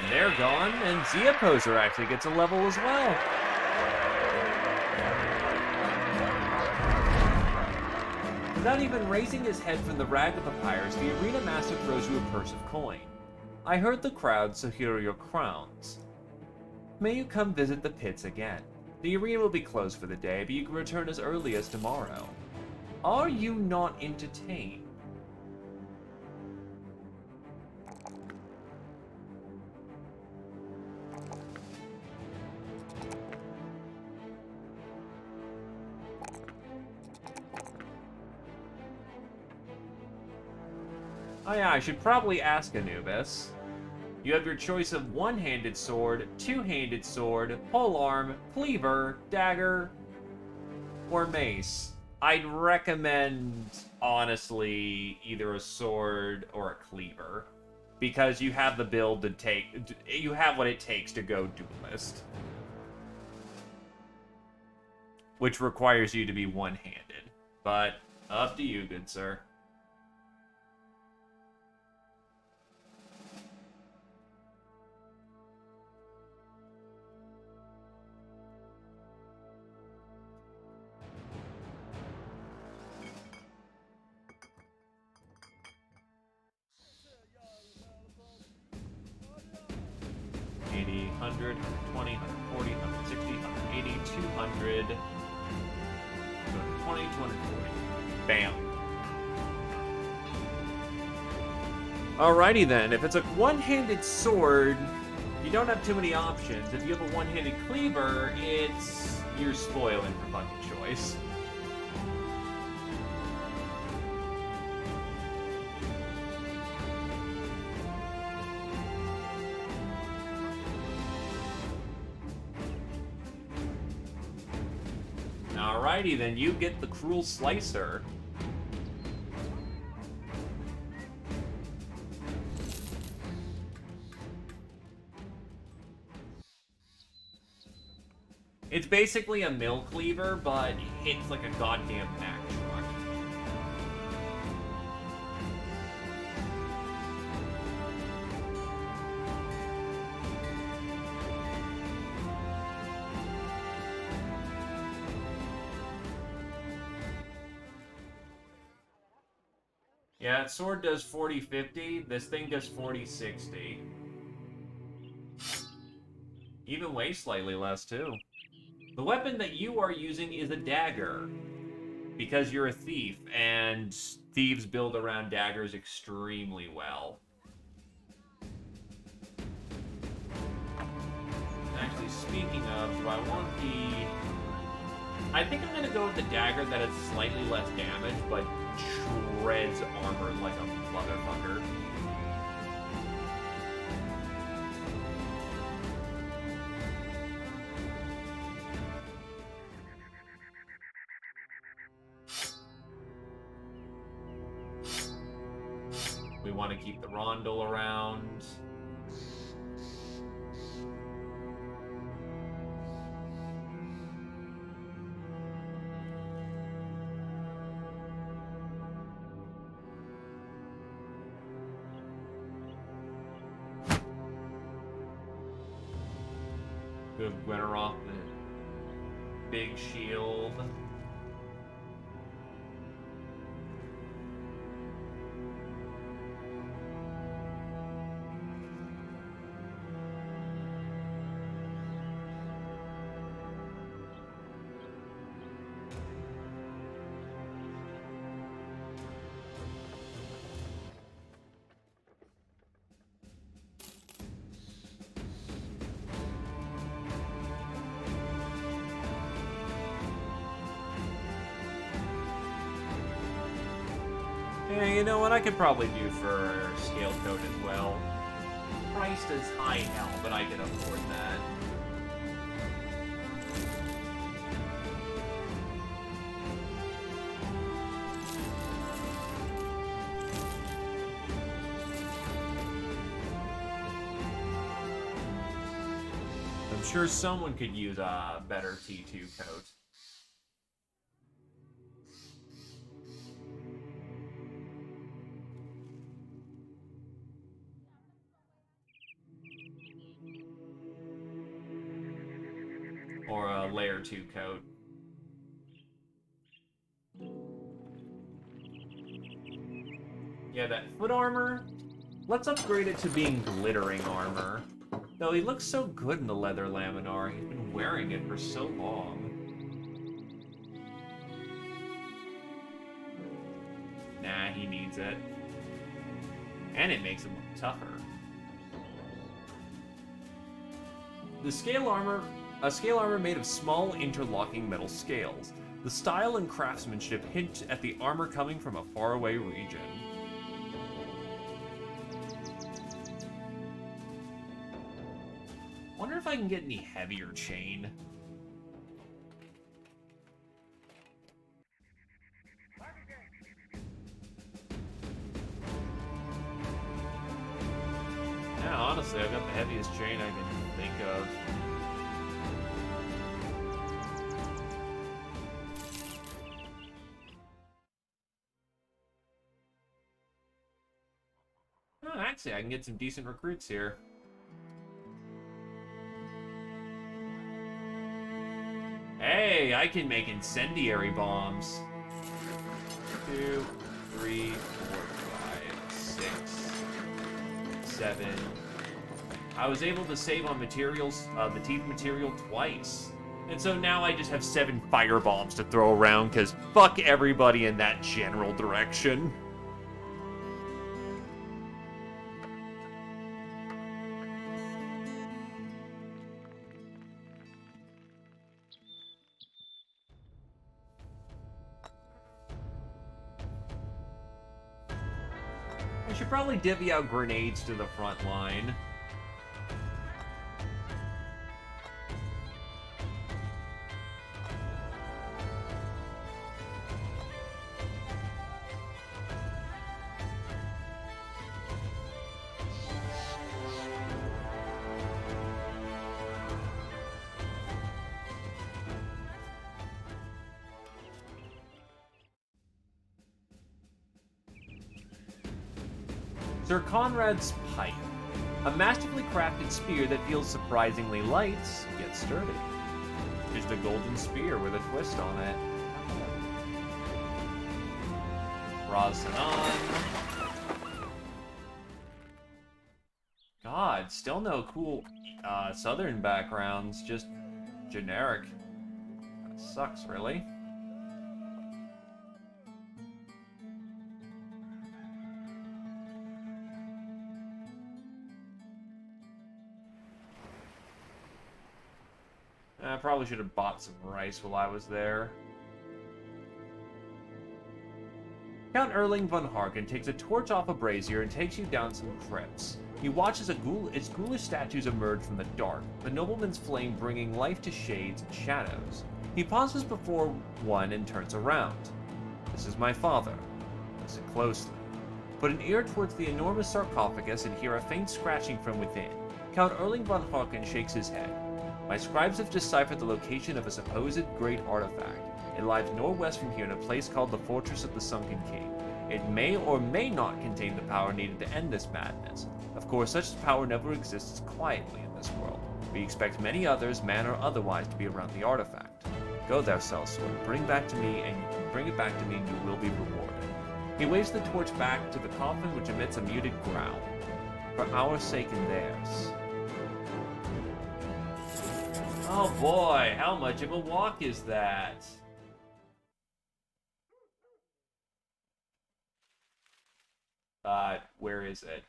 They're gone, and Zia Poser actually gets a level as well. Without even raising his head from the rag of papyrus, the arena master throws you a purse of coin. I heard the crowd, so here are your crowns. May you come visit the pits again. The arena will be closed for the day, but you can return as early as tomorrow. Are you not entertained? Oh yeah, I should probably ask Anubis. You have your choice of one-handed sword, two-handed sword, polearm, cleaver, dagger, or mace. I'd recommend, honestly, either a sword or a cleaver. Because you have the build to you have what it takes to go duelist. Which requires you to be one-handed. But, up to you, good sir. $80, $100, $120, $140, $160, $180, $200, $220, $240. Bam. Alrighty then, if it's a one-handed sword, you don't have too many options. If you have a one-handed cleaver, you're spoiling for fucking choice. Alrighty then, you get the Cruel Slicer. It's basically a mill cleaver, but it hits like a goddamn Mack truck. Yeah, that sword does 40-50, this thing does 40-60. Even weighs slightly less, too. The weapon that you are using is a dagger. Because you're a thief, and thieves build around daggers extremely well. Actually, speaking of, do I want the... I think I'm gonna go with the dagger that has slightly less damage, but shreds armor like a motherfucker. We want to keep the rondel around. We have Gwenneroth, the big shield. Yeah, you know what? I could probably do for scale coat as well. Priced as high hell, but I can afford that. I'm sure someone could use a better T2 coat. Or a layer 2 coat. Yeah, that foot armor, let's upgrade it to being glittering armor. Though he looks so good in the leather laminar, he's been wearing it for so long. Nah, he needs it. And it makes him look tougher. The scale armor, a scale armor made of small interlocking metal scales. The style and craftsmanship hint at the armor coming from a faraway region. Wonder if I can get any heavier chain. Yeah, honestly, I've got the heaviest chain I can think of. Oh, actually, I can get some decent recruits here. Hey, I can make incendiary bombs. 2, 3, 4, 5, 6, 7. I was able to save on materials, the teeth material twice. And so now I just have 7 fire bombs to throw around, because fuck everybody in that general direction. I should probably divvy out grenades to the front line. Sir Conrad's Pipe. A masterfully crafted spear that feels surprisingly light, yet sturdy. Just a golden spear with a twist on it. Razanon. God, still no cool southern backgrounds, just generic. That sucks, really. I probably should have bought some rice while I was there. Count Erling von Harken takes a torch off a brazier and takes you down some crypts. You watch as its ghoulish statues emerge from the dark, the nobleman's flame bringing life to shades and shadows. He pauses before one and turns around. This is my father. Listen closely. Put an ear towards the enormous sarcophagus and hear a faint scratching from within. Count Erling von Harken shakes his head. My scribes have deciphered the location of a supposed great artifact. It lies northwest from here in a place called the Fortress of the Sunken King. It may or may not contain the power needed to end this madness. Of course, such power never exists quietly in this world. We expect many others, man or otherwise, to be around the artifact. Go there, sellsword. Bring it back to me, and you will be rewarded. He waves the torch back to the coffin, which emits a muted growl. For our sake and theirs. Oh boy, how much of a walk is that? Where is it?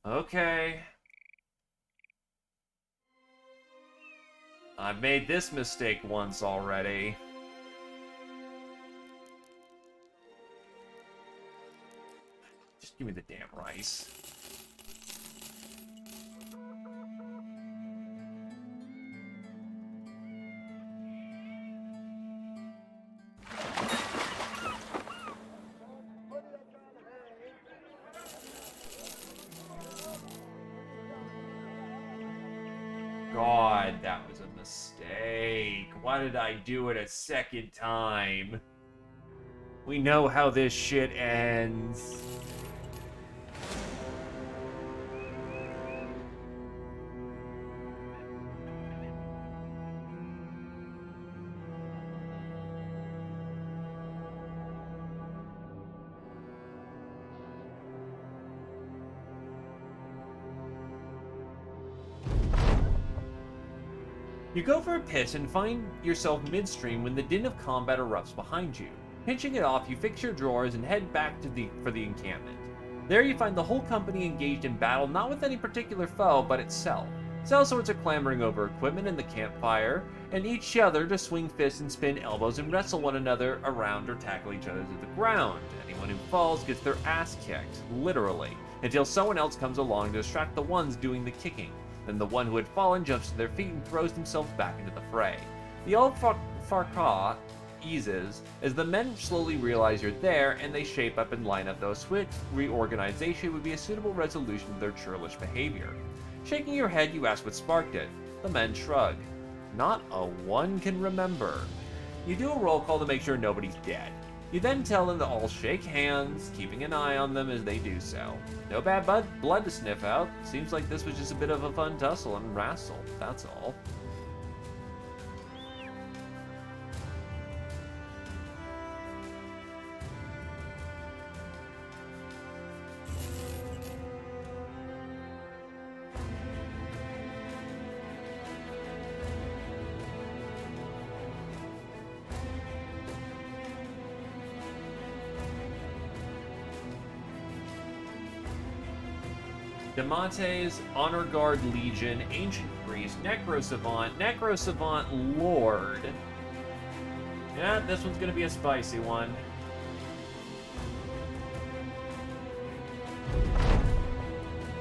Okay. I've made this mistake once already. Just give me the damn rice. God, that was a mistake. Why did I do it a second time? We know how this shit ends. You go for a piss and find yourself midstream when the din of combat erupts behind you. Pinching it off, you fix your drawers and head back for the encampment. There you find the whole company engaged in battle, not with any particular foe, but itself. Sellswords are clamoring over equipment in the campfire, and each other to swing fists and spin elbows and wrestle one another around or tackle each other to the ground. Anyone who falls gets their ass kicked, literally, until someone else comes along to distract the ones doing the kicking. Then the one who had fallen jumps to their feet and throws themselves back into the fray. The old fracas eases as the men slowly realize you're there, and they shape up and line up, though a swift reorganization would be a suitable resolution to their churlish behavior. Shaking your head, you ask what sparked it. The men shrug. Not a one can remember. You do a roll call to make sure nobody's dead. You then tell them to all shake hands, keeping an eye on them as they do so. No bad blood to sniff out. Seems like this was just a bit of a fun tussle and wrestle, that's all. Demates, Honor Guard Legion, Ancient Priest, Necro Savant Lord. Yeah, this one's gonna be a spicy one.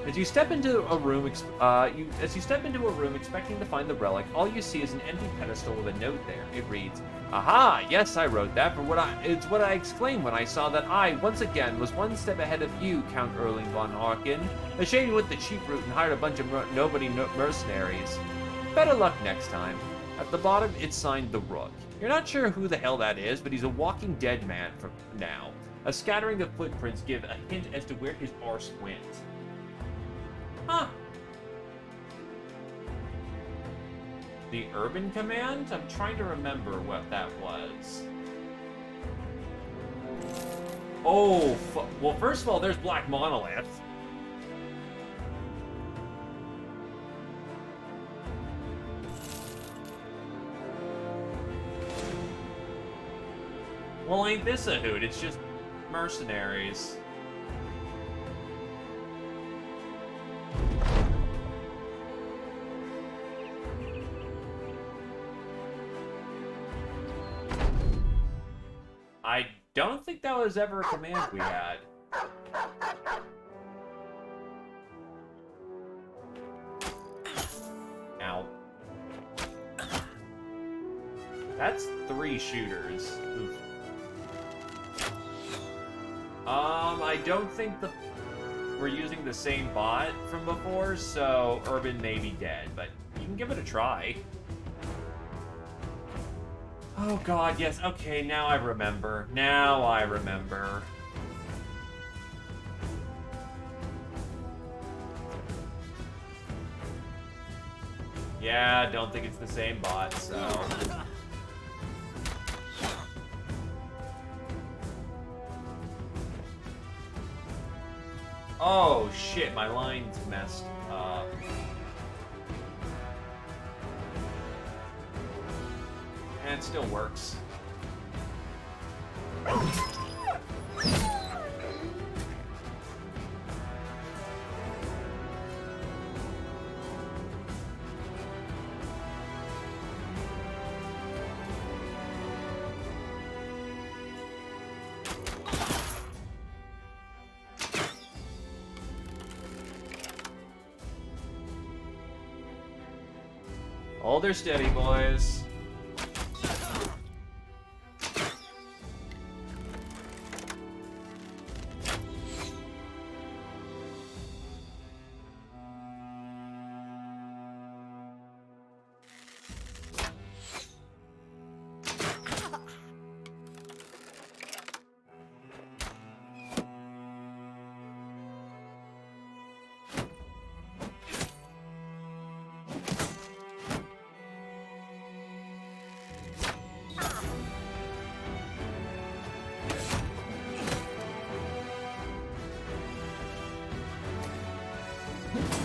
As you step into a room, expecting to find the relic, all you see is an empty pedestal with a note there. It reads, "Aha! Yes, I wrote that. It's what I exclaimed when I saw that I, once again, was one step ahead of you, Count Erling von Harken. A shame you went the cheap route and hired a bunch of mercenaries. Better luck next time." At the bottom, it's signed The Rook. You're not sure who the hell that is, but he's a walking dead man for now. A scattering of footprints give a hint as to where his arse went. Huh. The Urban Command? I'm trying to remember what that was. Oh, well, first of all, there's Black Monolith. Well, ain't this a hoot? It's just mercenaries. I don't think that was ever a command we had. Ow. That's 3 shooters. Oof. I don't think we're using the same bot from before, so Urban may be dead, but you can give it a try. Oh god, yes, okay, now I remember. Now I remember. Yeah, don't think it's the same bot, so... Oh shit, my line's messed up. And it still works. Hold her steady, boys.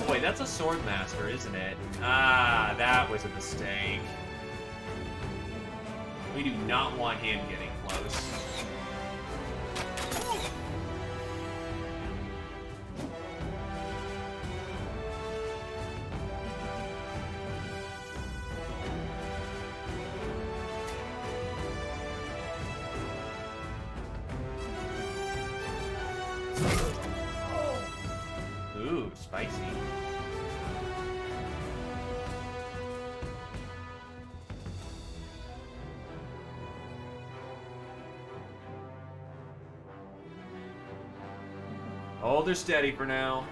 Wait, that's a Swordmaster, isn't it? Ah, that was a mistake. We do not want him getting close. Ooh, spicy. Hold her steady for now.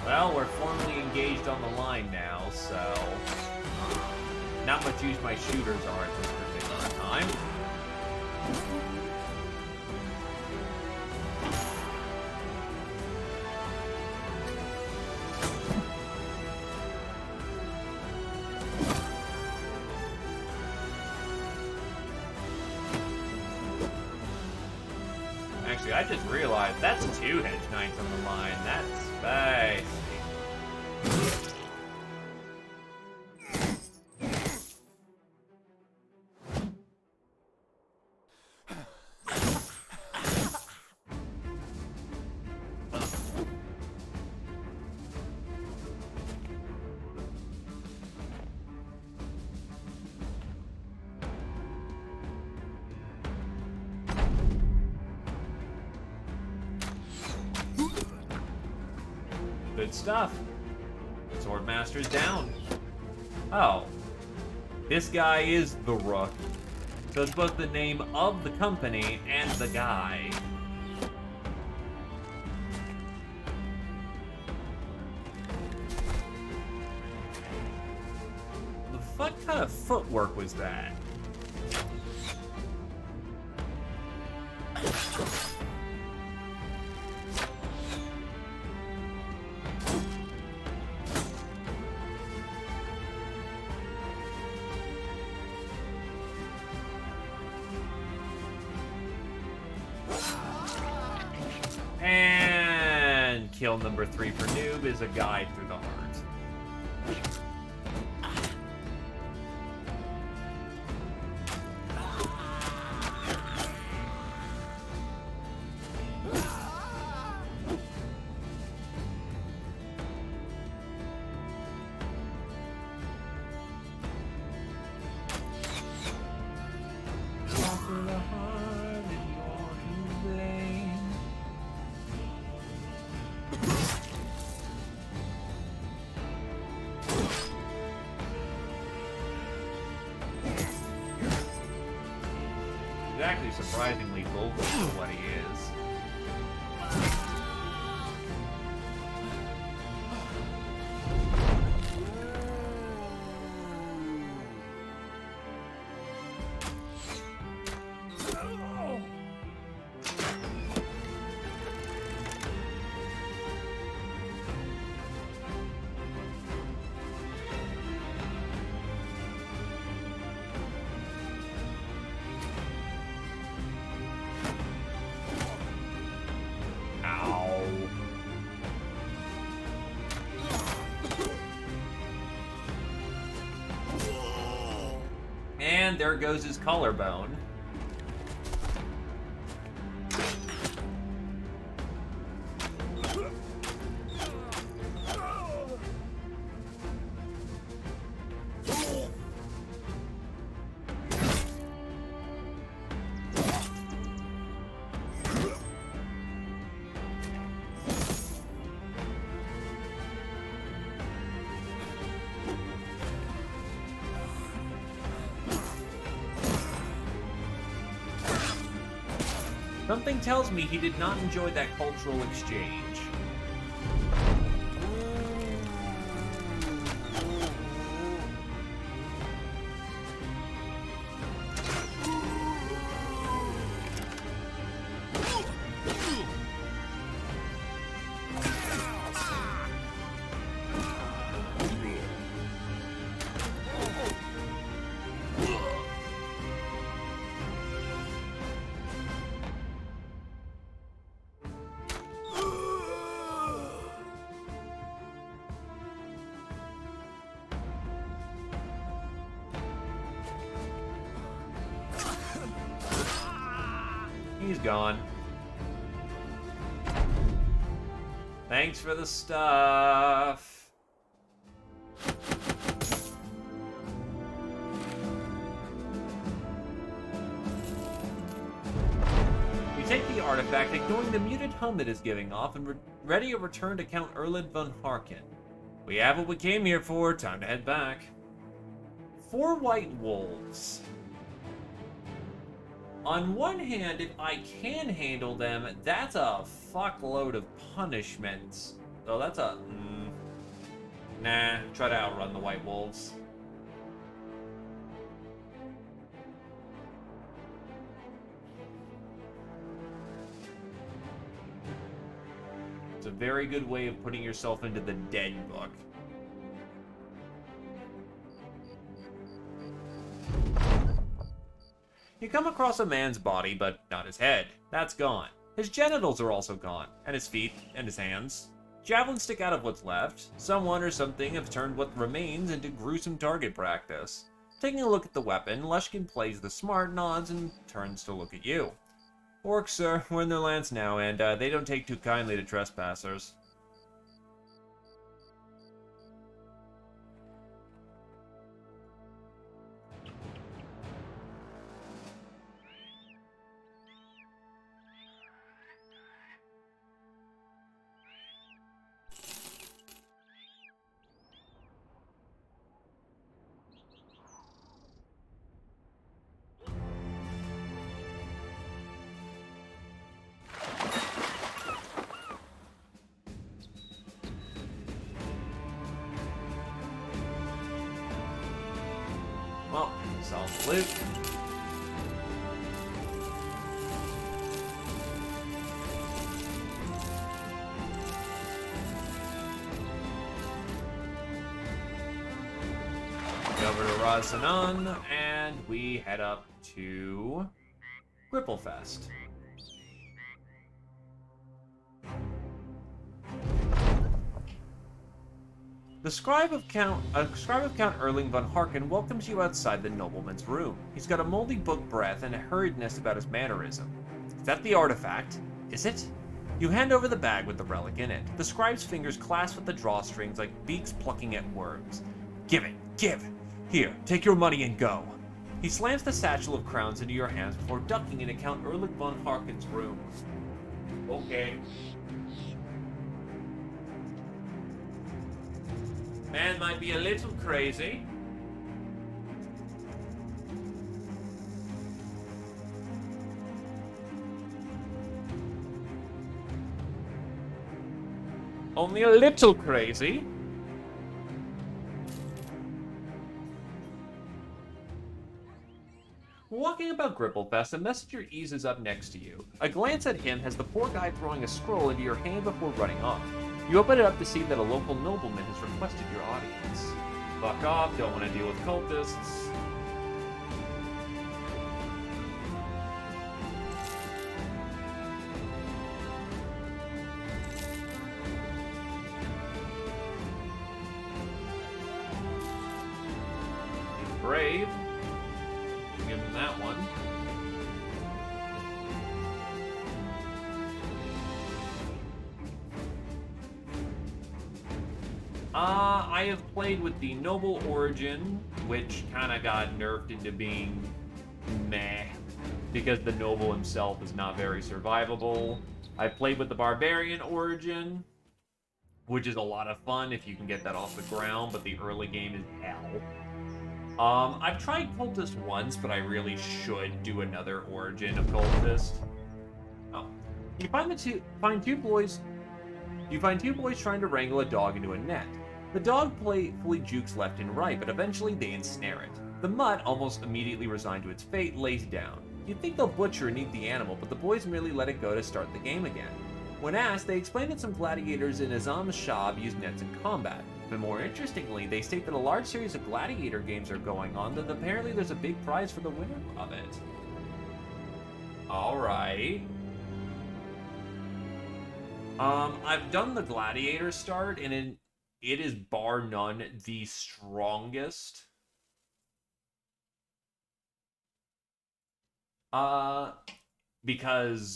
Well, we're formally engaged on the line now, so... Not much use my shooters are at this particular time. Actually, I just realized that's 2 Hedge Knights on the line. That's spicy. Good stuff. Swordmaster's down. Oh. This guy is the Rook. So it's both the name of the company and the guy. What kind of footwork was that? And kill number 3 for noob is a guide through the heart. He's actually surprisingly vocal for what he is. And there goes his collarbone. Something tells me he did not enjoy that cultural exchange. He's gone. Thanks for the stuff. We take the artifact, ignoring the muted hum it is giving off, and ready a return to Count Erlid von Harken. We have what we came here for. Time to head back. 4 white wolves. On one hand, if I can handle them, that's a fuckload of punishment. So that's a... Nah, try to outrun the white wolves. It's a very good way of putting yourself into the dead book. You come across a man's body, but not his head. That's gone. His genitals are also gone, and his feet, and his hands. Javelins stick out of what's left. Someone or something have turned what remains into gruesome target practice. Taking a look at the weapon, Lushkin plays the smart, nods, and turns to look at you. Orcs, we're in their lands now, and they don't take too kindly to trespassers. Solve the loot. Go over to Razanan, and we head up to Gripplefest. The scribe of Count Erling von Harken welcomes you outside the nobleman's room. He's got a moldy book breath and a hurriedness about his mannerism. Is that the artifact? Is it? You hand over the bag with the relic in it. The scribe's fingers clasp at the drawstrings like beaks plucking at worms. Give it! Give! Here, take your money and go. He slams the satchel of crowns into your hands before ducking into Count Erling von Harken's room. Okay. Man might be a little crazy. Only a little crazy. Walking about Gripplefest, a messenger eases up next to you. A glance at him has the poor guy throwing a scroll into your hand before running off. You open it up to see that a local nobleman has requested your audience. Fuck off, don't want to deal with cultists. He's brave. Give him that one. I have played with the Noble Origin, which kind of got nerfed into being meh, because the Noble himself is not very survivable. I've played with the Barbarian Origin, which is a lot of fun if you can get that off the ground, but the early game is hell. I've tried Cultist once, but I really should do another Origin of Cultist. Oh. You find two boys trying to wrangle a dog into a net. The dog playfully jukes left and right, but eventually they ensnare it. The mutt, almost immediately resigned to its fate, lays down. You'd think they'll butcher and eat the animal, but the boys merely let it go to start the game again. When asked, they explain that some gladiators in Azam Shab use nets in combat. But more interestingly, they state that a large series of gladiator games are going on, that apparently there's a big prize for the winner of it. Alright. I've done the gladiator start, and it is bar none the strongest. Because,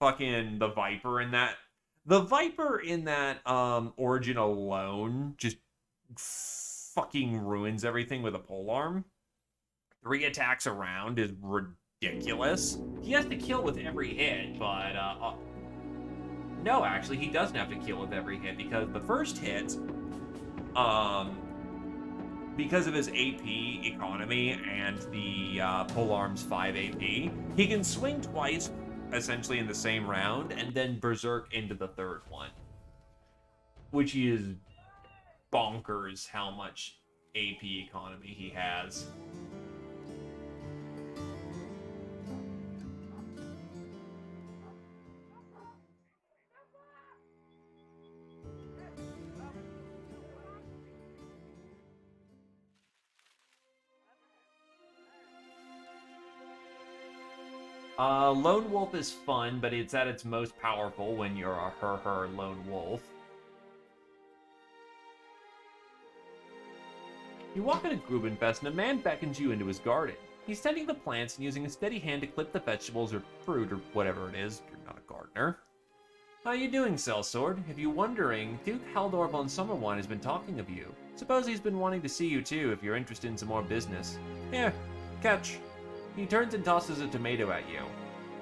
fucking the Viper in that... The Viper in that, Origin alone just fucking ruins everything with a polearm. 3 attacks around is ridiculous. He has to kill with every hit, but, no, actually, he doesn't have to kill with every hit, because the first hit, because of his AP economy and the polearm's 5 AP, he can swing twice, essentially in the same round, and then berserk into the third one. Which is bonkers how much AP economy he has. Lone Wolf is fun, but it's at its most powerful when you're a her lone wolf. You walk into Grubenfest and a man beckons you into his garden. He's tending the plants and using a steady hand to clip the vegetables or fruit or whatever it is. You're not a gardener. How you doing, Sellsword? If you're wondering, Duke Haldor von Summerwine has been talking of you. Suppose he's been wanting to see you too if you're interested in some more business. Here, catch. He turns and tosses a tomato at you.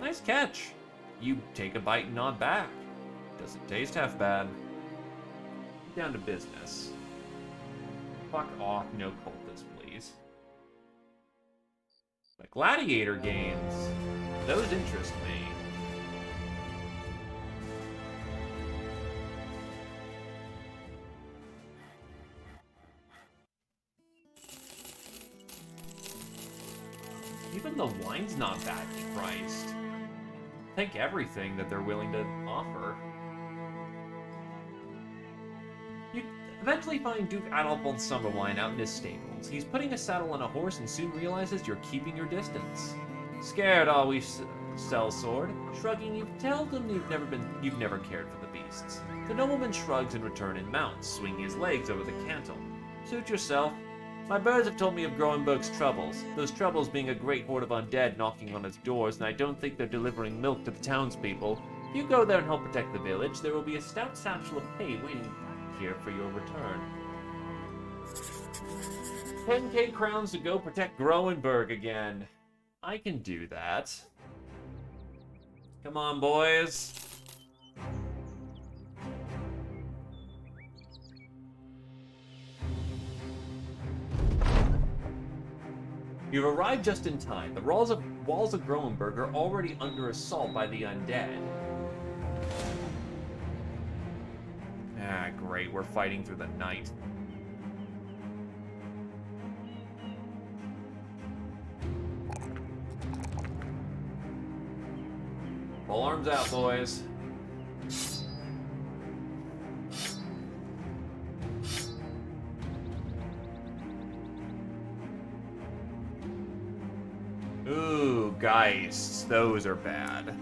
Nice catch. You take a bite and nod back. Doesn't taste half bad. Down to business. Fuck off, no cultists, please. The gladiator games. Those interest me. Even the wine's not badly priced. Take everything that they're willing to offer. You eventually find Duke Adolf Summer Wine out in his stables. He's putting a saddle on a horse and soon realizes you're keeping your distance. Scared always sell sword. Shrugging, you tell them you've never cared for the beasts. The nobleman shrugs in return and mounts, swinging his legs over the cantle. Suit yourself. My birds have told me of Groenberg's troubles, those troubles being a great horde of undead knocking on its doors, and I don't think they're delivering milk to the townspeople. If you go there and help protect the village, there will be a stout satchel of pay waiting here for your return. 10k crowns to go protect Groenberg again. I can do that. Come on, boys. You've arrived just in time. The walls of Groenberg are already under assault by the undead. Ah, great. We're fighting through the night. Full arms out, boys. Ooh, Geists. Those are bad.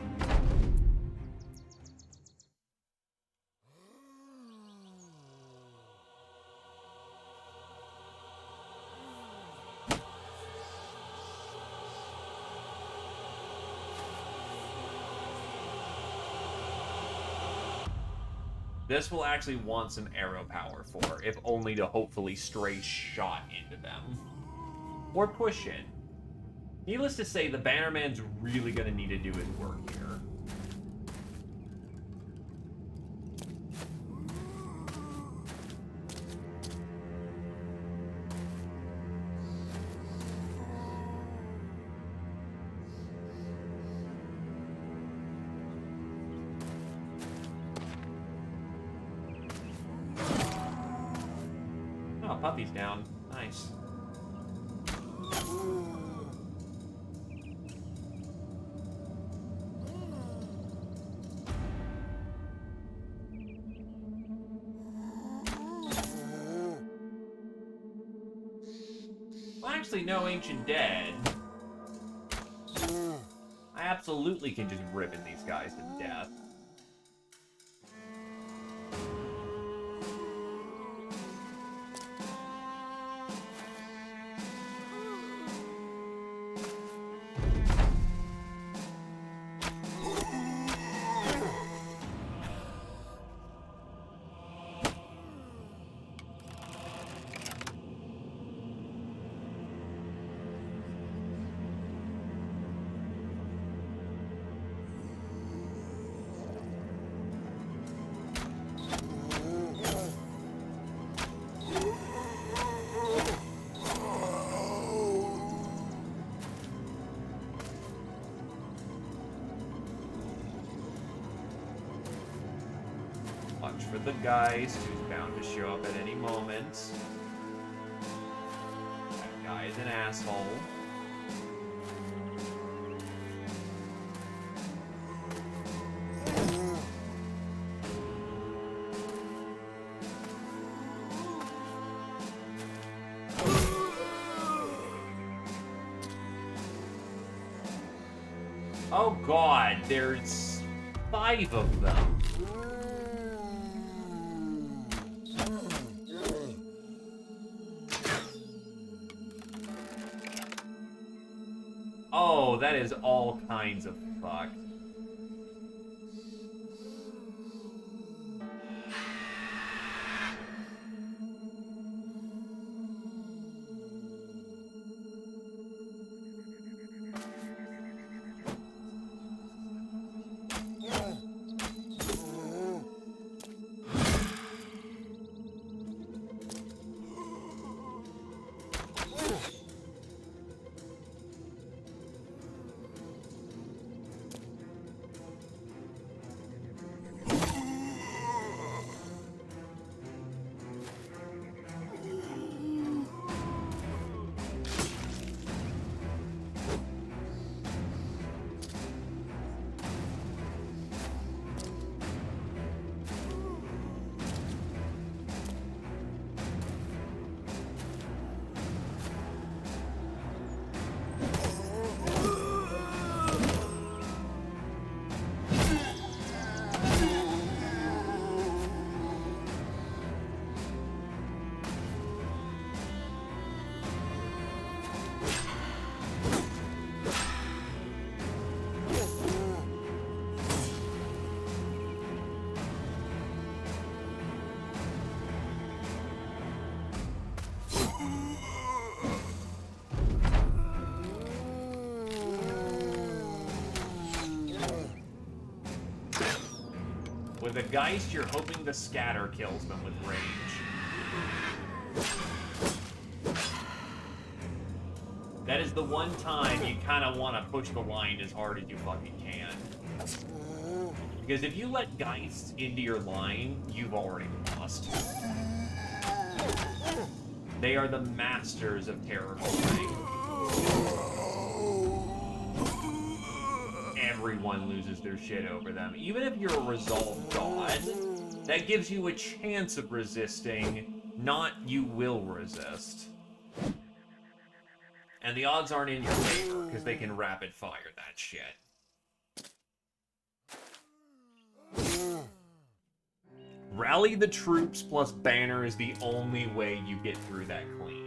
This will actually want some arrow power for, if only to hopefully stray shot into them. Or push in. Needless to say, the Bannerman's really gonna need to do his work here. Oh, Puppy's down. Nice. Well, actually, no Ancient Dead. I absolutely can just rip in these guys to death. Watch for the Geist, who's bound to show up at any moment. That guy is an asshole. Oh god, there's 5 of them. Oh, that is all kinds of fucked. With a Geist, you're hoping the scatter kills them with range. That is the one time you kind of want to push the line as hard as you fucking can. Because if you let Geists into your line, you've already lost. They are the masters of terror holding. Everyone loses their shit over them. Even if you're a resolved god, that gives you a chance of resisting, not you will resist. And the odds aren't in your favor, because they can rapid fire that shit. Rally the troops plus banner is the only way you get through that clean.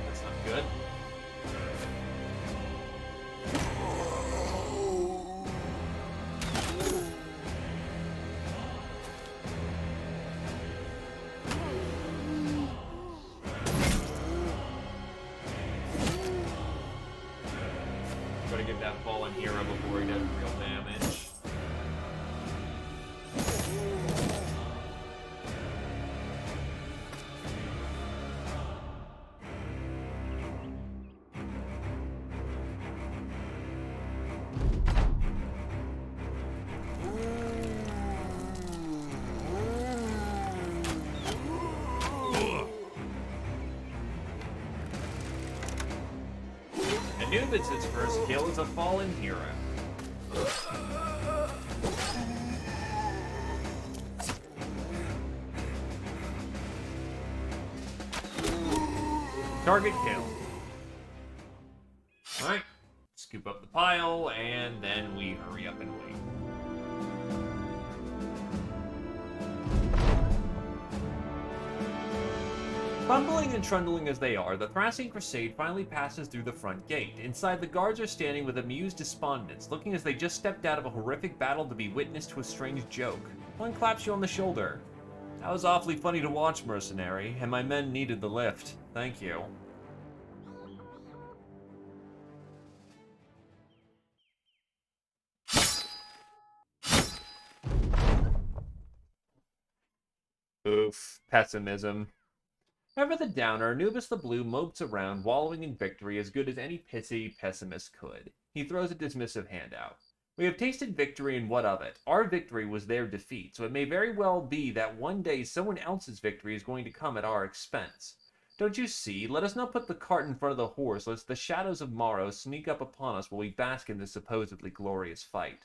That's not good. Gotta get that fallen hero before he does real damage. Anubis' first kill is a fallen hero. Target kill. Alright, scoop up the pile, and then we hurry up and wait. Fumbling and trundling as they are, the Thracian Crusade finally passes through the front gate. Inside, the guards are standing with amused despondence, looking as they just stepped out of a horrific battle to be witness to a strange joke. One claps you on the shoulder. That was awfully funny to watch, mercenary, and my men needed the lift. Thank you. Oof. Pessimism. Ever the downer, Anubis the Blue mopes around, wallowing in victory as good as any pissy pessimist could. He throws a dismissive hand out. We have tasted victory, and what of it? Our victory was their defeat, so it may very well be that one day someone else's victory is going to come at our expense. Don't you see? Let us not put the cart in front of the horse, lest the shadows of morrow sneak up upon us while we bask in this supposedly glorious fight.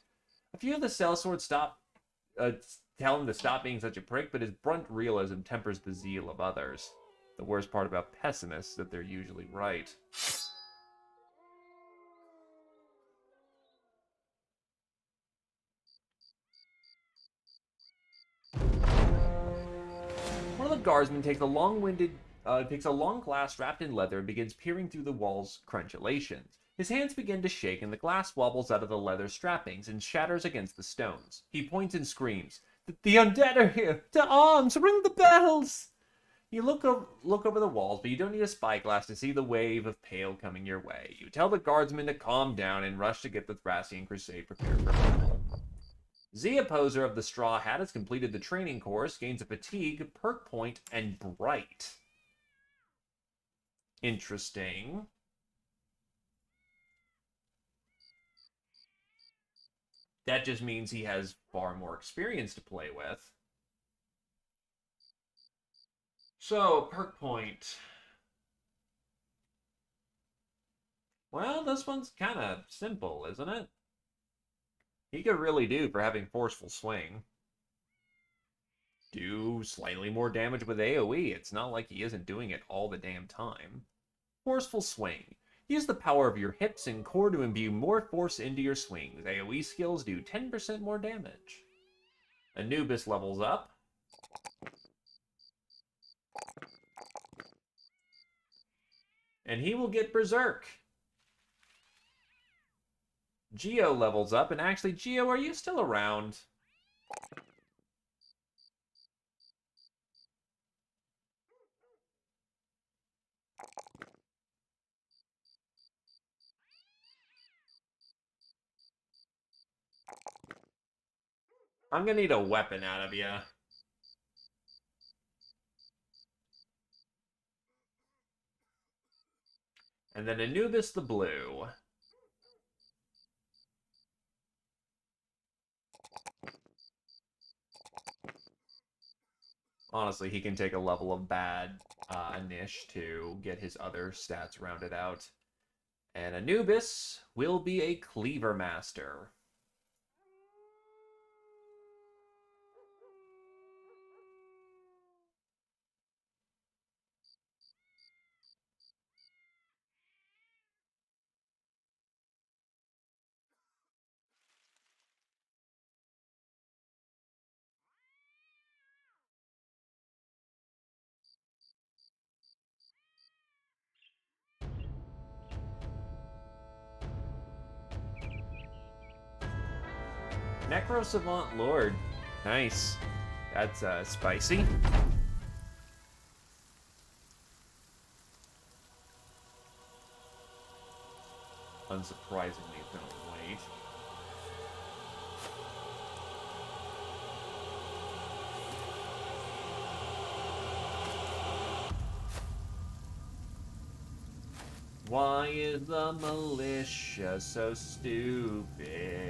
A few of the sellswords tell him to stop being such a prick, but his blunt realism tempers the zeal of others. The worst part about pessimists is that they're usually right. One of the guardsmen takes a long glass wrapped in leather and begins peering through the wall's crunchulations. His hands begin to shake and the glass wobbles out of the leather strappings and shatters against the stones. He points and screams, "The undead are here! To arms! Ring the bells!" You look over the walls, but you don't need a spyglass to see the wave of pale coming your way. You tell the guardsmen to calm down and rush to get the Thracian Crusade prepared for battle. Zia Poser of the Straw Hat has completed the training course, gains a fatigue, perk point, and bright. Interesting. That just means he has far more experience to play with. So, perk point. Well, this one's kind of simple, isn't it? He could really do for having forceful swing. do slightly more damage with AoE. It's not like he isn't doing it all the damn time. Forceful Swing. Use the power of your hips and core to imbue more force into your swings. AoE skills do 10% more damage. Anubis levels up. And he will get Berserk. Geo levels up, and actually, Geo, are you still around? I'm gonna need a weapon out of you. And then Anubis the Blue. Honestly, he can take a level of bad Anish to get his other stats rounded out. And Anubis will be a Cleaver Master. Necro Savant Lord. Nice. That's spicy. Unsurprisingly, it's gonna wait. Why is the militia so stupid?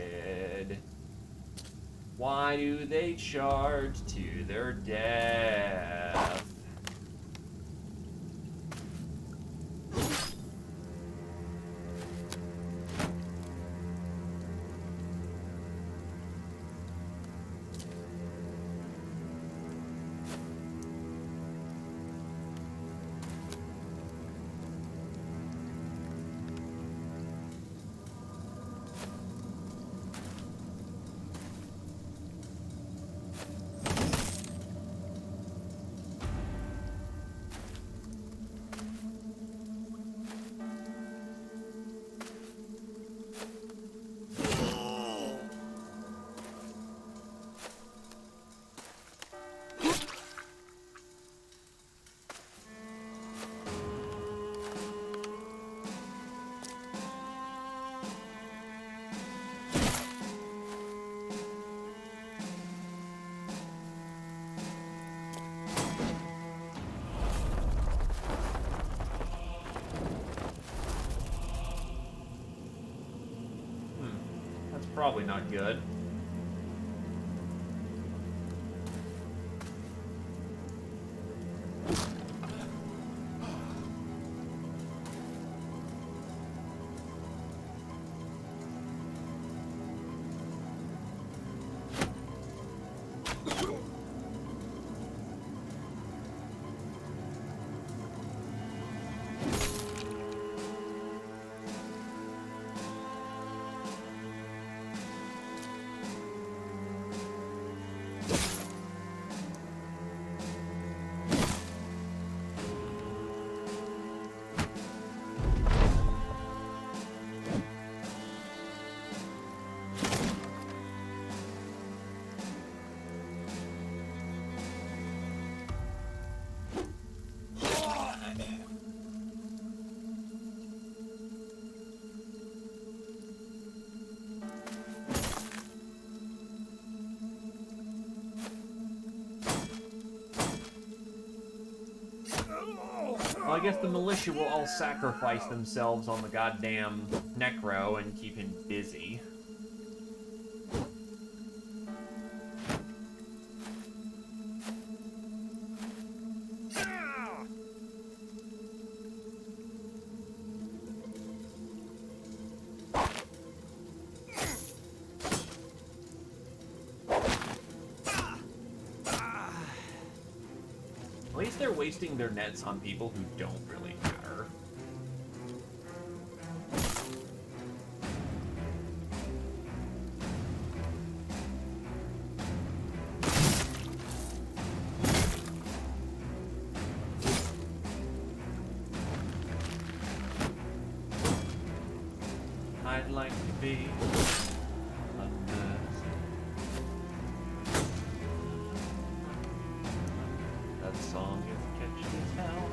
Why do they charge to their death? That's probably not good. Well, I guess the militia will all sacrifice themselves on the goddamn Necro and keep him busy. they're wasting their nets on people who don't really matter. I'd like to be a nurse. That song is catchy as hell.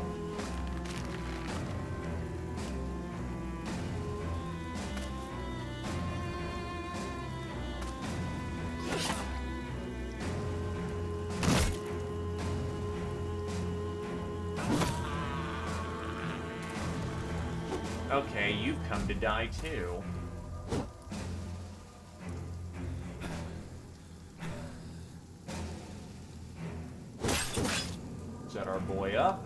Okay, you've come to die too. Set our boy up.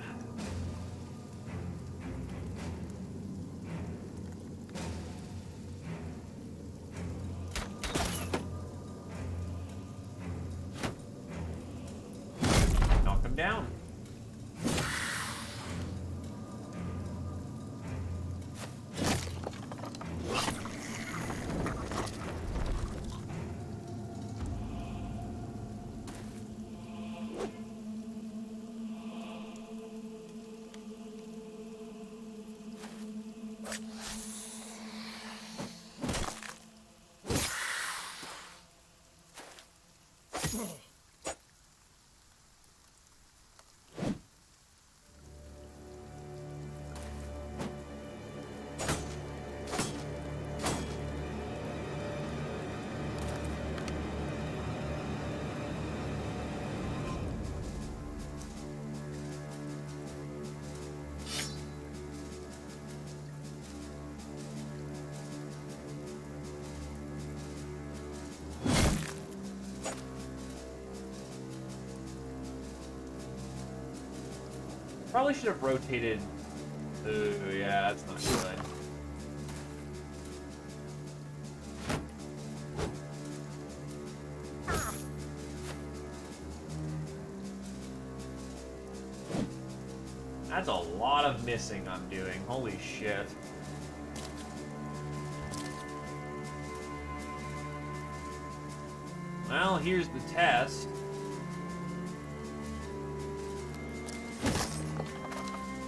Knock him down. Probably should have rotated. Ooh, yeah, that's not good. That's a lot of missing I'm doing. Holy shit. Well, here's the test.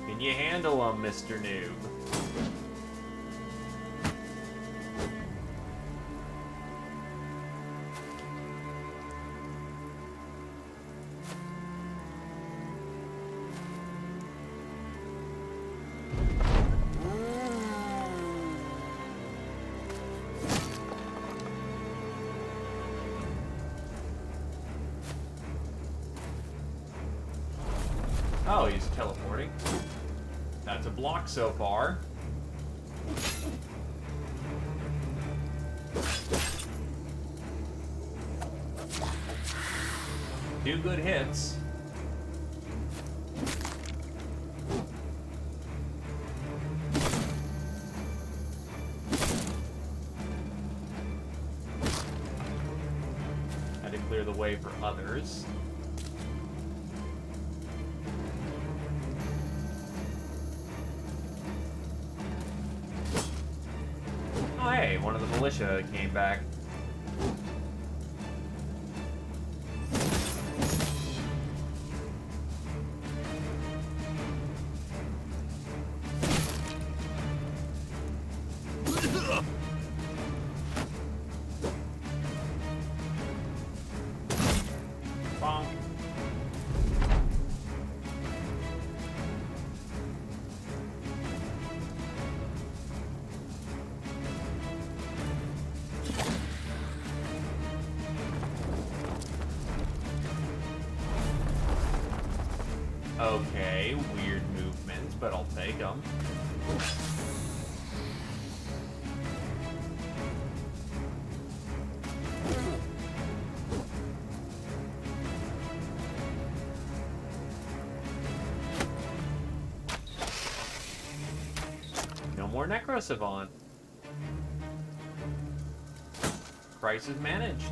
Can you handle him, Mr. Noob? Oh, he's teleporting. That's a block so far. Two good hits. Had to clear the way for others. Oh, hey, one of the militia came back. Bonk. Okay, weird movements, but I'll take them. No more Necrosavant. Crisis managed.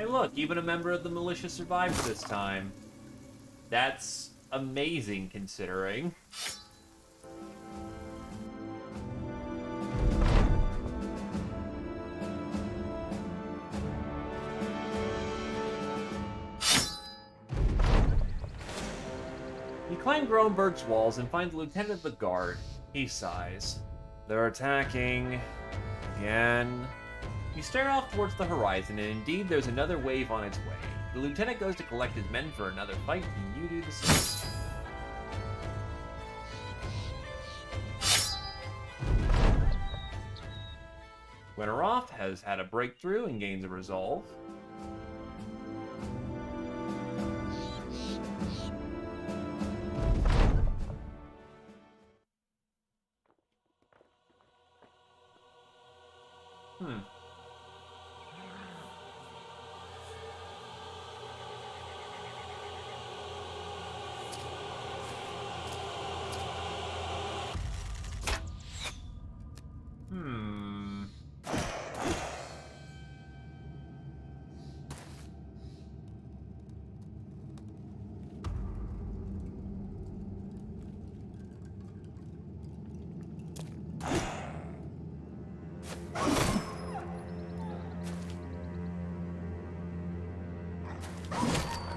look, even a member of the militia survived this time. That's amazing, considering. You climb Groenberg's walls and find the lieutenant of the guard. He sighs. They're attacking. Again. You stare off towards the horizon, and indeed there's another wave on its way. The lieutenant goes to collect his men for another fight, and you do the same. Winteroff has had a breakthrough and gains a resolve.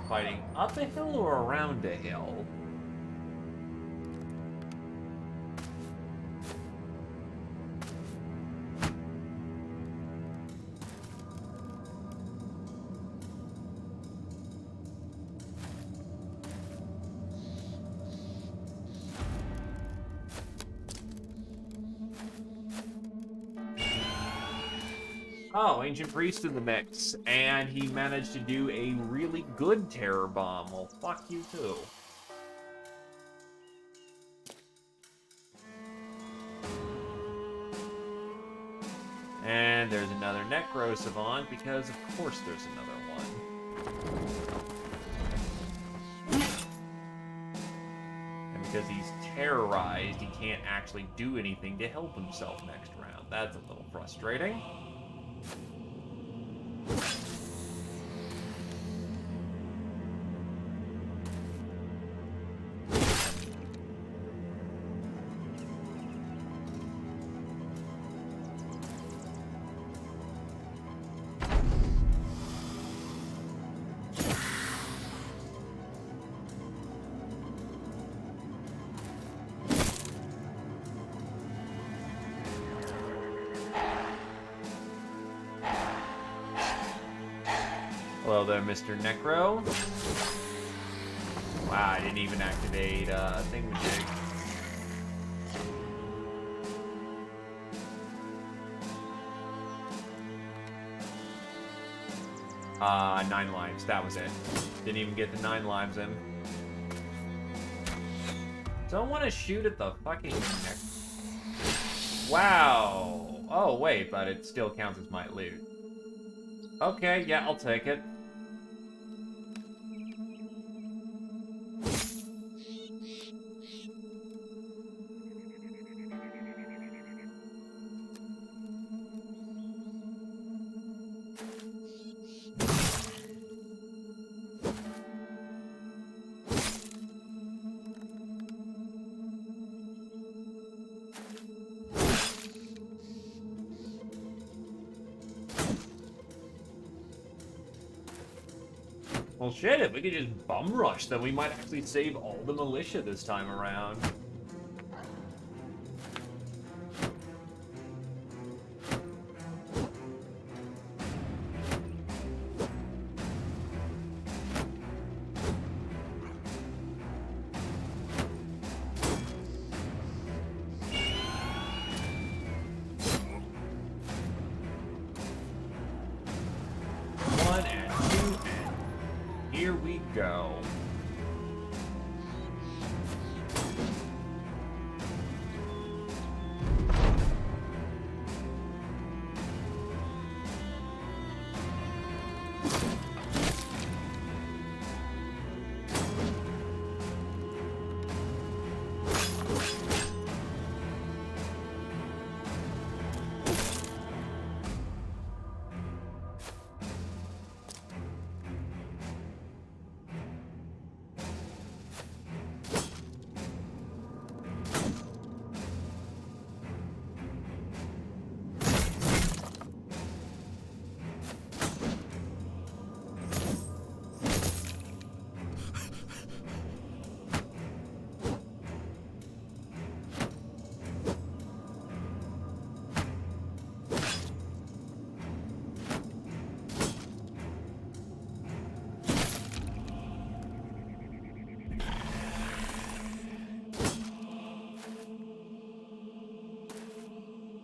Fighting up a hill or around a hill? Oh, Ancient Priest in the mix, and he managed to do a really good terror bomb. Well, fuck you too. And there's another Necro Savant, because of course there's another one. And because he's terrorized, he can't actually do anything to help himself next round. That's a little frustrating. Hello there, Mr. Necro. Wow, I didn't even activate thingamajig. 9 lives, that was it. Didn't even get the 9 lives in. Don't want to shoot at the fucking neck. Wow. Oh, wait, but it still counts as my loot. Okay, yeah, I'll take it. Well, shit, if we could just bum rush, then we might actually save all the militia this time around. One and two and here we go.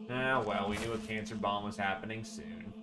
Ah, well, we knew a cancer bomb was happening soon.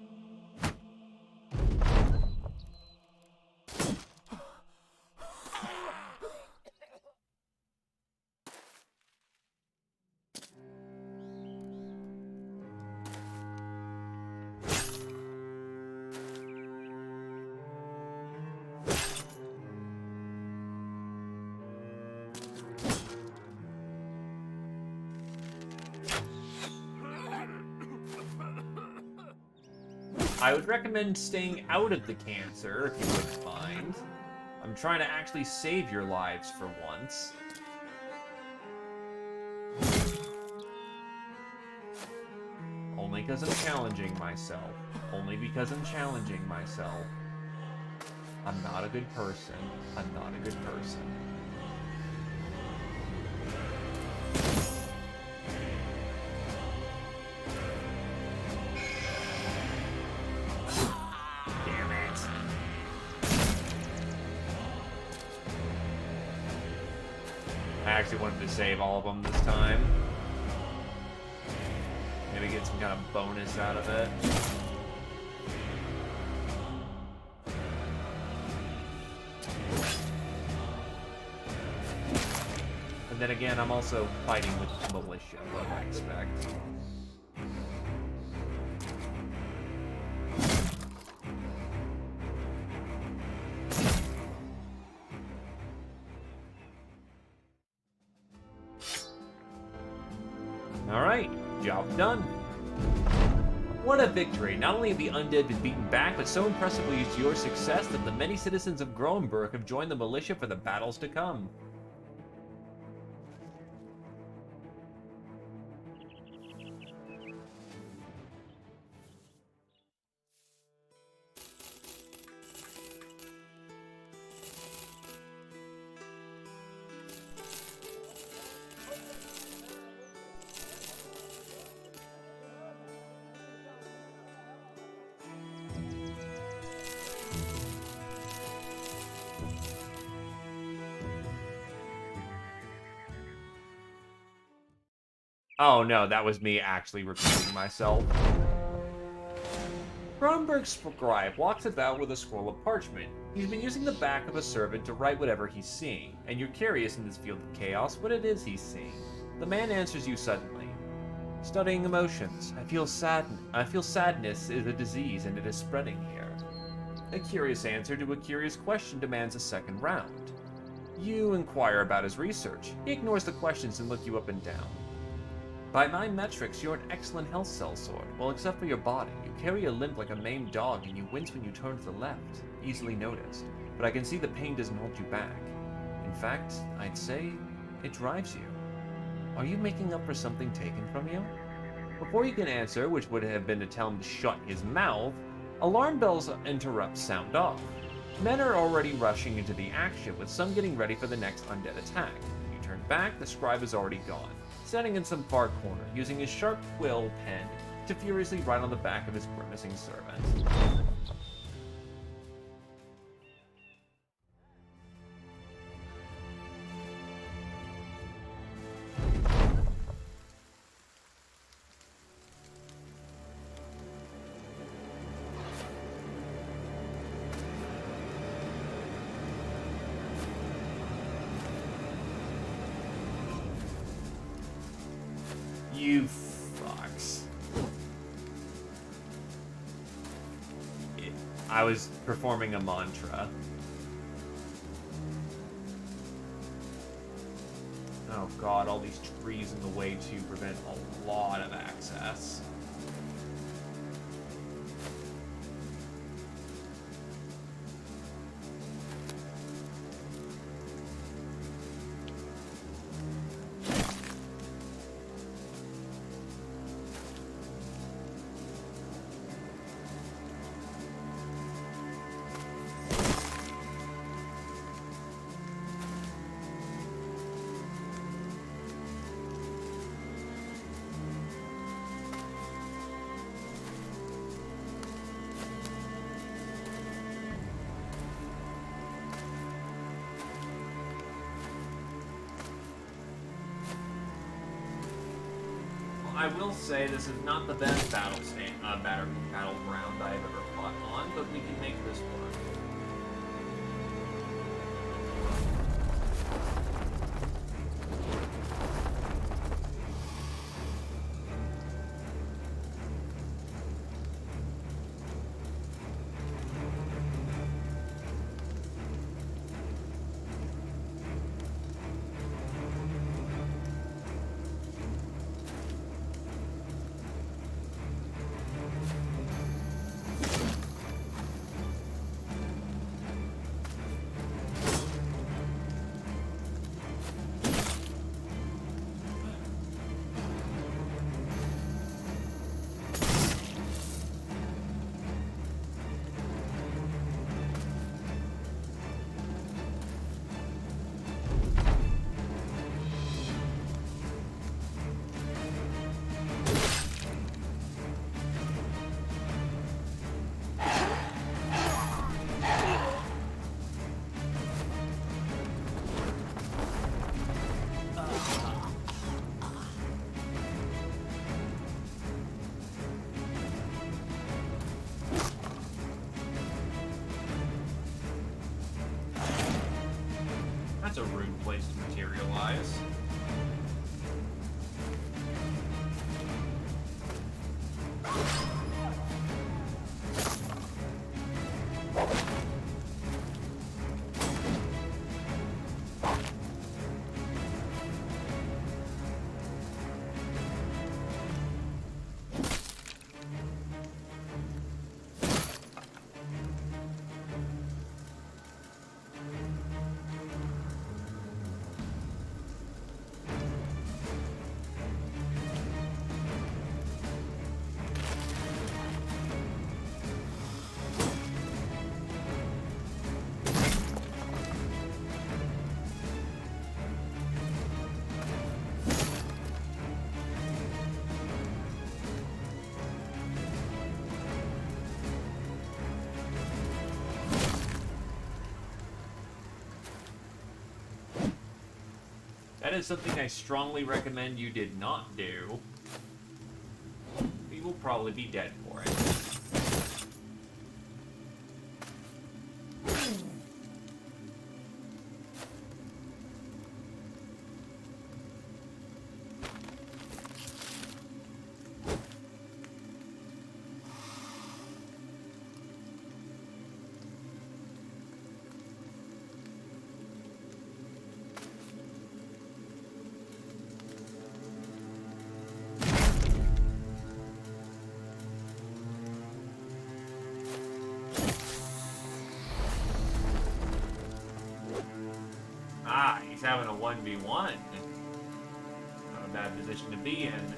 I would recommend staying out of the cancer, if you wouldn't mind. I'm trying to actually save your lives for once. Only because I'm challenging myself. Only because I'm challenging myself. I'm not a good person. I'm not a good person. Damn it. I actually wanted to save all of them this time. Maybe get some kind of bonus out of it. And then again, I'm also fighting with militia, what I expect. Alright, job done. What a victory! Not only have the undead been beaten back, but so impressively is your success that the many citizens of Groenberg have joined the militia for the battles to come. Oh no, that was me actually repeating myself. Kronberg's scribe walks about with a scroll of parchment. He's been using the back of a servant to write whatever he's seeing, and you're curious in this field of chaos what it is he's seeing. The man answers you suddenly. Studying emotions. I feel sadness is a disease and it is spreading here. A curious answer to a curious question demands a second round. You inquire about his research. He ignores the questions and looks you up and down. By my metrics, you're an excellent health cell sword. Well, except for your body. You carry a limp like a maimed dog, and you wince when you turn to the left. Easily noticed. But I can see the pain doesn't hold you back. In fact, I'd say it drives you. Are you making up for something taken from you? Before you can answer, which would have been to tell him to shut his mouth, alarm bells interrupt sound off. Men are already rushing into the action, with some getting ready for the next undead attack. When you turn back, the scribe is already gone, standing in some far corner, using his sharp quill pen to furiously write on the back of his grimacing servant. You fucks. I was performing a mantra. Oh god, all these trees in the way to prevent a lot of access. I will say this is not the best battleground I've ever fought on, but we can make this work. That's a rude place to materialize. That is something I strongly recommend you did not do. You will probably be dead for it. Ah, he's having a 1v1. Not a bad position to be in.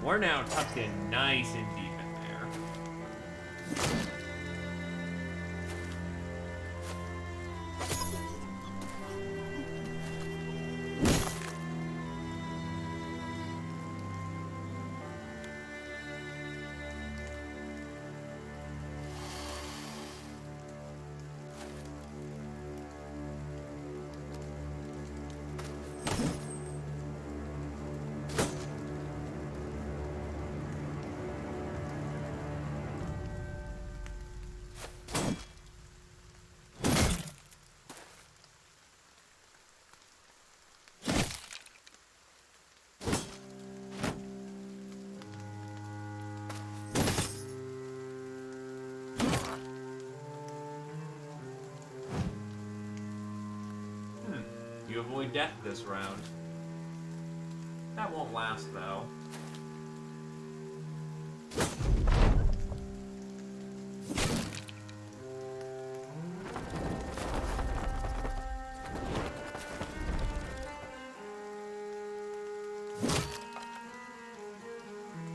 We're now tucked in nice and deep in there. You avoid death this round. That won't last, though.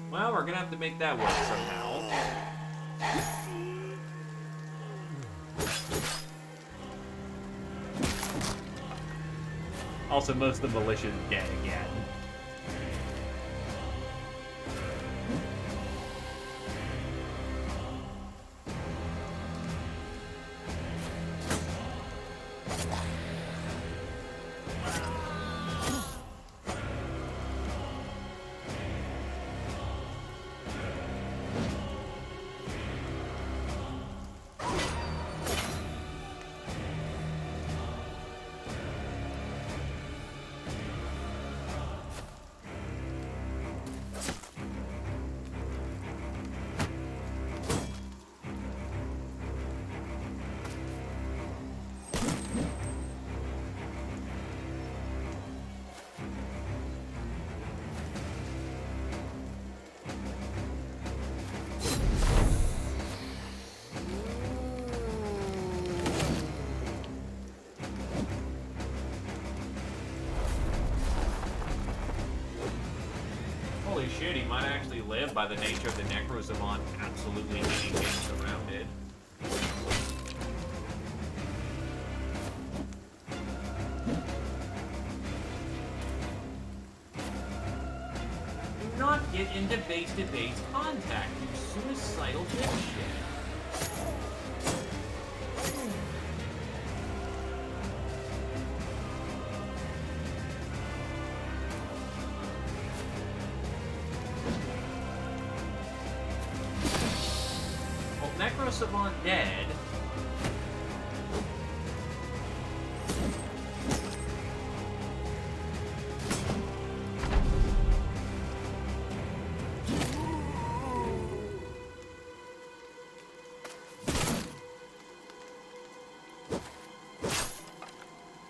Well, we're gonna have to make that work somehow. Also, most of the militia is dead again. holy shit, he might actually live by the nature of the Necrosavant absolutely eating getting surrounded. Do not get into base-to-base contact, you suicidal dipshit. Necrosavant dead.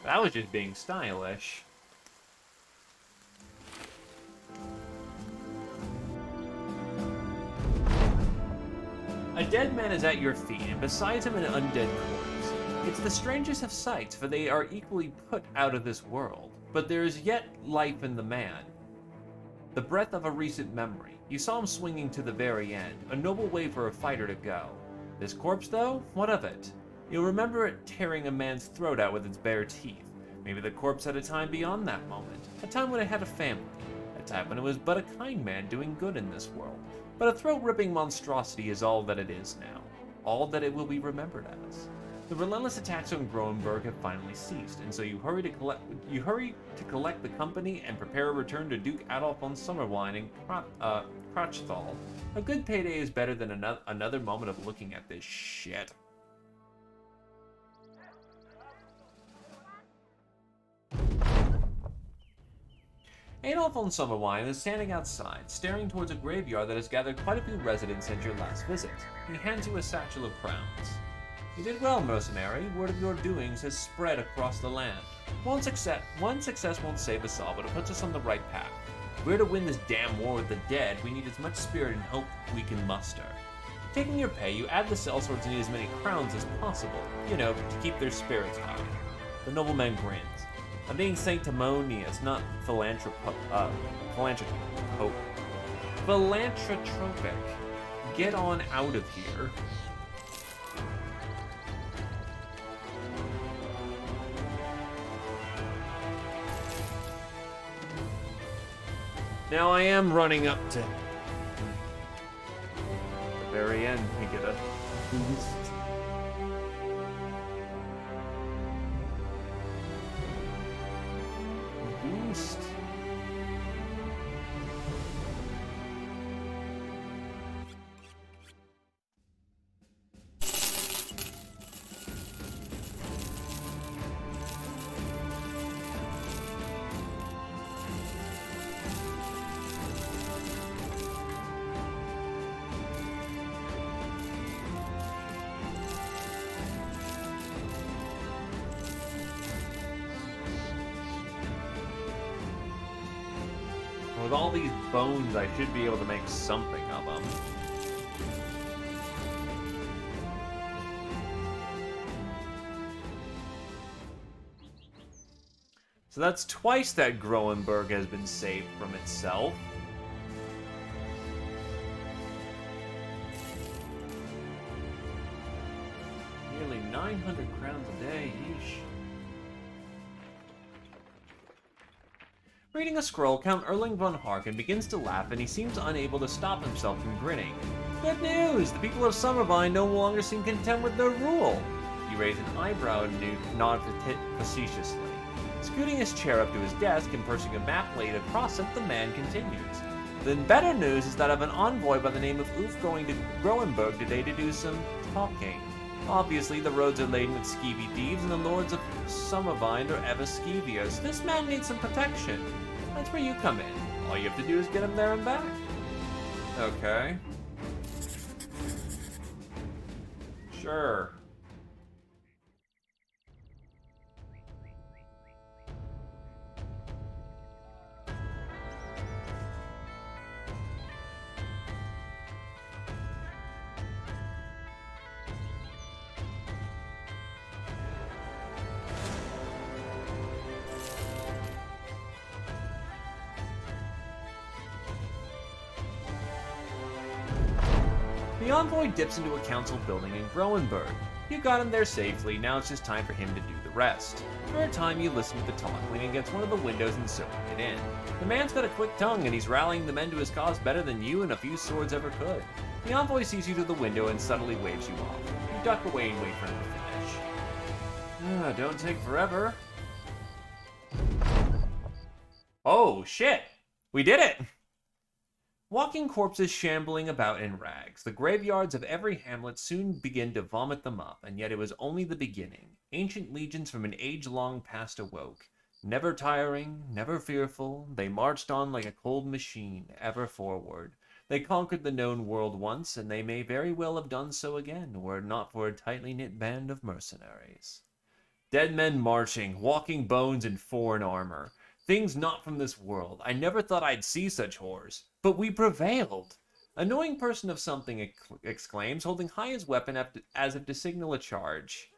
That was just being stylish. A dead man is at your feet, and beside him an undead corpse. It's the strangest of sights, for they are equally put out of this world. But there is yet life in the man. The breath of a recent memory. You saw him swinging to the very end, a noble way for a fighter to go. This corpse, though, what of it? You'll remember it tearing a man's throat out with its bare teeth. Maybe the corpse had a time beyond that moment, a time when it had a family, a time when it was but a kind man doing good in this world. But a throat-ripping monstrosity is all that it is now, all that it will be remembered as. The relentless attacks on Groenberg have finally ceased, and so you hurry to collect the company and prepare a return to Duke Adolf von Sommerwein in Crachthal. A good payday is better than another moment of looking at this shit. Adolf von Sommerwein is standing outside, staring towards a graveyard that has gathered quite a few residents since your last visit. He hands you a satchel of crowns. You did well, mercenary. Word of your doings has spread across the land. One success won't save us all, but it puts us on the right path. If we're to win this damn war with the dead, we need as much spirit and hope we can muster. Taking your pay, you add the sellswords and need as many crowns as possible, you know, to keep their spirits high. The nobleman grins. I'm being sanctimonious, not philanthropic. Get on out of here. Now I am running up to the very end. We get a boost. With all these bones, I should be able to make something of them. So that's twice that Groenberg has been saved from itself. Nearly 900 crowns a day, yeesh. Reading a scroll, Count Erling von Harken begins to laugh, and he seems unable to stop himself from grinning. Good news! The people of Sommerwein no longer seem content with their rule. You raise an eyebrow and nod facetiously. Scooting his chair up to his desk and pursing a map laid across it, the man continues. The better news is that I have an envoy by the name of Ulf going to Groenberg today to do some talking. Obviously, the roads are laden with skeevy thieves, and the lords of Sommerwein are ever skeevier, so this man needs some protection. That's where you come in. All you have to do is get him there and back. Okay. Sure. The envoy dips into a council building in Groenberg. You got him there safely, now it's just time for him to do the rest. For a time, you listen to the talk, leaning against one of the windows and soaking it in. The man's got a quick tongue, and he's rallying the men to his cause better than you and a few swords ever could. The envoy sees you through the window and subtly waves you off. You duck away and wait for him to finish. Don't take forever. Oh, shit! We did it! Walking corpses shambling about in rags, the graveyards of every hamlet soon begin to vomit them up, and yet it was only the beginning. Ancient legions from an age long past awoke. Never tiring, never fearful, they marched on like a cold machine, ever forward. They conquered the known world once, and they may very well have done so again, were it not for a tightly knit band of mercenaries. Dead men marching, walking bones in foreign armor. Things not from this world. I never thought I'd see such horrors. But we prevailed! A knowing person of something exclaims, holding high his weapon as if to signal a charge.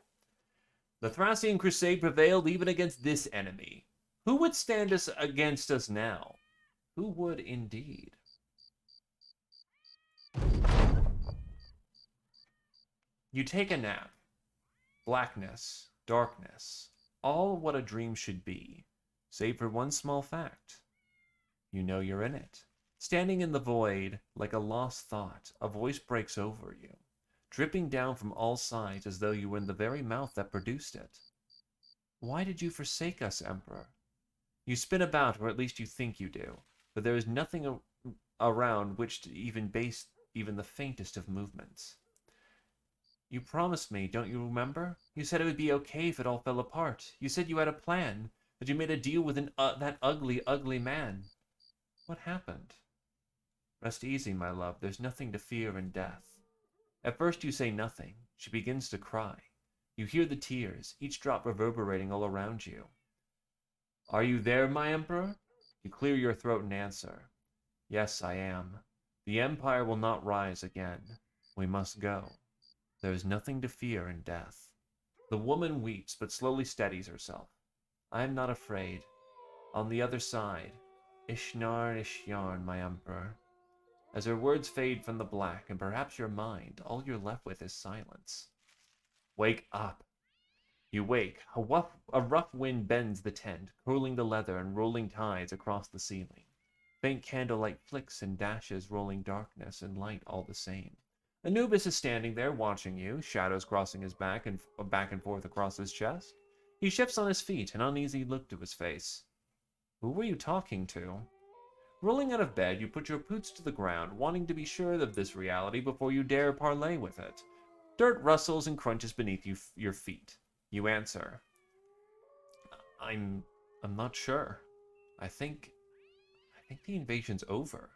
The Thracian Crusade prevailed even against this enemy. Who would stand against us now? Who would indeed? You take a nap. Blackness, darkness, all what a dream should be, save for one small fact. You know you're in it. Standing in the void, like a lost thought, a voice breaks over you, dripping down from all sides as though you were in the very mouth that produced it. Why did you forsake us, Emperor? You spin about, or at least you think you do, but there is nothing around which to even base even the faintest of movements. You promised me, don't you remember? You said it would be okay if it all fell apart. You said you had a plan, that you made a deal with that ugly, ugly man. What happened? Rest easy, my love. There's nothing to fear in death. At first you say nothing. She begins to cry. You hear the tears, each drop reverberating all around you. Are you there, my Emperor? You clear your throat and answer. Yes, I am. The Empire will not rise again. We must go. There is nothing to fear in death. The woman weeps, but slowly steadies herself. I am not afraid. On the other side, Ishnar Ishyarn, my Emperor. As her words fade from the black, and perhaps your mind, all you're left with is silence. Wake up. You wake. A rough wind bends the tent, curling the leather and rolling tides across the ceiling. Faint candlelight flicks and dashes, rolling darkness and light all the same. Anubis is standing there watching you, shadows crossing his back and forth across his chest. He shifts on his feet, an uneasy look to his face. Who were you talking to? Rolling out of bed, you put your boots to the ground, wanting to be sure of this reality before you dare parley with it. Dirt rustles and crunches beneath your feet. You answer. I'm not sure. I think the invasion's over.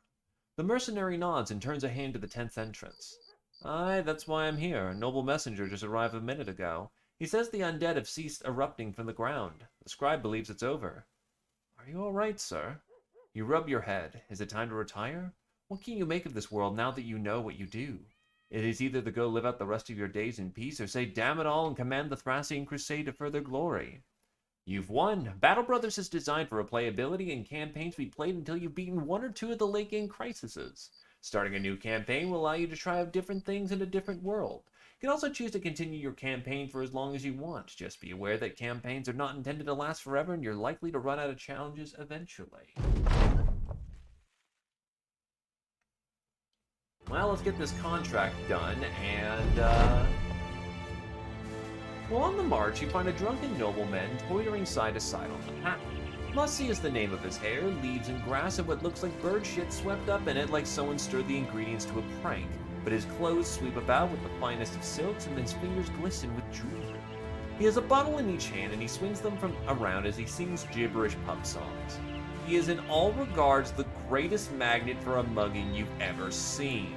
The mercenary nods and turns a hand to the 10th entrance. Aye, that's why I'm here. A noble messenger just arrived a minute ago. He says the undead have ceased erupting from the ground. The scribe believes it's over. Are you all right, sir? You rub your head. Is it time to retire? What can you make of this world now that you know what you do? It is either to go live out the rest of your days in peace, or say damn it all and command the Thracian Crusade to further glory. You've won. Battle Brothers is designed for replayability and campaigns to be played until you've beaten one or two of the late game crises. Starting a new campaign will allow you to try out different things in a different world. You can also choose to continue your campaign for as long as you want. Just be aware that campaigns are not intended to last forever, and you're likely to run out of challenges eventually. Well, let's get this contract done, and, Well, on the march, you find a drunken nobleman tottering side to side on the path. Mussy is the name of his hair, leaves and grass, and what looks like bird shit swept up in it like someone stirred the ingredients to a prank. But his clothes sweep about with the finest of silks, and his fingers glisten with jewelry. He has a bottle in each hand, and he swings them around as he sings gibberish pub songs. He is in all regards the greatest magnet for a mugging you've ever seen.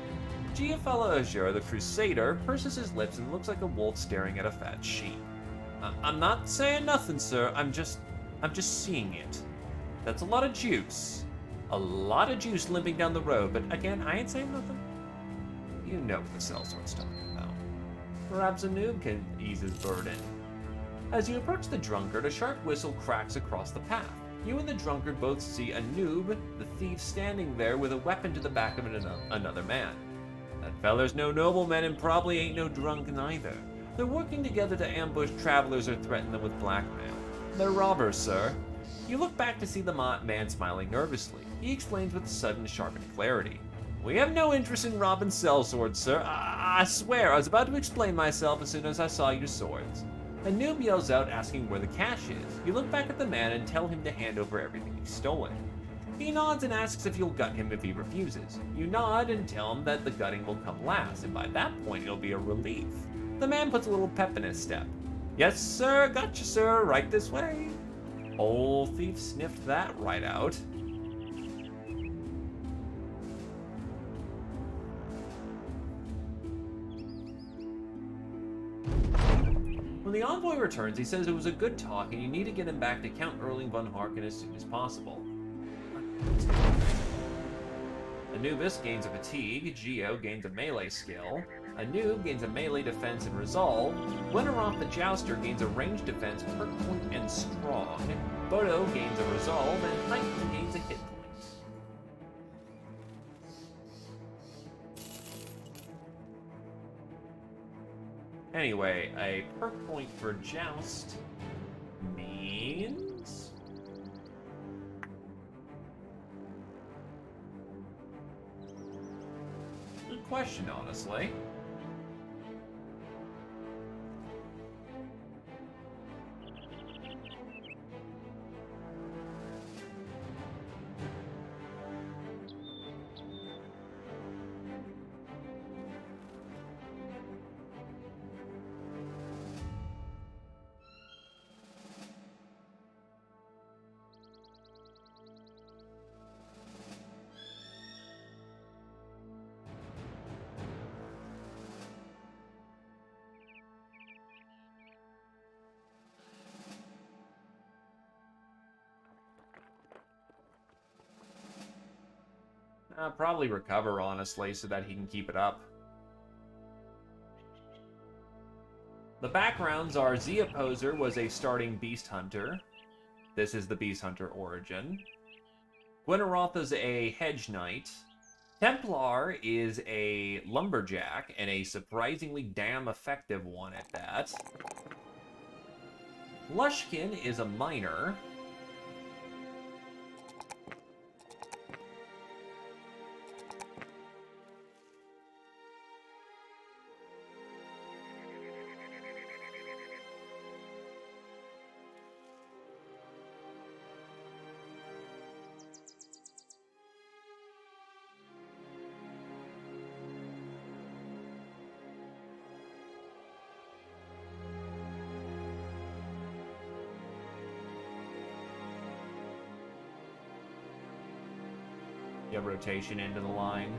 Giafella Azure, the Crusader, purses his lips and looks like a wolf staring at a fat sheep. I'm not saying nothing, sir. I'm just seeing it. That's a lot of juice. A lot of juice limping down the road, but again, I ain't saying nothing. You know what the sellsword's talking about. Perhaps a noob can ease his burden. As you approach the drunkard, a sharp whistle cracks across the path. You and the drunkard both see a noob, the thief, standing there with a weapon to the back of another man. That feller's no nobleman and probably ain't no drunk neither. They're working together to ambush travelers or threaten them with blackmail. They're robbers, sir. You look back to see the man smiling nervously. He explains with sudden sharpened clarity. We have no interest in robbing sellswords, sir. I swear, I was about to explain myself as soon as I saw your swords. A noob yells out asking where the cash is. You look back at the man and tell him to hand over everything he's stolen. He nods and asks if you'll gut him if he refuses. You nod and tell him that the gutting will come last, and by that point it'll be a relief. The man puts a little pep in his step. Yes, sir, gotcha, sir, right this way. Old thief sniffed that right out. When the envoy returns, he says it was a good talk and you need to get him back to Count Erling von Harken as soon as possible. Anubis gains a fatigue, Geo gains a melee skill, a noob gains a melee defense and resolve, Winteroth the Jouster gains a ranged defense, perk point, and strong, Bodo gains a resolve, and Titan gains a hit point. Anyway, a perk point for Joust means... Good question, honestly. Probably recover, honestly, so that he can keep it up. The backgrounds are Z Opposer was a starting Beast Hunter. This is the Beast Hunter origin. Gwynneroth is a Hedge Knight. Templar is a Lumberjack, and a surprisingly damn effective one at that. Lushkin is a Miner. Get rotation into the line.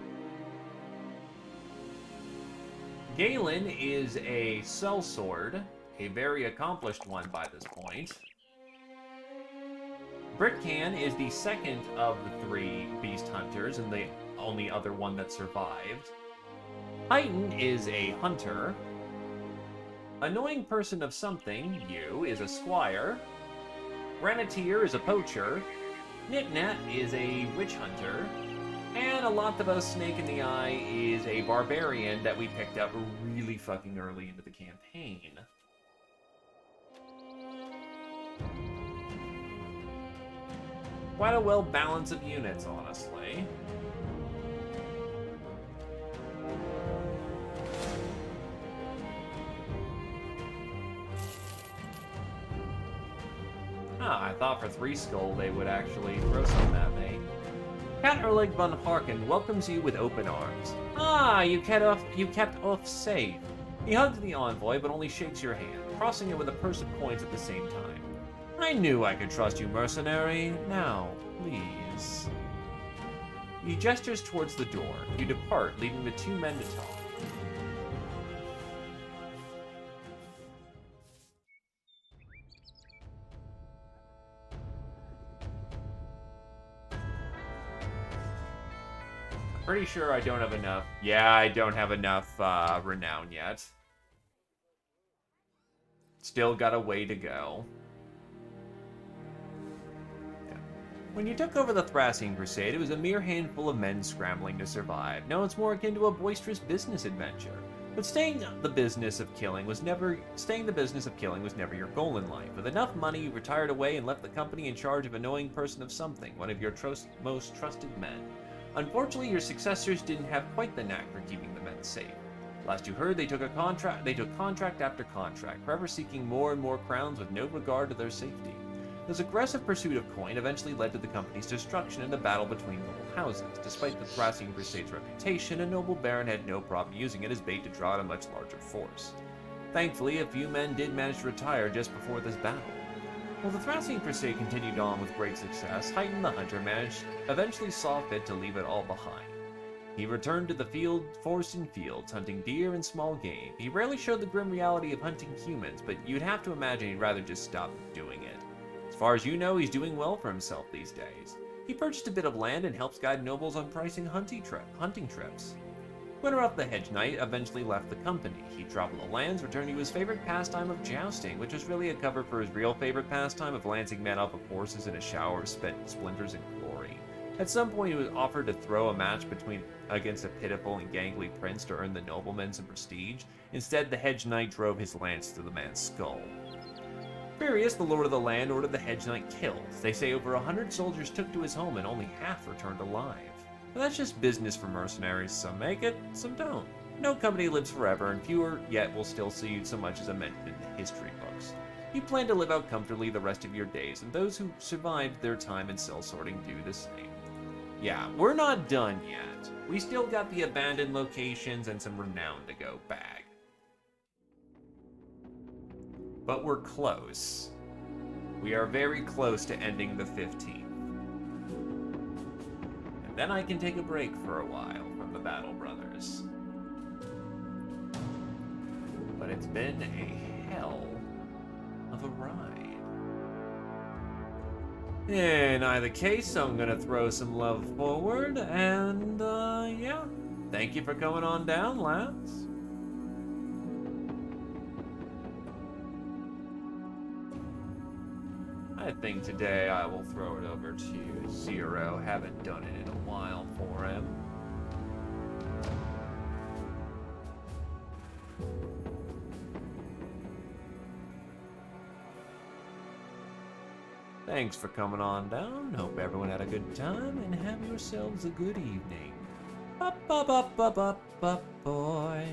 Galen is a sellsword, a very accomplished one by this point. Britcan is the second of the three Beast Hunters and the only other one that survived. Titan is a hunter. Annoying person of something, you, is a squire. Granatier is a poacher. Nitnat is a witch hunter. And Alontabos Snake in the Eye is a barbarian that we picked up really fucking early into the campaign. Quite a well balance of units, honestly. I thought for 3 skull they would actually throw something at me. Count Erling von Harken welcomes you with open arms. You kept off safe. He hugs the envoy, but only shakes your hand, crossing it with a purse of coins at the same time. I knew I could trust you, mercenary. Now, please. He gestures towards the door. You depart, leaving the 2 men to talk. Pretty sure I don't have enough. Yeah, I don't have enough renown yet. Still got a way to go. Yeah. When you took over the Thracian Crusade, it was a mere handful of men scrambling to survive. Now it's more akin to a boisterous business adventure. But staying the business of killing was never your goal in life. With enough money, you retired away and left the company in charge of annoying person of something, one of your most trusted men. Unfortunately, your successors didn't have quite the knack for keeping the men safe. Last you heard, they took contract after contract, forever seeking more and more crowns with no regard to their safety. This aggressive pursuit of coin eventually led to the company's destruction in the battle between noble houses. Despite the Thracian Crusade's reputation, a noble baron had no problem using it as bait to draw out a much larger force. Thankfully, a few men did manage to retire just before this battle. While the Thracian Crusade continued on with great success, Hyton the Hunter eventually saw fit to leave it all behind. He returned to the forest and fields, hunting deer and small game. He rarely showed the grim reality of hunting humans, but you'd have to imagine he'd rather just stop doing it. As far as you know, he's doing well for himself these days. He purchased a bit of land and helps guide nobles on pricing hunting trips. Winterup the Hedge Knight eventually left the company. He traveled the lands, returning to his favorite pastime of jousting, which was really a cover for his real favorite pastime of lancing men off of horses in a shower of spent splinters and glory. At some point, he was offered to throw a match against a pitiful and gangly prince to earn the nobleman some prestige. Instead, the Hedge Knight drove his lance through the man's skull. Furious, the lord of the land ordered the Hedge Knight killed. They say over 100 soldiers took to his home and only half returned alive. But that's just business for mercenaries. Some make it, some don't. No company lives forever, and fewer yet will still see so much as a mention in the history books. You plan to live out comfortably the rest of your days, and those who survived their time in cell sorting do the same. Yeah, we're not done yet. We still got the abandoned locations and some renown to go bag. But we're close. We are very close to ending the 15th. And then I can take a break for a while from the Battle Brothers. But it's been a hell of a ride. In either case, I'm gonna throw some love forward, and yeah. Thank you for coming on down, lads. I think today I will throw it over to Zero. Haven't done it in a while for him. Thanks for coming on down. Hope everyone had a good time and have yourselves a good evening. Up, boy.